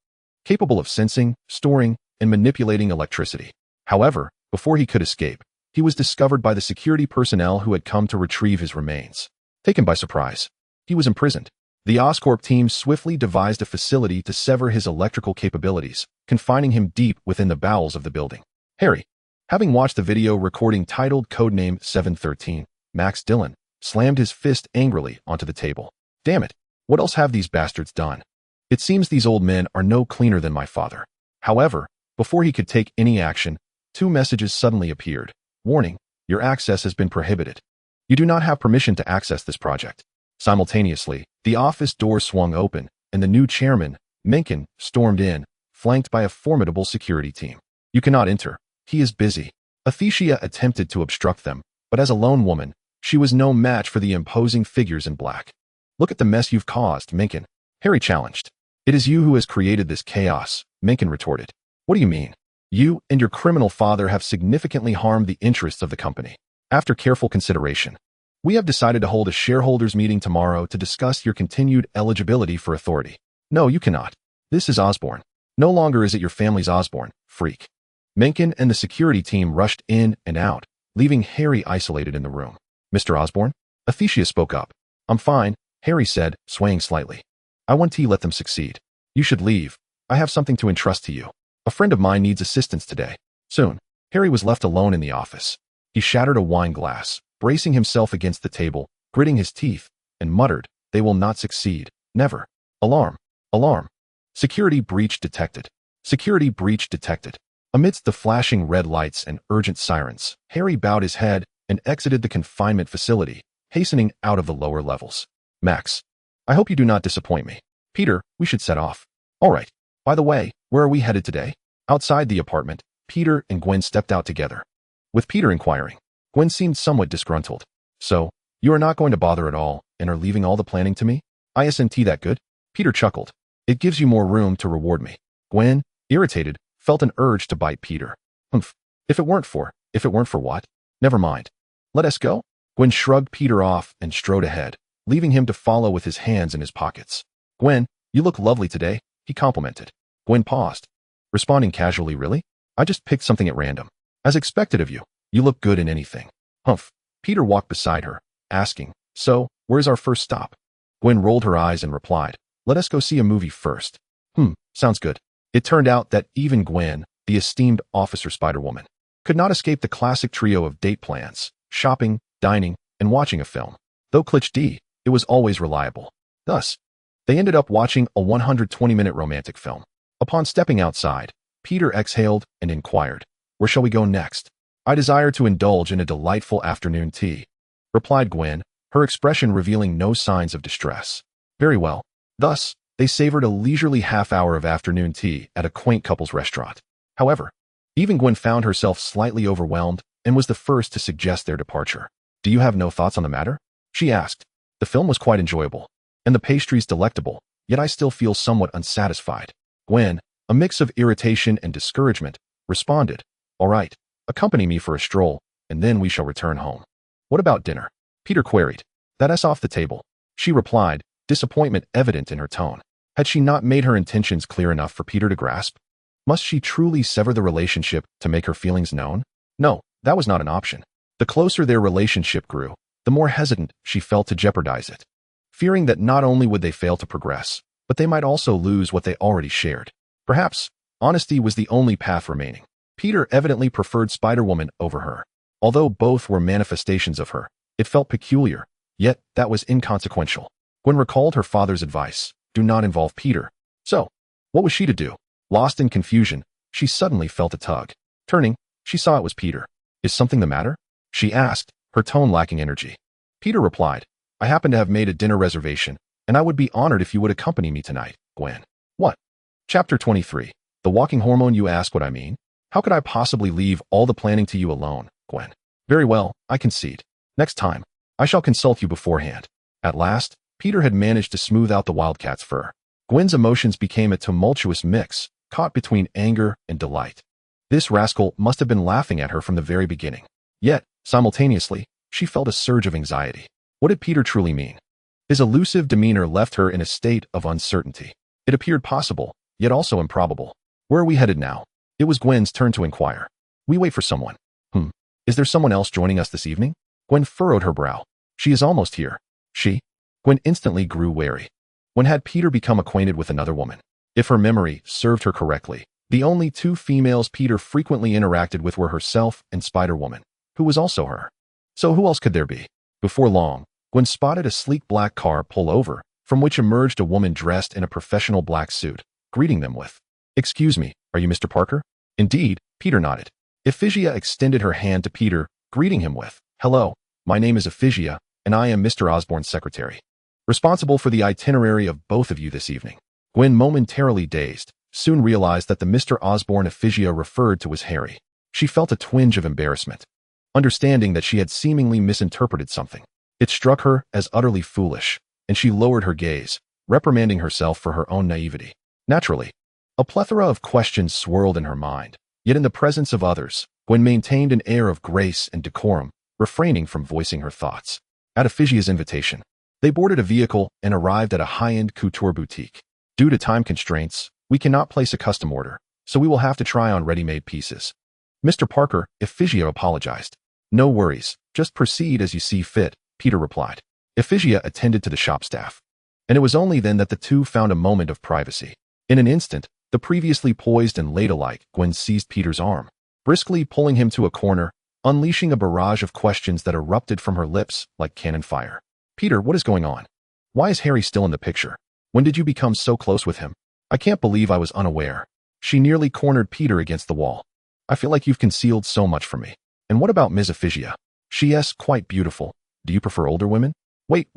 capable of sensing, storing, and manipulating electricity. However, before he could escape, he was discovered by the security personnel who had come to retrieve his remains. Taken by surprise, he was imprisoned. The Oscorp team swiftly devised a facility to sever his electrical capabilities, confining him deep within the bowels of the building. Harry, having watched the video recording titled Codename 713, Max Dillon, slammed his fist angrily onto the table. Damn it, what else have these bastards done? It seems these old men are no cleaner than my father. However, before he could take any action, 2 messages suddenly appeared. Warning, your access has been prohibited. You do not have permission to access this project. Simultaneously, the office door swung open, and the new chairman, Mencken, stormed in, flanked by a formidable security team. You cannot enter. He is busy. Athesia attempted to obstruct them, but as a lone woman, she was no match for the imposing figures in black. Look at the mess you've caused, Mencken. Harry challenged. It is you who has created this chaos, Mencken retorted. What do you mean? You and your criminal father have significantly harmed the interests of the company. After careful consideration, we have decided to hold a shareholders meeting tomorrow to discuss your continued eligibility for authority. No, you cannot. This is Osborne. No longer is it your family's Osborne, freak. Mencken and the security team rushed in and out, leaving Harry isolated in the room. Mr. Osborne? Athesia spoke up. I'm fine, Harry said, swaying slightly. I want to let them succeed. You should leave. I have something to entrust to you. A friend of mine needs assistance today. Soon, Harry was left alone in the office. He shattered a wine glass, bracing himself against the table, gritting his teeth, and muttered, they will not succeed. Never. Alarm. Alarm. Security breach detected. Security breach detected. Amidst the flashing red lights and urgent sirens, Harry bowed his head and exited the confinement facility, hastening out of the lower levels. Max, I hope you do not disappoint me. Peter, we should set off. All right. By the way, where are we headed today? Outside the apartment, Peter and Gwen stepped out together. With Peter inquiring, Gwen seemed somewhat disgruntled. So, you are not going to bother at all and are leaving all the planning to me? Isn't that good? Peter chuckled. It gives you more room to reward me. Gwen, irritated, felt an urge to bite Peter. Humph. If it weren't for what? Never mind. Let us go? Gwen shrugged Peter off and strode ahead, leaving him to follow with his hands in his pockets. Gwen, you look lovely today, he complimented. Gwen paused, responding casually, really? I just picked something at random. As expected of you, you look good in anything. Humph. Peter walked beside her, asking, so, where's our first stop? Gwen rolled her eyes and replied, let us go see a movie first. Sounds good. It turned out that even Gwen, the esteemed Officer Spider-Woman, could not escape the classic trio of date plans, shopping, dining, and watching a film. Though cliché, it was always reliable. Thus, they ended up watching a 120-minute romantic film. Upon stepping outside, Peter exhaled and inquired, where shall we go next? I desire to indulge in a delightful afternoon tea, replied Gwen, her expression revealing no signs of distress. Very well. Thus, they savored a leisurely half-hour of afternoon tea at a quaint couple's restaurant. However, even Gwen found herself slightly overwhelmed and was the first to suggest their departure. Do you have no thoughts on the matter? She asked. The film was quite enjoyable, and the pastries delectable, yet I still feel somewhat unsatisfied. Gwen, a mix of irritation and discouragement, responded, all right, accompany me for a stroll, and then we shall return home. What about dinner? Peter queried. That's off the table. She replied, disappointment evident in her tone. Had she not made her intentions clear enough for Peter to grasp? Must she truly sever the relationship to make her feelings known? No, that was not an option. The closer their relationship grew, the more hesitant she felt to jeopardize it, fearing that not only would they fail to progress, but they might also lose what they already shared. Perhaps, honesty was the only path remaining. Peter evidently preferred Spider-Woman over her. Although both were manifestations of her, it felt peculiar, yet that was inconsequential. Gwen recalled her father's advice, do not involve Peter. So, what was she to do? Lost in confusion, she suddenly felt a tug. Turning, she saw it was Peter. Is something the matter? She asked, her tone lacking energy. Peter replied, I happen to have made a dinner reservation, and I would be honored if you would accompany me tonight, Gwen. What? Chapter 23. The walking hormone, you ask what I mean? How could I possibly leave all the planning to you alone, Gwen? Very well, I concede. Next time, I shall consult you beforehand. At last, Peter had managed to smooth out the wildcat's fur. Gwen's emotions became a tumultuous mix, caught between anger and delight. This rascal must have been laughing at her from the very beginning. Yet, simultaneously, she felt a surge of anxiety. What did Peter truly mean? His elusive demeanor left her in a state of uncertainty. It appeared possible, yet also improbable. Where are we headed now? It was Gwen's turn to inquire. We wait for someone. Is there someone else joining us this evening? Gwen furrowed her brow. She is almost here. She? Gwen instantly grew wary. When had Peter become acquainted with another woman? If her memory served her correctly, the only two females Peter frequently interacted with were herself and Spider-Woman, who was also her. So who else could there be? Before long, Gwen spotted a sleek black car pull over, from which emerged a woman dressed in a professional black suit, greeting them with, Excuse me, are you Mr. Parker? Indeed, Peter nodded. Ephesia extended her hand to Peter, greeting him with, Hello, my name is Ephesia, and I am Mr. Osborne's secretary, responsible for the itinerary of both of you this evening. Gwen, momentarily dazed, soon realized that the Mr. Osborne Ephesia referred to was Harry. She felt a twinge of embarrassment, understanding that she had seemingly misinterpreted something. It struck her as utterly foolish, and she lowered her gaze, reprimanding herself for her own naivety. Naturally, a plethora of questions swirled in her mind, yet in the presence of others, Gwen maintained an air of grace and decorum, refraining from voicing her thoughts. At Ephesia's invitation, they boarded a vehicle and arrived at a high-end couture boutique. Due to time constraints, We cannot place a custom order, so we will have to try on ready-made pieces. Mr. Parker, Ephigia apologized. No worries, just proceed as you see fit, Peter replied. Ephigia attended to the shop staff. And it was only then that the two found a moment of privacy. In an instant, the previously poised and ladylike Gwen seized Peter's arm, briskly pulling him to a corner, unleashing a barrage of questions that erupted from her lips like cannon fire. Peter, what is going on? Why is Harry still in the picture? When did you become so close with him? I can't believe I was unaware. She nearly cornered Peter against the wall. I feel like you've concealed so much from me. And what about Ms. Ephigia? She is quite beautiful. Do you prefer older women? Wait.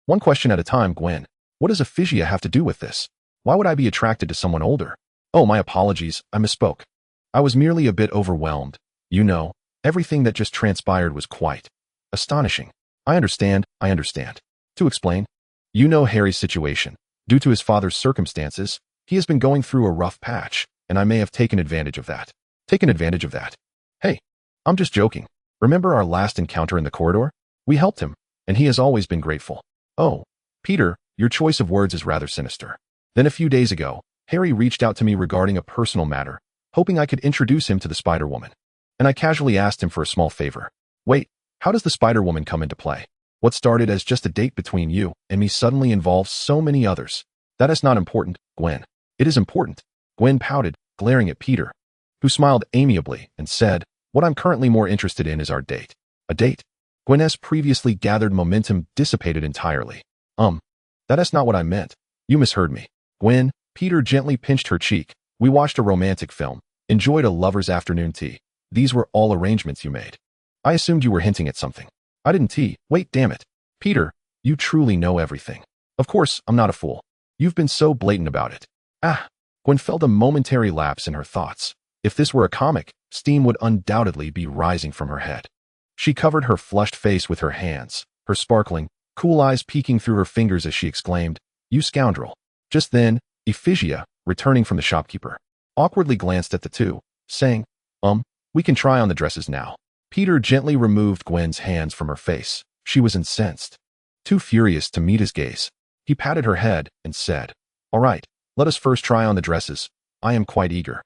One question at a time, Gwen. What does Ephigia have to do with this? Why would I be attracted to someone older? Oh, my apologies, I misspoke. I was merely a bit overwhelmed. You know, everything that just transpired was quite astonishing. I understand. To explain, you know Harry's situation. Due to his father's circumstances, he has been going through a rough patch, and I may have taken advantage of that. Hey, I'm just joking. Remember our last encounter in the corridor? We helped him, and he has always been grateful. Oh, Peter, your choice of words is rather sinister. Then a few days ago, Harry reached out to me regarding a personal matter, hoping I could introduce him to the Spider-Woman. And I casually asked him for a small favor. Wait, how does the Spider-Woman come into play? What started as just a date between you and me suddenly involves so many others. That is not important, Gwen. It is important. Gwen pouted, glaring at Peter, who smiled amiably and said, what I'm currently more interested in is our date. A date? Gwen's previously gathered momentum dissipated entirely. That is not what I meant. You misheard me. Gwen, Peter gently pinched her cheek. We watched a romantic film, enjoyed a lover's afternoon tea. These were all arrangements you made. I assumed you were hinting at something. I didn't Wait, damn it. Peter, you truly know everything. Of course, I'm not a fool. You've been so blatant about it. Gwen felt a momentary lapse in her thoughts. If this were a comic, steam would undoubtedly be rising from her head. She covered her flushed face with her hands, her sparkling, cool eyes peeking through her fingers as she exclaimed, you scoundrel. Just then, Ephigia, returning from the shopkeeper, awkwardly glanced at the two, saying, we can try on the dresses now. Peter gently removed Gwen's hands from her face. She was incensed. Too furious to meet his gaze, he patted her head and said, all right, let us first try on the dresses. I am quite eager.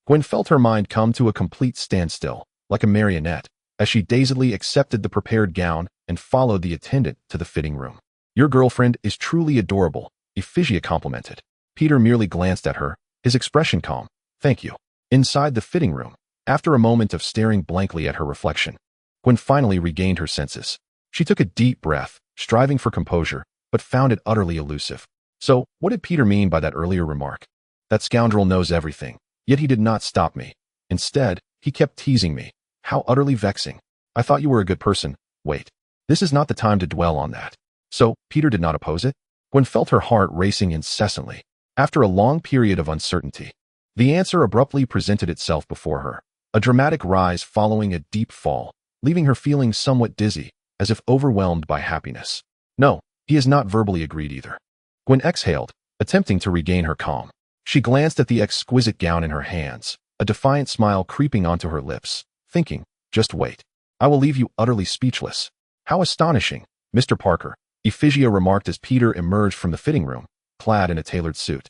Gwen felt her mind come to a complete standstill, like a marionette, as she dazedly accepted the prepared gown and followed the attendant to the fitting room. Your girlfriend is truly adorable, Ephigia complimented. Peter merely glanced at her, his expression calm. Thank you. Inside the fitting room, after a moment of staring blankly at her reflection, Gwen finally regained her senses. She took a deep breath, striving for composure, but found it utterly elusive. So, what did Peter mean by that earlier remark? That scoundrel knows everything, yet he did not stop me. Instead, he kept teasing me. How utterly vexing. I thought you were a good person. Wait, this is not the time to dwell on that. So, Peter did not oppose it? Gwen felt her heart racing incessantly. After a long period of uncertainty, the answer abruptly presented itself before her. A dramatic rise following a deep fall, leaving her feeling somewhat dizzy, as if overwhelmed by happiness. No, he has not verbally agreed either. Gwen exhaled, attempting to regain her calm. She glanced at the exquisite gown in her hands, a defiant smile creeping onto her lips, thinking, just wait. I will leave you utterly speechless. How astonishing, Mr. Parker, Ephigia remarked as Peter emerged from the fitting room, clad in a tailored suit.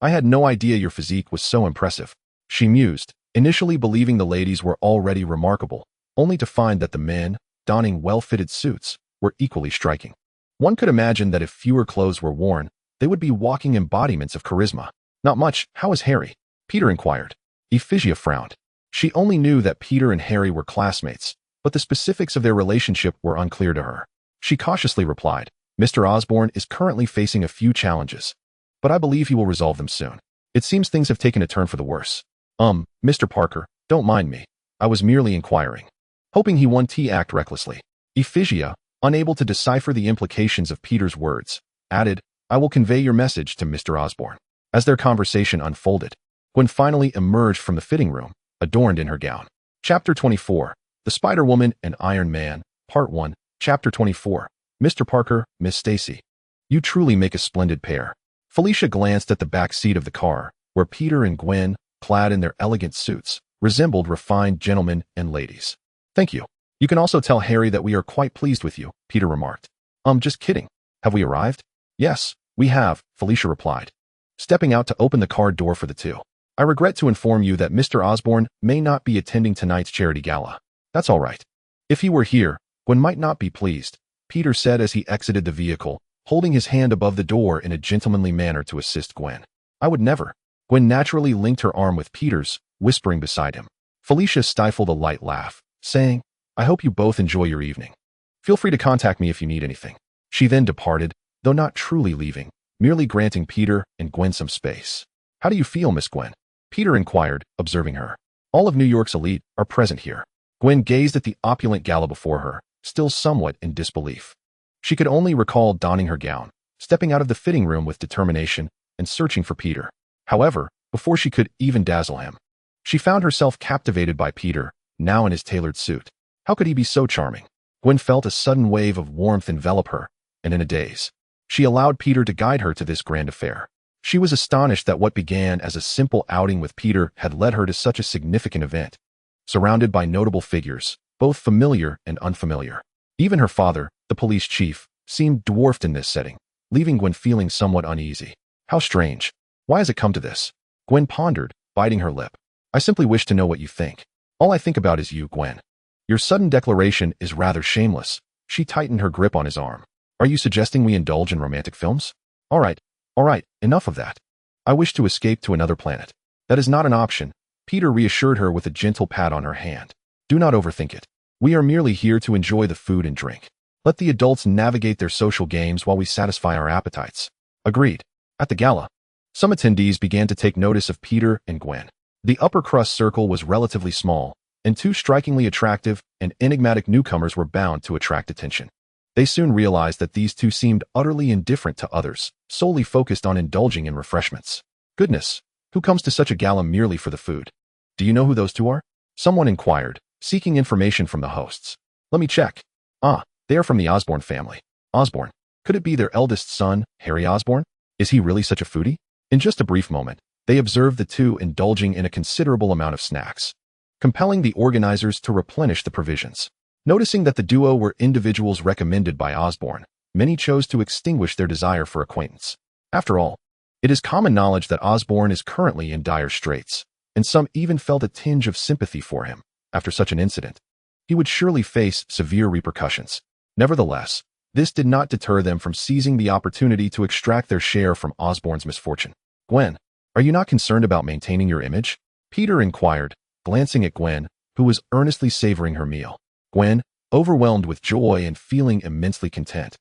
I had no idea your physique was so impressive. She mused, initially believing the ladies were already remarkable, only to find that the men, donning well-fitted suits, were equally striking. One could imagine that if fewer clothes were worn, they would be walking embodiments of charisma. Not much. How is Harry? Peter inquired. Ephigia frowned. She only knew that Peter and Harry were classmates, but the specifics of their relationship were unclear to her. She cautiously replied, Mr. Osborn is currently facing a few challenges, but I believe he will resolve them soon. It seems things have taken a turn for the worse. Mr. Parker, don't mind me. I was merely inquiring. Hoping he won act recklessly. Ephigia, unable to decipher the implications of Peter's words, added, I will convey your message to Mr. Osborn. As their conversation unfolded, Gwen finally emerged from the fitting room, adorned in her gown. Chapter 24, The Spider-Woman and Iron Man, Part 1, Chapter 24, Mr. Parker, Miss Stacy. You truly make a splendid pair. Felicia glanced at the back seat of the car, where Peter and Gwen, clad in their elegant suits, resembled refined gentlemen and ladies. Thank you. You can also tell Harry that we are quite pleased with you, Peter remarked. Just kidding. Have we arrived? Yes, we have, Felicia replied. stepping out to open the car door for the two. I regret to inform you that Mr. Osborne may not be attending tonight's charity gala. That's all right. If he were here, Gwen might not be pleased, Peter said as he exited the vehicle, holding his hand above the door in a gentlemanly manner to assist Gwen. I would never. Gwen naturally linked her arm with Peter's, whispering beside him. Felicia stifled a light laugh, saying, I hope you both enjoy your evening. Feel free to contact me if you need anything. She then departed, though not truly leaving, merely granting Peter and Gwen some space. How do you feel, Miss Gwen? Peter inquired, observing her. All of New York's elite are present here. Gwen gazed at the opulent gala before her, still somewhat in disbelief. She could only recall donning her gown, stepping out of the fitting room with determination, and searching for Peter. However, before she could even dazzle him, she found herself captivated by Peter, now in his tailored suit. How could he be so charming? Gwen felt a sudden wave of warmth envelop her, and in a daze, she allowed Peter to guide her to this grand affair. She was astonished that what began as a simple outing with Peter had led her to such a significant event. Surrounded by notable figures, both familiar and unfamiliar. Even her father, the police chief, seemed dwarfed in this setting, leaving Gwen feeling somewhat uneasy. How strange. Why has it come to this? Gwen pondered, biting her lip. I simply wish to know what you think. All I think about is you, Gwen. Your sudden declaration is rather shameless. She tightened her grip on his arm. Are you suggesting we indulge in romantic films? All right, enough of that. I wish to escape to another planet. That is not an option, Peter reassured her with a gentle pat on her hand. Do not overthink it. We are merely here to enjoy the food and drink. Let the adults navigate their social games while we satisfy our appetites. Agreed. At the gala, some attendees began to take notice of Peter and Gwen. The upper crust circle was relatively small, and two strikingly attractive and enigmatic newcomers were bound to attract attention. They soon realized that these two seemed utterly indifferent to others, solely focused on indulging in refreshments. Goodness, who comes to such a gala merely for the food? Do you know who those two are? Someone inquired, seeking information from the hosts. Let me check. They are from the Osborne family. Osborne. Could it be their eldest son, Harry Osborne? Is he really such a foodie? In just a brief moment, they observed the two indulging in a considerable amount of snacks, compelling the organizers to replenish the provisions. Noticing that the duo were individuals recommended by Osborne, many chose to extinguish their desire for acquaintance. After all, it is common knowledge that Osborne is currently in dire straits, and some even felt a tinge of sympathy for him. After such an incident, he would surely face severe repercussions. Nevertheless, this did not deter them from seizing the opportunity to extract their share from Osborne's misfortune. Gwen, are you not concerned about maintaining your image? Peter inquired, glancing at Gwen, who was earnestly savoring her meal. Gwen, overwhelmed with joy and feeling immensely content,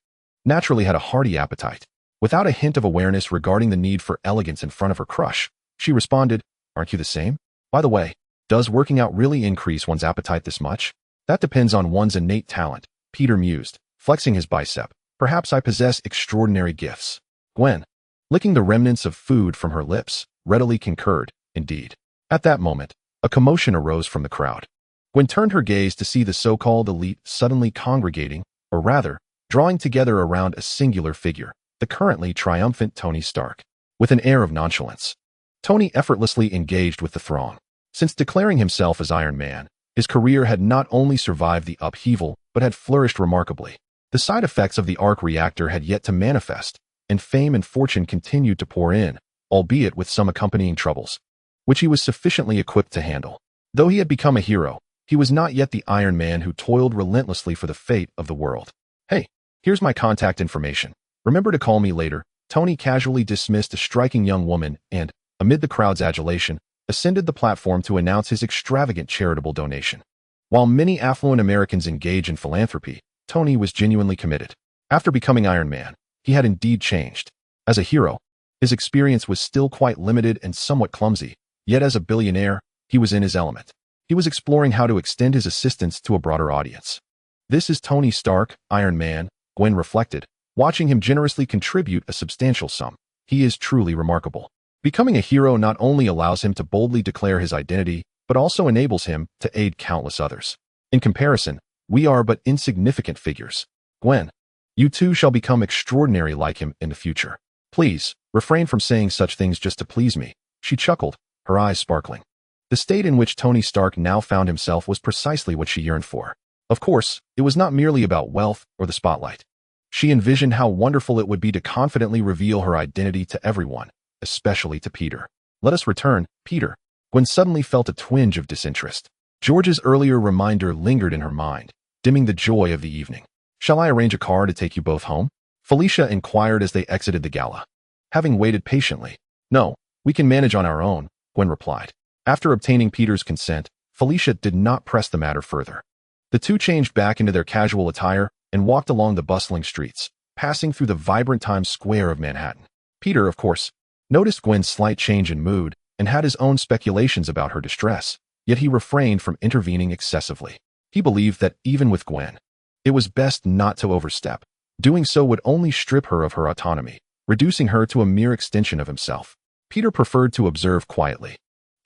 naturally had a hearty appetite. Without a hint of awareness regarding the need for elegance in front of her crush, she responded, Aren't you the same? By the way, does working out really increase one's appetite this much? That depends on one's innate talent, Peter mused, flexing his bicep. Perhaps I possess extraordinary gifts. Gwen, licking the remnants of food from her lips, readily concurred, indeed. At that moment, a commotion arose from the crowd. Gwen turned her gaze to see the so-called elite suddenly congregating, or rather, drawing together around a singular figure, the currently triumphant Tony Stark. With an air of nonchalance, Tony effortlessly engaged with the throng. Since declaring himself as Iron Man, his career had not only survived the upheaval, but had flourished remarkably. The side effects of the arc reactor had yet to manifest, and fame and fortune continued to pour in, albeit with some accompanying troubles, which he was sufficiently equipped to handle. Though he had become a hero, he was not yet the Iron Man who toiled relentlessly for the fate of the world. Hey, here's my contact information. Remember to call me later. Tony casually dismissed a striking young woman and, amid the crowd's adulation, ascended the platform to announce his extravagant charitable donation. While many affluent Americans engage in philanthropy, Tony was genuinely committed. After becoming Iron Man, he had indeed changed. As a hero, his experience was still quite limited and somewhat clumsy, yet as a billionaire, he was in his element. He was exploring how to extend his assistance to a broader audience. This is Tony Stark, Iron Man, Gwen reflected, watching him generously contribute a substantial sum. He is truly remarkable. Becoming a hero not only allows him to boldly declare his identity, but also enables him to aid countless others. In comparison, we are but insignificant figures. Gwen, you too shall become extraordinary like him in the future. Please, refrain from saying such things just to please me. She chuckled, her eyes sparkling. The state in which Tony Stark now found himself was precisely what she yearned for. Of course, it was not merely about wealth or the spotlight. She envisioned how wonderful it would be to confidently reveal her identity to everyone, especially to Peter. Let us return, Peter. Gwen suddenly felt a twinge of disinterest. George's earlier reminder lingered in her mind, dimming the joy of the evening. Shall I arrange a car to take you both home? Felicia inquired as they exited the gala. Having waited patiently. No, we can manage on our own, Gwen replied. After obtaining Peter's consent, Felicia did not press the matter further. The two changed back into their casual attire and walked along the bustling streets, passing through the vibrant Times Square of Manhattan. Peter, of course, noticed Gwen's slight change in mood and had his own speculations about her distress, yet he refrained from intervening excessively. He believed that even with Gwen, it was best not to overstep. Doing so would only strip her of her autonomy, reducing her to a mere extension of himself. Peter preferred to observe quietly,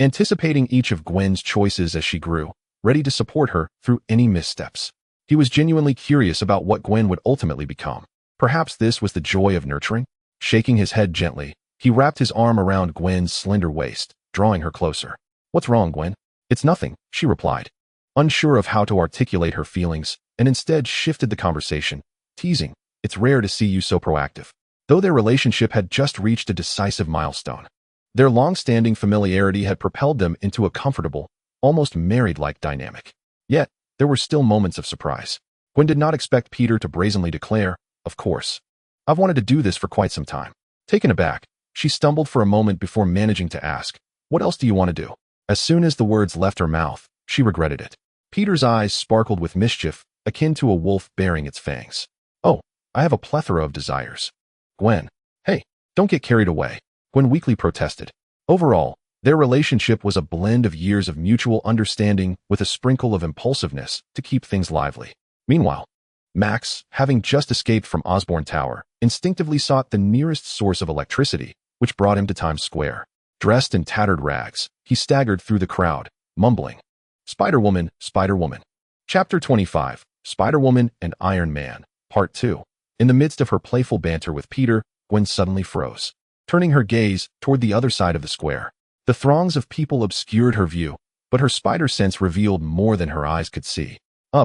anticipating each of Gwen's choices as she grew, ready to support her through any missteps. He was genuinely curious about what Gwen would ultimately become. Perhaps this was the joy of nurturing? Shaking his head gently, he wrapped his arm around Gwen's slender waist, drawing her closer. What's wrong, Gwen? It's nothing, she replied, unsure of how to articulate her feelings, and instead shifted the conversation, teasing, it's rare to see you so proactive. Though their relationship had just reached a decisive milestone, their long-standing familiarity had propelled them into a comfortable, almost married-like dynamic. Yet, there were still moments of surprise. Gwen did not expect Peter to brazenly declare, of course. I've wanted to do this for quite some time. Taken aback, she stumbled for a moment before managing to ask, what else do you want to do? As soon as the words left her mouth, she regretted it. Peter's eyes sparkled with mischief, akin to a wolf baring its fangs. Oh, I have a plethora of desires. Gwen. Hey, don't get carried away, Gwen weakly protested. Overall, their relationship was a blend of years of mutual understanding with a sprinkle of impulsiveness to keep things lively. Meanwhile, Max, having just escaped from Osborne Tower, instinctively sought the nearest source of electricity, which brought him to Times Square. Dressed in tattered rags, he staggered through the crowd, mumbling, Spider-Woman, Spider-Woman. Chapter 25, Spider-Woman and Iron Man, Part 2. In the midst of her playful banter with Peter, Gwen suddenly froze, turning her gaze toward the other side of the square. The throngs of people obscured her view, but her spider sense revealed more than her eyes could see.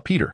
Peter.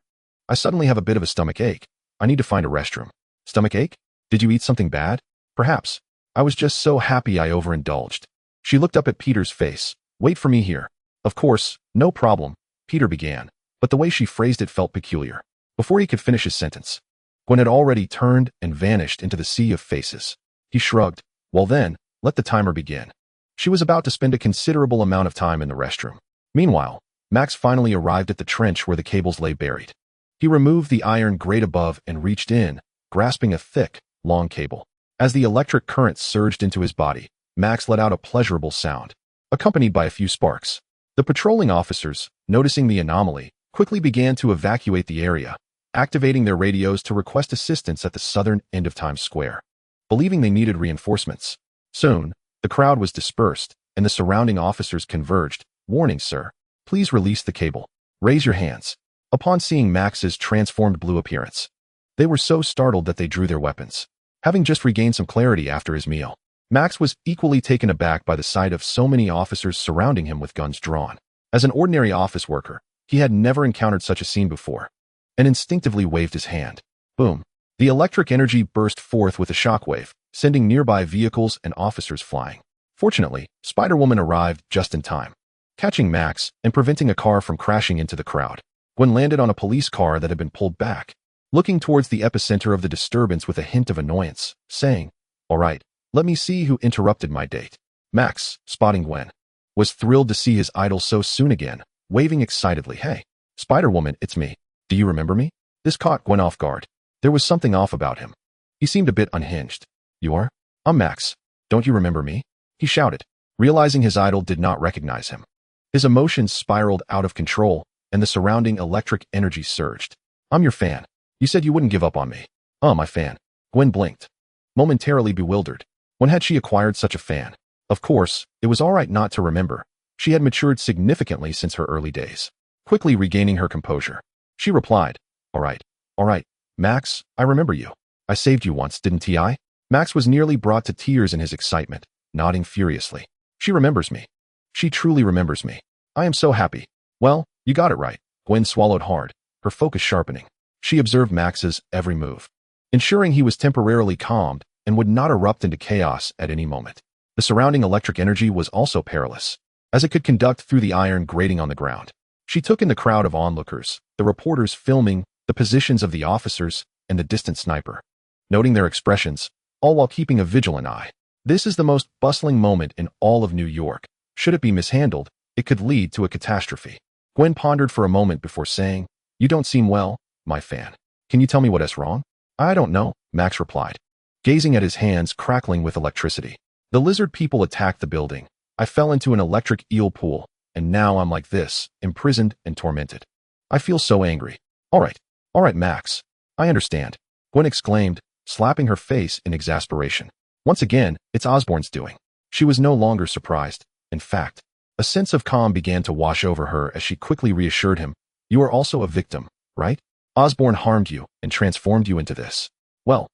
I suddenly have a bit of a stomach ache. I need to find a restroom. Stomach ache? Did you eat something bad? Perhaps. I was just so happy I overindulged. She looked up at Peter's face. Wait for me here. Of course, no problem, Peter began, but the way she phrased it felt peculiar. Before he could finish his sentence, Gwen had already turned and vanished into the sea of faces. He shrugged. Well then, let the timer begin. She was about to spend a considerable amount of time in the restroom. Meanwhile, Max finally arrived at the trench where the cables lay buried. He removed the iron grate above and reached in, grasping a thick, long cable. As the electric current surged into his body, Max let out a pleasurable sound, accompanied by a few sparks. The patrolling officers, noticing the anomaly, quickly began to evacuate the area, activating their radios to request assistance at the southern end of Times Square, believing they needed reinforcements. Soon, the crowd was dispersed, and the surrounding officers converged. Warning, sir. Please release the cable. Raise your hands. Upon seeing Max's transformed blue appearance, they were so startled that they drew their weapons. Having just regained some clarity after his meal, Max was equally taken aback by the sight of so many officers surrounding him with guns drawn. As an ordinary office worker, he had never encountered such a scene before, and instinctively waved his hand. Boom. The electric energy burst forth with a shockwave, sending nearby vehicles and officers flying. Fortunately, Spider-Woman arrived just in time, catching Max and preventing a car from crashing into the crowd. Gwen landed on a police car that had been pulled back, looking towards the epicenter of the disturbance with a hint of annoyance, saying, All right, let me see who interrupted my date. Max, spotting Gwen, was thrilled to see his idol so soon again, waving excitedly. Hey, Spider-Woman, it's me. Do you remember me? This caught Gwen off guard. There was something off about him. He seemed a bit unhinged. You are? I'm Max. Don't you remember me? He shouted, realizing his idol did not recognize him. His emotions spiraled out of control, and the surrounding electric energy surged. I'm your fan. You said you wouldn't give up on me. My fan. Gwen blinked, momentarily bewildered. When had she acquired such a fan? Of course, it was all right not to remember. She had matured significantly since her early days. Quickly regaining her composure, she replied, All right, Max, I remember you. I saved you once, didn't I? Max was nearly brought to tears in his excitement, nodding furiously. She remembers me. She truly remembers me. I am so happy. Well, you got it right. Gwen swallowed hard, her focus sharpening. She observed Max's every move, ensuring he was temporarily calmed and would not erupt into chaos at any moment. The surrounding electric energy was also perilous, as it could conduct through the iron grating on the ground. She took in the crowd of onlookers, the reporters filming, the positions of the officers, and the distant sniper, noting their expressions, all while keeping a vigilant eye. This is the most bustling moment in all of New York. Should it be mishandled, it could lead to a catastrophe. Gwen pondered for a moment before saying, "You don't seem well, my fan. Can you tell me what is wrong?" "I don't know," Max replied, gazing at his hands crackling with electricity. "The lizard people attacked the building. I fell into an electric eel pool, and now I'm like this, imprisoned and tormented. I feel so angry." All right, Max. I understand," Gwen exclaimed, slapping her face in exasperation. Once again, it's Osborne's doing. She was no longer surprised. In fact, a sense of calm began to wash over her as she quickly reassured him. "You are also a victim, right? Osborne harmed you and transformed you into this. Well,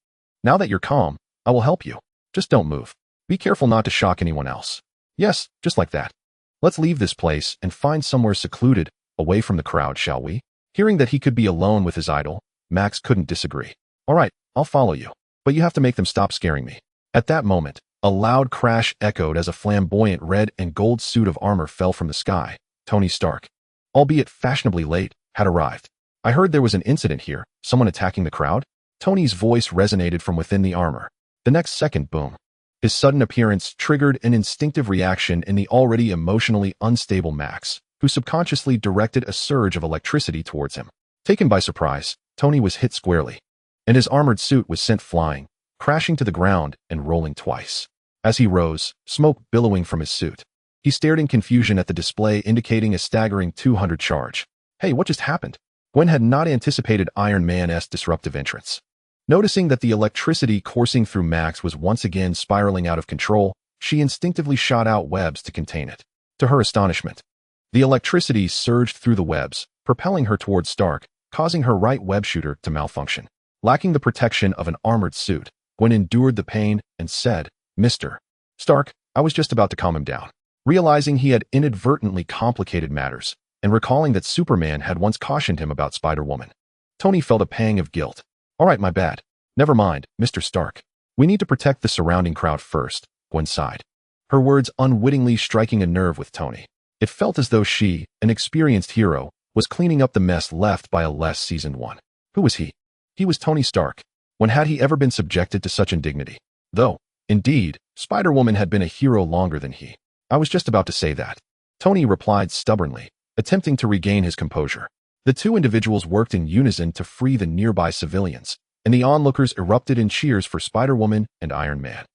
now that you're calm, I will help you. Just don't move. Be careful not to shock anyone else. Yes, just like that. Let's leave this place and find somewhere secluded, away from the crowd, shall we?" Hearing that he could be alone with his idol, Max couldn't disagree. "All right, I'll follow you, but you have to make them stop scaring me." At that moment, a loud crash echoed as a flamboyant red and gold suit of armor fell from the sky. Tony Stark, albeit fashionably late, had arrived. "I heard there was an incident here, someone attacking the crowd?" Tony's voice resonated from within the armor. The next second, boom. His sudden appearance triggered an instinctive reaction in the already emotionally unstable Max, who subconsciously directed a surge of electricity towards him. Taken by surprise, Tony was hit squarely, and his armored suit was sent flying, crashing to the ground and rolling twice. As he rose, smoke billowing from his suit, he stared in confusion at the display indicating a staggering 200 charge. Hey, what just happened? Gwen had not anticipated Iron Man's disruptive entrance. Noticing that the electricity coursing through Max was once again spiraling out of control, she instinctively shot out webs to contain it. To her astonishment, the electricity surged through the webs, propelling her towards Stark, causing her right web shooter to malfunction. Lacking the protection of an armored suit, Gwen endured the pain and said, "Mr. Stark, I was just about to calm him down." Realizing he had inadvertently complicated matters, and recalling that Superman had once cautioned him about Spider-Woman, Tony felt a pang of guilt. "All right, my bad. Never mind, Mr. Stark. We need to protect the surrounding crowd first," Gwen sighed, her words unwittingly striking a nerve with Tony. It felt as though she, an experienced hero, was cleaning up the mess left by a less seasoned one. Who was he? He was Tony Stark. When had he ever been subjected to such indignity? Though, indeed, Spider-Woman had been a hero longer than he. "I was just about to say that," Tony replied stubbornly, attempting to regain his composure. The two individuals worked in unison to free the nearby civilians, and the onlookers erupted in cheers for Spider-Woman and Iron Man.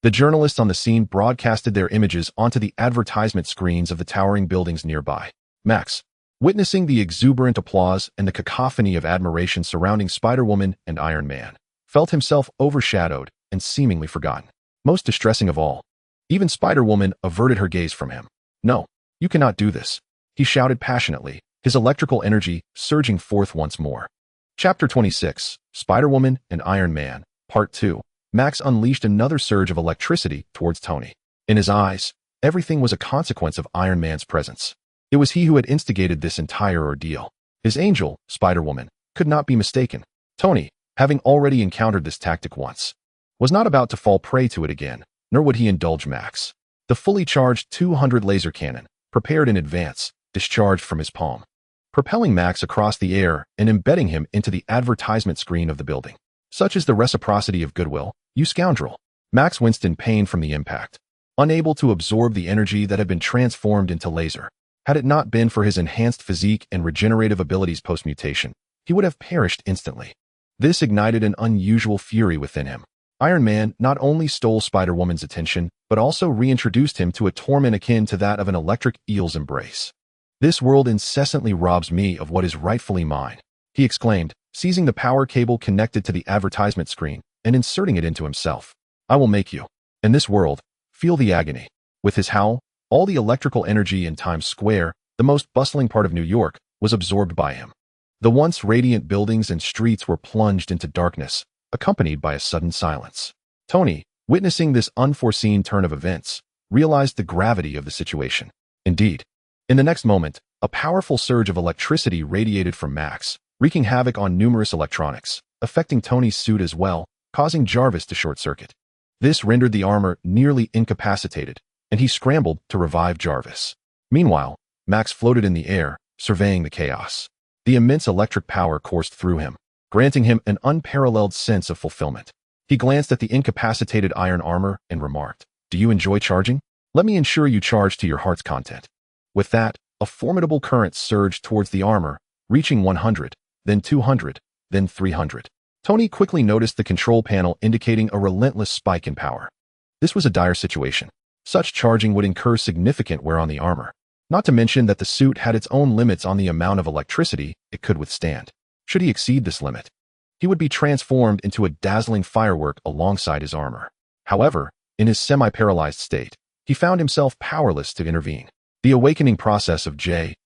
The journalists on the scene broadcasted their images onto the advertisement screens of the towering buildings nearby. Max, witnessing the exuberant applause and the cacophony of admiration surrounding Spider-Woman and Iron Man, felt himself overshadowed and seemingly forgotten. Most distressing of all, even Spider-Woman averted her gaze from him. "No, you cannot do this," he shouted passionately, his electrical energy surging forth once more. Chapter 26, Spider-Woman and Iron Man, Part 2. Max unleashed another surge of electricity towards Tony. In his eyes, everything was a consequence of Iron Man's presence. It was he who had instigated this entire ordeal. His angel, Spider-Woman, could not be mistaken. Tony, having already encountered this tactic once, was not about to fall prey to it again, nor would he indulge Max. The fully charged 200 laser cannon, prepared in advance, discharged from his palm, propelling Max across the air and embedding him into the advertisement screen of the building. Such is the reciprocity of goodwill, you scoundrel. Max winced in pain from the impact, unable to absorb the energy that had been transformed into laser. Had it not been for his enhanced physique and regenerative abilities post-mutation, he would have perished instantly. This ignited an unusual fury within him. Iron Man not only stole Spider-Woman's attention, but also reintroduced him to a torment akin to that of an electric eel's embrace. "This world incessantly robs me of what is rightfully mine," he exclaimed, seizing the power cable connected to the advertisement screen and inserting it into himself. "I will make you, in this world, feel the agony." With his howl, all the electrical energy in Times Square, the most bustling part of New York, was absorbed by him. The once radiant buildings and streets were plunged into darkness, accompanied by a sudden silence. Tony, witnessing this unforeseen turn of events, realized the gravity of the situation. Indeed, in the next moment, a powerful surge of electricity radiated from Max, wreaking havoc on numerous electronics, affecting Tony's suit as well, causing Jarvis to short-circuit. This rendered the armor nearly incapacitated, and he scrambled to revive Jarvis. Meanwhile, Max floated in the air, surveying the chaos. The immense electric power coursed through him, granting him an unparalleled sense of fulfillment. He glanced at the incapacitated iron armor and remarked, "Do you enjoy charging? Let me ensure you charge to your heart's content." With that, a formidable current surged towards the armor, reaching 100, then 200, then 300. Tony quickly noticed the control panel indicating a relentless spike in power. This was a dire situation. Such charging would incur significant wear on the armor, not to mention that the suit had its own limits on the amount of electricity it could withstand. Should he exceed this limit, he would be transformed into a dazzling firework alongside his armor. However, in his semi-paralyzed state, he found himself powerless to intervene. The awakening process of Jarvis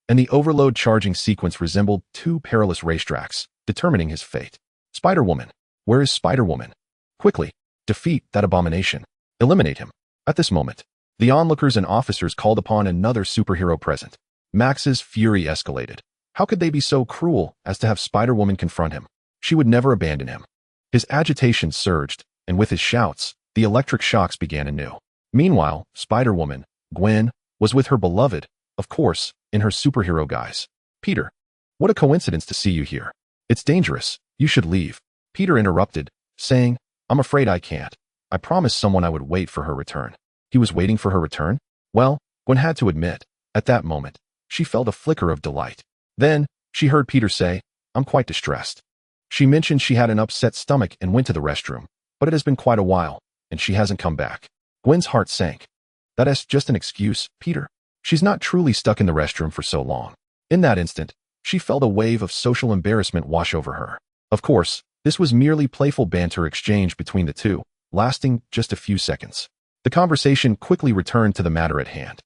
and the overload charging sequence resembled two perilous racetracks, determining his fate. Spider-Woman. Where is Spider-Woman? Quickly, defeat that abomination. Eliminate him. At this moment, the onlookers and officers called upon another superhero present. Max's fury escalated. How could they be so cruel as to have Spider-Woman confront him? She would never abandon him. His agitation surged, and with his shouts, the electric shocks began anew. Meanwhile, Spider-Woman, Gwen, was with her beloved, of course, in her superhero guise. "Peter, what a coincidence to see you here. It's dangerous. You should leave." Peter interrupted, saying, "I'm afraid I can't. I promised someone I would wait for her return." He was waiting for her return? Well, Gwen had to admit, at that moment, she felt a flicker of delight. Then, she heard Peter say, "I'm quite distressed." She mentioned she had an upset stomach and went to the restroom, but it has been quite a while, and she hasn't come back. Gwen's heart sank. "That's just an excuse, Peter. She's not truly stuck in the restroom for so long." In that instant, she felt a wave of social embarrassment wash over her. Of course, this was merely playful banter exchange between the two, lasting just a few seconds. The conversation quickly returned to the matter at hand.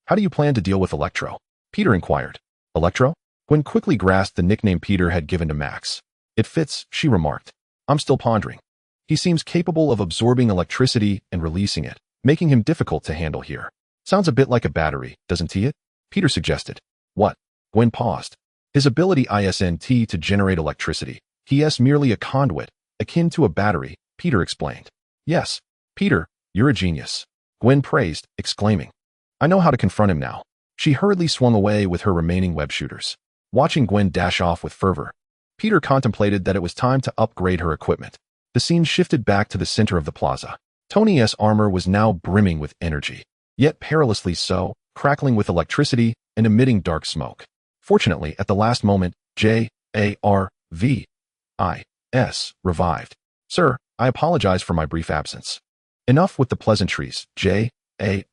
"How do you plan to deal with Electro?" Peter inquired. "Electro?" Gwen quickly grasped the nickname Peter had given to Max. "It fits," she remarked. "I'm still pondering. He seems capable of absorbing electricity and releasing it, making him difficult to handle here. Sounds a bit like a battery, doesn't he? Peter suggested. "What?" Gwen paused. "His ability isn't to generate electricity. He is merely a conduit, akin to a battery," Peter explained. "Yes, Peter, you're a genius," Gwen praised, exclaiming. "I know how to confront him now." She hurriedly swung away with her remaining web shooters. Watching Gwen dash off with fervor, Peter contemplated that it was time to upgrade her equipment. The scene shifted back to the center of the plaza. Tony's armor was now brimming with energy, yet perilously so, crackling with electricity and emitting dark smoke. Fortunately, at the last moment, Jarvis revived. "Sir, I apologize for my brief absence." Enough with the pleasantries. Jarvis.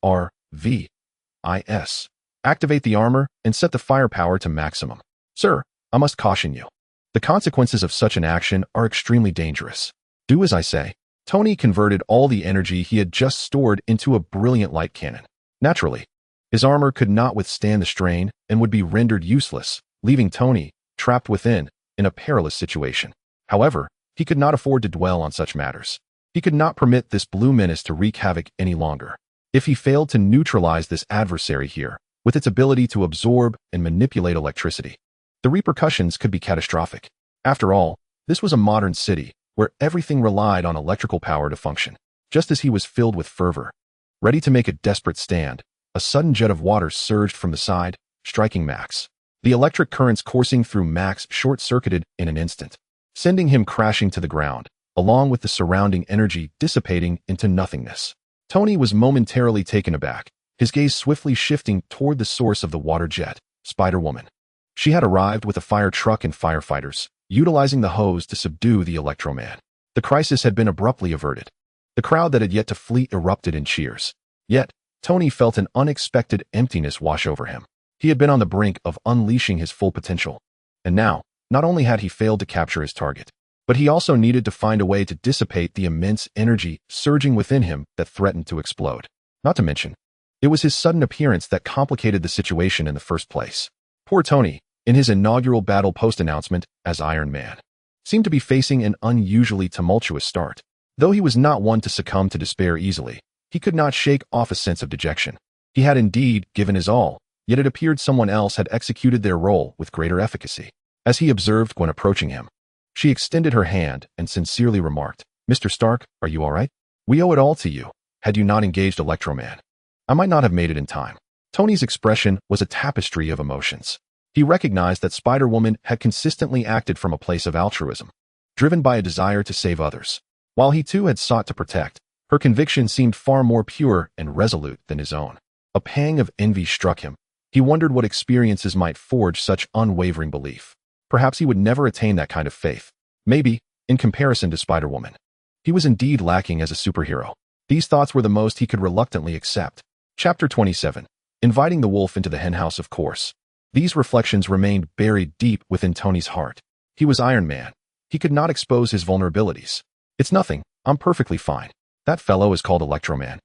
Activate the armor and set the firepower to maximum. "Sir, I must caution you. The consequences of such an action are extremely dangerous. Do as I say." Tony converted all the energy he had just stored into a brilliant light cannon. Naturally, his armor could not withstand the strain and would be rendered useless, leaving Tony, trapped within, in a perilous situation. However, he could not afford to dwell on such matters. He could not permit this blue menace to wreak havoc any longer. If he failed to neutralize this adversary here, with its ability to absorb and manipulate electricity, the repercussions could be catastrophic. After all, this was a modern city, where everything relied on electrical power to function. Just as he was filled with fervor, ready to make a desperate stand, a sudden jet of water surged from the side, striking Max. The electric currents coursing through Max short-circuited in an instant, sending him crashing to the ground, along with the surrounding energy dissipating into nothingness. Tony was momentarily taken aback, his gaze swiftly shifting toward the source of the water jet, Spider-Woman. She had arrived with a fire truck and firefighters, utilizing the hose to subdue the Electro-Man. The crisis had been abruptly averted. The crowd that had yet to flee erupted in cheers. Yet, Tony felt an unexpected emptiness wash over him. He had been on the brink of unleashing his full potential. And now, not only had he failed to capture his target, but he also needed to find a way to dissipate the immense energy surging within him that threatened to explode. Not to mention, it was his sudden appearance that complicated the situation in the first place. Poor Tony, in his inaugural battle post-announcement as Iron Man, seemed to be facing an unusually tumultuous start. Though he was not one to succumb to despair easily, he could not shake off a sense of dejection. He had indeed given his all, yet it appeared someone else had executed their role with greater efficacy. As he observed Gwen approaching him, She extended her hand and sincerely remarked, "Mr. Stark, are you all right? We owe it all to you. Had you not engaged Electro-Man, I might not have made it in time." Tony's expression was a tapestry of emotions. He recognized that Spider-Woman had consistently acted from a place of altruism, driven by a desire to save others. While he too had sought to protect, her conviction seemed far more pure and resolute than his own. A pang of envy struck him. He wondered what experiences might forge such unwavering belief. Perhaps he would never attain that kind of faith. Maybe, in comparison to Spider-Woman, he was indeed lacking as a superhero. These thoughts were the most he could reluctantly accept. Chapter 27. Inviting the wolf into the henhouse, of course. These reflections remained buried deep within Tony's heart. He was Iron Man. He could not expose his vulnerabilities. "It's nothing. I'm perfectly fine. That fellow is called Electro-Man.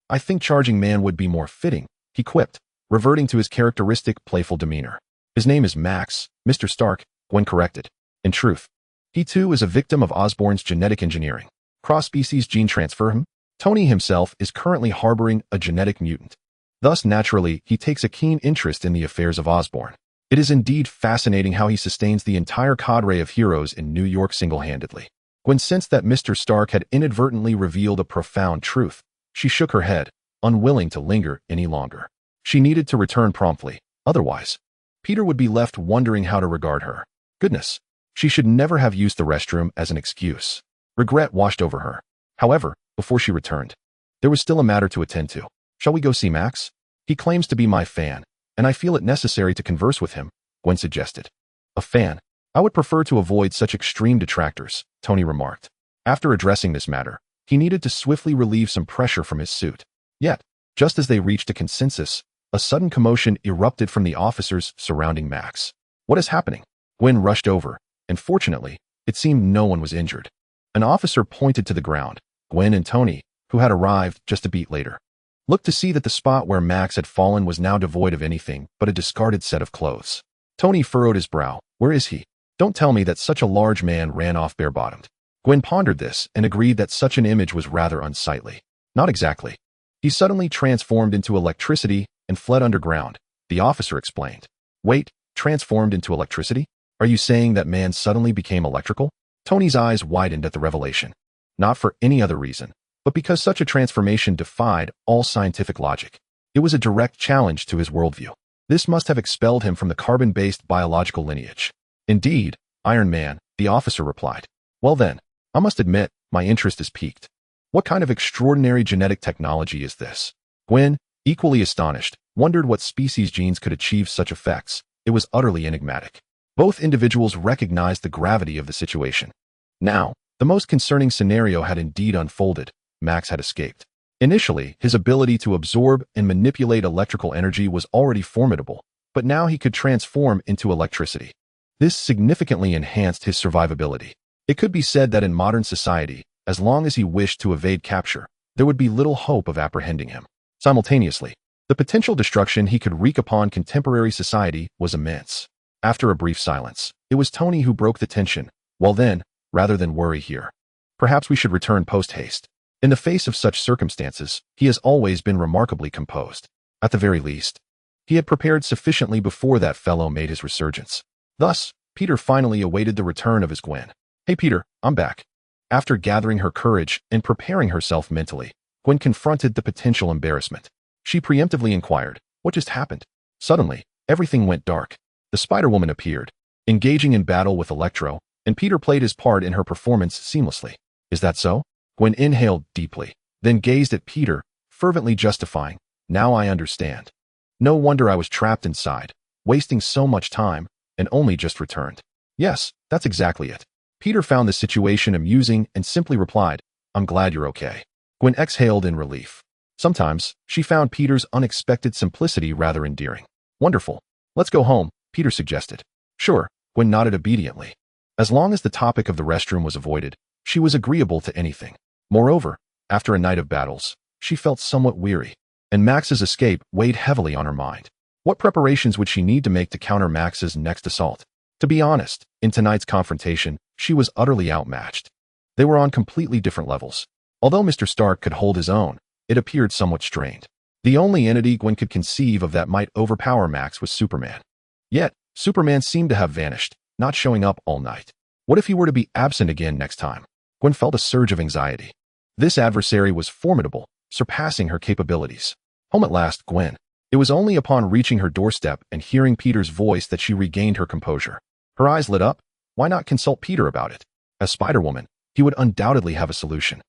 I think Charging Man would be more fitting," he quipped, reverting to his characteristic playful demeanor. "His name is Max, Mr. Stark," Gwen corrected. In truth, he too is a victim of Osborn's genetic engineering. Cross-species gene transfer. Tony himself is currently harboring a genetic mutant. Thus, naturally, he takes a keen interest in the affairs of Osborn. It is indeed fascinating how he sustains the entire cadre of heroes in New York single-handedly. Gwen sensed that Mr. Stark had inadvertently revealed a profound truth. She shook her head, unwilling to linger any longer. She needed to return promptly. Otherwise, Peter would be left wondering how to regard her. Goodness, she should never have used the restroom as an excuse. Regret washed over her. However, before she returned, there was still a matter to attend to. "Shall we go see Max? He claims to be my fan, and I feel it necessary to converse with him," Gwen suggested. "A fan? I would prefer to avoid such extreme detractors," Tony remarked. After addressing this matter, he needed to swiftly relieve some pressure from his suit. Yet, just as they reached a consensus, a sudden commotion erupted from the officers surrounding Max. "What is happening?" Gwen rushed over, and fortunately, it seemed no one was injured. An officer pointed to the ground. Gwen and Tony, who had arrived just a beat later, looked to see that the spot where Max had fallen was now devoid of anything but a discarded set of clothes. Tony furrowed his brow. "Where is he? Don't tell me that such a large man ran off bare-bottomed." Gwen pondered this and agreed that such an image was rather unsightly. "Not exactly. He suddenly transformed into electricity and fled underground," the officer explained. "Wait, transformed into electricity? Are you saying that man suddenly became electrical?" Tony's eyes widened at the revelation. Not for any other reason, but because such a transformation defied all scientific logic. It was a direct challenge to his worldview. This must have expelled him from the carbon-based biological lineage. "Indeed, Iron Man," the officer replied. "Well then, I must admit, my interest is piqued. What kind of extraordinary genetic technology is this?" Gwen, equally astonished, wondered what species genes could achieve such effects. It was utterly enigmatic. Both individuals recognized the gravity of the situation. Now, the most concerning scenario had indeed unfolded. Max had escaped. Initially, his ability to absorb and manipulate electrical energy was already formidable, but now he could transform into electricity. This significantly enhanced his survivability. It could be said that in modern society, as long as he wished to evade capture, there would be little hope of apprehending him. Simultaneously, the potential destruction he could wreak upon contemporary society was immense. After a brief silence, it was Tony who broke the tension. "Well then, rather than worry here, perhaps we should return post-haste." In the face of such circumstances, he has always been remarkably composed. At the very least, he had prepared sufficiently before that fellow made his resurgence. Thus, Peter finally awaited the return of his Gwen. "Hey Peter, I'm back." After gathering her courage and preparing herself mentally, Gwen confronted the potential embarrassment. She preemptively inquired, "What just happened?" Suddenly, everything went dark. The Spider-Woman appeared, engaging in battle with Electro, and Peter played his part in her performance seamlessly. "Is that so?" Gwen inhaled deeply, then gazed at Peter, fervently justifying, "Now I understand. No wonder I was trapped inside, wasting so much time, and only just returned." "Yes, that's exactly it." Peter found the situation amusing and simply replied, "I'm glad you're okay." Gwen exhaled in relief. Sometimes, she found Peter's unexpected simplicity rather endearing. "Wonderful. Let's go home," Peter suggested. "Sure," Gwen nodded obediently. As long as the topic of the restroom was avoided, she was agreeable to anything. Moreover, after a night of battles, she felt somewhat weary, and Max's escape weighed heavily on her mind. What preparations would she need to make to counter Max's next assault? To be honest, in tonight's confrontation, she was utterly outmatched. They were on completely different levels. Although Mr. Stark could hold his own, it appeared somewhat strained. The only entity Gwen could conceive of that might overpower Max was Superman. Yet, Superman seemed to have vanished, not showing up all night. What if he were to be absent again next time? Gwen felt a surge of anxiety. This adversary was formidable, surpassing her capabilities. Home at last, Gwen. It was only upon reaching her doorstep and hearing Peter's voice that she regained her composure. Her eyes lit up. Why not consult Peter about it? As Spider-Woman, he would undoubtedly have a solution.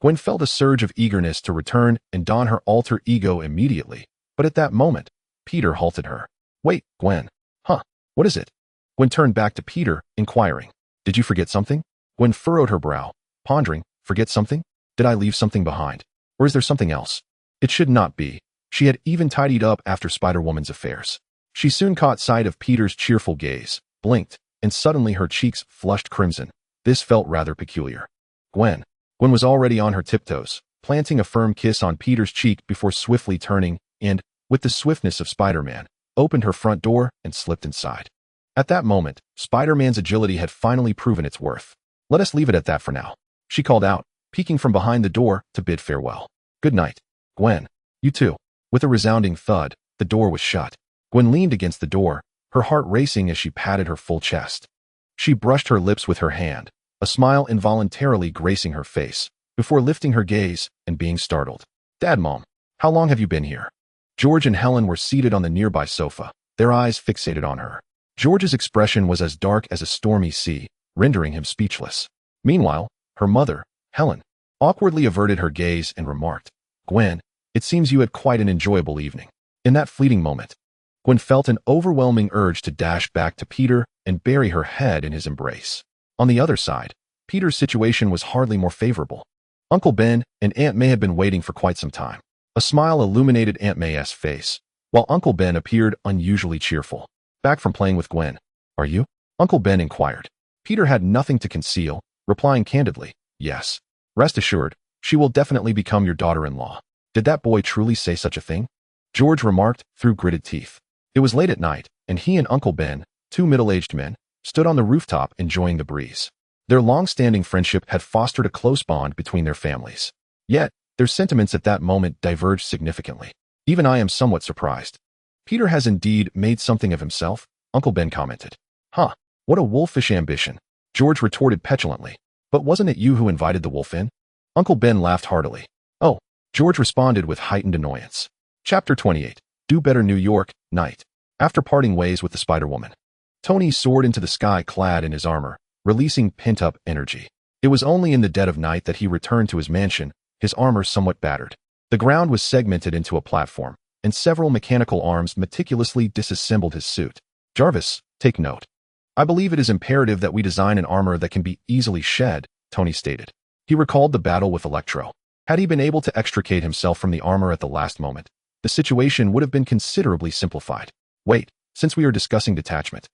Gwen felt a surge of eagerness to return and don her alter ego immediately, but at that moment, Peter halted her. Wait, Gwen. Huh, what is it? Gwen turned back to Peter, inquiring. Did you forget something? Gwen furrowed her brow, pondering. Forget something? Did I leave something behind? Or is there something else? It should not be. She had even tidied up after Spider-Woman's affairs. She soon caught sight of Peter's cheerful gaze, blinked, and suddenly her cheeks flushed crimson. This felt rather peculiar. Gwen was already on her tiptoes, planting a firm kiss on Peter's cheek before swiftly turning and, with the swiftness of Spider-Man, opened her front door and slipped inside. At that moment, Spider-Man's agility had finally proven its worth. Let us leave it at that for now, she called out, peeking from behind the door to bid farewell. Good night, Gwen. You too. With a resounding thud, the door was shut. Gwen leaned against the door, her heart racing as she patted her full chest. She brushed her lips with her hand, a smile involuntarily gracing her face, before lifting her gaze and being startled. Dad, Mom, how long have you been here? George and Helen were seated on the nearby sofa, their eyes fixated on her. George's expression was as dark as a stormy sea, rendering him speechless. Meanwhile, her mother, Helen, awkwardly averted her gaze and remarked, Gwen, it seems you had quite an enjoyable evening. In that fleeting moment, Gwen felt an overwhelming urge to dash back to Peter and bury her head in his embrace. On the other side, Peter's situation was hardly more favorable. Uncle Ben and Aunt May had been waiting for quite some time. A smile illuminated Aunt May's face, while Uncle Ben appeared unusually cheerful. Back from playing with Gwen. Are you? Uncle Ben inquired. Peter had nothing to conceal, replying candidly, yes. Rest assured, she will definitely become your daughter-in-law. Did that boy truly say such a thing? George remarked through gritted teeth. It was late at night, and he and Uncle Ben, two middle-aged men, stood on the rooftop enjoying the breeze. Their long-standing friendship had fostered a close bond between their families. Yet, their sentiments at that moment diverged significantly. Even I am somewhat surprised. Peter has indeed made something of himself, Uncle Ben commented. Huh, what a wolfish ambition, George retorted petulantly. But wasn't it you who invited the wolf in? Uncle Ben laughed heartily. Oh, George responded with heightened annoyance. Chapter 28. Do Better New York, Night. After parting ways with the Spider-Woman, Tony soared into the sky clad in his armor, releasing pent-up energy. It was only in the dead of night that he returned to his mansion, his armor somewhat battered. The ground was segmented into a platform, and several mechanical arms meticulously disassembled his suit. Jarvis, take note. I believe it is imperative that we design an armor that can be easily shed, Tony stated. He recalled the battle with Electro. Had he been able to extricate himself from the armor at the last moment, the situation would have been considerably simplified. Wait, since we are discussing detachment,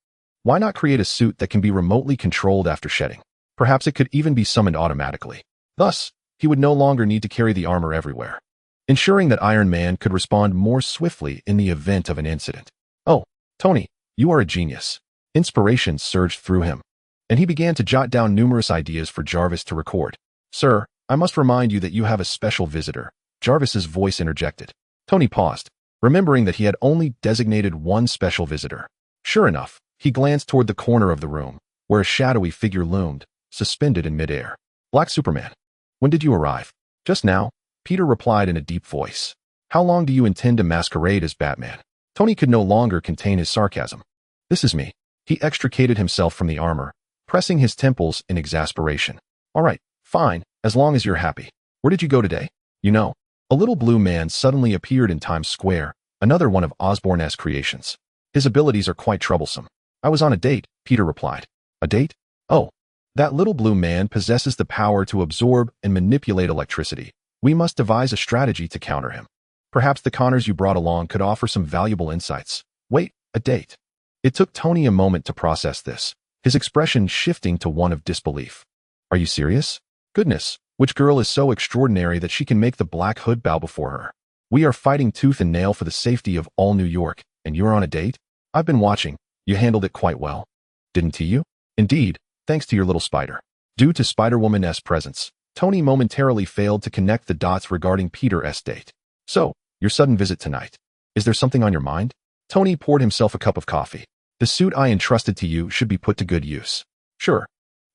why not create a suit that can be remotely controlled after shedding? Perhaps it could even be summoned automatically. Thus, he would no longer need to carry the armor everywhere, ensuring that Iron Man could respond more swiftly in the event of an incident. Oh, Tony, you are a genius. Inspiration surged through him, and he began to jot down numerous ideas for Jarvis to record. Sir, I must remind you that you have a special visitor, Jarvis's voice interjected. Tony paused, remembering that he had only designated one special visitor. Sure enough, he glanced toward the corner of the room, where a shadowy figure loomed, suspended in midair. Black Superman. When did you arrive? Just now, Peter replied in a deep voice. How long do you intend to masquerade as Batman? Tony could no longer contain his sarcasm. This is me. He extricated himself from the armor, pressing his temples in exasperation. All right, fine, as long as you're happy. Where did you go today? You know, a little blue man suddenly appeared in Times Square, another one of Osborn's creations. His abilities are quite troublesome. I was on a date, Peter replied. A date? Oh, that little blue man possesses the power to absorb and manipulate electricity. We must devise a strategy to counter him. Perhaps the Connors you brought along could offer some valuable insights. Wait, a date? It took Tony a moment to process this, his expression shifting to one of disbelief. Are you serious? Goodness, which girl is so extraordinary that she can make the Black Hood bow before her? We are fighting tooth and nail for the safety of all New York, and you're on a date? I've been watching. You handled it quite well. Didn't you? Indeed, thanks to your little spider. Due to Spider-Woman's presence, Tony momentarily failed to connect the dots regarding Peter's date. So, your sudden visit tonight. Is there something on your mind? Tony poured himself a cup of coffee. The suit I entrusted to you should be put to good use. Sure.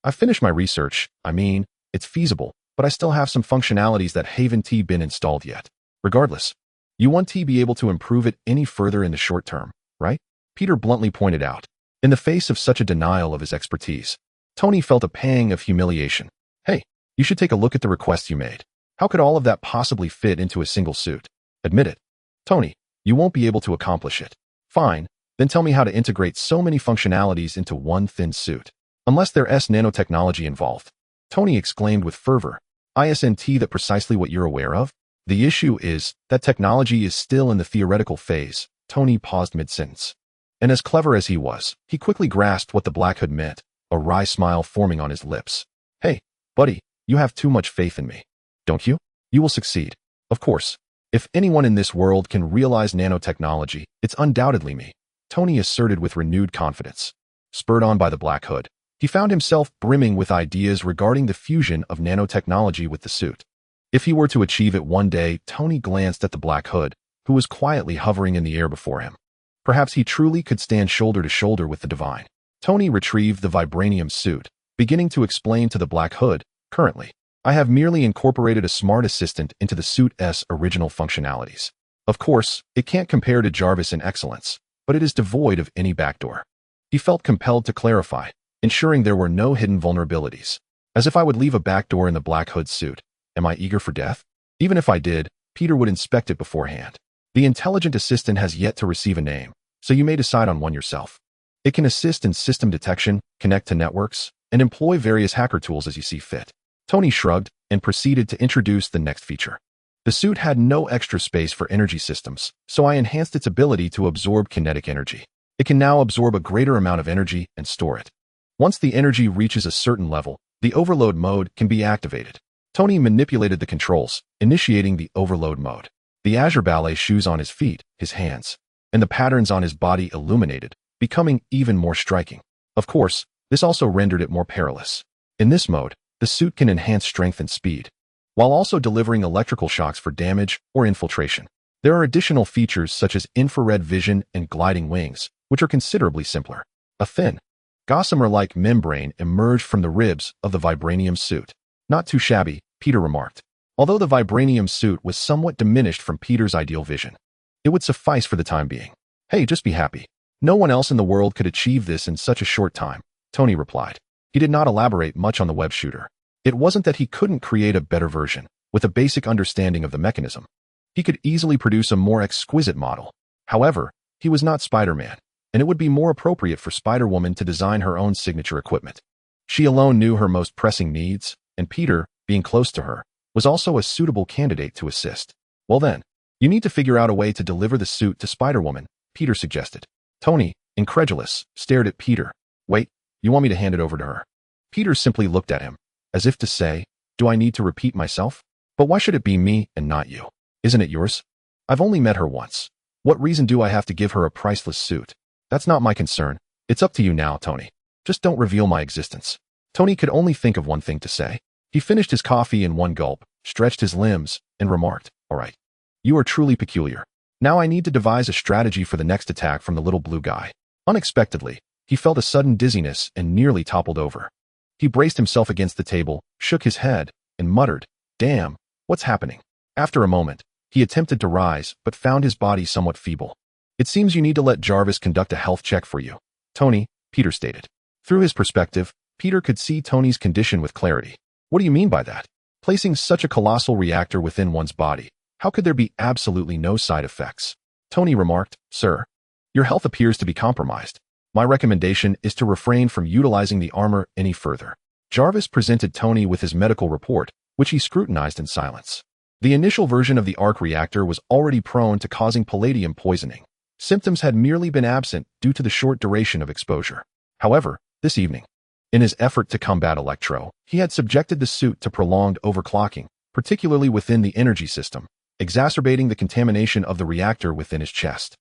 I've finished my research. It's feasible, but I still have some functionalities that haven't been installed yet. Regardless, you won't be able to improve it any further in the short term, right? Peter bluntly pointed out. In the face of such a denial of his expertise, Tony felt a pang of humiliation. Hey, you should take a look at the request you made. How could all of that possibly fit into a single suit? Admit it. Tony, you won't be able to accomplish it. Fine, then tell me how to integrate so many functionalities into one thin suit. Unless there's nanotechnology involved. Tony exclaimed with fervor. Isn't that precisely what you're aware of? The issue is that technology is still in the theoretical phase. Tony paused mid-sentence. And as clever as he was, he quickly grasped what the Black Hood meant, a wry smile forming on his lips. Hey, buddy, you have too much faith in me. Don't you? You will succeed. Of course. If anyone in this world can realize nanotechnology, it's undoubtedly me, Tony asserted with renewed confidence. Spurred on by the Black Hood, he found himself brimming with ideas regarding the fusion of nanotechnology with the suit. If he were to achieve it one day, Tony glanced at the Black Hood, who was quietly hovering in the air before him. Perhaps he truly could stand shoulder to shoulder with the divine. Tony retrieved the vibranium suit, beginning to explain to the Black Hood, currently, I have merely incorporated a smart assistant into the suit's original functionalities. Of course, it can't compare to Jarvis in excellence, but it is devoid of any backdoor. He felt compelled to clarify, ensuring there were no hidden vulnerabilities. As if I would leave a backdoor in the Black Hood suit. Am I eager for death? Even if I did, Peter would inspect it beforehand. The intelligent assistant has yet to receive a name, so you may decide on one yourself. It can assist in system detection, connect to networks, and employ various hacker tools as you see fit. Tony shrugged and proceeded to introduce the next feature. The suit had no extra space for energy systems, so I enhanced its ability to absorb kinetic energy. It can now absorb a greater amount of energy and store it. Once the energy reaches a certain level, the overload mode can be activated. Tony manipulated the controls, initiating the overload mode. The azure ballet shoes on his feet, his hands, and the patterns on his body illuminated, becoming even more striking. Of course, this also rendered it more perilous. In this mode, the suit can enhance strength and speed, while also delivering electrical shocks for damage or infiltration. There are additional features such as infrared vision and gliding wings, which are considerably simpler. A thin, gossamer-like membrane emerged from the ribs of the vibranium suit. Not too shabby, Peter remarked. Although the vibranium suit was somewhat diminished from Peter's ideal vision, it would suffice for the time being. Hey, just be happy. No one else in the world could achieve this in such a short time, Tony replied. He did not elaborate much on the web shooter. It wasn't that he couldn't create a better version, with a basic understanding of the mechanism. He could easily produce a more exquisite model. However, he was not Spider-Man, and it would be more appropriate for Spider-Woman to design her own signature equipment. She alone knew her most pressing needs, and Peter, being close to her, was also a suitable candidate to assist. Well then, you need to figure out a way to deliver the suit to Spider-Woman, Peter suggested. Tony, incredulous, stared at Peter. Wait, you want me to hand it over to her? Peter simply looked at him, as if to say, do I need to repeat myself? But why should it be me and not you? Isn't it yours? I've only met her once. What reason do I have to give her a priceless suit? That's not my concern. It's up to you now, Tony. Just don't reveal my existence. Tony could only think of one thing to say. He finished his coffee in one gulp, stretched his limbs, and remarked, all right. You are truly peculiar. Now I need to devise a strategy for the next attack from the little blue guy. Unexpectedly, he felt a sudden dizziness and nearly toppled over. He braced himself against the table, shook his head, and muttered, damn, what's happening? After a moment, he attempted to rise, but found his body somewhat feeble. It seems you need to let Jarvis conduct a health check for you, Tony, Peter stated. Through his perspective, Peter could see Tony's condition with clarity. What do you mean by that? Placing such a colossal reactor within one's body, how could there be absolutely no side effects? Tony remarked, Sir, your health appears to be compromised. My recommendation is to refrain from utilizing the armor any further. Jarvis presented Tony with his medical report, which he scrutinized in silence. The initial version of the arc reactor was already prone to causing palladium poisoning. Symptoms had merely been absent due to the short duration of exposure. However, this evening, in his effort to combat Electro, he had subjected the suit to prolonged overclocking, particularly within the energy system, exacerbating the contamination of the reactor within his chest.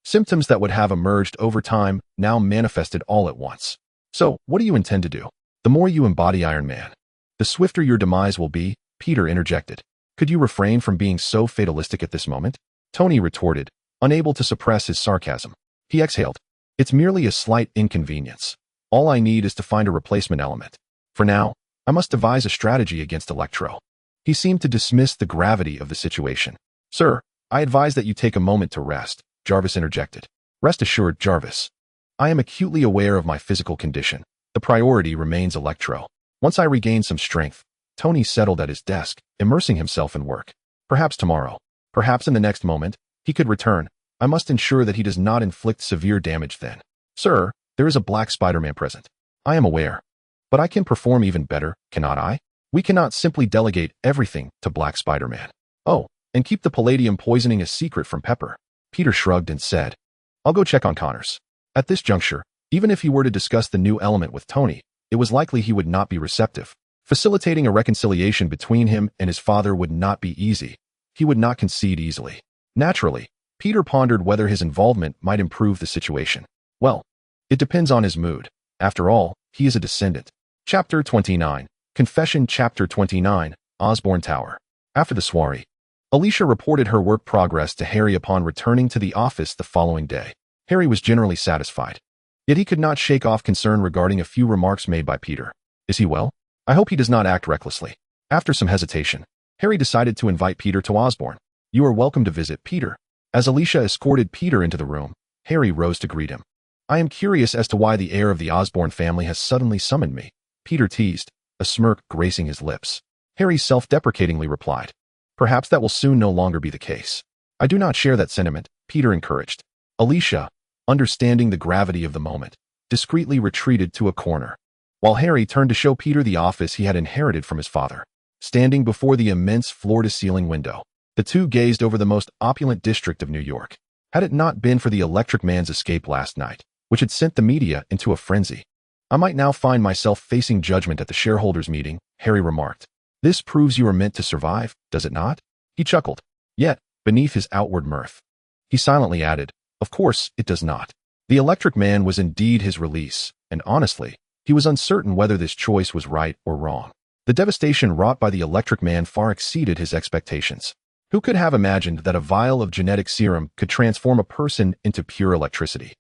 Symptoms that would have emerged over time now manifested all at once. So, what do you intend to do? The more you embody Iron Man, the swifter your demise will be, Peter interjected. Could you refrain from being so fatalistic at this moment? Tony retorted, unable to suppress his sarcasm. He exhaled. It's merely a slight inconvenience. All I need is to find a replacement element. For now, I must devise a strategy against Electro. He seemed to dismiss the gravity of the situation. Sir, I advise that you take a moment to rest, Jarvis interjected. Rest assured, Jarvis. I am acutely aware of my physical condition. The priority remains Electro. Once I regain some strength, Tony settled at his desk, immersing himself in work. Perhaps tomorrow, perhaps in the next moment, he could return. I must ensure that he does not inflict severe damage then. Sir, there is a black Spider-Man present. I am aware. But I can perform even better, cannot I? We cannot simply delegate everything to Black Spider-Man. Oh, and keep the palladium poisoning a secret from Pepper. Peter shrugged and said, I'll go check on Connors. At this juncture, even if he were to discuss the new element with Tony, it was likely he would not be receptive. Facilitating a reconciliation between him and his father would not be easy. He would not concede easily. Naturally, Peter pondered whether his involvement might improve the situation. Well, it depends on his mood. After all, he is a descendant. Chapter 29. Confession. Chapter 29. Osborne Tower. After the soiree, Alicia reported her work progress to Harry upon returning to the office the following day. Harry was generally satisfied. Yet he could not shake off concern regarding a few remarks made by Peter. Is he well? I hope he does not act recklessly. After some hesitation, Harry decided to invite Peter to Osborne. You are welcome to visit, Peter. As Alicia escorted Peter into the room, Harry rose to greet him. I am curious as to why the heir of the Osborne family has suddenly summoned me, Peter teased, a smirk gracing his lips. Harry self-deprecatingly replied, Perhaps that will soon no longer be the case. I do not share that sentiment, Peter encouraged. Alicia, understanding the gravity of the moment, discreetly retreated to a corner, while Harry turned to show Peter the office he had inherited from his father. Standing before the immense floor-to-ceiling window, the two gazed over the most opulent district of New York. Had it not been for the Electric Man's escape last night, which had sent the media into a frenzy, I might now find myself facing judgment at the shareholders' meeting, Harry remarked. This proves you are meant to survive, does it not? He chuckled. Yet, beneath his outward mirth, he silently added, Of course, it does not. The Electric Man was indeed his release, and honestly, he was uncertain whether this choice was right or wrong. The devastation wrought by the Electric Man far exceeded his expectations. Who could have imagined that a vial of genetic serum could transform a person into pure electricity,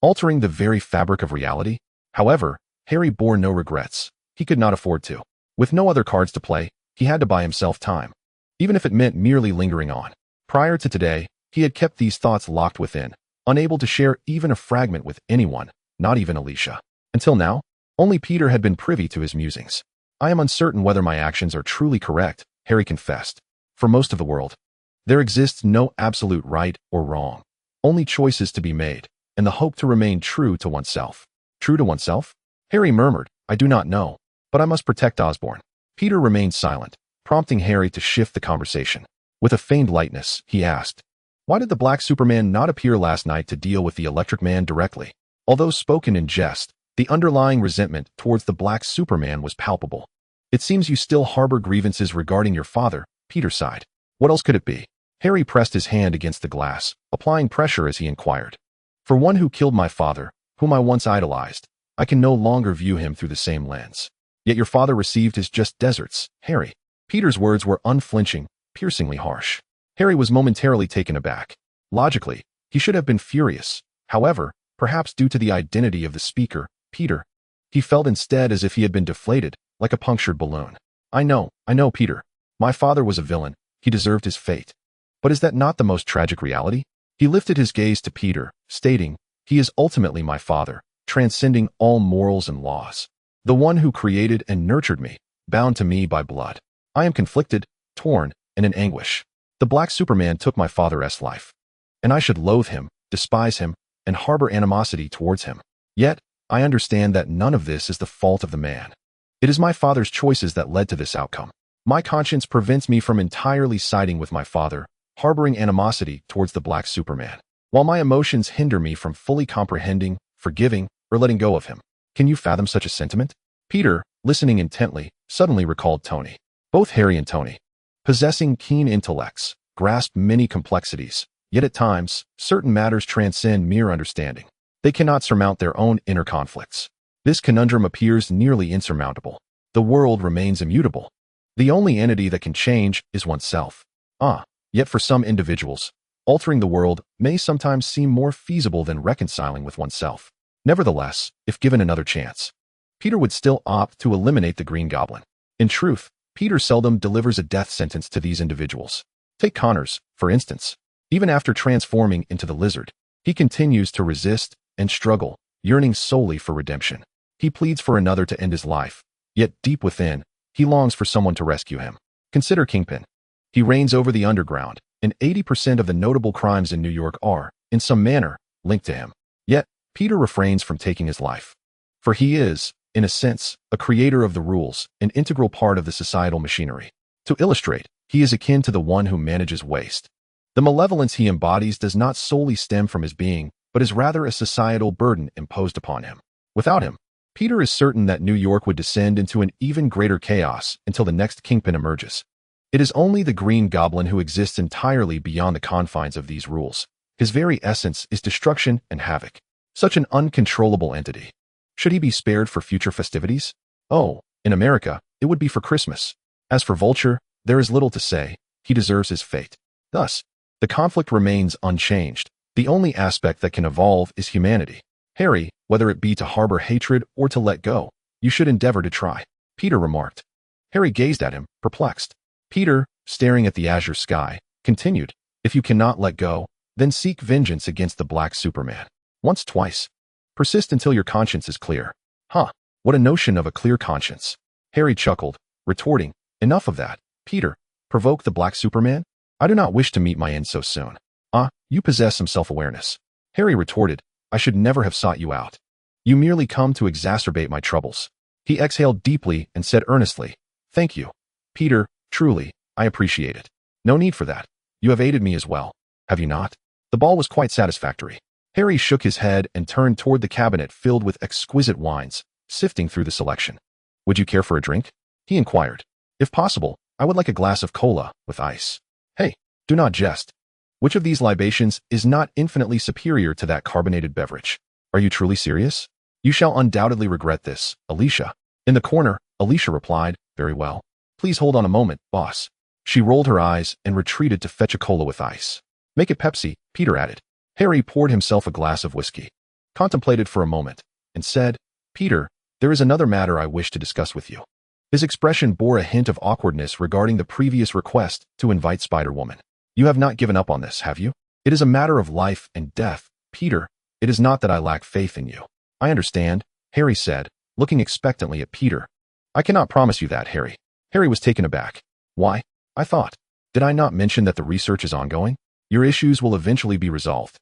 altering the very fabric of reality? However, Harry bore no regrets. He could not afford to. With no other cards to play, he had to buy himself time, even if it meant merely lingering on. Prior to today, he had kept these thoughts locked within, unable to share even a fragment with anyone, not even Alicia. Until now, only Peter had been privy to his musings. I am uncertain whether my actions are truly correct, Harry confessed. For most of the world, there exists no absolute right or wrong, only choices to be made, and the hope to remain true to oneself. True to oneself? Harry murmured, I do not know, but I must protect Osborne. Peter remained silent, prompting Harry to shift the conversation. With a feigned lightness, he asked, Why did the Black Superman not appear last night to deal with the Electric Man directly? Although spoken in jest, the underlying resentment towards the Black Superman was palpable. It seems you still harbor grievances regarding your father, Peter sighed. What else could it be? Harry pressed his hand against the glass, applying pressure as he inquired. For one who killed my father, whom I once idolized, I can no longer view him through the same lens. Yet your father received his just deserts, Harry. Peter's words were unflinching, piercingly harsh. Harry was momentarily taken aback. Logically, he should have been furious. However, perhaps due to the identity of the speaker, Peter, he felt instead as if he had been deflated, like a punctured balloon. I know, Peter. My father was a villain. He deserved his fate. But is that not the most tragic reality? He lifted his gaze to Peter, stating, He is ultimately my father, transcending all morals and laws. The one who created and nurtured me, bound to me by blood. I am conflicted, torn, and in anguish. The Black Superman took my father's life, and I should loathe him, despise him, and harbor animosity towards him. Yet, I understand that none of this is the fault of the man. It is my father's choices that led to this outcome. My conscience prevents me from entirely siding with my father, harboring animosity towards the Black Superman, while my emotions hinder me from fully comprehending, forgiving, or letting go of him. Can you fathom such a sentiment? Peter, listening intently, suddenly recalled Tony. Both Harry and Tony, possessing keen intellects, grasped many complexities, yet at times, certain matters transcend mere understanding. They cannot surmount their own inner conflicts. This conundrum appears nearly insurmountable. The world remains immutable. The only entity that can change is oneself. Yet for some individuals, altering the world may sometimes seem more feasible than reconciling with oneself. Nevertheless, if given another chance, Peter would still opt to eliminate the Green Goblin. In truth, Peter seldom delivers a death sentence to these individuals. Take Connors, for instance. Even after transforming into the lizard, he continues to resist and struggle, yearning solely for redemption. He pleads for another to end his life, yet deep within, he longs for someone to rescue him. Consider Kingpin. He reigns over the underground, and 80% of the notable crimes in New York are, in some manner, linked to him. Yet, Peter refrains from taking his life. For he is, in a sense, a creator of the rules, an integral part of the societal machinery. To illustrate, he is akin to the one who manages waste. The malevolence he embodies does not solely stem from his being, but is rather a societal burden imposed upon him. Without him, Peter is certain that New York would descend into an even greater chaos until the next Kingpin emerges. It is only the Green Goblin who exists entirely beyond the confines of these rules. His very essence is destruction and havoc. Such an uncontrollable entity. Should he be spared for future festivities? Oh, in America, it would be for Christmas. As for Vulture, there is little to say. He deserves his fate. Thus, the conflict remains unchanged. The only aspect that can evolve is humanity. Harry, whether it be to harbor hatred or to let go, you should endeavor to try, Peter remarked. Harry gazed at him, perplexed. Peter, staring at the azure sky, continued, if you cannot let go, then seek vengeance against the Black Superman. Once, twice. Persist until your conscience is clear. Huh, what a notion of a clear conscience. Harry chuckled, retorting, enough of that, Peter. Provoke the Black Superman? I do not wish to meet my end so soon. You possess some self-awareness. Harry retorted, I should never have sought you out. You merely come to exacerbate my troubles. He exhaled deeply and said earnestly, thank you, Peter, truly, I appreciate it. No need for that. You have aided me as well, have you not? The ball was quite satisfactory. Harry shook his head and turned toward the cabinet filled with exquisite wines, sifting through the selection. Would you care for a drink? He inquired. If possible, I would like a glass of cola with ice. Hey, do not jest. Which of these libations is not infinitely superior to that carbonated beverage? Are you truly serious? You shall undoubtedly regret this, Alicia. In the corner, Alicia replied, very well. Please hold on a moment, boss. She rolled her eyes and retreated to fetch a cola with ice. Make it Pepsi, Peter added. Harry poured himself a glass of whiskey, contemplated for a moment, and said, Peter, there is another matter I wish to discuss with you. His expression bore a hint of awkwardness regarding the previous request to invite Spider-Woman. You have not given up on this, have you? It is a matter of life and death, Peter. It is not that I lack faith in you. I understand, Harry said, looking expectantly at Peter. I cannot promise you that, Harry. Harry was taken aback. Why? I thought. Did I not mention that the research is ongoing? Your issues will eventually be resolved.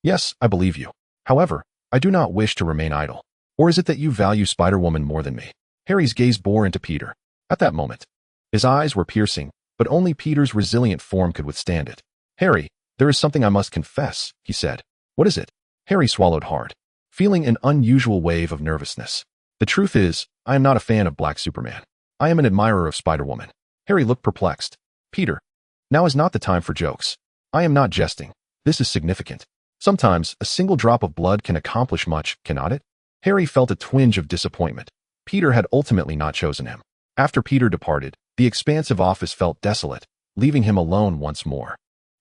Yes, I believe you. However, I do not wish to remain idle. Or is it that you value Spider-Woman more than me? Harry's gaze bore into Peter. At that moment, his eyes were piercing, but only Peter's resilient form could withstand it. Harry, there is something I must confess, he said. What is it? Harry swallowed hard, feeling an unusual wave of nervousness. The truth is, I am not a fan of Black Superman. I am an admirer of Spider-Woman. Harry looked perplexed. Peter, now is not the time for jokes. I am not jesting. This is significant. Sometimes, a single drop of blood can accomplish much, cannot it? Harry felt a twinge of disappointment. Peter had ultimately not chosen him. After Peter departed, the expansive office felt desolate, leaving him alone once more.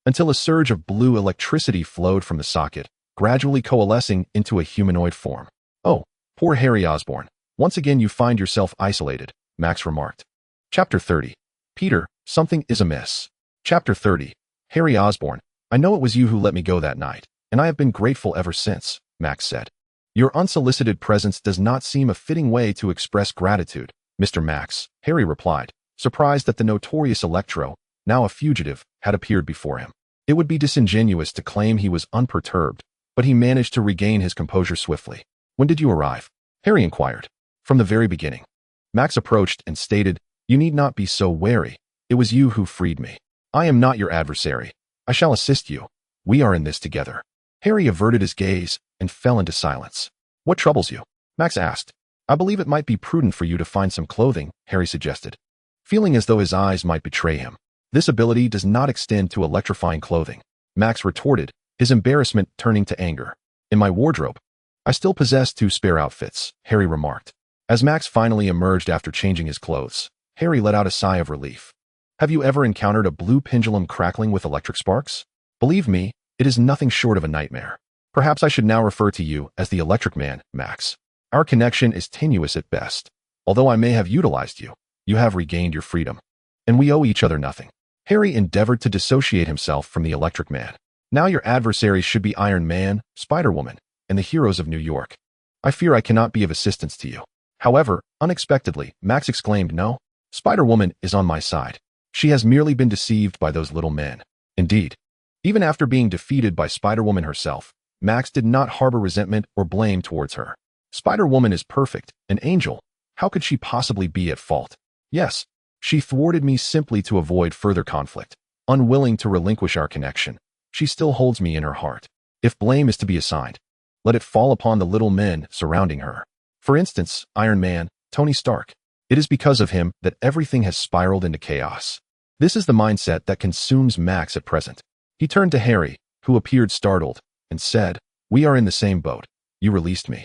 Until a surge of blue electricity flowed from the socket, gradually coalescing into a humanoid form. Oh, poor Harry Osborn. Once again you find yourself isolated, Max remarked. Chapter 30. Peter, something is amiss. Chapter 30. Harry Osborn, I know it was you who let me go that night, and I have been grateful ever since, Max said. Your unsolicited presence does not seem a fitting way to express gratitude, Mr. Max, Harry replied, surprised that the notorious Electro, now a fugitive, had appeared before him. It would be disingenuous to claim he was unperturbed, but he managed to regain his composure swiftly. When did you arrive? Harry inquired. From the very beginning. Max approached and stated, You need not be so wary. It was you who freed me. I am not your adversary. I shall assist you. We are in this together. Harry averted his gaze and fell into silence. What troubles you? Max asked. I believe it might be prudent for you to find some clothing, Harry suggested, feeling as though his eyes might betray him. This ability does not extend to electrifying clothing, Max retorted, his embarrassment turning to anger. In my wardrobe, I still possess 2 spare outfits, Harry remarked. As Max finally emerged after changing his clothes, Harry let out a sigh of relief. Have you ever encountered a blue pendulum crackling with electric sparks? Believe me, it is nothing short of a nightmare. Perhaps I should now refer to you as the Electric Man, Max. Our connection is tenuous at best. Although I may have utilized you, you have regained your freedom. And we owe each other nothing. Harry endeavored to dissociate himself from the Electric Man. Now your adversaries should be Iron Man, Spider-Woman, and the heroes of New York. I fear I cannot be of assistance to you. However, unexpectedly, Max exclaimed, no, Spider-Woman is on my side. She has merely been deceived by those little men. Indeed, even after being defeated by Spider-Woman herself, Max did not harbor resentment or blame towards her. Spider-Woman is perfect, an angel. How could she possibly be at fault? Yes, she thwarted me simply to avoid further conflict. Unwilling to relinquish our connection, she still holds me in her heart. If blame is to be assigned, let it fall upon the little men surrounding her. For instance, Iron Man, Tony Stark. It is because of him that everything has spiraled into chaos. This is the mindset that consumes Max at present. He turned to Harry, who appeared startled, and said, we are in the same boat. You released me.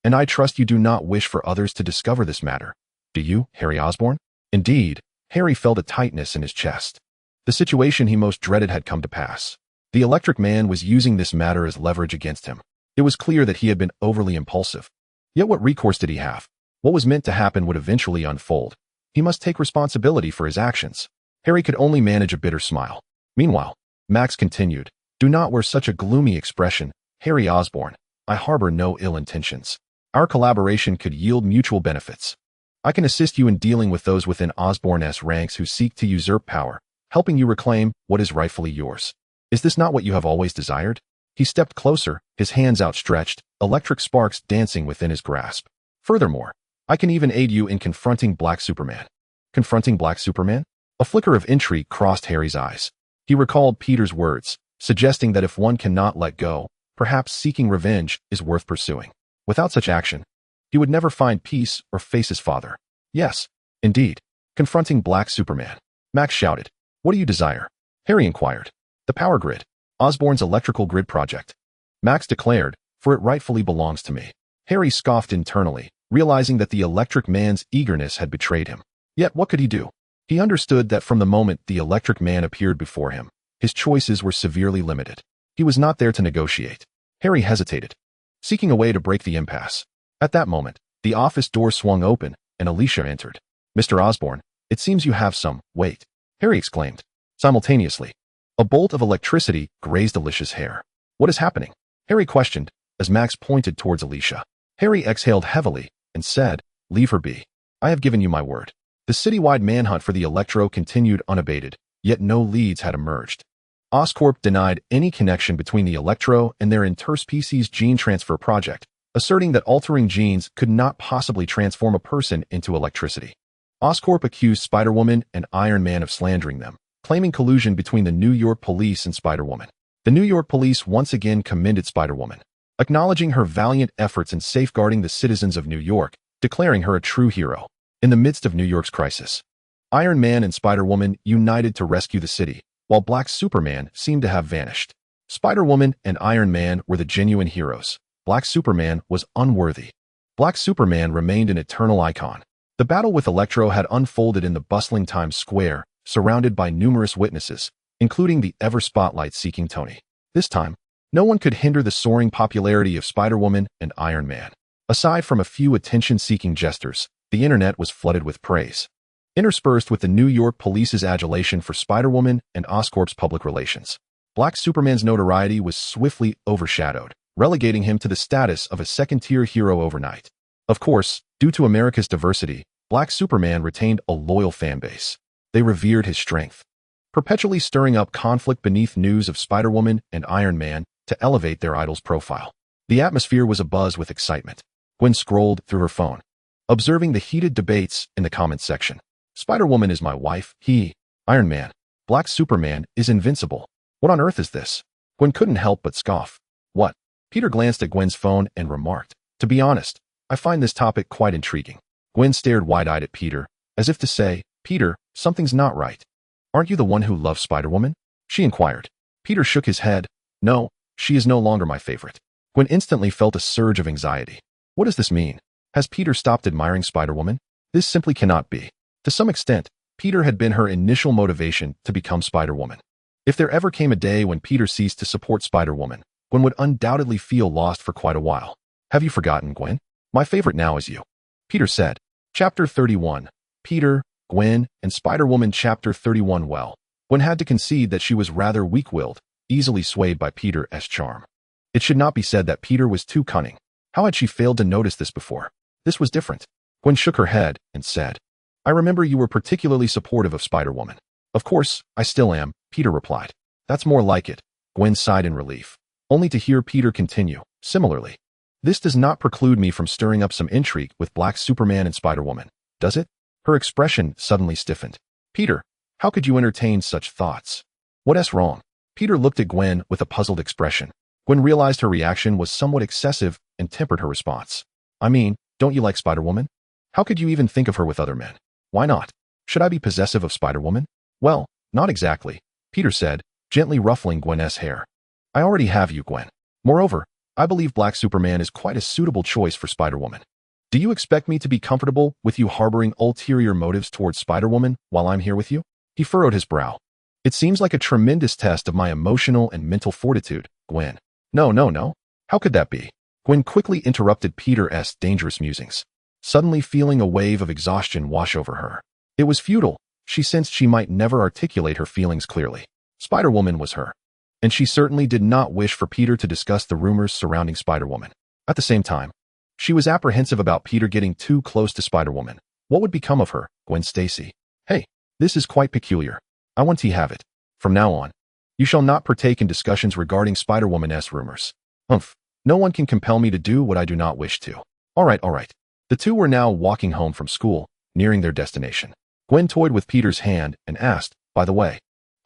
And I trust you do not wish for others to discover this matter. Do you, Harry Osborn? Indeed, Harry felt a tightness in his chest. The situation he most dreaded had come to pass. The Electric Man was using this matter as leverage against him. It was clear that he had been overly impulsive. Yet what recourse did he have? What was meant to happen would eventually unfold. He must take responsibility for his actions. Harry could only manage a bitter smile. Meanwhile, Max continued, do not wear such a gloomy expression, Harry Osborn. I harbor no ill intentions. Our collaboration could yield mutual benefits. I can assist you in dealing with those within Osborn's ranks who seek to usurp power, helping you reclaim what is rightfully yours. Is this not what you have always desired? He stepped closer, his hands outstretched, electric sparks dancing within his grasp. Furthermore, I can even aid you in confronting Black Superman. Confronting Black Superman? A flicker of intrigue crossed Harry's eyes. He recalled Peter's words, suggesting that if one cannot let go, perhaps seeking revenge is worth pursuing. Without such action, he would never find peace or face his father. Yes, indeed, confronting Black Superman. Max shouted. What do you desire? Harry inquired. The power grid. Osborn's electrical grid project. Max declared, for it rightfully belongs to me. Harry scoffed internally, realizing that the Electric Man's eagerness had betrayed him. Yet what could he do? He understood that from the moment the Electric Man appeared before him, his choices were severely limited. He was not there to negotiate. Harry hesitated, seeking a way to break the impasse. At that moment, the office door swung open, and Alicia entered. Mr. Osborn, it seems you have some weight, Harry exclaimed. Simultaneously, a bolt of electricity grazed Alicia's hair. What is happening? Harry questioned, as Max pointed towards Alicia. Harry exhaled heavily and said, leave her be. I have given you my word. The citywide manhunt for the Electro continued unabated, yet no leads had emerged. Oscorp denied any connection between the Electro and their interspecies gene transfer project, asserting that altering genes could not possibly transform a person into electricity. Oscorp accused Spider-Woman and Iron Man of slandering them, claiming collusion between the New York police and Spider-Woman. The New York police once again commended Spider-Woman, acknowledging her valiant efforts in safeguarding the citizens of New York, declaring her a true hero. In the midst of New York's crisis, Iron Man and Spider-Woman united to rescue the city, while Black Superman seemed to have vanished. Spider-Woman and Iron Man were the genuine heroes. Black Superman was unworthy. Black Superman remained an eternal icon. The battle with Electro had unfolded in the bustling Times Square, surrounded by numerous witnesses, including the ever-spotlight-seeking Tony. This time, no one could hinder the soaring popularity of Spider-Woman and Iron Man. Aside from a few attention-seeking jesters, the internet was flooded with praise, interspersed with the New York police's adulation for Spider-Woman and Oscorp's public relations. Black Superman's notoriety was swiftly overshadowed, relegating him to the status of a second-tier hero overnight. Of course, due to America's diversity, Black Superman retained a loyal fanbase. They revered his strength, perpetually stirring up conflict beneath news of Spider-Woman and Iron Man to elevate their idol's profile. The atmosphere was abuzz with excitement. Gwen scrolled through her phone, observing the heated debates in the comments section. Spider-Woman is my wife, Iron Man. Black Superman is invincible. What on earth is this? Gwen couldn't help but scoff. What? Peter glanced at Gwen's phone and remarked, to be honest, I find this topic quite intriguing. Gwen stared wide-eyed at Peter, as if to say, Peter, something's not right. Aren't you the one who loves Spider-Woman? She inquired. Peter shook his head. No, she is no longer my favorite. Gwen instantly felt a surge of anxiety. What does this mean? Has Peter stopped admiring Spider-Woman? This simply cannot be. To some extent, Peter had been her initial motivation to become Spider-Woman. If there ever came a day when Peter ceased to support Spider-Woman, Gwen would undoubtedly feel lost for quite a while. Have you forgotten, Gwen? My favorite now is you. Peter said. Chapter 31. Peter, Gwen, and Spider-Woman. Chapter 31. Well, Gwen had to concede that she was rather weak-willed, easily swayed by Peter's charm. It should not be said that Peter was too cunning. How had she failed to notice this before? This was different. Gwen shook her head and said, I remember you were particularly supportive of Spider-Woman. Of course, I still am, Peter replied. That's more like it. Gwen sighed in relief, only to hear Peter continue. Similarly, this does not preclude me from stirring up some intrigue with Black Superman and Spider-Woman, does it? Her expression suddenly stiffened. Peter, how could you entertain such thoughts? What's wrong? Peter looked at Gwen with a puzzled expression. Gwen realized her reaction was somewhat excessive and tempered her response. I mean, don't you like Spider-Woman? How could you even think of her with other men? Why not? Should I be possessive of Spider-Woman? Well, not exactly, Peter said, gently ruffling Gwen's hair. I already have you, Gwen. Moreover, I believe Black Superman is quite a suitable choice for Spider-Woman. Do you expect me to be comfortable with you harboring ulterior motives towards Spider-Woman while I'm here with you? He furrowed his brow. It seems like a tremendous test of my emotional and mental fortitude, Gwen. No. How could that be? Gwen quickly interrupted Peter's dangerous musings, suddenly feeling a wave of exhaustion wash over her. It was futile. She sensed she might never articulate her feelings clearly. Spider-Woman was her, and she certainly did not wish for Peter to discuss the rumors surrounding Spider-Woman. At the same time, she was apprehensive about Peter getting too close to Spider-Woman. What would become of her, Gwen Stacy? Hey, this is quite peculiar. I want to have it. From now on, you shall not partake in discussions regarding Spider-Woman's rumors. Humph. No one can compel me to do what I do not wish to. All right. The two were now walking home from school, nearing their destination. Gwen toyed with Peter's hand and asked, by the way,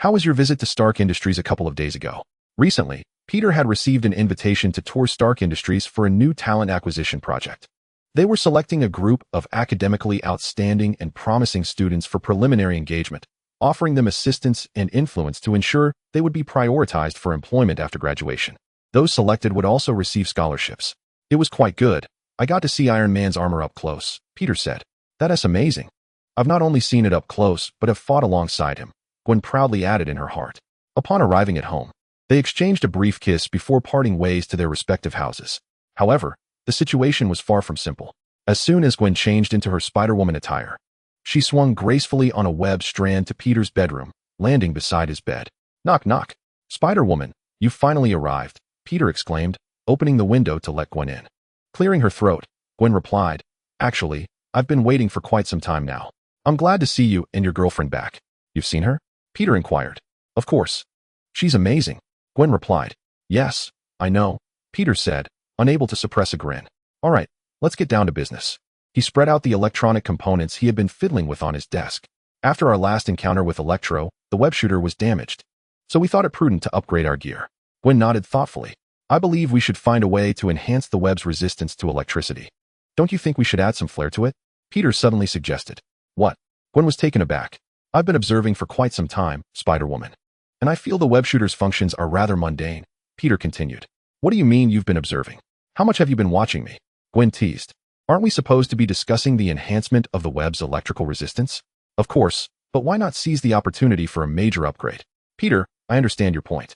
how was your visit to Stark Industries a couple of days ago? Recently, Peter had received an invitation to tour Stark Industries for a new talent acquisition project. They were selecting a group of academically outstanding and promising students for preliminary engagement, offering them assistance and influence to ensure they would be prioritized for employment after graduation. Those selected would also receive scholarships. It was quite good. I got to see Iron Man's armor up close, Peter said. That's amazing. I've not only seen it up close, but have fought alongside him, Gwen proudly added in her heart. Upon arriving at home, they exchanged a brief kiss before parting ways to their respective houses. However, the situation was far from simple. As soon as Gwen changed into her Spider-Woman attire, she swung gracefully on a web strand to Peter's bedroom, landing beside his bed. Knock, knock. Spider-Woman, you've finally arrived, Peter exclaimed, opening the window to let Gwen in. Clearing her throat, Gwen replied, Actually, I've been waiting for quite some time now. I'm glad to see you and your girlfriend back. You've seen her? Peter inquired. Of course. She's amazing, Gwen replied. Yes, I know, Peter said, unable to suppress a grin. All right, let's get down to business. He spread out the electronic components he had been fiddling with on his desk. After our last encounter with Electro, the web shooter was damaged, so we thought it prudent to upgrade our gear. Gwen nodded thoughtfully. I believe we should find a way to enhance the web's resistance to electricity. Don't you think we should add some flair to it? Peter suddenly suggested. What? Gwen was taken aback. I've been observing for quite some time, Spider-Woman, and I feel the web shooter's functions are rather mundane, Peter continued. What do you mean you've been observing? How much have you been watching me? Gwen teased. Aren't we supposed to be discussing the enhancement of the web's electrical resistance? Of course, but why not seize the opportunity for a major upgrade? Peter, I understand your point.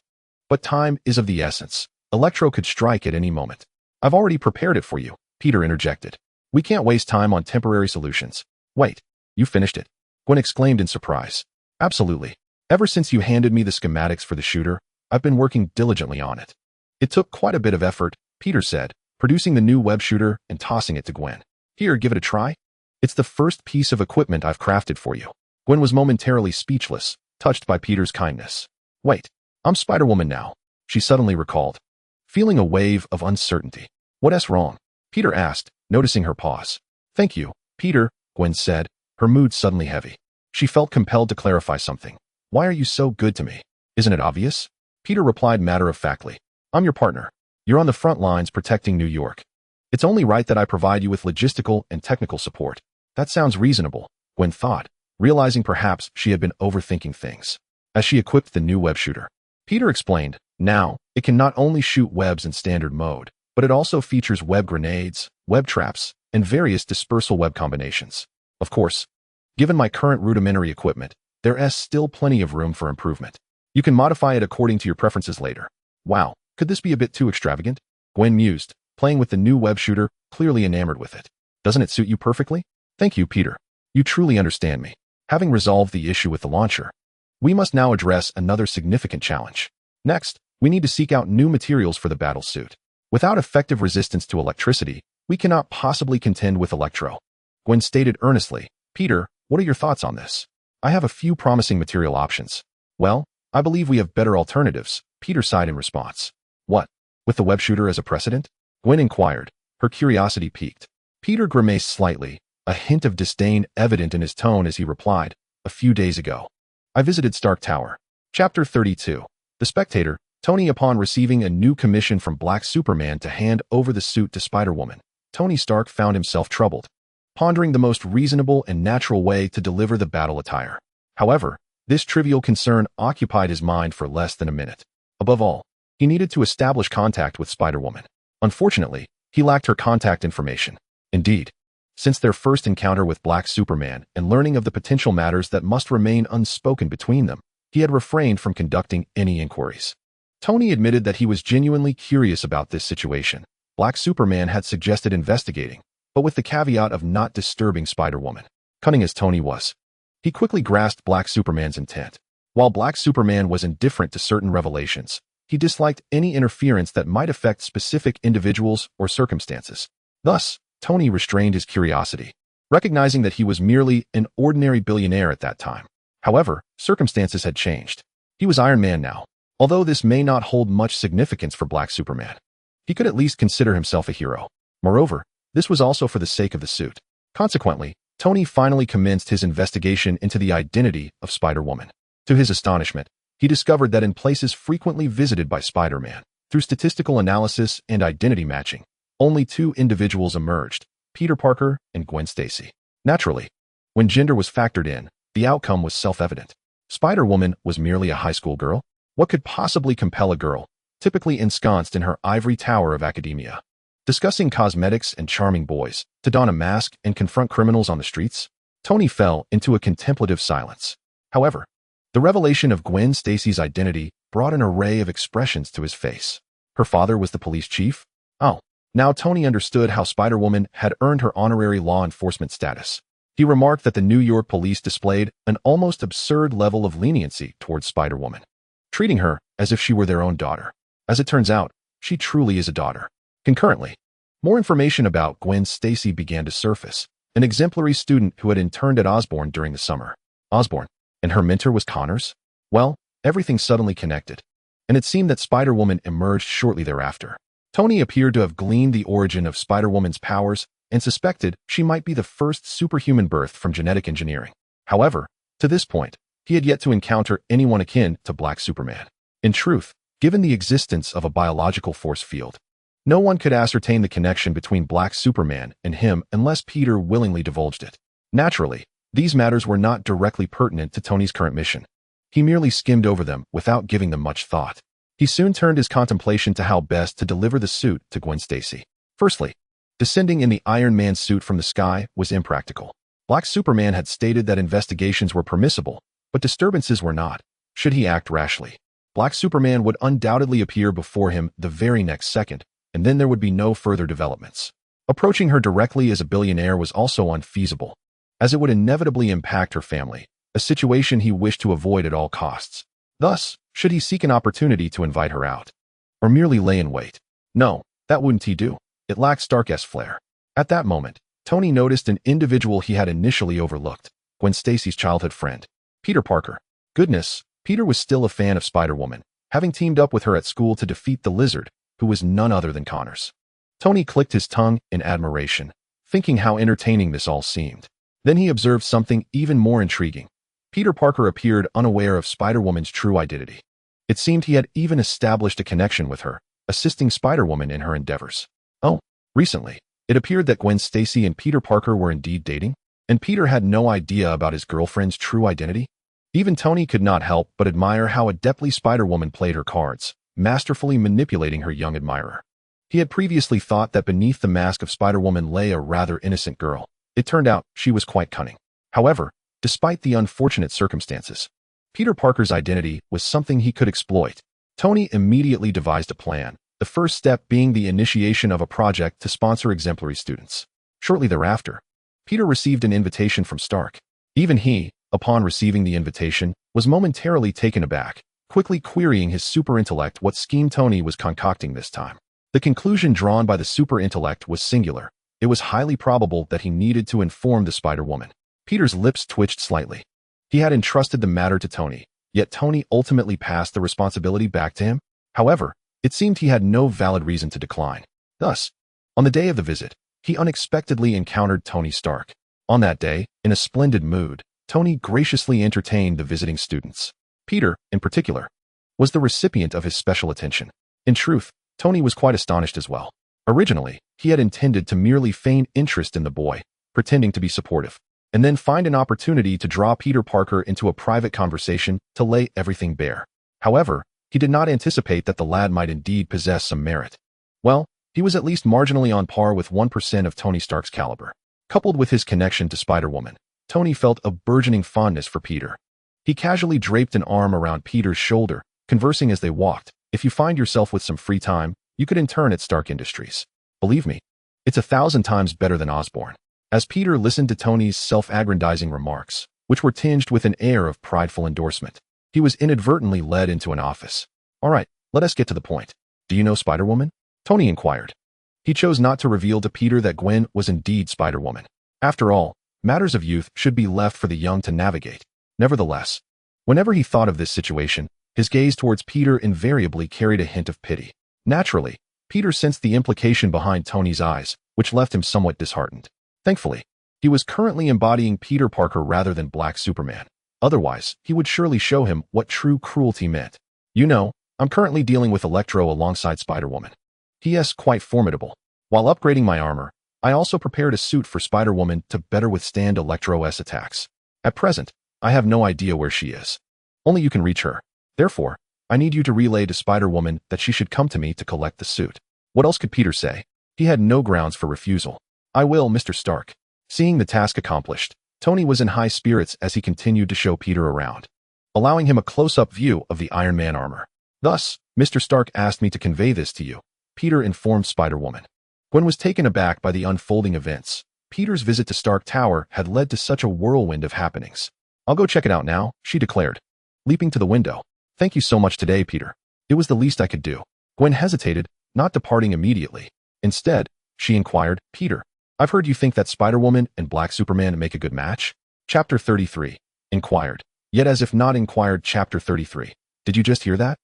But time is of the essence. Electro could strike at any moment. I've already prepared it for you, Peter interjected. We can't waste time on temporary solutions. Wait, you finished it? Gwen exclaimed in surprise. Absolutely. Ever since you handed me the schematics for the shooter, I've been working diligently on it. It took quite a bit of effort, Peter said, producing the new web shooter and tossing it to Gwen. Here, give it a try. It's the first piece of equipment I've crafted for you. Gwen was momentarily speechless, touched by Peter's kindness. Wait, I'm Spider-Woman now, she suddenly recalled, feeling a wave of uncertainty. What's wrong? Peter asked, noticing her pause. Thank you, Peter, Gwen said, her mood suddenly heavy. She felt compelled to clarify something. Why are you so good to me? Isn't it obvious? Peter replied matter-of-factly. I'm your partner. You're on the front lines protecting New York. It's only right that I provide you with logistical and technical support. That sounds reasonable, Gwen thought, realizing perhaps she had been overthinking things. As she equipped the new web shooter, Peter explained, now, it can not only shoot webs in standard mode, but it also features web grenades, web traps, and various dispersal web combinations. Of course, given my current rudimentary equipment, there is still plenty of room for improvement. You can modify it according to your preferences later. Wow, could this be a bit too extravagant? Gwen mused, playing with the new web shooter, clearly enamored with it. Doesn't it suit you perfectly? Thank you, Peter. You truly understand me. Having resolved the issue with the launcher, we must now address another significant challenge. Next, we need to seek out new materials for the battle suit. Without effective resistance to electricity, we cannot possibly contend with electro. Gwen stated earnestly, Peter, what are your thoughts on this? I have a few promising material options. Well, I believe we have better alternatives, Peter sighed in response. What? With the web shooter as a precedent? Gwen inquired, her curiosity piqued. Peter grimaced slightly, a hint of disdain evident in his tone as he replied, a few days ago, I visited Stark Tower. Chapter 32. The Spectator. Tony, upon receiving a new commission from Black Superman to hand over the suit to Spider-Woman, Tony Stark found himself troubled, pondering the most reasonable and natural way to deliver the battle attire. However, this trivial concern occupied his mind for less than a minute. Above all, he needed to establish contact with Spider-Woman. Unfortunately, he lacked her contact information. Indeed, since their first encounter with Black Superman and learning of the potential matters that must remain unspoken between them, he had refrained from conducting any inquiries. Tony admitted that he was genuinely curious about this situation. Black Superman had suggested investigating, but with the caveat of not disturbing Spider-Woman. Cunning as Tony was, he quickly grasped Black Superman's intent. While Black Superman was indifferent to certain revelations, he disliked any interference that might affect specific individuals or circumstances. Thus, Tony restrained his curiosity, recognizing that he was merely an ordinary billionaire at that time. However, circumstances had changed. He was Iron Man now. Although this may not hold much significance for Black Superman, he could at least consider himself a hero. Moreover, this was also for the sake of the suit. Consequently, Tony finally commenced his investigation into the identity of Spider-Woman. To his astonishment, he discovered that in places frequently visited by Spider-Man, through statistical analysis and identity matching, only two individuals emerged, Peter Parker and Gwen Stacy. Naturally, when gender was factored in, the outcome was self-evident. Spider-Woman was merely a high school girl. What could possibly compel a girl, typically ensconced in her ivory tower of academia, discussing cosmetics and charming boys, to don a mask and confront criminals on the streets? Tony fell into a contemplative silence. However, the revelation of Gwen Stacy's identity brought an array of expressions to his face. Her father was the police chief? Oh, now Tony understood how Spider-Woman had earned her honorary law enforcement status. He remarked that the New York police displayed an almost absurd level of leniency towards Spider-Woman, treating her as if she were their own daughter. As it turns out, she truly is a daughter. Concurrently, more information about Gwen Stacy began to surface, an exemplary student who had interned at Osborn during the summer. Osborn, and her mentor was Connors? Well, everything suddenly connected, and it seemed that Spider-Woman emerged shortly thereafter. Tony appeared to have gleaned the origin of Spider-Woman's powers and suspected she might be the first superhuman birth from genetic engineering. However, to this point, he had yet to encounter anyone akin to Black Superman. In truth, given the existence of a biological force field, no one could ascertain the connection between Black Superman and him unless Peter willingly divulged it. Naturally, these matters were not directly pertinent to Tony's current mission. He merely skimmed over them without giving them much thought. He soon turned his contemplation to how best to deliver the suit to Gwen Stacy. Firstly, descending in the Iron Man suit from the sky was impractical. Black Superman had stated that investigations were permissible, but disturbances were not. Should he act rashly, Black Superman would undoubtedly appear before him the very next second, and then there would be no further developments. Approaching her directly as a billionaire was also unfeasible, as it would inevitably impact her family, a situation he wished to avoid at all costs. Thus, should he seek an opportunity to invite her out, or merely lay in wait? No, that wouldn't he do. It lacked Stark-esque flair. At that moment, Tony noticed an individual he had initially overlooked, Gwen Stacy's childhood friend, Peter Parker. Goodness, Peter was still a fan of Spider-Woman, having teamed up with her at school to defeat the Lizard, who was none other than Connors. Tony clicked his tongue in admiration, thinking how entertaining this all seemed. Then he observed something even more intriguing. Peter Parker appeared unaware of Spider-Woman's true identity. It seemed he had even established a connection with her, assisting Spider-Woman in her endeavors. Oh, recently, it appeared that Gwen Stacy and Peter Parker were indeed dating, and Peter had no idea about his girlfriend's true identity. Even Tony could not help but admire how adeptly Spider-Woman played her cards, masterfully manipulating her young admirer. He had previously thought that beneath the mask of Spider-Woman lay a rather innocent girl. It turned out she was quite cunning. However, despite the unfortunate circumstances, Peter Parker's identity was something he could exploit. Tony immediately devised a plan, the first step being the initiation of a project to sponsor exemplary students. Shortly thereafter, Peter received an invitation from Stark. Even he, upon receiving the invitation, was momentarily taken aback, quickly querying his super-intellect what scheme Tony was concocting this time. The conclusion drawn by the super-intellect was singular. It was highly probable that he needed to inform the Spider-Woman. Peter's lips twitched slightly. He had entrusted the matter to Tony, yet Tony ultimately passed the responsibility back to him. However, it seemed he had no valid reason to decline. Thus, on the day of the visit, he unexpectedly encountered Tony Stark. On that day, in a splendid mood, Tony graciously entertained the visiting students. Peter, in particular, was the recipient of his special attention. In truth, Tony was quite astonished as well. Originally, he had intended to merely feign interest in the boy, pretending to be supportive, and then find an opportunity to draw Peter Parker into a private conversation to lay everything bare. However, he did not anticipate that the lad might indeed possess some merit. Well, he was at least marginally on par with 1% of Tony Stark's caliber. Coupled with his connection to Spider-Woman, Tony felt a burgeoning fondness for Peter. He casually draped an arm around Peter's shoulder, conversing as they walked. If you find yourself with some free time, you could intern at Stark Industries. Believe me, it's 1,000 times better than Osborn. As Peter listened to Tony's self-aggrandizing remarks, which were tinged with an air of prideful endorsement, he was inadvertently led into an office. All right, let us get to the point. Do you know Spider-Woman? Tony inquired. He chose not to reveal to Peter that Gwen was indeed Spider-Woman. After all, matters of youth should be left for the young to navigate. Nevertheless, whenever he thought of this situation, his gaze towards Peter invariably carried a hint of pity. Naturally, Peter sensed the implication behind Tony's eyes, which left him somewhat disheartened. Thankfully, he was currently embodying Peter Parker rather than Black Superman. Otherwise, he would surely show him what true cruelty meant. You know, I'm currently dealing with Electro alongside Spider-Woman. He is quite formidable. While upgrading my armor, I also prepared a suit for Spider-Woman to better withstand Electro's attacks. At present, I have no idea where she is. Only you can reach her. Therefore, I need you to relay to Spider-Woman that she should come to me to collect the suit. What else could Peter say? He had no grounds for refusal. I will, Mr. Stark. Seeing the task accomplished, Tony was in high spirits as he continued to show Peter around, allowing him a close-up view of the Iron Man armor. Thus, Mr. Stark asked me to convey this to you, Peter informed Spider-Woman. Gwen was taken aback by the unfolding events. Peter's visit to Stark Tower had led to such a whirlwind of happenings. I'll go check it out now, she declared, leaping to the window. Thank you so much today, Peter. It was the least I could do. Gwen hesitated, not departing immediately. Instead, she inquired, Peter, I've heard you think that Spider-Woman and Black Superman make a good match? Chapter 33. Inquired. Yet as if not inquired, Chapter 33. Did you just hear that?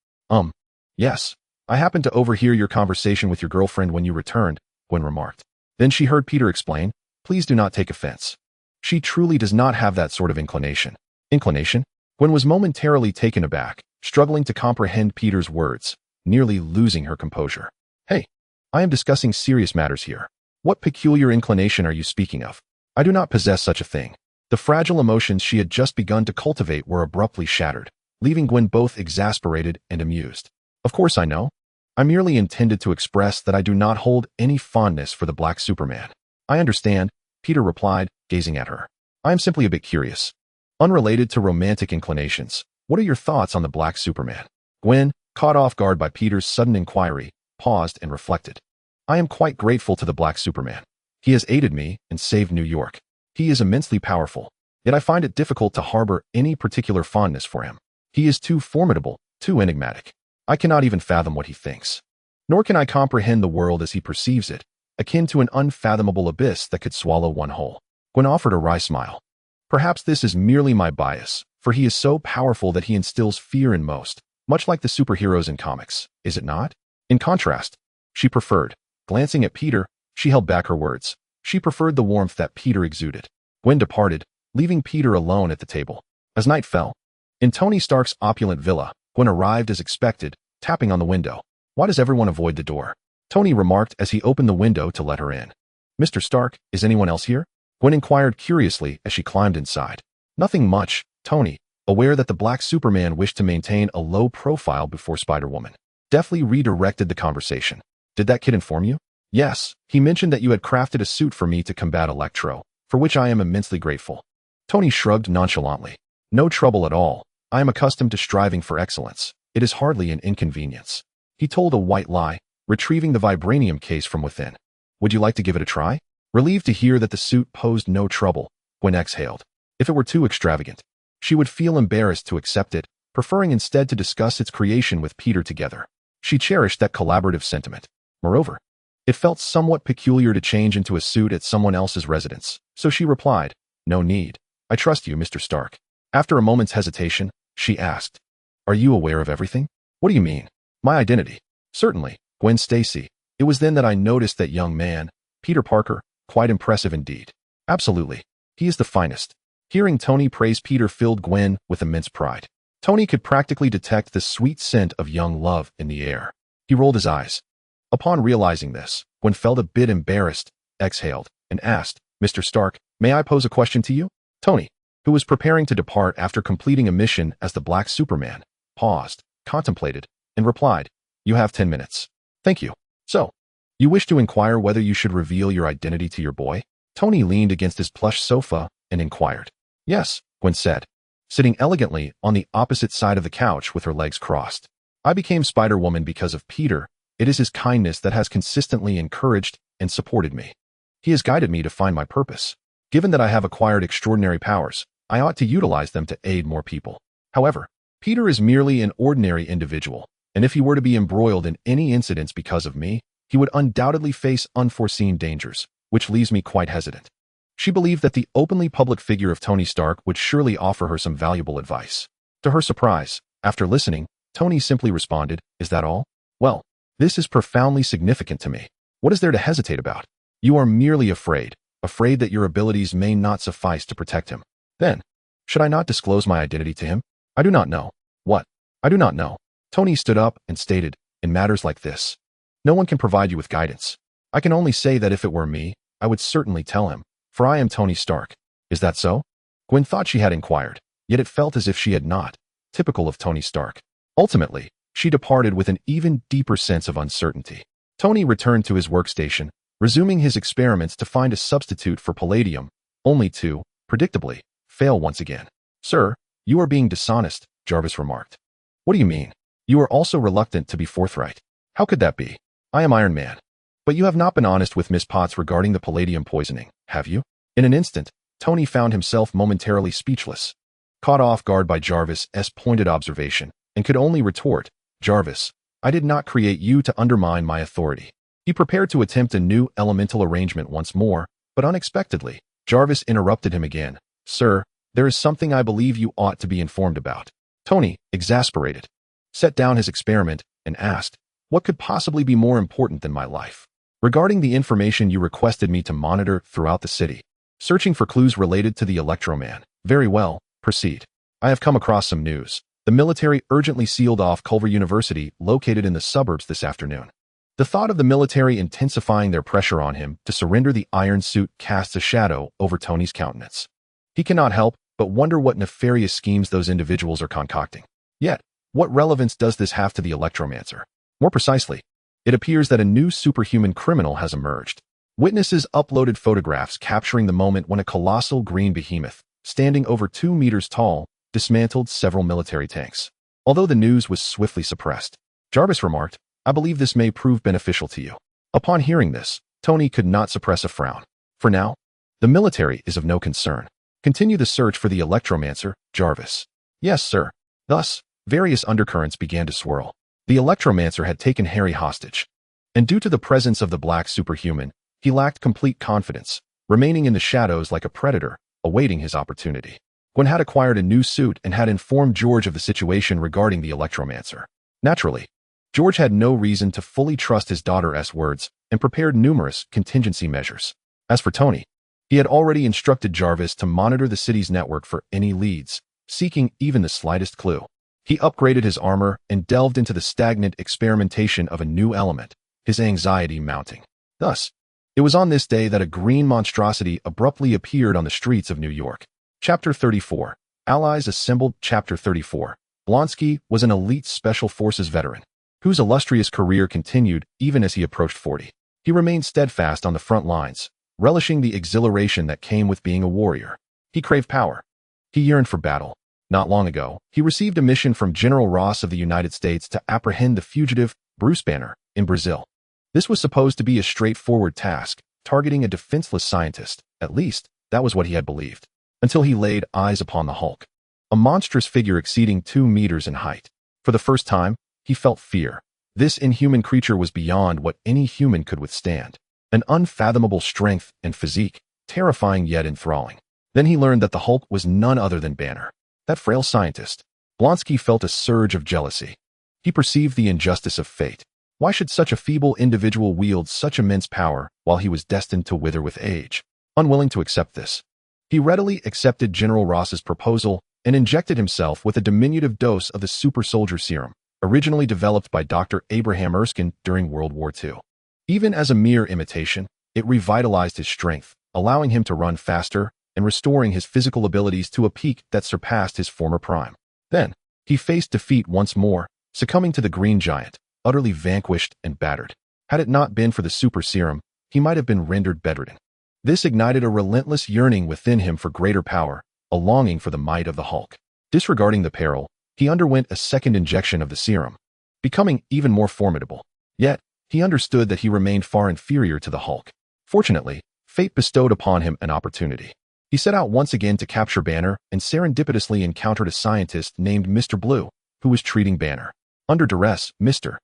Yes. I happened to overhear your conversation with your girlfriend when you returned, Gwen remarked. Then she heard Peter explain, please do not take offense. She truly does not have that sort of inclination. Inclination? Gwen was momentarily taken aback, struggling to comprehend Peter's words, nearly losing her composure. Hey, I am discussing serious matters here. What peculiar inclination are you speaking of? I do not possess such a thing. The fragile emotions she had just begun to cultivate were abruptly shattered, leaving Gwen both exasperated and amused. Of course I know. I merely intended to express that I do not hold any fondness for the Black Superman. I understand, Peter replied, gazing at her. I am simply a bit curious. Unrelated to romantic inclinations, what are your thoughts on the Black Superman? Gwen, caught off guard by Peter's sudden inquiry, paused and reflected. I am quite grateful to the Black Superman. He has aided me and saved New York. He is immensely powerful, yet I find it difficult to harbor any particular fondness for him. He is too formidable, too enigmatic. I cannot even fathom what he thinks. Nor can I comprehend the world as he perceives it, akin to an unfathomable abyss that could swallow one whole. Gwen offered a wry smile. Perhaps this is merely my bias, for he is so powerful that he instills fear in most, much like the superheroes in comics, is it not? In contrast, she preferred, glancing at Peter, she held back her words. She preferred the warmth that Peter exuded. Gwen departed, leaving Peter alone at the table. As night fell, in Tony Stark's opulent villa, Gwen arrived as expected, tapping on the window. Why does everyone avoid the door? Tony remarked as he opened the window to let her in. Mr. Stark, is anyone else here? Gwen inquired curiously as she climbed inside. Nothing much, Tony, aware that the Black Superman wished to maintain a low profile before Spider-Woman, deftly redirected the conversation. Did that kid inform you? Yes, he mentioned that you had crafted a suit for me to combat Electro, for which I am immensely grateful. Tony shrugged nonchalantly. No trouble at all. I am accustomed to striving for excellence. It is hardly an inconvenience. He told a white lie, retrieving the vibranium case from within. Would you like to give it a try? Relieved to hear that the suit posed no trouble, Gwen exhaled. If it were too extravagant, she would feel embarrassed to accept it, preferring instead to discuss its creation with Peter together. She cherished that collaborative sentiment. Moreover, it felt somewhat peculiar to change into a suit at someone else's residence, so she replied, "No need. I trust you, Mr. Stark." After a moment's hesitation, she asked, "Are you aware of everything?" "What do you mean?" "My identity." "Certainly, Gwen Stacy." It was then that I noticed that young man, Peter Parker, quite impressive indeed. "Absolutely. He is the finest." Hearing Tony praise Peter filled Gwen with immense pride. Tony could practically detect the sweet scent of young love in the air. He rolled his eyes. Upon realizing this, Gwen felt a bit embarrassed, exhaled, and asked, "Mr. Stark, may I pose a question to you?" Tony, who was preparing to depart after completing a mission as the Black Superman, paused, contemplated, and replied, "You have 10 minutes. "Thank you. So, you wish to inquire whether you should reveal your identity to your boy?" Tony leaned against his plush sofa and inquired. "Yes," Gwen said, sitting elegantly on the opposite side of the couch with her legs crossed. "I became Spider-Woman because of Peter. It is his kindness that has consistently encouraged and supported me. He has guided me to find my purpose. Given that I have acquired extraordinary powers, I ought to utilize them to aid more people. However, Peter is merely an ordinary individual, and if he were to be embroiled in any incidents because of me, he would undoubtedly face unforeseen dangers, which leaves me quite hesitant." She believed that the openly public figure of Tony Stark would surely offer her some valuable advice. To her surprise, after listening, Tony simply responded, "Is that all? Well, this is profoundly significant to me. What is there to hesitate about? You are merely afraid that your abilities may not suffice to protect him. Then, should I not disclose my identity to him? I do not know." "What?" "I do not know." Tony stood up and stated, "In matters like this, no one can provide you with guidance. I can only say that if it were me, I would certainly tell him, for I am Tony Stark." "Is that so?" Gwen thought she had inquired, yet it felt as if she had not, typical of Tony Stark. Ultimately, she departed with an even deeper sense of uncertainty. Tony returned to his workstation, resuming his experiments to find a substitute for palladium, only to, predictably, fail once again. "Sir, you are being dishonest," Jarvis remarked. "What do you mean? You are also reluctant to be forthright." "How could that be? I am Iron Man." "But you have not been honest with Miss Potts regarding the palladium poisoning, have you?" In an instant, Tony found himself momentarily speechless, caught off guard by Jarvis's pointed observation, and could only retort, "Jarvis, I did not create you to undermine my authority." He prepared to attempt a new elemental arrangement once more, but unexpectedly, Jarvis interrupted him again. "Sir, there is something I believe you ought to be informed about." Tony, exasperated, set down his experiment and asked, "What could possibly be more important than my life?" "Regarding the information you requested me to monitor throughout the city, searching for clues related to the Electro-Man." "Very well, proceed." "I have come across some news. The military urgently sealed off Culver University, located in the suburbs, this afternoon." The thought of the military intensifying their pressure on him to surrender the iron suit casts a shadow over Tony's countenance. He cannot help but wonder what nefarious schemes those individuals are concocting. Yet, what relevance does this have to the Electromancer? More precisely, it appears that a new superhuman criminal has emerged. Witnesses uploaded photographs capturing the moment when a colossal green behemoth, standing over 2 meters tall, dismantled several military tanks. Although the news was swiftly suppressed, Jarvis remarked, "I believe this may prove beneficial to you." Upon hearing this, Tony could not suppress a frown. "For now, the military is of no concern. Continue the search for the Electromancer, Jarvis." "Yes, sir." Thus, various undercurrents began to swirl. The Electromancer had taken Harry hostage, and due to the presence of the black superhuman, he lacked complete confidence, remaining in the shadows like a predator, awaiting his opportunity. Gwen had acquired a new suit and had informed George of the situation regarding the Electromancer. Naturally, George had no reason to fully trust his daughter's words and prepared numerous contingency measures. As for Tony, he had already instructed Jarvis to monitor the city's network for any leads, seeking even the slightest clue. He upgraded his armor and delved into the stagnant experimentation of a new element, his anxiety mounting. Thus, it was on this day that a green monstrosity abruptly appeared on the streets of New York. Chapter 34. Allies assembled. Chapter 34. Blonsky was an elite Special Forces veteran, whose illustrious career continued even as he approached 40. He remained steadfast on the front lines, relishing the exhilaration that came with being a warrior. He craved power. He yearned for battle. Not long ago, he received a mission from General Ross of the United States to apprehend the fugitive Bruce Banner in Brazil. This was supposed to be a straightforward task, targeting a defenseless scientist. At least, that was what he had believed. Until he laid eyes upon the Hulk. A monstrous figure exceeding 2 meters in height. For the first time, he felt fear. This inhuman creature was beyond what any human could withstand. An unfathomable strength and physique, terrifying yet enthralling. Then he learned that the Hulk was none other than Banner. That frail scientist. Blonsky felt a surge of jealousy. He perceived the injustice of fate. Why should such a feeble individual wield such immense power while he was destined to wither with age? Unwilling to accept this, he readily accepted General Ross's proposal and injected himself with a diminutive dose of the super soldier serum, originally developed by Dr. Abraham Erskine during World War II. Even as a mere imitation, it revitalized his strength, allowing him to run faster and restoring his physical abilities to a peak that surpassed his former prime. Then, he faced defeat once more, succumbing to the Green Giant, utterly vanquished and battered. Had it not been for the super serum, he might have been rendered bedridden. This ignited a relentless yearning within him for greater power, a longing for the might of the Hulk. Disregarding the peril, he underwent a second injection of the serum, becoming even more formidable. Yet, he understood that he remained far inferior to the Hulk. Fortunately, fate bestowed upon him an opportunity. He set out once again to capture Banner and serendipitously encountered a scientist named Mr. Blue, who was treating Banner. Under duress, Mr.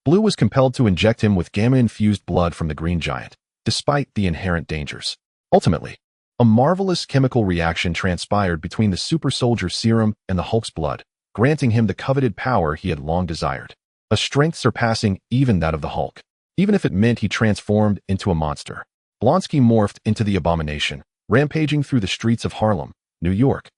Blue was compelled to inject him with gamma-infused blood from the Green Giant, despite the inherent dangers. Ultimately, a marvelous chemical reaction transpired between the super soldier serum and the Hulk's blood, granting him the coveted power he had long desired. A strength surpassing even that of the Hulk. Even if it meant he transformed into a monster. Blonsky morphed into the Abomination, rampaging through the streets of Harlem, New York,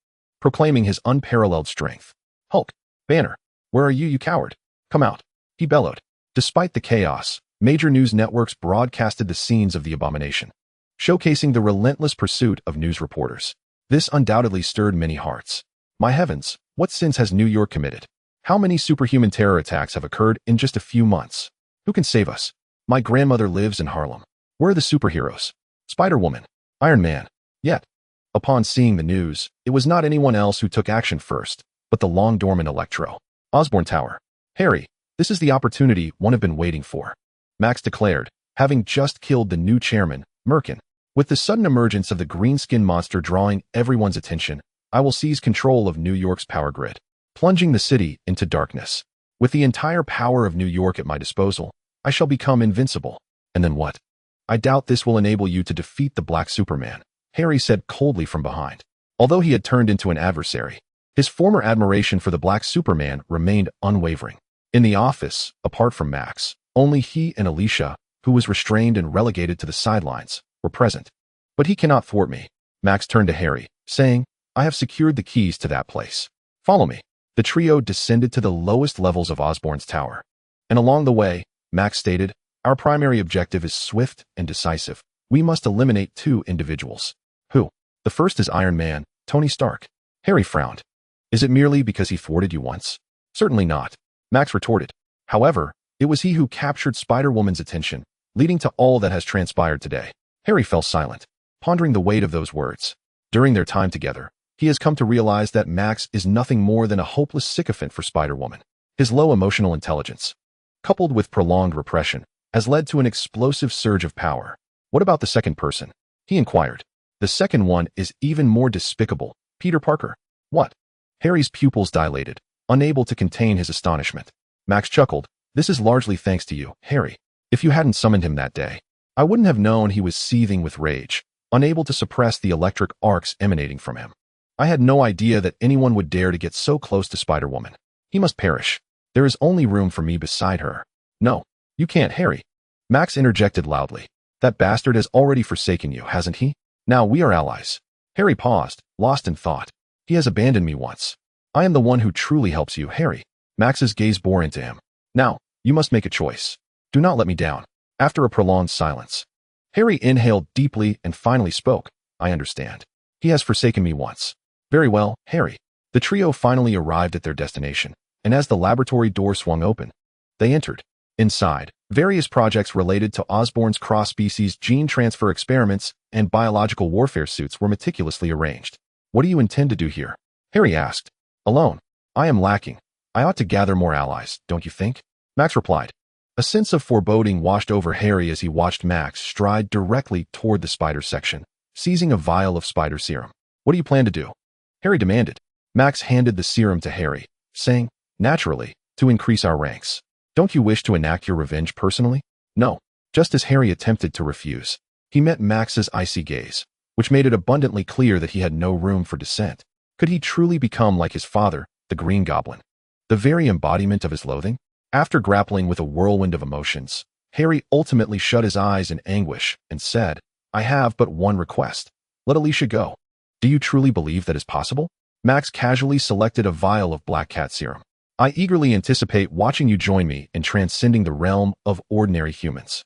proclaiming his unparalleled strength. "Hulk, Banner, where are you, you coward? Come out," he bellowed. Despite the chaos, major news networks broadcasted the scenes of the Abomination, showcasing the relentless pursuit of news reporters. This undoubtedly stirred many hearts. My heavens, what sins has New York committed? How many superhuman terror attacks have occurred in just a few months? Who can save us? My grandmother lives in Harlem. Where are the superheroes? Spider-Woman, Iron Man. Yet, upon seeing the news, it was not anyone else who took action first, but the long-dormant Electro. Osborn Tower. "Harry, this is the opportunity one have been waiting for," Max declared, having just killed the new chairman, Merkin. "With the sudden emergence of the green-skinned monster drawing everyone's attention, I will seize control of New York's power grid, plunging the city into darkness. With the entire power of New York at my disposal, I shall become invincible. And then what? I doubt this will enable you to defeat the Black Superman," Harry said coldly from behind. Although he had turned into an adversary, his former admiration for the Black Superman remained unwavering. In the office, apart from Max, only he and Alicia, who was restrained and relegated to the sidelines, were present. "But he cannot thwart me," Max turned to Harry, saying, "I have secured the keys to that place. Follow me." The trio descended to the lowest levels of Osborn's tower. And along the way, Max stated, "Our primary objective is swift and decisive. We must eliminate 2 individuals." "Who?" "The first is Iron Man, Tony Stark." Harry frowned. "Is it merely because he thwarted you once?" "Certainly not," Max retorted. "However, it was he who captured Spider-Woman's attention, leading to all that has transpired today." Harry fell silent, pondering the weight of those words. During their time together, he has come to realize that Max is nothing more than a hopeless sycophant for Spider-Woman. His low emotional intelligence, coupled with prolonged repression, has led to an explosive surge of power. "What about the second person?" he inquired. "The second one is even more despicable, Peter Parker." "What?" Harry's pupils dilated, unable to contain his astonishment. Max chuckled. "This is largely thanks to you, Harry. If you hadn't summoned him that day, I wouldn't have known he was seething with rage, unable to suppress the electric arcs emanating from him. I had no idea that anyone would dare to get so close to Spider-Woman. He must perish. There is only room for me beside her." "No, you can't, Harry," Max interjected loudly. "That bastard has already forsaken you, hasn't he? Now we are allies." Harry paused, lost in thought. "He has abandoned me once. I am the one who truly helps you, Harry." Max's gaze bore into him. "Now, you must make a choice. Do not let me down." After a prolonged silence, Harry inhaled deeply and finally spoke. "I understand. He has forsaken me once." "Very well, Harry." The trio finally arrived at their destination, and as the laboratory door swung open, they entered. Inside, various projects related to Osborn's cross-species gene transfer experiments and biological warfare suits were meticulously arranged. "What do you intend to do here?" Harry asked. "Alone. I am lacking. I ought to gather more allies, don't you think?" Max replied. A sense of foreboding washed over Harry as he watched Max stride directly toward the spider section, seizing a vial of spider serum. What do you plan to do? Harry demanded. Max handed the serum to Harry, saying, naturally, to increase our ranks. Don't you wish to enact your revenge personally? No. Just as Harry attempted to refuse, he met Max's icy gaze, which made it abundantly clear that he had no room for dissent. Could he truly become like his father, the Green Goblin? The very embodiment of his loathing? After grappling with a whirlwind of emotions, Harry ultimately shut his eyes in anguish and said, I have but one request. Let Alicia go. Do you truly believe that is possible? Max casually selected a vial of Black Cat serum. I eagerly anticipate watching you join me in transcending the realm of ordinary humans.